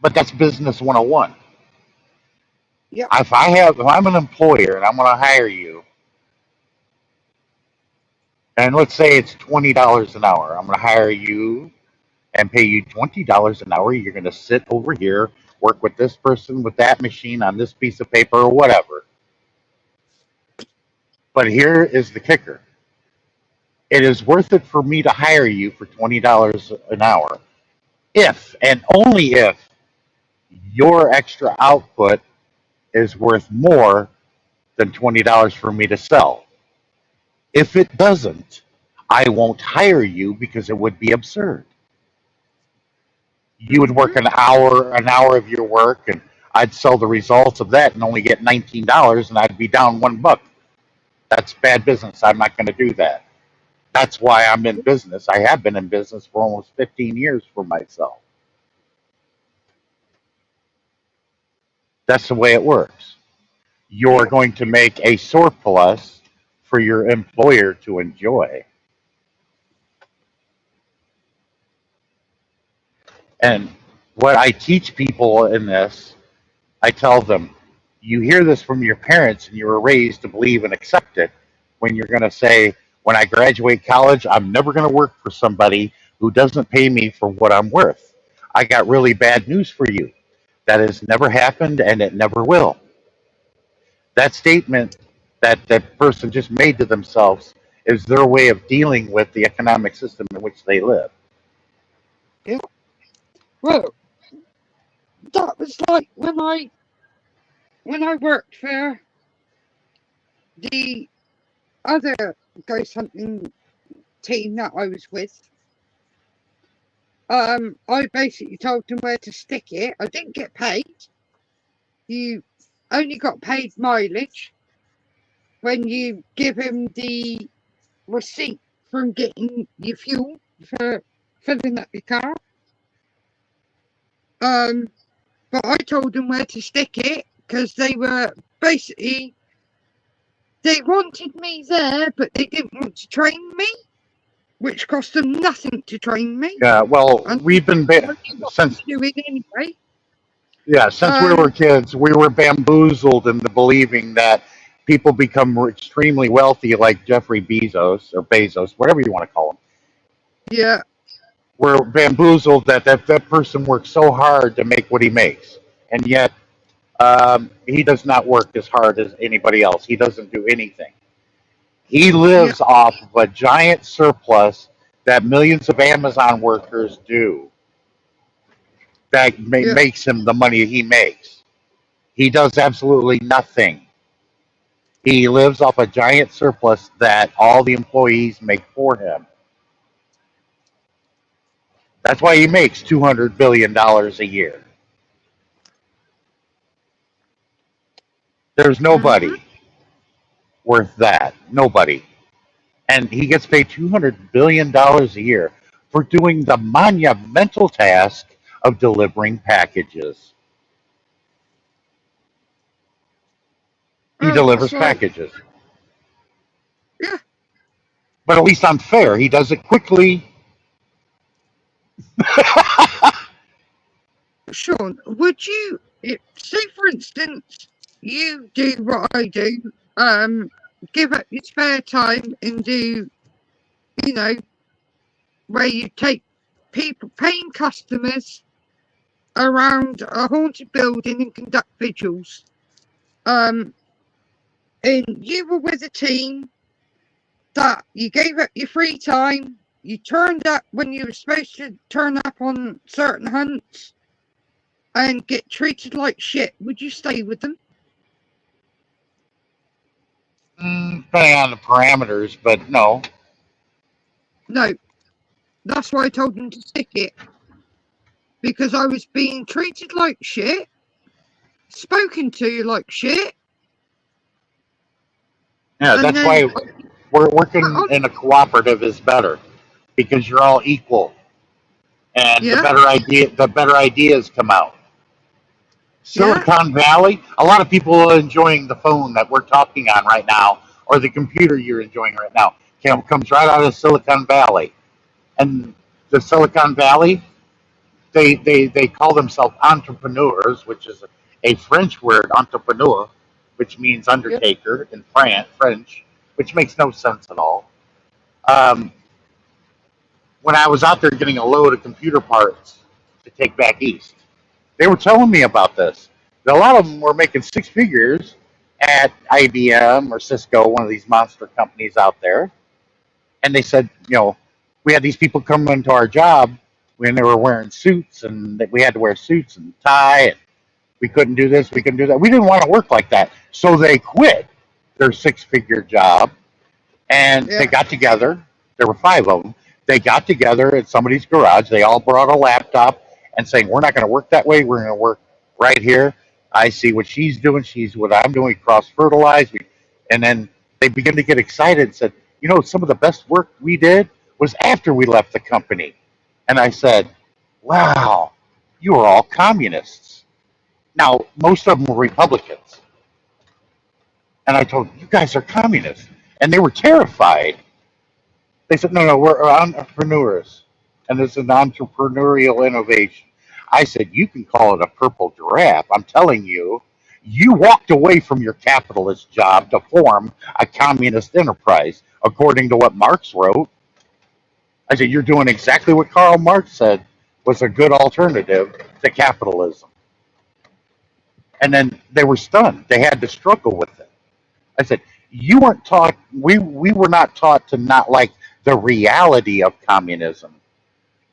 But that's business 101. Yep. If I'm an employer and I'm going to hire you, and let's say it's $20 an hour, I'm going to hire you and pay you $20 an hour. You're going to sit over here, work with this person with that machine on this piece of paper or whatever. But here is the kicker: it is worth it for me to hire you for $20 an hour if and only if your extra output is worth more than $20 for me to sell. If it doesn't, I won't hire you because it would be absurd. You would work Mm-hmm. an hour of your work, and I'd sell the results of that and only get $19, and I'd be down $1. That's bad business. I'm not going to do that. That's why I'm in business. I have been in business for almost 15 years for myself. That's the way it works. You're Yep. going to make a surplus for your employer to enjoy. And what I teach people in this, I tell them, you hear this from your parents and you were raised to believe and accept it when you're going to say, when I graduate college, I'm never going to work for somebody who doesn't pay me for what I'm worth. I got really bad news for you. That has never happened and it never will. That statement that that person just made to themselves is their way of dealing with the economic system in which they live. Yep. Well, that was like when I worked for the other ghost hunting team that I was with. I basically told them where to stick it. I didn't get paid. You only got paid mileage when you give him the receipt from getting your fuel for filling up your car. But I told them where to stick it because they were basically, they wanted me there, but they didn't want to train me, which cost them nothing to train me. Yeah, well, And we've been since doing anyway. since we were kids, we were bamboozled into believing that people become extremely wealthy, like Jeffrey Bezos or Bezos, whatever you want to call him. Yeah. We're bamboozled that person works so hard to make what he makes, and yet he does not work as hard as anybody else. He doesn't do anything. He Yeah. lives off of a giant surplus that millions of Amazon workers do. That Yeah. makes him the money he makes. He does absolutely nothing. He lives off a giant surplus that all the employees make for him. That's why he makes $200 billion a year. There's Mm-hmm. nobody worth that. Nobody. And he gets paid $200 billion a year for doing the monumental task of delivering packages. He Oh, delivers that's like, packages. yeah. But at least I'm fair. He does it quickly. Sean, would you, say for instance, you do what I do, give up your spare time and do, you know, where you take people, paying customers around a haunted building and conduct vigils. And you were with a team that you gave up your free time, you turned up when you were supposed to turn up on certain hunts and get treated like shit. Would you stay with them? Depending on the parameters, but no. No. That's why I told them to stick it. Because I was being treated like shit, spoken to like shit. Yeah, And that's then why we're working in a cooperative is better because you're all equal, and yeah, the better ideas come out. yeah, Silicon Valley, a lot of people are enjoying the phone that we're talking on right now, or the computer you're enjoying right now. Comes right out of Silicon Valley, and the Silicon Valley, they call themselves entrepreneurs, which is a French word, entrepreneur, which means undertaker in French, which makes no sense at all. Um, when I was out there getting a load of computer parts to take back east, they were telling me about this. A lot of them were making six figures at IBM or Cisco, one of these monster companies out there. And they said, we had these people come into our job when they were wearing suits, and that we had to wear suits and tie, and we couldn't do this, we couldn't do that. We didn't want to work like that. So they quit their six-figure job, and they got together. There were five of them. They got together at somebody's garage. They all brought a laptop and saying, we're not going to work that way. We're going to work right here. I see what she's doing. She's what I'm doing. Cross-fertilize. And then they began to get excited and said, some of the best work we did was after we left the company. And I said, wow, you are all communists. Now, most of them were Republicans. And I told them, you guys are communists. And they were terrified. They said, no, we're entrepreneurs. And it's an entrepreneurial innovation. I said, you can call it a purple giraffe. I'm telling you, you walked away from your capitalist job to form a communist enterprise, according to what Marx wrote. I said, you're doing exactly what Karl Marx said was a good alternative to capitalism. And then they were stunned. They had to struggle with it. I said, you weren't taught, we were not taught to not like the reality of communism.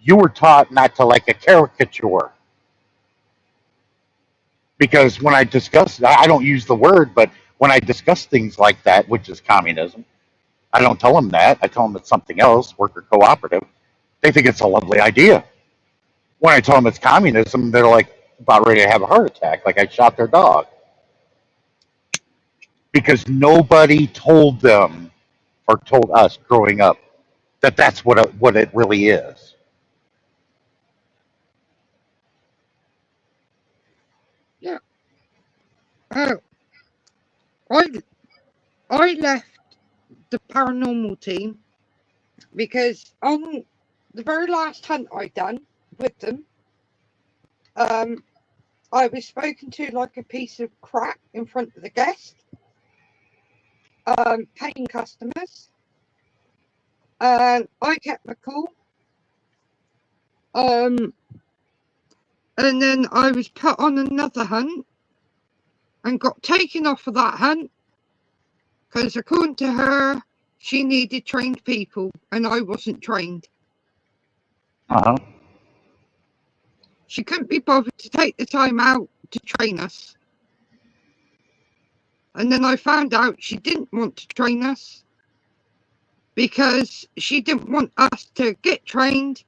You were taught not to like a caricature. Because when I discuss, I don't use the word, but when I discuss things like that, which is communism, I don't tell them that. I tell them it's something else, worker cooperative. They think it's a lovely idea. When I tell them it's communism, they're like about ready to have a heart attack, like I shot their dog. Because nobody told them or told us growing up that that's what it really is. Yeah. Oh, I left the paranormal team because on the very last hunt I done with them, I was spoken to like a piece of crap in front of the guest, paying customers, and I kept my cool. And then I was put on another hunt and got taken off of that hunt because according to her, she needed trained people and I wasn't trained. Uh-huh. She couldn't be bothered to take the time out to train us. And then I found out she didn't want to train us because she didn't want us to get trained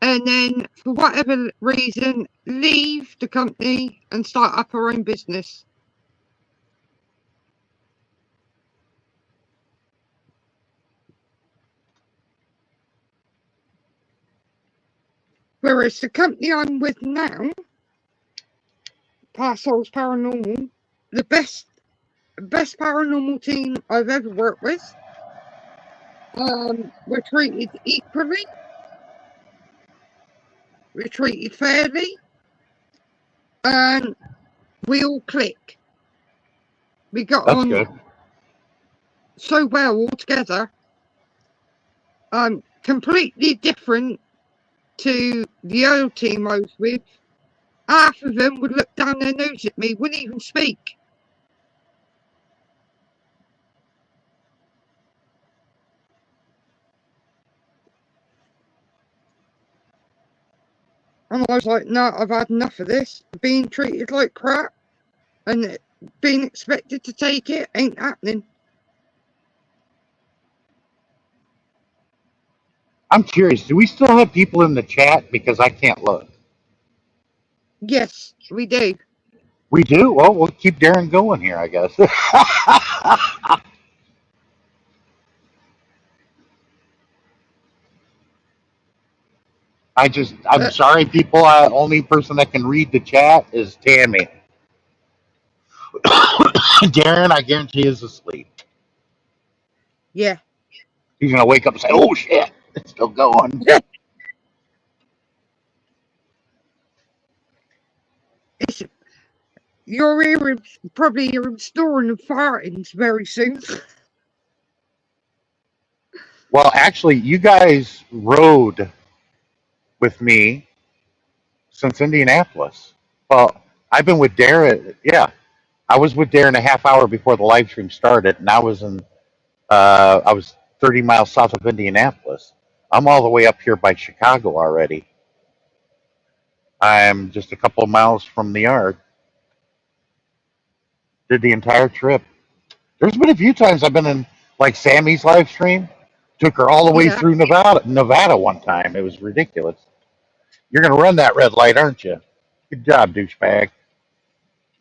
and then, for whatever reason, leave the company and start up her own business. Whereas the company I'm with now, Parcels Paranormal, the best paranormal team I've ever worked with, we're treated equally, we're treated fairly, and we all click. We got That's on good. so well all together. Completely different to the old team I was with. Half of them would look down their nose at me, wouldn't even speak. And I was like, no, I've had enough of this. Being treated like crap and being expected to take it ain't happening. I'm curious, do we still have people in the chat? Because I can't look. Yes, we do. We do? Well, we'll keep Darren going here, I guess. I'm sorry, people. Only person that can read the chat is Tammy. Darren, I guarantee, is asleep. Yeah. He's going to wake up and say, oh, shit, it's still going. you're probably hearing snoring and fartings very soon. Well, actually, you guys rode with me since Indianapolis. Well, I've been with Darren. Yeah, I was with Darren a half hour before the live stream started, and I was 30 miles south of Indianapolis. I'm all the way up here by Chicago already. I'm just a couple of miles from the yard. Did the entire trip. There's been a few times I've been in like Sammy's live stream. Took her all the way Yeah. through Nevada one time. It was ridiculous. You're gonna run that red light, aren't you? Good job, douchebag.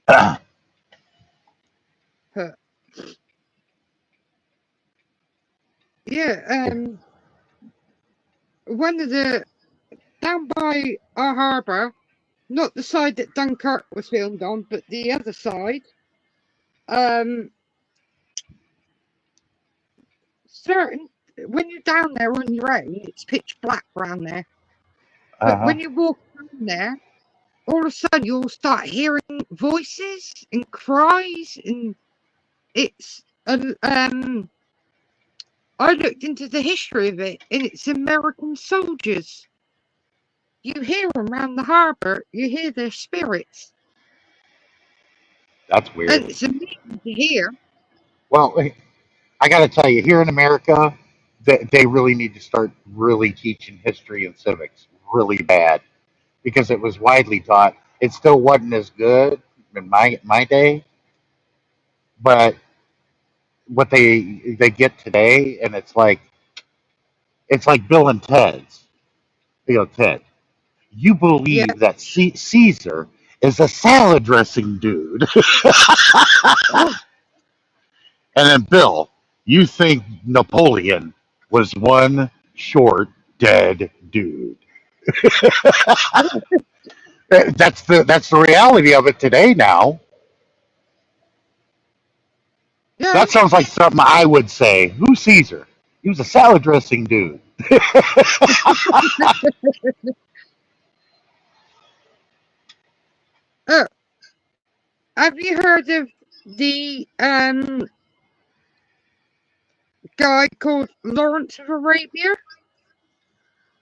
Huh. Yeah. One of the down by our harbour, not the side that Dunkirk was filmed on, but the other side. Certain when you're down there on your own, it's pitch black around there. But Uh-huh. when you walk down there, all of a sudden you'll start hearing voices and cries, and it's I looked into the history of it, and it's American soldiers. You hear them around the harbour. You hear their spirits, That's weird. and it's amazing to hear. Well, I got to tell you, here in America, they really need to start really teaching history and civics really bad because it was widely taught. It still wasn't as good in my day, but what they get today, and it's like Bill and Ted's. Ted, you Yeah, believe that Caesar is a salad dressing dude, and then Bill, you think Napoleon was one short dead dude. That's the reality of it today now. yeah. That sounds like something I would say. Who's Caesar? He was a salad dressing dude. Oh, have you heard of the guy called Lawrence of Arabia?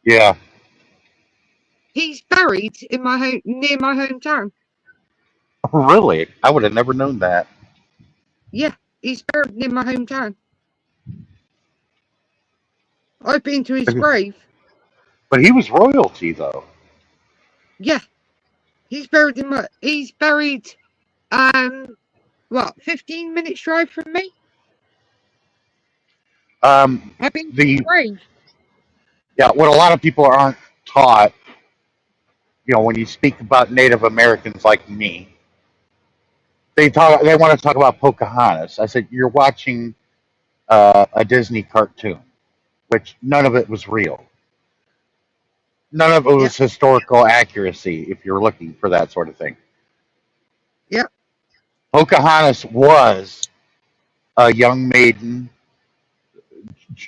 Yeah. He's buried in near my hometown. Really? I would have never known that. Yeah, he's buried near my hometown. I've been to his grave. But he was royalty, though. Yeah, he's buried he's buried 15 minutes drive from me. I've been to his grave. Yeah, what a lot of people aren't taught, when you speak about Native Americans like me, they want to talk about Pocahontas. I said, you're watching a Disney cartoon, which none of it was real. None of it was historical accuracy if you're looking for that sort of thing. Yep. Pocahontas was a young maiden,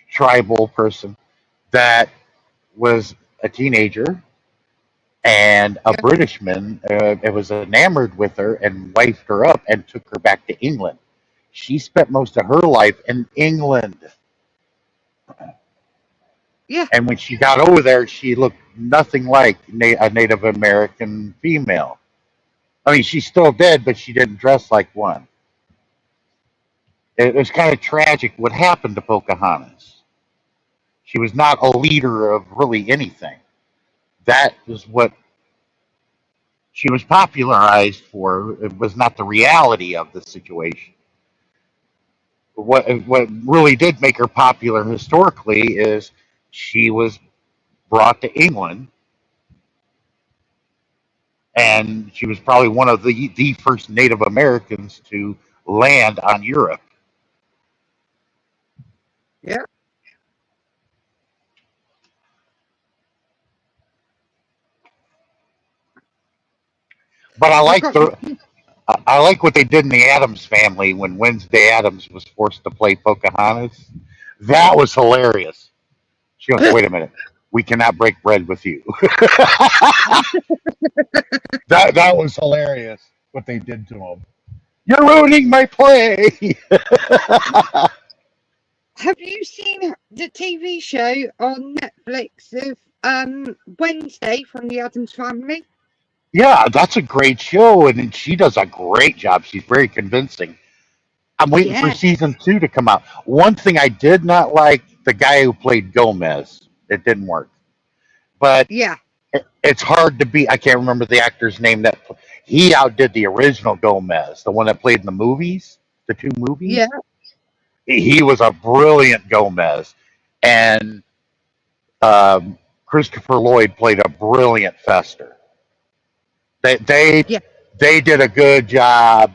tribal person that was a teenager, and a Britishman was enamored with her and wifed her up and took her back to England. She spent most of her life in England. Yeah. And when she got over there, she looked nothing like a Native American female. I mean, she's still dead, but she didn't dress like one. It was kind of tragic what happened to Pocahontas. She was not a leader of really anything. That is what she was popularized for. It was not the reality of the situation. What really did make her popular historically is she was brought to England, and she was probably one of the first Native Americans to land on Europe. Yeah. But I like what they did in the Addams Family when Wednesday Addams was forced to play Pocahontas. That was hilarious. She goes, "Wait a minute, we cannot break bread with you." that was hilarious. what they did to him. You're ruining my play. Have you seen the TV show on Netflix of Wednesday from the Addams Family? Yeah, that's a great show, and she does a great job. She's very convincing. I'm waiting for Yeah, season 2 to come out. One thing I did not like, the guy who played Gomez. It didn't work. But yeah, it's hard to beat. I can't remember the actor's name. That he outdid the original Gomez, the one that played in the movies, the 2 yeah, movies. He was a brilliant Gomez, and Christopher Lloyd played a brilliant Fester. They they yeah, they did a good job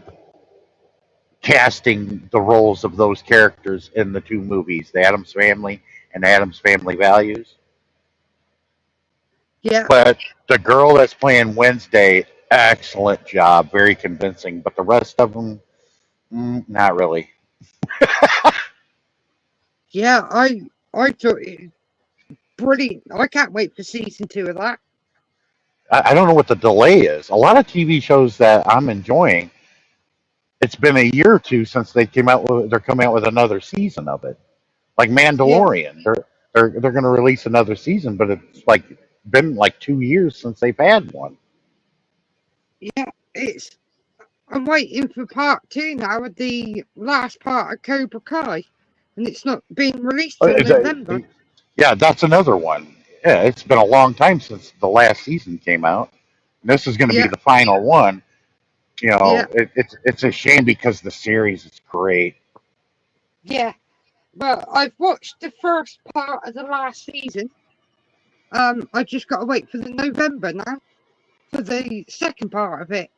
casting the roles of those characters in the 2 movies, The Addams Family and Addams Family Values. yeah, But the girl that's playing Wednesday, excellent job, very convincing. But the rest of them, not really. yeah. I thought it was brilliant. I can't wait for season 2 of that. I don't know what the delay is. A lot of TV shows that I'm enjoying, it's been a year or two since they came out with. They're coming out with another season of it. Like Yeah, Mandalorian, they're going to release another season, but it's like been like 2 years since they've had one. yeah. It's I'm waiting for part 2 now of the last part of Cobra Kai, and it's not being released till Is November. Yeah, that's another one. Yeah, it's been a long time since the last season came out. And this is going to be Yeah, the final one. yeah, It's a shame because the series is great. yeah. Well, I've watched the first part of the last season. I just got to wait for the November now for the second part of it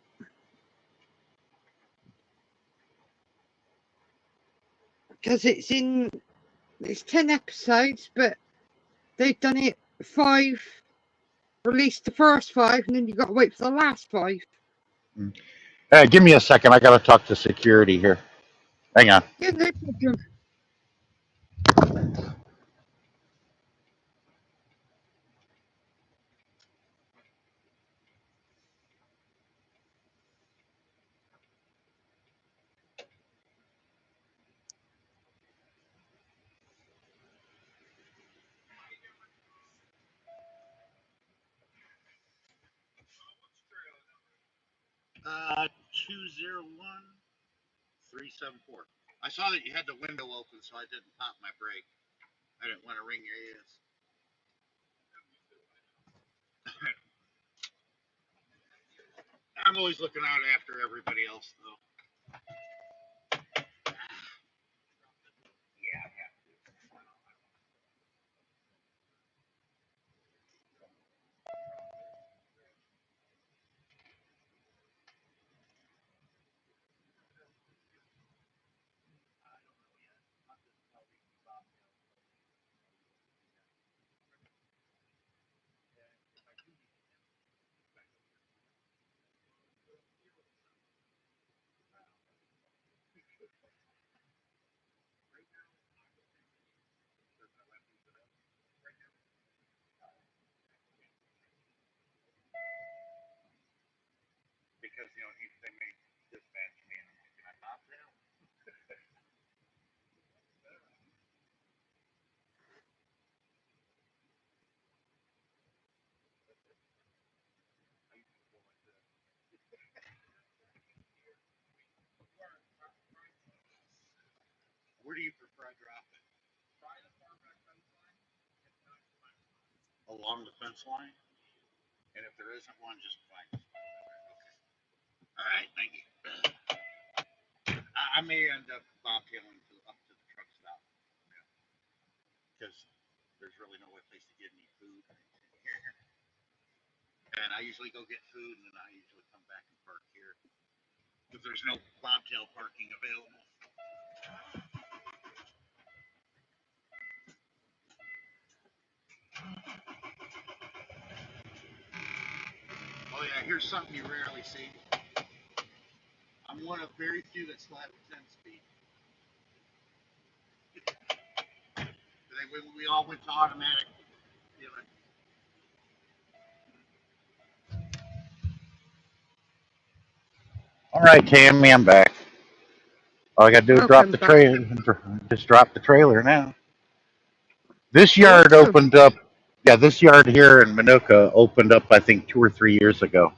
because it's 10 episodes, but they've done it 5, released the first 5, and then you got to wait for the last 5. Give me a second. I got to talk to security here. Hang on. Yeah, no problem. 201-374. I saw that you had the window open, so I didn't pop my brake. I didn't want to ring your ears. I'm always looking out after everybody else, though. Because they may dispatch me, and I'm like, can I pop now? Where do you prefer I drop it? Along the fence line? And if there isn't one, just find a spot. Okay. All right, thank you. I may end up bobtailing up to the truck stop because there's really no place to get any food. And I usually go get food, and then I usually come back and park here because there's no bobtail parking available. Oh yeah, here's something you rarely see. I'm one of very few that still have a 10 speed. We all went to automatic. You know, All right, Tammy, I'm back. All I got to do is drop Welcome the back. trailer. Just drop the trailer now. This yard Awesome. opened up. Yeah, this yard here in Manuka opened up, I think, 2 or 3 years ago.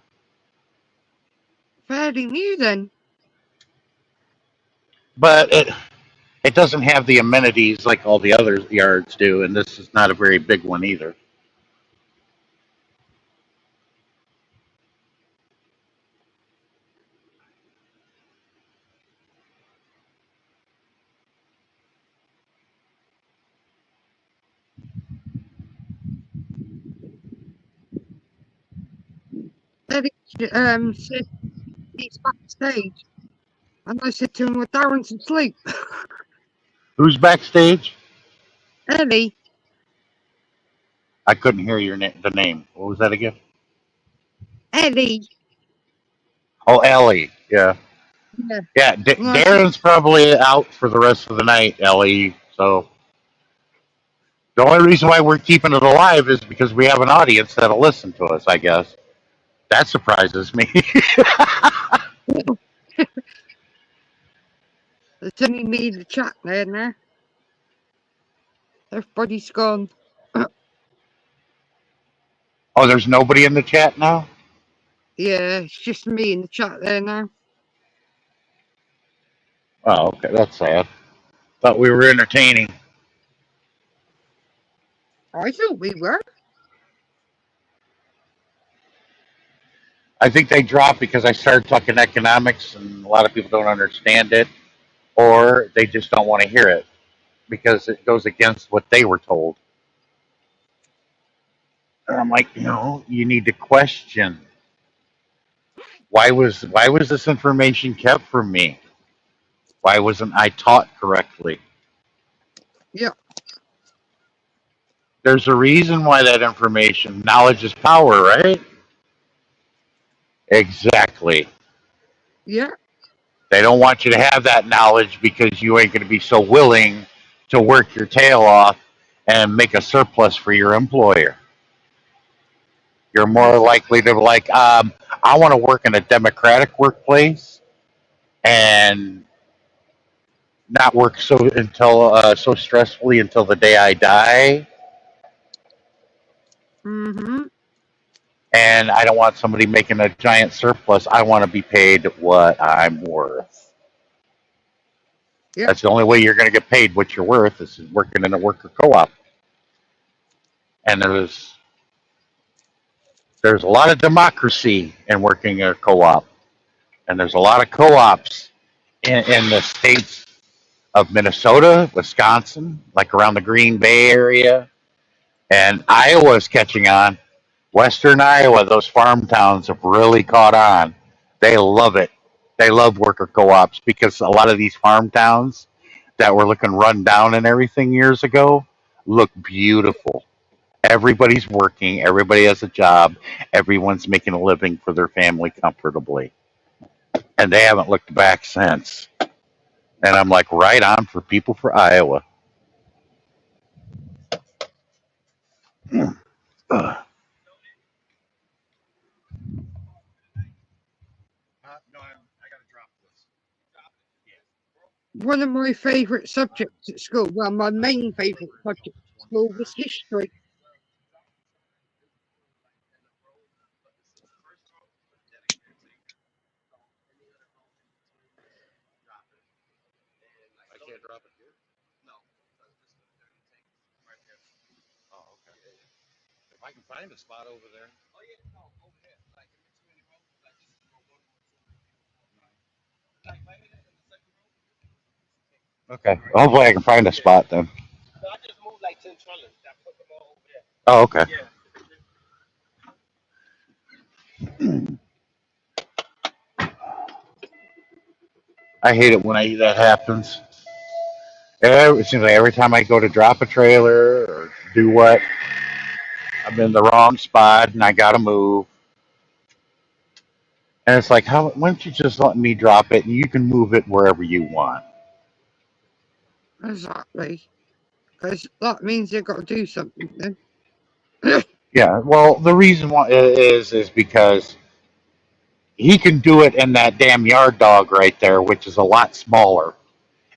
Fairly new then. But it doesn't have the amenities like all the other yards do, and this is not a very big one either. Eddie said he's backstage. And I said to him, well, Darren's asleep. Who's backstage? Ellie, I couldn't hear the name. What was that again? Ellie. Oh, Ellie. Yeah. Yeah. Yeah, And I said, Darren's probably out for the rest of the night, Ellie. So the only reason why we're keeping it alive is because we have an audience that'll listen to us, I guess. That surprises me. there's only me in the chat there now. Everybody's gone. Oh, there's nobody in the chat now? Yeah, it's just me in the chat there now. Oh, okay. That's sad. Thought we were entertaining. I thought we were. I think they dropped because I started talking economics and a lot of people don't understand it, or they just don't want to hear it because it goes against what they were told. And I'm like, you need to question. Why was this information kept from me? Why wasn't I taught correctly? Yeah. There's a reason why that information, knowledge is power, right? Exactly. Yeah. They don't want you to have that knowledge because you ain't going to be so willing to work your tail off and make a surplus for your employer. You're more likely to I want to work in a democratic workplace and not work so stressfully until the day I die. Mm-hmm. And I don't want somebody making a giant surplus. I want to be paid what I'm worth. Yep. That's the only way you're going to get paid what you're worth is working in a worker co-op. And there's a lot of democracy in working in a co-op. And there's a lot of co-ops in the states of Minnesota, Wisconsin, like around the Green Bay area. And Iowa's catching on. Western Iowa, those farm towns have really caught on. They love it. They love worker co-ops because a lot of these farm towns that were looking run down and everything years ago look beautiful. Everybody's working. Everybody has a job. Everyone's making a living for their family comfortably. And they haven't looked back since. And I'm like, right on for people for Iowa. One of my favourite subjects at school, well, my main favourite subject at school was history. I can't drop it here? Oh, okay. If I can find a spot over there. Okay. Hopefully I can find a spot then. Oh, okay. I hate it when that happens. It seems like every time I go to drop a trailer or do what, I'm in the wrong spot and I gotta move. And it's like, why don't you just let me drop it and you can move it wherever you want? Exactly. Because that means they've got to do something then. Yeah. Well, the reason why is because he can do it in that damn yard dog right there, which is a lot smaller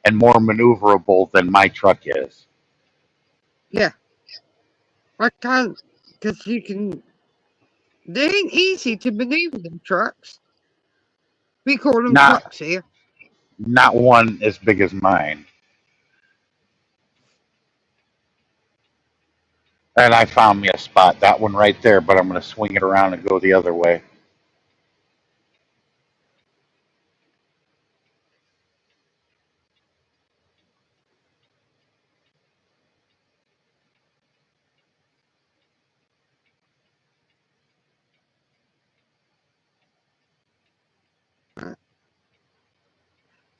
and more maneuverable than my truck is. Yeah, I can't because you can. They ain't easy to maneuver them trucks. We call them Not trucks here. not one as big as mine. And I found me a spot, that one right there, but I'm going to swing it around and go the other way.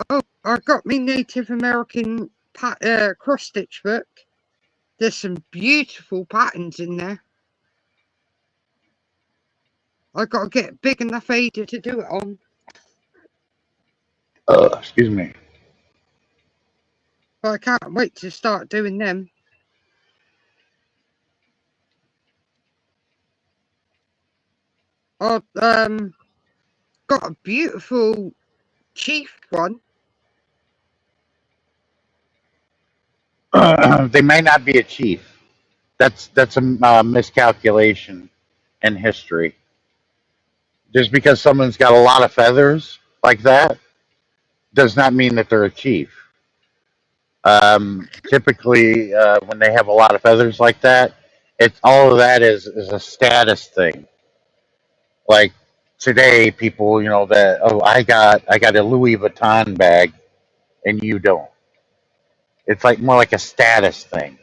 Oh, I got me Native American cross stitch book. There's some beautiful patterns in there. I got to get big enough Ada to do it on. Excuse me. But I can't wait to start doing them. I've got a beautiful chief one. They may not be a chief. That's a miscalculation in history. Just because someone's got a lot of feathers like that does not mean that they're a chief. Typically, when they have a lot of feathers like that, it's all of that is a status thing. Like today, people, that I got a Louis Vuitton bag and you don't. It's like more like a status thing.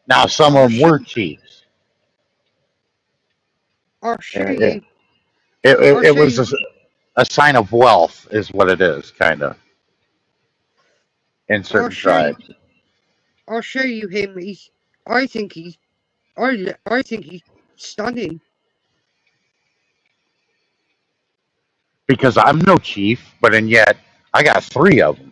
Now, some I'll of them show, were chiefs. I'll show It, it, you. I'll it show was you. a sign of wealth, is what it is, kind of, in I'll certain show you. tribes. I'll show you him. I think he's. I think he's stunning. Because I'm no chief, but and yet I got three of them,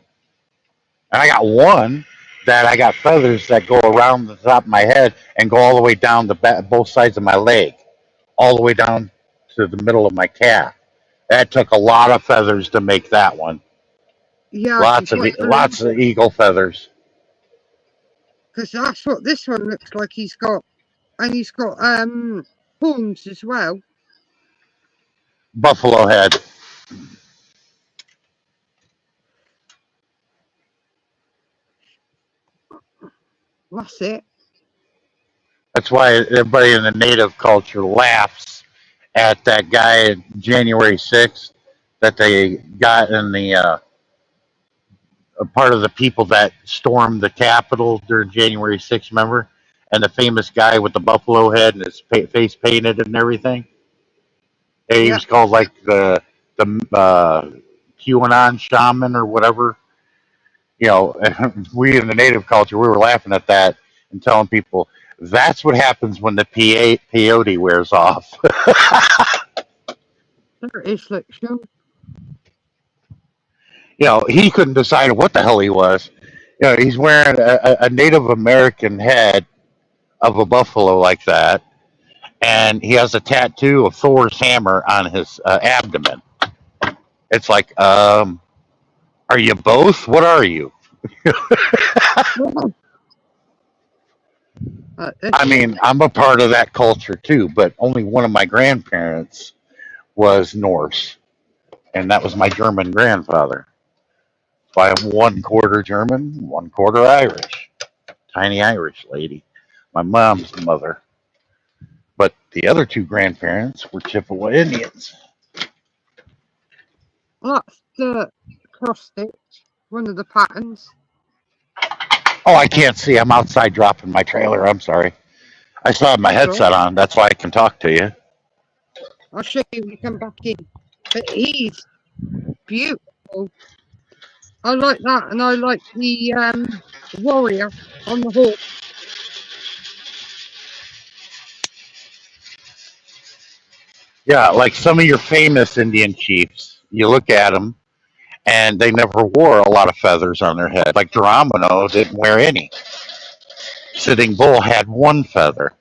and I got one that I got feathers that go around the top of my head and go all the way down the back, both sides of my leg, all the way down to the middle of my calf. That took a lot of feathers to make that one. Yeah, I can Lots of quite believe lots of it. eagle feathers. Because that's what this one looks like. He's got, and he's got horns as well. Buffalo head. That's it. That's why everybody in the native culture laughs at that guy January 6th that they got in the a part of the people that stormed the Capitol during January 6th, remember? And the famous guy with the buffalo head and his face painted and everything. He Yeah. was called like the QAnon shaman or whatever. We in the native culture, we were laughing at that and telling people that's what happens when the peyote wears off. There it is. Look, show. He couldn't decide what the hell he was. He's wearing a Native American head of a buffalo like that, and he has a tattoo of Thor's hammer on his abdomen. It's like, are you both? What are you? I mean, I'm a part of that culture too, but only one of my grandparents was Norse, and that was my German grandfather. So I am 1/4 German, 1/4 Irish. Tiny Irish lady. My mom's mother. But the other two grandparents were Chippewa Indians. That's the cross stitch. One of the patterns. Oh, I can't see. I'm outside dropping my trailer. I'm sorry. I still have my That's all. headset on. That's why I can talk to you. I'll show you when you come back in. But he's beautiful. I like that, and I like the warrior on the horse. Yeah, like some of your famous Indian chiefs, you look at them and they never wore a lot of feathers on their head. Like Geronimo didn't wear any. Sitting Bull had one feather.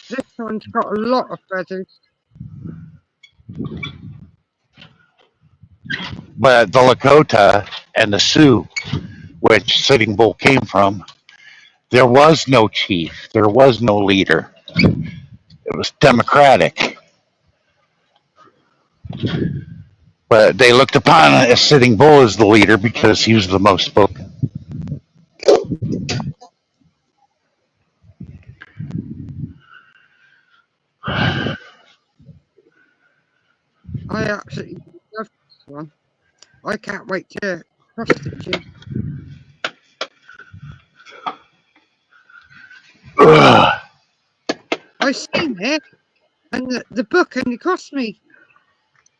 This one's got a lot of feathers. But the Lakota and the Sioux, which Sitting Bull came from, there was no chief. There was no leader. It was democratic. But they looked upon Sitting Bull as the leader because he was the most spoken. I absolutely love this one. I can't wait to cross stitch him. Ugh. I seen it, and the book only cost me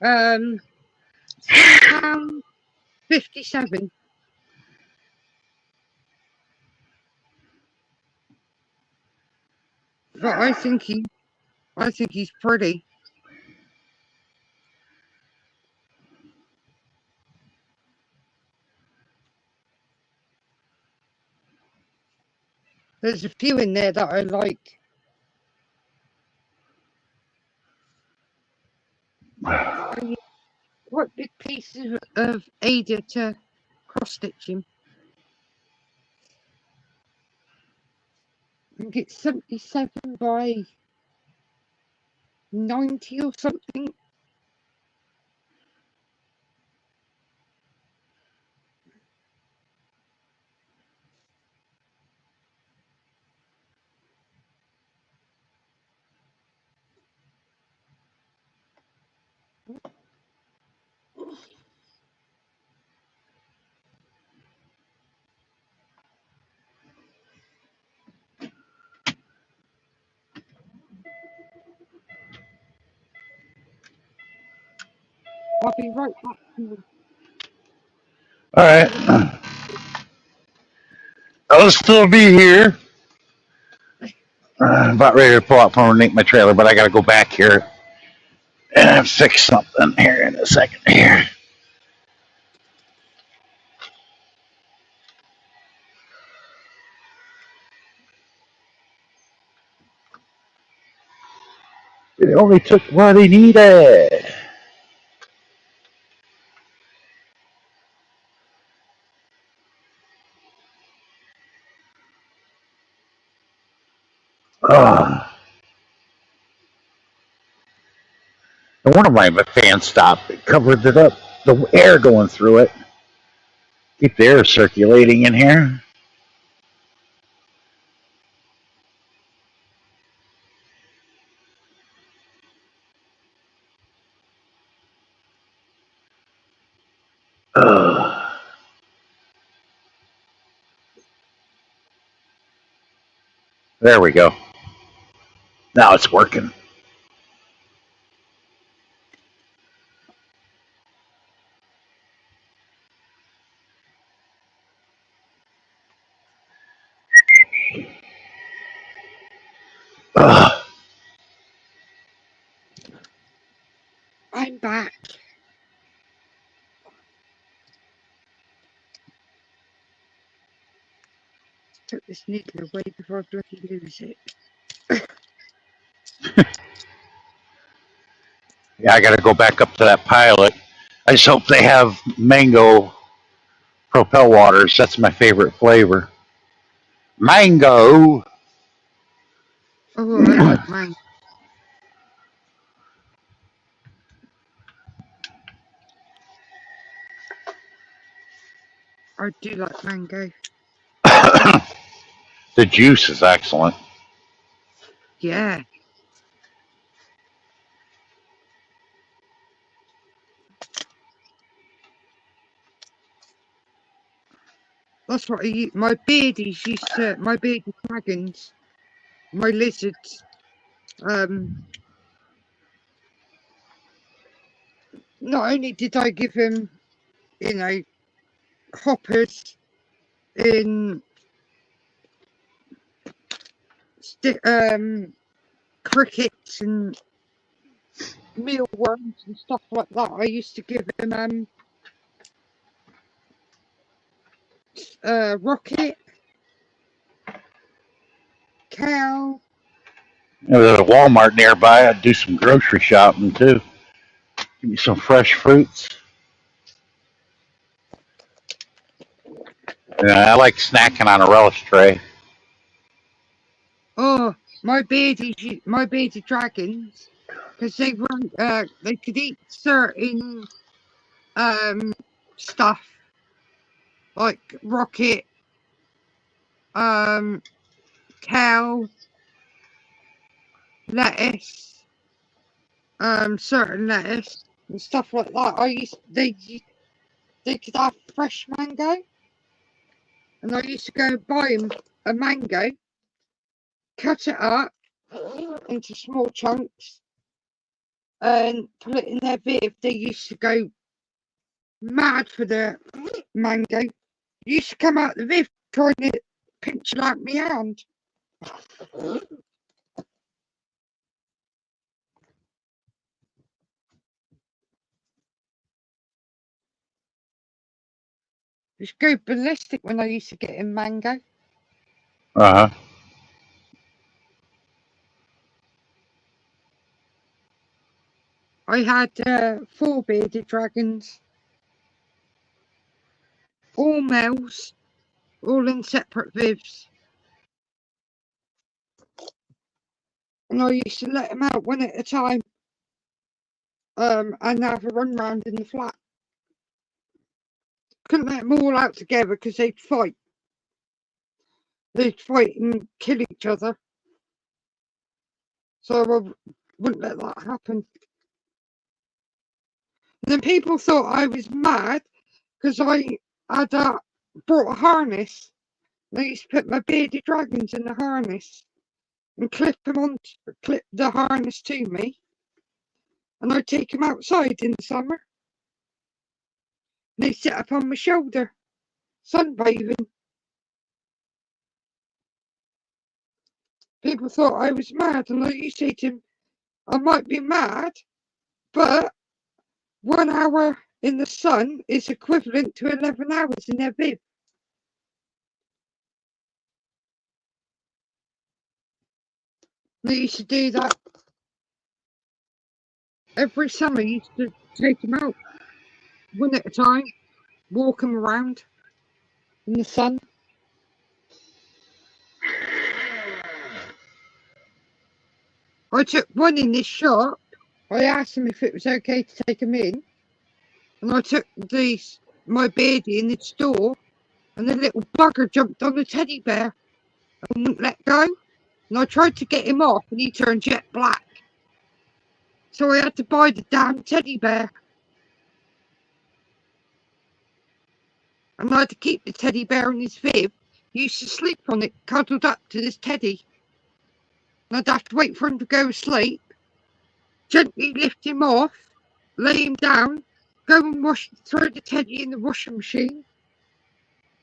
£7.57. But I think he's pretty. There's a few in there that I like. I need quite big pieces of Ada to cross stitch him. I think it's 77 by 90 or something. I'll be right back. All right. I'll still be here. I'm about ready to pull out from underneath my trailer, but I got to go back here and fix something here in a second here. It only took what he needed. Oh. No wonder my fan stopped. It covered it up. The air going through it. Keep the air circulating in here. Oh. There we go. Now it's working. Oh. I'm back. Took this needle away before I bloody lose it. Yeah, I got to go back up to that pilot. I just hope they have mango propel waters. That's my favorite flavor. Mango. Oh, I like mango. I do like mango. The juice is excellent. Yeah. That's what I use. My beardy dragons, my lizards. Not only did I give him, hoppers in crickets and mealworms and stuff like that. I used to give him rocket, cow. There's a Walmart nearby. I'd do some grocery shopping too. Give me some fresh fruits. I like snacking on a relish tray. Oh, my bearded dragons, because they weren't. They could eat certain stuff like rocket, kale, lettuce, certain lettuce and stuff like that. They could have fresh mango, and I used to go and buy them a mango, cut it up into small chunks, and put it in their viv. They used to go mad for the mango. Used to come out the viv trying to pinch it out my hand. Just go ballistic when I used to get in mango. Uh huh. I had 4 bearded dragons, all males, all in separate vivs. And I used to let them out one at a time, and have a run round in the flat. Couldn't let them all out together because they'd fight. They'd fight and kill each other. So I wouldn't let that happen. And then people thought I was mad because I had brought a harness. And I used to put my bearded dragons in the harness and clip the harness to me. And I'd take them outside in the summer. And they'd sit up on my shoulder, sunbathing. People thought I was mad, and like you say to him, I might be mad, but 1 hour in the sun is equivalent to 11 hours in their viv. They used to do that every summer. Used to take them out one at a time, walk them around in the sun. I took one in this shop. I asked them if it was okay to take them in, and I took my beardie in the store, and the little bugger jumped on the teddy bear and wouldn't let go. And I tried to get him off, and he turned jet black. So I had to buy the damn teddy bear. And I had to keep the teddy bear in his viv. He used to sleep on it, cuddled up to this teddy. And I'd have to wait for him to go to sleep, gently lift him off, lay him down, go and throw the teddy in the washing machine,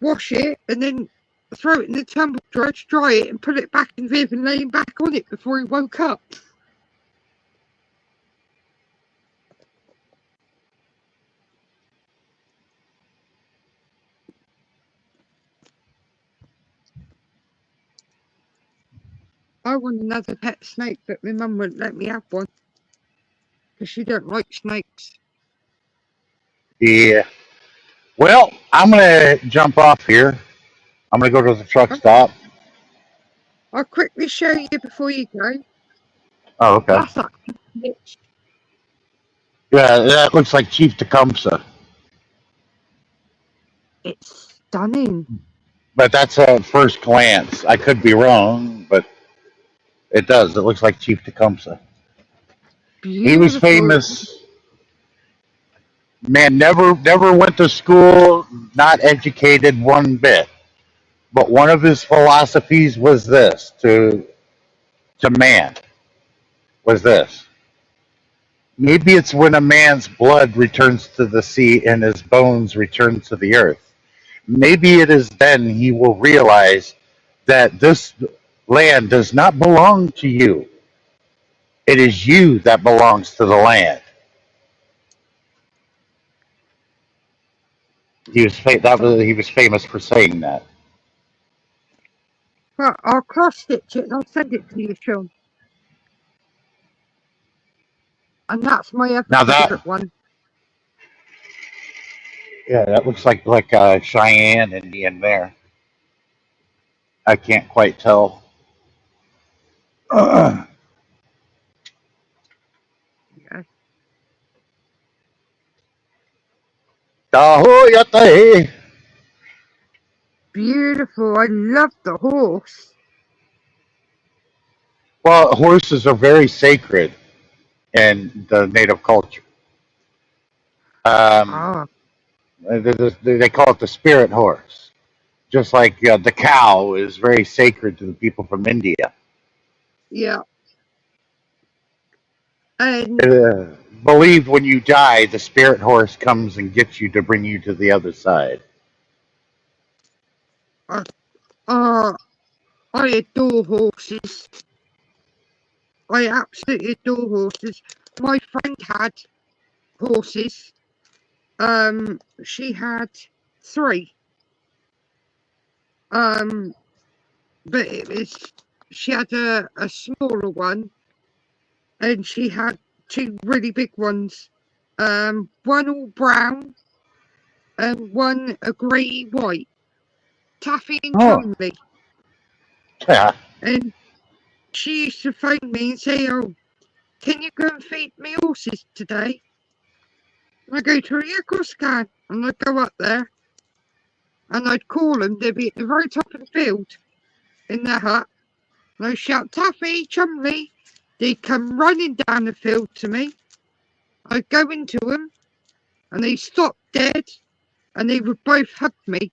wash it, and then throw it in the tumble dryer to dry it and put it back in viv and lay him back on it before he woke up. I want another pet snake, but my mum wouldn't let me have one because she don't like snakes. Yeah. Well, I'm gonna jump off here. I'm gonna go to the truck stop. I'll quickly show you before you go. Oh, okay. That's that bitch. Yeah, that looks like Chief Tecumseh. It's stunning. But that's at first glance. I could be wrong, but it does. It looks like Chief Tecumseh. Beautiful. He was famous. Man, never went to school, not educated one bit. But one of his philosophies was this to man was this. Maybe it's when a man's blood returns to the sea and his bones return to the earth. Maybe it is then he will realize that this land does not belong to you. It is you that belongs to the land. He was famous for saying that. Well, I'll cross stitch it and I'll send it to you, Sean. And that's my other Now that, favourite one. yeah, that looks like Cheyenne Indian there. I can't quite tell. Yeah. Tahoyate. Beautiful. I love the horse. Well, horses are very sacred in the native culture. Um, Ah, they call it the spirit horse, just like the cow is very sacred to the people from India. yeah. And Uh, Believe when you die, the spirit horse comes and gets you to bring you to the other side. uh, I adore horses. I absolutely adore horses. My friend had horses. She had 3. But she had a smaller one, and she had 2 really big ones. One all brown and one a grey white. Taffy and Oh, Chumley. yeah. And she used to phone me and say, "Oh, can you go and feed me horses today?" And I go to her, "Yeah, of course I can." And I'd go up there and I'd call them. They'd be at the very top of the field in their hut. And I'd shout, "Taffy, Chumley." They'd come running down the field to me. I'd go into them and they'd stop dead and they would both hug me.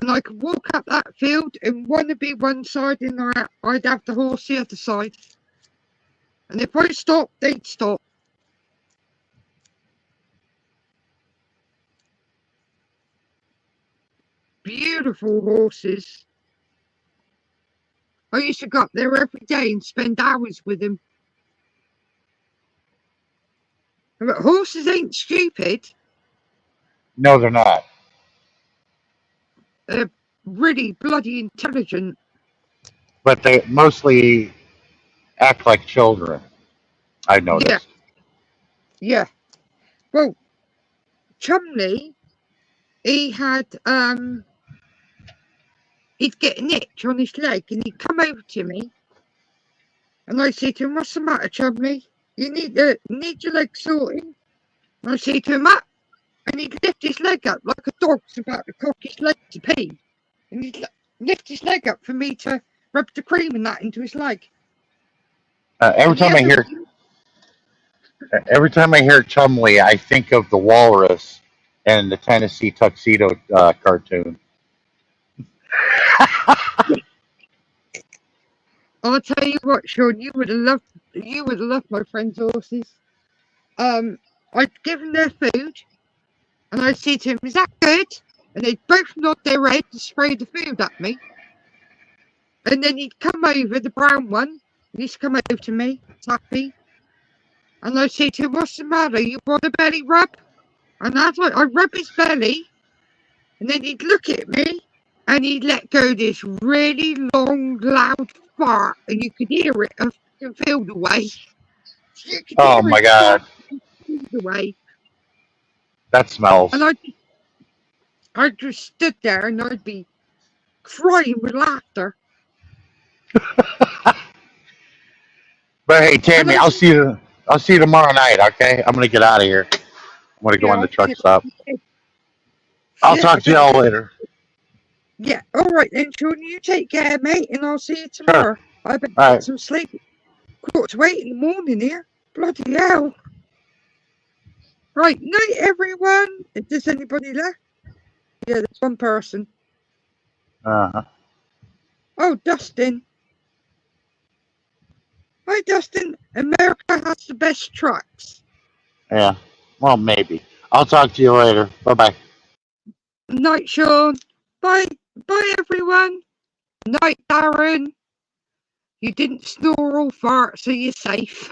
And I could walk up that field and one would be one side and I'd have the horse the other side. And if I stopped, they'd stop. Beautiful horses. I used to go up there every day and spend hours with them. But horses ain't stupid. No, they're not. They're really bloody intelligent. But they mostly act like children. I Yeah, noticed. yeah. Well, Chumley, he had he'd get an itch on his leg and he'd come over to me and I'd say to him, "What's the matter, Chumley? You need your leg sorting?" And I'd say to him, "Up," and he'd lift his leg up like a dog's about to cock his leg to pee. And he'd lift his leg up for me to rub the cream and that into his leg. Every And the time I other hear every time I hear Chumley, I think of the walrus and the Tennessee Tuxedo cartoon. I'll tell you what, Sean, you would have loved my friend's horses. I'd give them their food, and I'd say to him, "Is that good?" And they'd both nod their head and spray the food at me. And then he'd come over, the brown one, he'd come over to me, Taffy, and I'd say to him, "What's the matter? You want a belly rub?" And I'd rub his belly, and then he'd look at me, and he'd let go this really long, loud fart, and you could hear it a field away. You could Oh hear my it fart God, a field away. that And smells. I just stood there and I'd be crying with laughter. But hey, And Tammy, I I'll said, see you. I'll see you tomorrow night. Okay, I'm gonna get out of here. I'm gonna go "Yeah, in the I'll truck see stop. you." I'll Yeah, talk to y'all later. yeah. All right then, Sean. You take care, mate, and I'll see you Sure. tomorrow. I better All get right. some sleep. 8:15 in the morning here. Bloody hell. Right, night everyone. If there's anybody left. Yeah, there's one person. Uh-huh. Oh, Dustin. Hi, Dustin. America has the best trucks. Yeah. Well, maybe. I'll talk to you later. Bye bye. Night, Sean. Bye. Bye, everyone. Night, Darren. You didn't snore or fart, so you're safe.